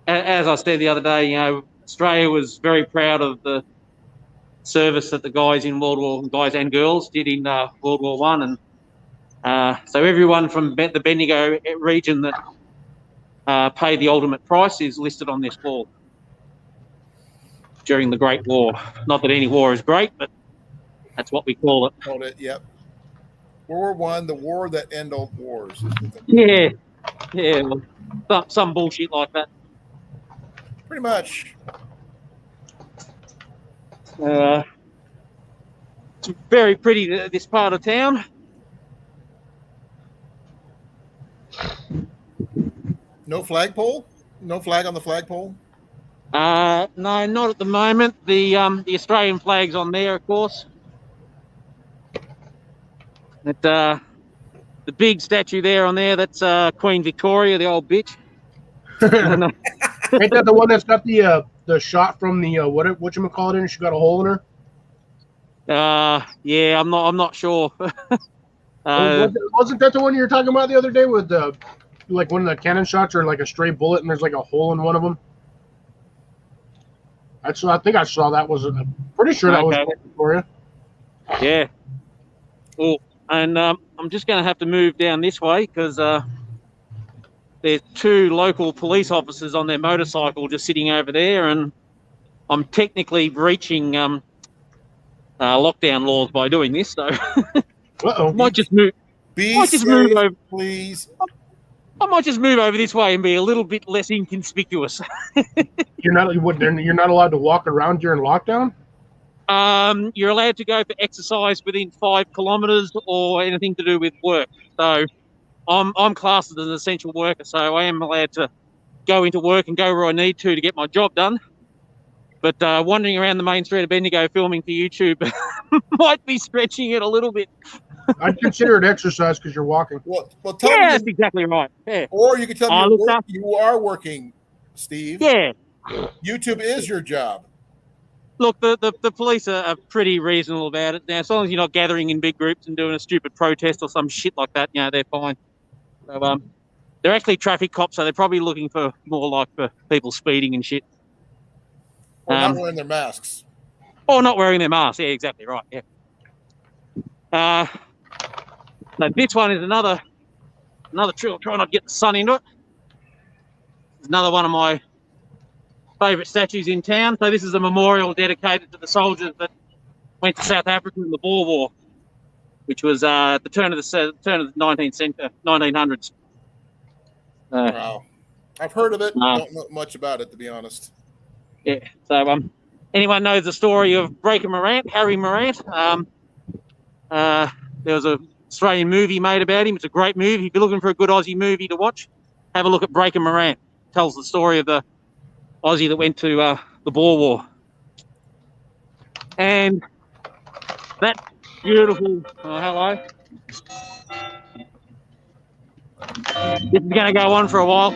Speaker 4: as I said the other day, Australia was very proud of the service that the guys and girls did in World War One, and so everyone from the Bendigo region that paid the ultimate price is listed on this wall during the Great War. Not that any war is great, but that's what we call it.
Speaker 1: Called it, yep. World War One, the war that ended all wars.
Speaker 4: Yeah, some bullshit like that.
Speaker 1: Pretty much.
Speaker 4: It's very pretty, this part of town.
Speaker 1: No flagpole? No flag on the flagpole?
Speaker 4: No, not at the moment. The Australian flag's on there, of course. But, the big statue there on there, that's Queen Victoria, the old bitch.
Speaker 3: Ain't that the one that's got the shot from the whatchamacallit in? She got a hole in her.
Speaker 4: Yeah, I'm not sure.
Speaker 3: Wasn't that the one you were talking about the other day with like one of the cannon shots or like a stray bullet and there's like a hole in one of them? I think I saw that. I'm pretty sure that was Victoria.
Speaker 4: Yeah. Well, and I'm just going to have to move down this way because there's two local police officers on their motorcycle just sitting over there, and I'm technically breaching lockdown laws by doing this. So might just move. Move over,
Speaker 1: please.
Speaker 4: I might just move over this way and be a little bit less inconspicuous.
Speaker 3: You're not allowed to walk around during lockdown?
Speaker 4: You're allowed to go for exercise within 5 kilometres or anything to do with work. So I'm classed as an essential worker, so I am allowed to go into work and go where I need to get my job done. But wandering around the main street of Bendigo filming for YouTube might be stretching it a little bit.
Speaker 3: I'd consider it exercise because you're walking.
Speaker 1: Well, tell me.
Speaker 4: That's exactly right. Yeah.
Speaker 1: Or you can tell me you are working, Steve.
Speaker 4: Yeah.
Speaker 1: YouTube is your job.
Speaker 4: Look, the police are pretty reasonable about it. Now, as long as you're not gathering in big groups and doing a stupid protest or some shit like that, they're fine. So, they're actually traffic cops, so they're probably looking for people speeding and shit.
Speaker 1: Or not wearing their masks.
Speaker 4: Or not wearing their masks. Yeah, exactly right. Yeah. So this one is another tree. I'll try not to get the sun into it. It's another one of my favourite statues in town. So this is a memorial dedicated to the soldiers that went to South Africa in the Boer War, which was at the turn of the 1900s.
Speaker 1: Wow, I've heard of it. Don't know much about it, to be honest.
Speaker 4: Yeah. So anyone knows the story of Breaker Morant, Harry Morant? There was an Australian movie made about him. It's a great movie. If you're looking for a good Aussie movie to watch, have a look at Breaker Morant. It tells the story of the Aussie that went to the Boer War. And that beautiful... Oh, hello. This is going to go on for a while.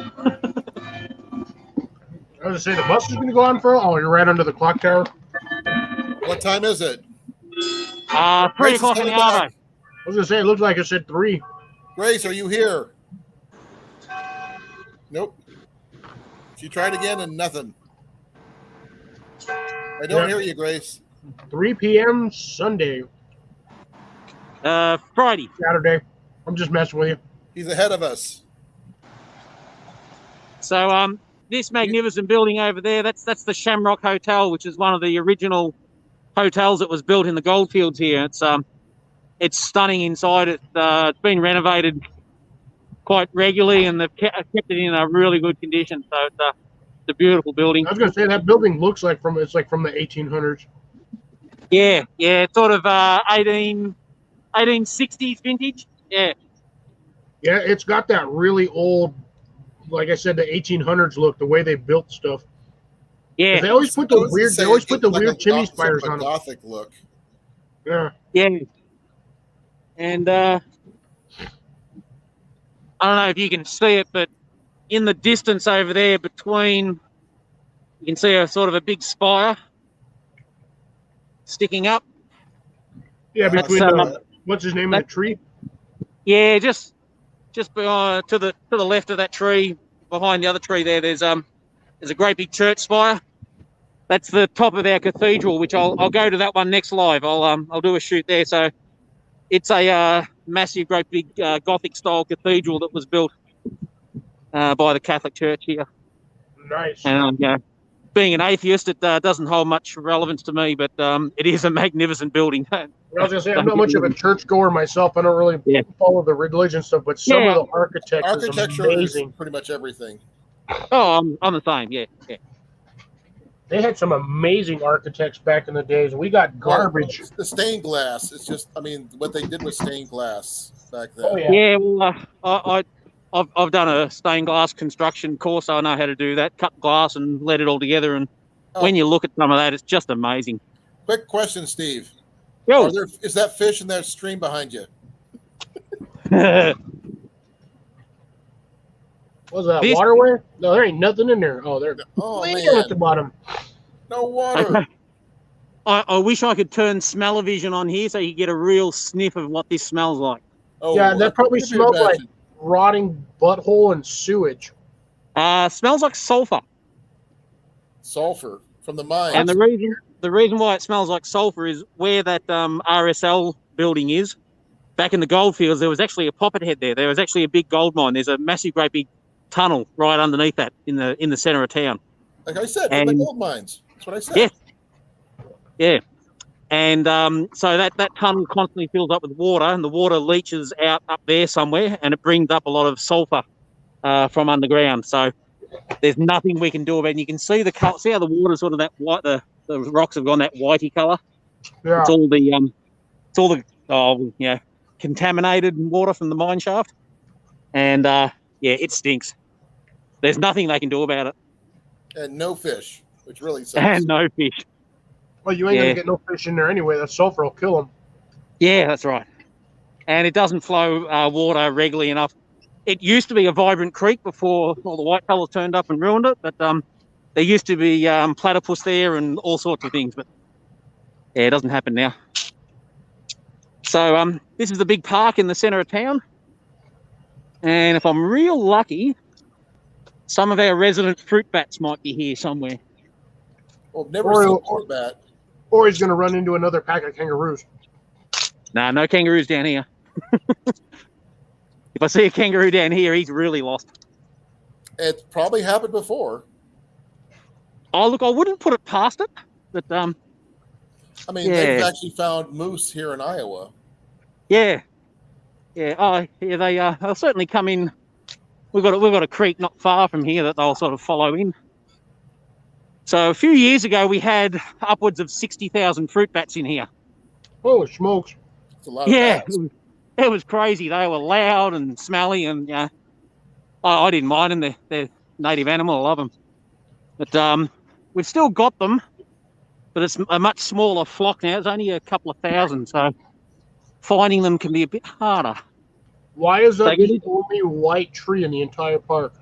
Speaker 3: I was going to say, the bus is going to go on for a while. Oh, you're right under the clock tower.
Speaker 1: What time is it?
Speaker 4: 3 o'clock in the afternoon.
Speaker 3: I was going to say, it looked like it said 3.
Speaker 1: Grace, are you here? Nope. She tried again and nothing. I don't hear you, Grace.
Speaker 3: 3 p.m. Sunday,
Speaker 4: Friday.
Speaker 3: Saturday. I'm just messing with you.
Speaker 1: He's ahead of us.
Speaker 4: So this magnificent building over there, that's the Shamrock Hotel, which is one of the original hotels that was built in the goldfields here. It's stunning inside. It's been renovated quite regularly, and they've kept it in a really good condition. So it's a beautiful building.
Speaker 3: I was gonna say that building looks like from the 1800s.
Speaker 4: Yeah, it's sort of 1860s vintage. Yeah.
Speaker 3: Yeah, it's got that really old, like I said, the 1800s look. The way they built stuff.
Speaker 4: Yeah.
Speaker 3: They always put the weird. They always put the weird chimney spires
Speaker 1: on
Speaker 3: on
Speaker 1: it.
Speaker 3: it.
Speaker 1: Gothic look.
Speaker 3: Yeah.
Speaker 4: Yeah. And I don't know if you can see it, but in the distance over there between, you can see a sort of a big spire sticking up.
Speaker 3: Yeah, between
Speaker 4: That's,
Speaker 3: what's his name, that tree?
Speaker 4: Yeah, just to the left of that tree, behind the other tree there's a great big church spire. That's the top of our cathedral, which I'll go to that one next live. I'll do a shoot there. So it's a massive, great big Gothic style cathedral that was built by the Catholic Church here.
Speaker 3: Nice.
Speaker 4: And being an atheist, it doesn't hold much relevance to me, but it is a magnificent building.
Speaker 3: I was gonna say I'm not much of a churchgoer myself. I don't really follow the religion stuff, but some of the architecture is amazing.
Speaker 1: Is pretty much everything.
Speaker 4: Oh, I'm the same. Yeah.
Speaker 3: They had some amazing architects back in the days. We got garbage.
Speaker 1: Well, the stained glass. It's just, I mean, what they did with stained glass back then.
Speaker 3: Oh, yeah.
Speaker 4: Yeah. Well, I've done a stained glass construction course. So I know how to do that. Cut glass and let it all together. And when you look at some of that, it's just amazing.
Speaker 1: Quick question, Steve.
Speaker 4: Yo.
Speaker 1: Is that fish in that stream behind you?
Speaker 3: Was that waterway? No, there ain't nothing in there. Oh, there.
Speaker 1: Oh,
Speaker 3: man.
Speaker 1: man.
Speaker 3: At the bottom.
Speaker 1: No water.
Speaker 4: I wish I could turn smell-o-vision on here so you get a real sniff of what this smells like.
Speaker 1: Oh,
Speaker 3: yeah, that probably smells like rotting butthole and sewage.
Speaker 4: Smells like sulfur.
Speaker 1: Sulfur from the mine.
Speaker 4: And the reason why it smells like sulfur is where that RSL building is. Back in the goldfields, there was actually a poppet head there. There was actually a big gold mine. There's a massive, great big tunnel right underneath that in the center of town.
Speaker 1: Like I said, from the gold mines. That's what I said.
Speaker 4: Yeah. Yeah. And so that tunnel constantly fills up with water, and the water leaches out up there somewhere, and it brings up a lot of sulfur from underground. So there's nothing we can do about it. And you can see the color. See how the water's sort of that white. The rocks have gone that whitey color.
Speaker 3: Yeah.
Speaker 4: It's all the contaminated water from the mine shaft, and it stinks. There's nothing they can do about it.
Speaker 1: And no fish, which really sucks.
Speaker 4: And no fish.
Speaker 3: Well, you ain't gonna get no fish in there anyway. That sulfur will kill them.
Speaker 4: Yeah, that's right. And it doesn't flow water regularly enough. It used to be a vibrant creek before all the white fellas turned up and ruined it. But there used to be platypus there and all sorts of things. But yeah, it doesn't happen now. So this is the big park in the center of town. And if I'm real lucky, some of our resident fruit bats might be here somewhere.
Speaker 1: Well, I've never seen a fruit bat.
Speaker 3: Or he's going to run into another pack of kangaroos.
Speaker 4: Nah, no kangaroos down here. If I see a kangaroo down here, he's really lost.
Speaker 1: It's probably happened before.
Speaker 4: Oh, look, I wouldn't put it past it. But,
Speaker 1: I mean, they've actually found moose here in Iowa.
Speaker 4: Yeah. Yeah. Oh, yeah, they'll certainly come in. We've got a creek not far from here that they'll sort of follow in. So a few years ago, we had upwards of 60,000 fruit bats in here.
Speaker 3: Holy smokes.
Speaker 1: It's a lot of bats.
Speaker 4: It was crazy. They were loud and smelly, and I didn't mind them. They're native animal. I love them. But we've still got them, but it's a much smaller flock now. It's only a couple of thousand, so finding them can be a bit harder.
Speaker 3: Why is that the only white tree in the entire park?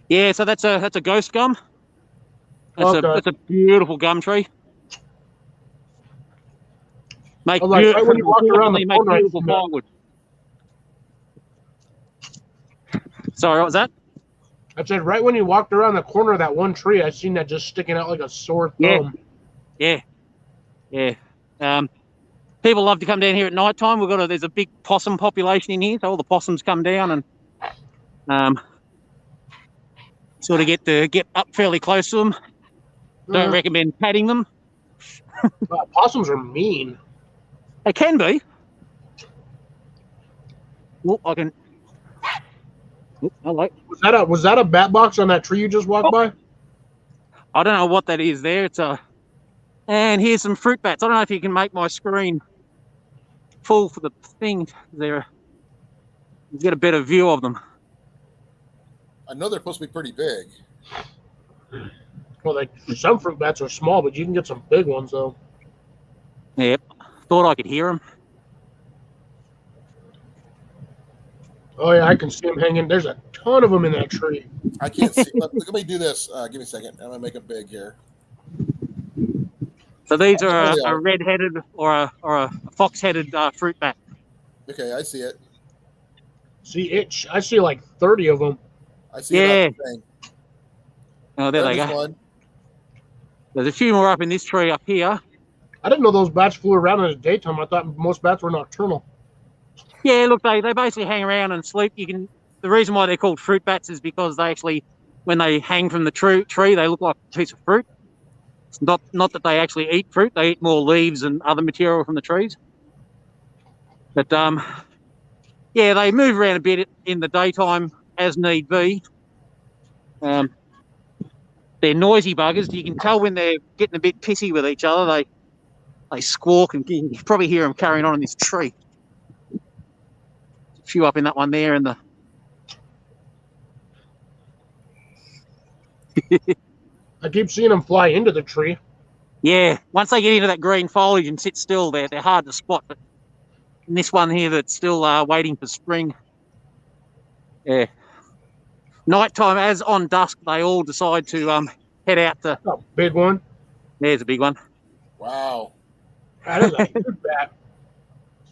Speaker 4: Yeah, so that's a ghost gum. It's a beautiful gum tree. Make beautiful,
Speaker 3: when you walk around
Speaker 4: they make beautiful firewood. Sorry, what was that?
Speaker 3: I said right when you walked around the corner of that one tree, I seen that just sticking out like a sore
Speaker 4: Yeah.
Speaker 3: thumb.
Speaker 4: Yeah. People love to come down here at night time. There's a big possum population in here, so all the possums come down and sort of get up fairly close to them. Don't recommend patting them.
Speaker 3: Possums are mean.
Speaker 4: They can be. Oh, I can. Oh, hello.
Speaker 3: Was that a bat box on that tree you just walked by?
Speaker 4: I don't know what that is there. And here's some fruit bats. I don't know if you can make my screen full for the thing there. You get a better view of them.
Speaker 1: I know they're supposed to be pretty big.
Speaker 3: Well, some fruit bats are small, but you can get some big ones though.
Speaker 4: Yep. Thought I could hear them.
Speaker 3: Oh yeah, I can see them hanging. There's a ton of them in that tree.
Speaker 1: I can't see. Let me do this. Give me a second. I'm gonna make them big here.
Speaker 4: So these are a red-headed or a fox-headed fruit bat.
Speaker 1: Okay, I see it.
Speaker 3: I see like 30 of them.
Speaker 1: I see it.
Speaker 4: Oh, there they go.
Speaker 1: One.
Speaker 4: There's a few more up in this tree up here.
Speaker 3: I didn't know those bats flew around in the daytime. I thought most bats were nocturnal.
Speaker 4: Yeah, look, they basically hang around and sleep. The reason why they're called fruit bats is because they actually, when they hang from the tree, they look like a piece of fruit. It's not that they actually eat fruit; they eat more leaves and other material from the trees. But yeah, they move around a bit in the daytime as need be. They're noisy buggers. You can tell when they're getting a bit pissy with each other. They squawk, and you can probably hear them carrying on in this tree. A few up in that one there, and
Speaker 3: I keep seeing them fly into the tree.
Speaker 4: Yeah, once they get into that green foliage and sit still, they're hard to spot. But in this one here that's still waiting for spring, yeah. Nighttime, as on dusk, they all decide to head out to.
Speaker 3: Oh, big one.
Speaker 4: There's a big one.
Speaker 1: Wow.
Speaker 3: That is a huge bat.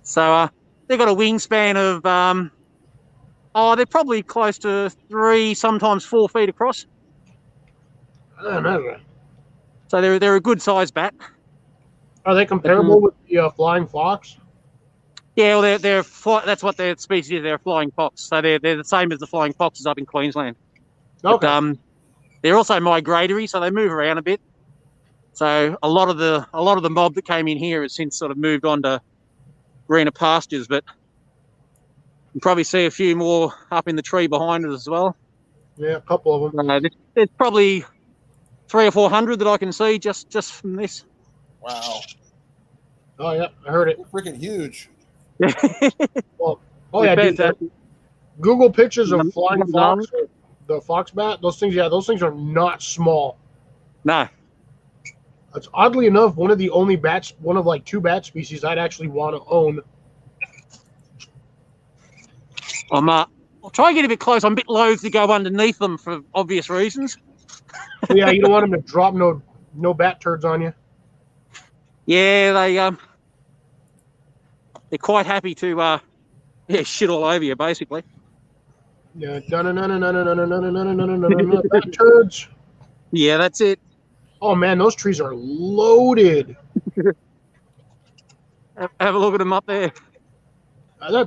Speaker 4: So they've got a wingspan of they're probably close to 3, sometimes 4 feet across.
Speaker 3: I don't know.
Speaker 4: So they're a good sized bat.
Speaker 3: Are they comparable with the flying fox?
Speaker 4: Yeah, well, that's what their species is. They're a flying fox. So they're the same as the flying foxes up in Queensland.
Speaker 3: Okay.
Speaker 4: But, they're also migratory, so they move around a bit. So a lot of the mob that came in here has since sort of moved on to greener pastures. But you probably see a few more up in the tree behind us as well.
Speaker 3: Yeah, a couple of them.
Speaker 4: There's probably 300 or 400 that I can see just from this.
Speaker 1: Wow.
Speaker 3: Oh yeah, I heard it.
Speaker 1: They're freaking huge.
Speaker 3: Well, oh yeah, dude, Google pictures of flying fox, the fox bat. Those things are not small.
Speaker 4: No.
Speaker 3: It's oddly enough one of like 2 bat species I'd actually want to own.
Speaker 4: I'll try and get a bit close. I'm a bit loath to go underneath them for obvious reasons.
Speaker 3: Yeah, you don't want them to drop no bat turds on you.
Speaker 4: Yeah, they're quite happy to shit all over you, basically.
Speaker 3: Yeah, bat turds.
Speaker 4: Yeah, that's it.
Speaker 3: Oh man, those trees are loaded.
Speaker 4: Have a look at them up there.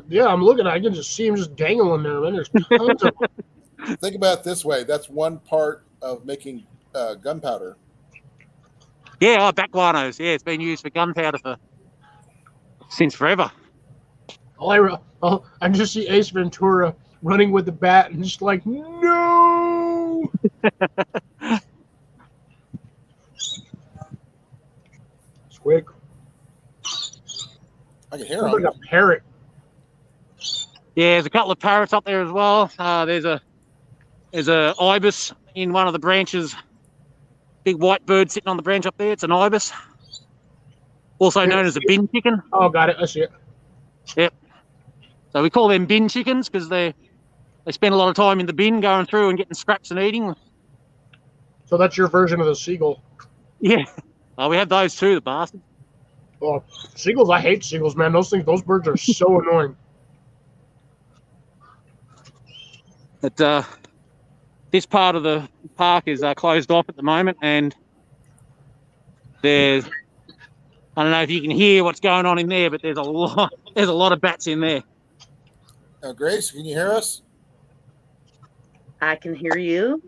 Speaker 3: Yeah, I'm looking. I can just see them just dangling there, man. There's tons of them.
Speaker 1: Think about it this way. That's one part of making gunpowder.
Speaker 4: Yeah, back guanos. Yeah, it's been used for gunpowder since forever.
Speaker 3: I just see Ace Ventura running with the bat and just like, no. Squig.
Speaker 1: I can hear
Speaker 3: Sounds
Speaker 1: them.
Speaker 3: like a parrot.
Speaker 4: Yeah, there's a couple of parrots up there as well. There's a ibis in one of the branches. Big white bird sitting on the branch up there. It's an ibis, also known as a bin chicken.
Speaker 3: Oh, got it. I see it.
Speaker 4: Yep. So we call them bin chickens because they spend a lot of time in the bin going through and getting scraps and eating.
Speaker 3: So that's your version of the seagull.
Speaker 4: Yeah. Oh, we have those too, the bastards.
Speaker 3: Oh, seagulls! I hate seagulls, man. Those birds are so annoying.
Speaker 4: But this part of the park is closed off at the moment, and there's, I don't know if you can hear what's going on in there, but there's a lot of bats in there.
Speaker 1: Grace, can you hear us?
Speaker 6: I can hear you.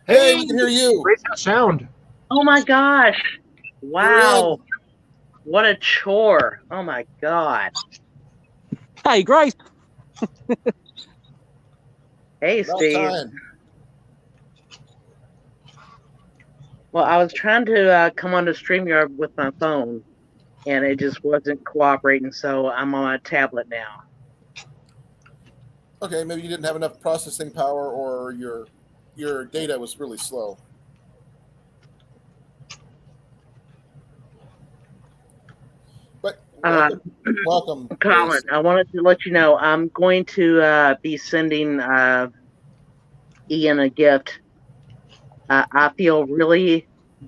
Speaker 1: Hey, we can hear you.
Speaker 3: Great sound.
Speaker 6: Oh my gosh. Wow. What a chore. Oh my God.
Speaker 4: Hey, Grace.
Speaker 6: Hey,
Speaker 1: About
Speaker 6: Steve.
Speaker 1: time.
Speaker 6: Well, I was trying to come on to StreamYard with my phone, and it just wasn't cooperating, so I'm on a tablet now.
Speaker 1: Okay, maybe you didn't have enough processing power, or your data was really slow. But welcome.
Speaker 6: Colin,
Speaker 1: Grace.
Speaker 6: I wanted to let you know I'm going to be sending Ian a gift. I feel really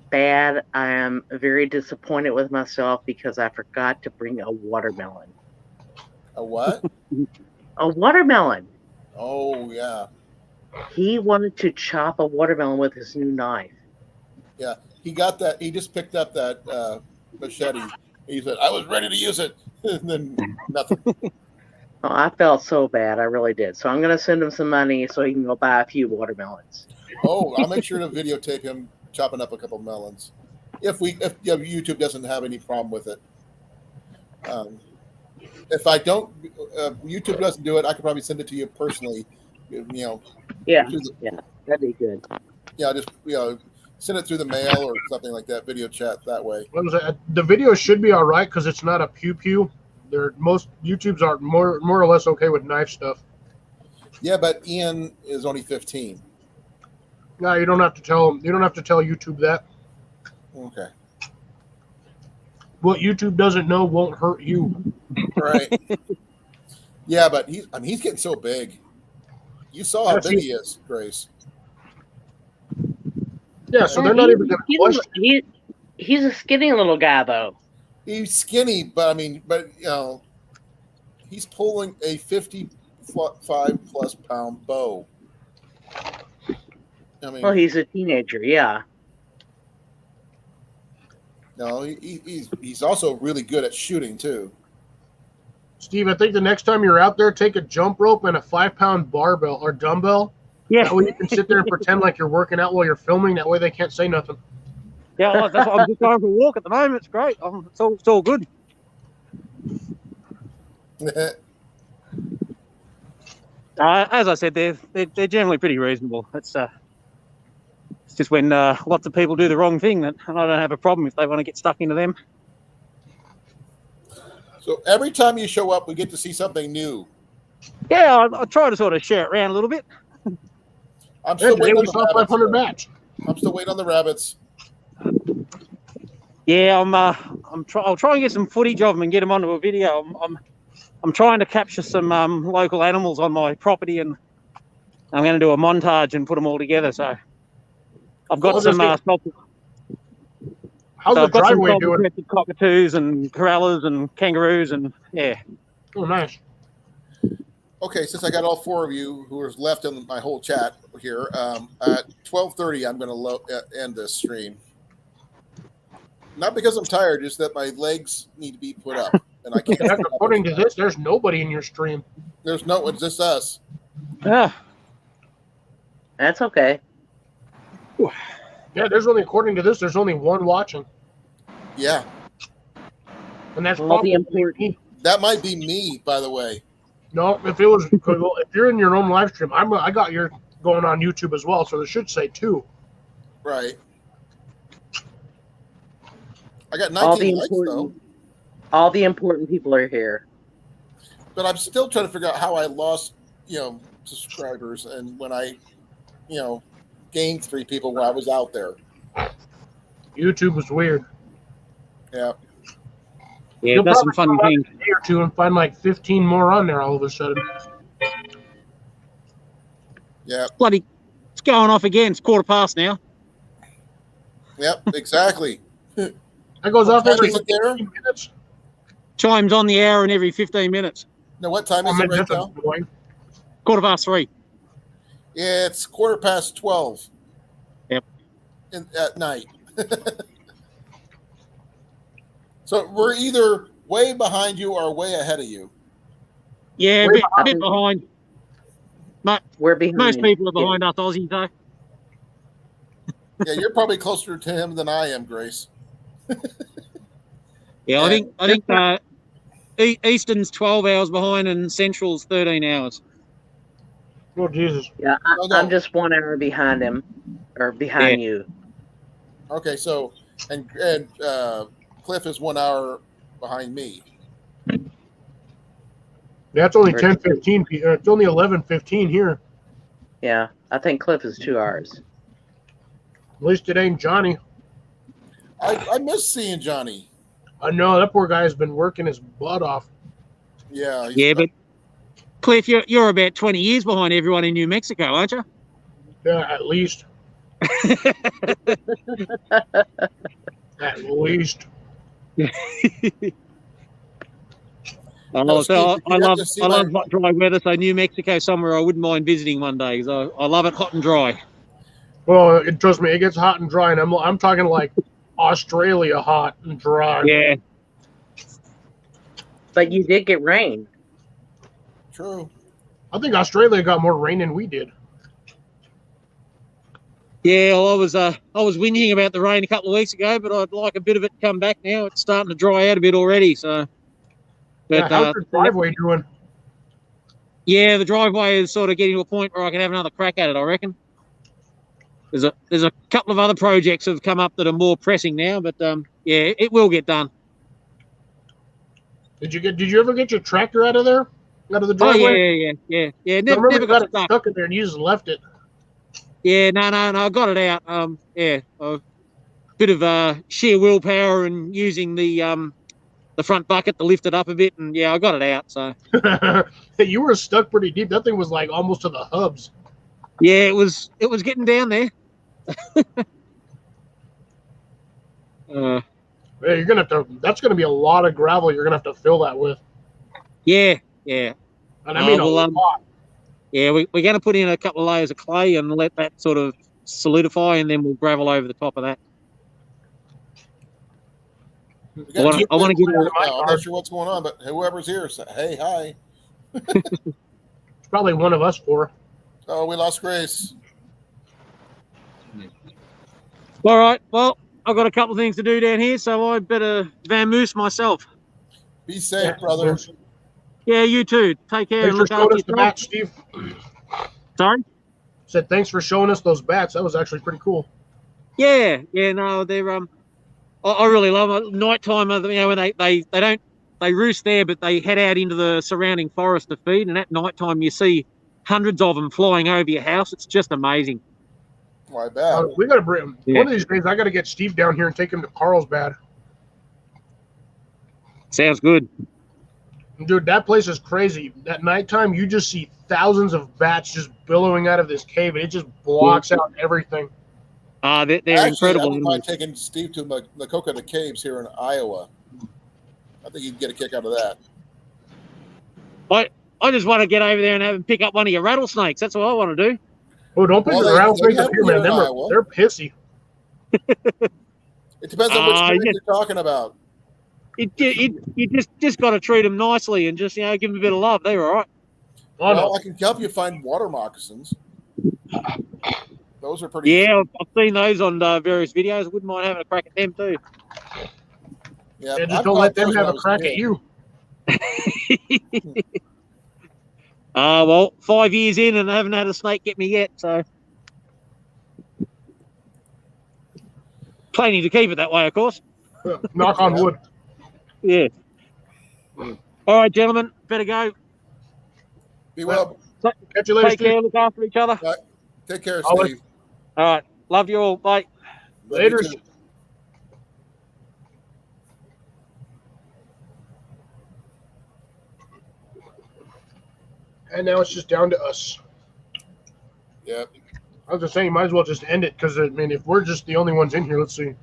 Speaker 6: bad. I am very disappointed with myself because I forgot to bring a watermelon.
Speaker 1: A what?
Speaker 6: A watermelon.
Speaker 1: Oh yeah,
Speaker 6: He wanted to chop a watermelon with his new knife.
Speaker 1: yeah. He got that. He just picked up that machete. He said, "I was ready to use it," and then nothing.
Speaker 6: Oh, I felt so bad. I really did. So I'm going to send him some money so he can go buy a few watermelons.
Speaker 1: Oh, I'll make sure to videotape him chopping up a couple of melons. If YouTube doesn't have any problem with it. If I don't, YouTube doesn't do it, I could probably send it to you personally.
Speaker 6: Yeah,
Speaker 1: through
Speaker 6: that'd be good.
Speaker 1: just send it through the mail or something like that. Video chat that way.
Speaker 3: What was that? The video should be all right because it's not a pew pew. Most YouTubes are more or less okay with knife stuff.
Speaker 1: Yeah, but Ian is only 15.
Speaker 3: No, you don't have to tell them. You don't have to tell YouTube that.
Speaker 1: Okay.
Speaker 3: What YouTube doesn't know won't hurt you.
Speaker 1: Right. Yeah, but he's getting so big. You saw how big he is, Grace.
Speaker 3: Yeah, so they're not even going to question.
Speaker 6: He's a skinny little guy, though.
Speaker 1: He's skinny, but he's pulling a 55+ pound bow.
Speaker 6: Well, he's a teenager, yeah.
Speaker 1: No, he's also really good at shooting too.
Speaker 3: Steve, I think the next time you're out there, take a jump rope and a 5-pound barbell or dumbbell.
Speaker 4: Yeah.
Speaker 3: That way you can sit there and pretend like you're working out while you're filming. That way they can't say nothing.
Speaker 4: Yeah, that's what I'm just going for a walk at the moment. It's great. It's all good. As I said, they're generally pretty reasonable. It's just when lots of people do the wrong thing that I don't have a problem if they want to get stuck into them.
Speaker 1: So every time you show up, we get to see something new.
Speaker 4: Yeah, I try to sort of share it around a little bit.
Speaker 1: I'm still waiting on
Speaker 3: we
Speaker 1: the
Speaker 3: saw
Speaker 1: rabbits.
Speaker 3: 500 bats.
Speaker 1: I'm still waiting on the rabbits.
Speaker 4: Yeah, I'll try and get some footage of them and get them onto a video. I'm trying to capture some local animals on my property, and I'm going to do a montage and put them all together. So I've got some
Speaker 3: How's the driveway doing?
Speaker 4: cockatoos and corrallers and kangaroos, and yeah.
Speaker 3: Oh, nice.
Speaker 1: Okay, since I got all four of you who are left in my whole chat here, at 12:30, I'm going to end this stream. Not because I'm tired, just that my legs need to be put up, and I can't.
Speaker 3: According to this, there's nobody in your stream.
Speaker 1: There's no, it's just us.
Speaker 4: Ah.
Speaker 6: That's okay.
Speaker 3: Yeah, according to this, there's only one watching.
Speaker 1: Yeah,
Speaker 3: And that's
Speaker 6: All
Speaker 3: probably
Speaker 6: the important.
Speaker 1: that might be me, by the way.
Speaker 3: No, if it was, if you're in your own live stream, I got your going on YouTube as well, so it should say 2.
Speaker 1: Right. I got
Speaker 6: All
Speaker 1: 19
Speaker 6: the
Speaker 1: likes though,
Speaker 6: important. All the important people are here.
Speaker 1: but I'm still trying to figure out how I lost, subscribers, and when I, gained 3 people when I was out there.
Speaker 3: YouTube was weird.
Speaker 1: Yeah.
Speaker 4: Yeah,
Speaker 3: You'll
Speaker 4: that's some
Speaker 3: probably
Speaker 4: fun
Speaker 3: come out
Speaker 4: things.
Speaker 3: in a day or two and find like 15 more on there all of a sudden.
Speaker 1: Yeah.
Speaker 4: Bloody, it's going off again. It's 15:15 now.
Speaker 1: Yep. Exactly.
Speaker 3: That goes off
Speaker 1: What
Speaker 3: every
Speaker 1: time is it there?
Speaker 3: 15 minutes.
Speaker 4: Chimes on the hour and every 15 minutes.
Speaker 1: No, what time is
Speaker 3: I
Speaker 1: it
Speaker 3: mean,
Speaker 1: right
Speaker 3: that's
Speaker 1: now?
Speaker 3: annoying.
Speaker 4: 3:15.
Speaker 1: Yeah, it's 12:15.
Speaker 4: Yep.
Speaker 1: At night. So we're either way behind you or way ahead of you.
Speaker 4: Yeah,
Speaker 3: Way
Speaker 4: a bit behind.
Speaker 6: We're behind.
Speaker 4: Most people are behind us Aussies, though.
Speaker 1: Yeah, you're probably closer to him than I am, Grace.
Speaker 4: Yeah,
Speaker 1: And
Speaker 4: I think Eastern's 12 hours behind and Central's 13 hours.
Speaker 3: Oh Jesus!
Speaker 6: Yeah,
Speaker 1: No.
Speaker 6: I'm just 1 hour behind him, or behind you.
Speaker 1: Okay, so and Cliff is 1 hour behind me.
Speaker 3: Yeah, it's only 10:15. It's only 11:15 here.
Speaker 6: Yeah, I think Cliff is 2 hours.
Speaker 3: At least it ain't Johnny.
Speaker 1: I miss seeing Johnny.
Speaker 3: I know that poor guy has been working his butt off.
Speaker 1: Yeah.
Speaker 4: Yeah, but Cliff, you're about 20 years behind everyone in New Mexico, aren't you?
Speaker 3: Yeah, at least. At least.
Speaker 4: I love hot, dry weather. So New Mexico, somewhere I wouldn't mind visiting one day because I love it hot and dry.
Speaker 3: Well, trust me, it gets hot and dry, and I'm talking like Australia hot and dry.
Speaker 4: Yeah.
Speaker 6: But you did get rain.
Speaker 1: True.
Speaker 3: I think Australia got more rain than we did.
Speaker 4: Yeah, well, I was whinging about the rain a couple of weeks ago, but I'd like a bit of it to come back now. It's starting to dry out a bit already. So, but
Speaker 3: Yeah, how's your driveway doing?
Speaker 4: Yeah, the driveway is sort of getting to a point where I can have another crack at it, I reckon. There's a couple of other projects that have come up that are more pressing now, but yeah, it will get done.
Speaker 3: Did you ever get your tractor out of there? Out of the driveway?
Speaker 4: Oh yeah.
Speaker 3: Never got it
Speaker 4: stuck.
Speaker 3: stuck in there, and you just left it.
Speaker 4: Yeah, no, I got it out. Yeah, a bit of sheer willpower and using the front bucket to lift it up a bit, and yeah, I got it out. So
Speaker 3: You were stuck pretty deep. That thing was like almost to the hubs.
Speaker 4: yeah, it was getting down there.
Speaker 3: Yeah, you're gonna have to. That's gonna be a lot of gravel. You're gonna have to fill that with.
Speaker 4: Yeah.
Speaker 3: And I mean a lot.
Speaker 4: Yeah, we're going to put in a couple of layers of clay and let that sort of solidify, and then we'll gravel over the top of that. I want to get.
Speaker 1: I'm not sure what's going on, but whoever's here, say, hey, hi.
Speaker 3: It's probably one of us four.
Speaker 1: Oh, we lost Grace.
Speaker 4: All right. Well, I've got a couple of things to do down here, so I better vamoose myself.
Speaker 1: Be safe, brother.
Speaker 4: Yeah, you too. Take care.
Speaker 3: Thanks
Speaker 4: And
Speaker 3: for
Speaker 4: look
Speaker 3: showing
Speaker 4: after
Speaker 3: us the
Speaker 4: yourself.
Speaker 3: bats, Steve.
Speaker 4: Sorry.
Speaker 3: Said thanks for showing us those bats. That was actually pretty cool.
Speaker 4: Yeah. No, they're I really love them. Nighttime, when they roost there, but they head out into the surrounding forest to feed. And at nighttime, you see hundreds of them flying over your house. It's just amazing.
Speaker 1: Well, I bet.
Speaker 3: We got to bring him. Yeah. One of these days. I got to get Steve down here and take him to Carlsbad.
Speaker 4: Sounds good.
Speaker 3: Dude, that place is crazy. At nighttime, you just see thousands of bats just billowing out of this cave, and it just blocks out everything.
Speaker 4: They're incredible.
Speaker 1: I wouldn't mind taking Steve to Macoka Caves here in Iowa. I think he'd get a kick out of that.
Speaker 4: I just want to get over there and have him pick up one of your rattlesnakes. That's what I want to do.
Speaker 3: Oh, don't pick the rattlesnakes up here, man. They're pissy.
Speaker 1: It depends on which kind you're talking about.
Speaker 4: You just got to treat them nicely and just give them a bit of love. They're all right.
Speaker 1: Well, I can help you find water moccasins. Those are pretty.
Speaker 4: Yeah, I've seen those on various videos. I wouldn't mind having a crack at them too.
Speaker 1: Yeah,
Speaker 3: just don't let them have a crack at you.
Speaker 4: Well, 5 years in and I haven't had a snake get me yet, so planning to keep it that way, of course.
Speaker 3: Knock on wood.
Speaker 4: Yeah. All right, gentlemen, better go.
Speaker 1: Be well.
Speaker 3: Catch you later.
Speaker 4: Take care. Look after each other.
Speaker 1: Right. Take care, Steve.
Speaker 4: All right. Love you all. Bye.
Speaker 3: Later. And now it's just down to us.
Speaker 1: Yep.
Speaker 3: I was just saying, you might as well just end it because, I mean, if we're just the only ones in here, let's see.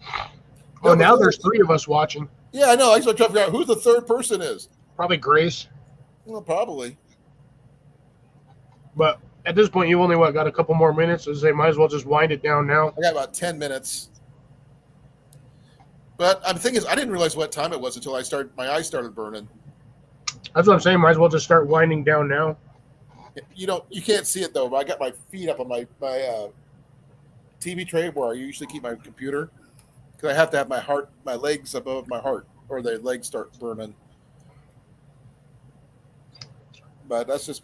Speaker 3: Oh, now there's 3 of us watching.
Speaker 1: Yeah, I know. I was trying to figure out who the third person is.
Speaker 3: Probably Grace.
Speaker 1: Well, probably.
Speaker 3: But At this point, you only got a couple more minutes, so they might as well just wind it down now.
Speaker 1: I got about 10 minutes. But the thing is, I didn't realize what time it was until my eyes started burning.
Speaker 3: That's what I'm saying. Might as well just start winding down now.
Speaker 1: You can't see it though. But I got my feet up on my TV tray where I usually keep my computer because I have to have my legs above my heart, or the legs start burning. But that's just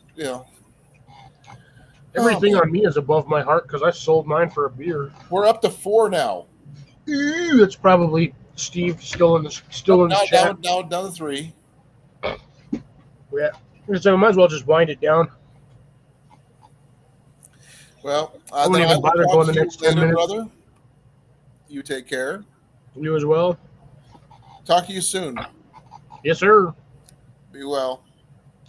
Speaker 3: Everything on me is above my heart because I sold mine for a beer.
Speaker 1: We're up to 4 now.
Speaker 3: Ooh, that's probably Steve still in the chat.
Speaker 1: Now down to 3.
Speaker 3: Yeah, so I might as well just wind it down.
Speaker 1: Well,
Speaker 3: I won't even bother going the next 10 minutes.
Speaker 1: Brother. You take care.
Speaker 3: You as well.
Speaker 1: Talk to you soon.
Speaker 3: Yes, sir.
Speaker 1: Be well.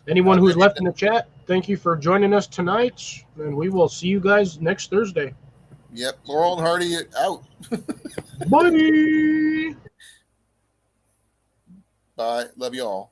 Speaker 3: Anyone who's left in the chat, thank you for joining us tonight, and we will see you guys next Thursday.
Speaker 1: Yep, Laurel and Hardy out.
Speaker 3: Bye.
Speaker 1: Bye. Love you all.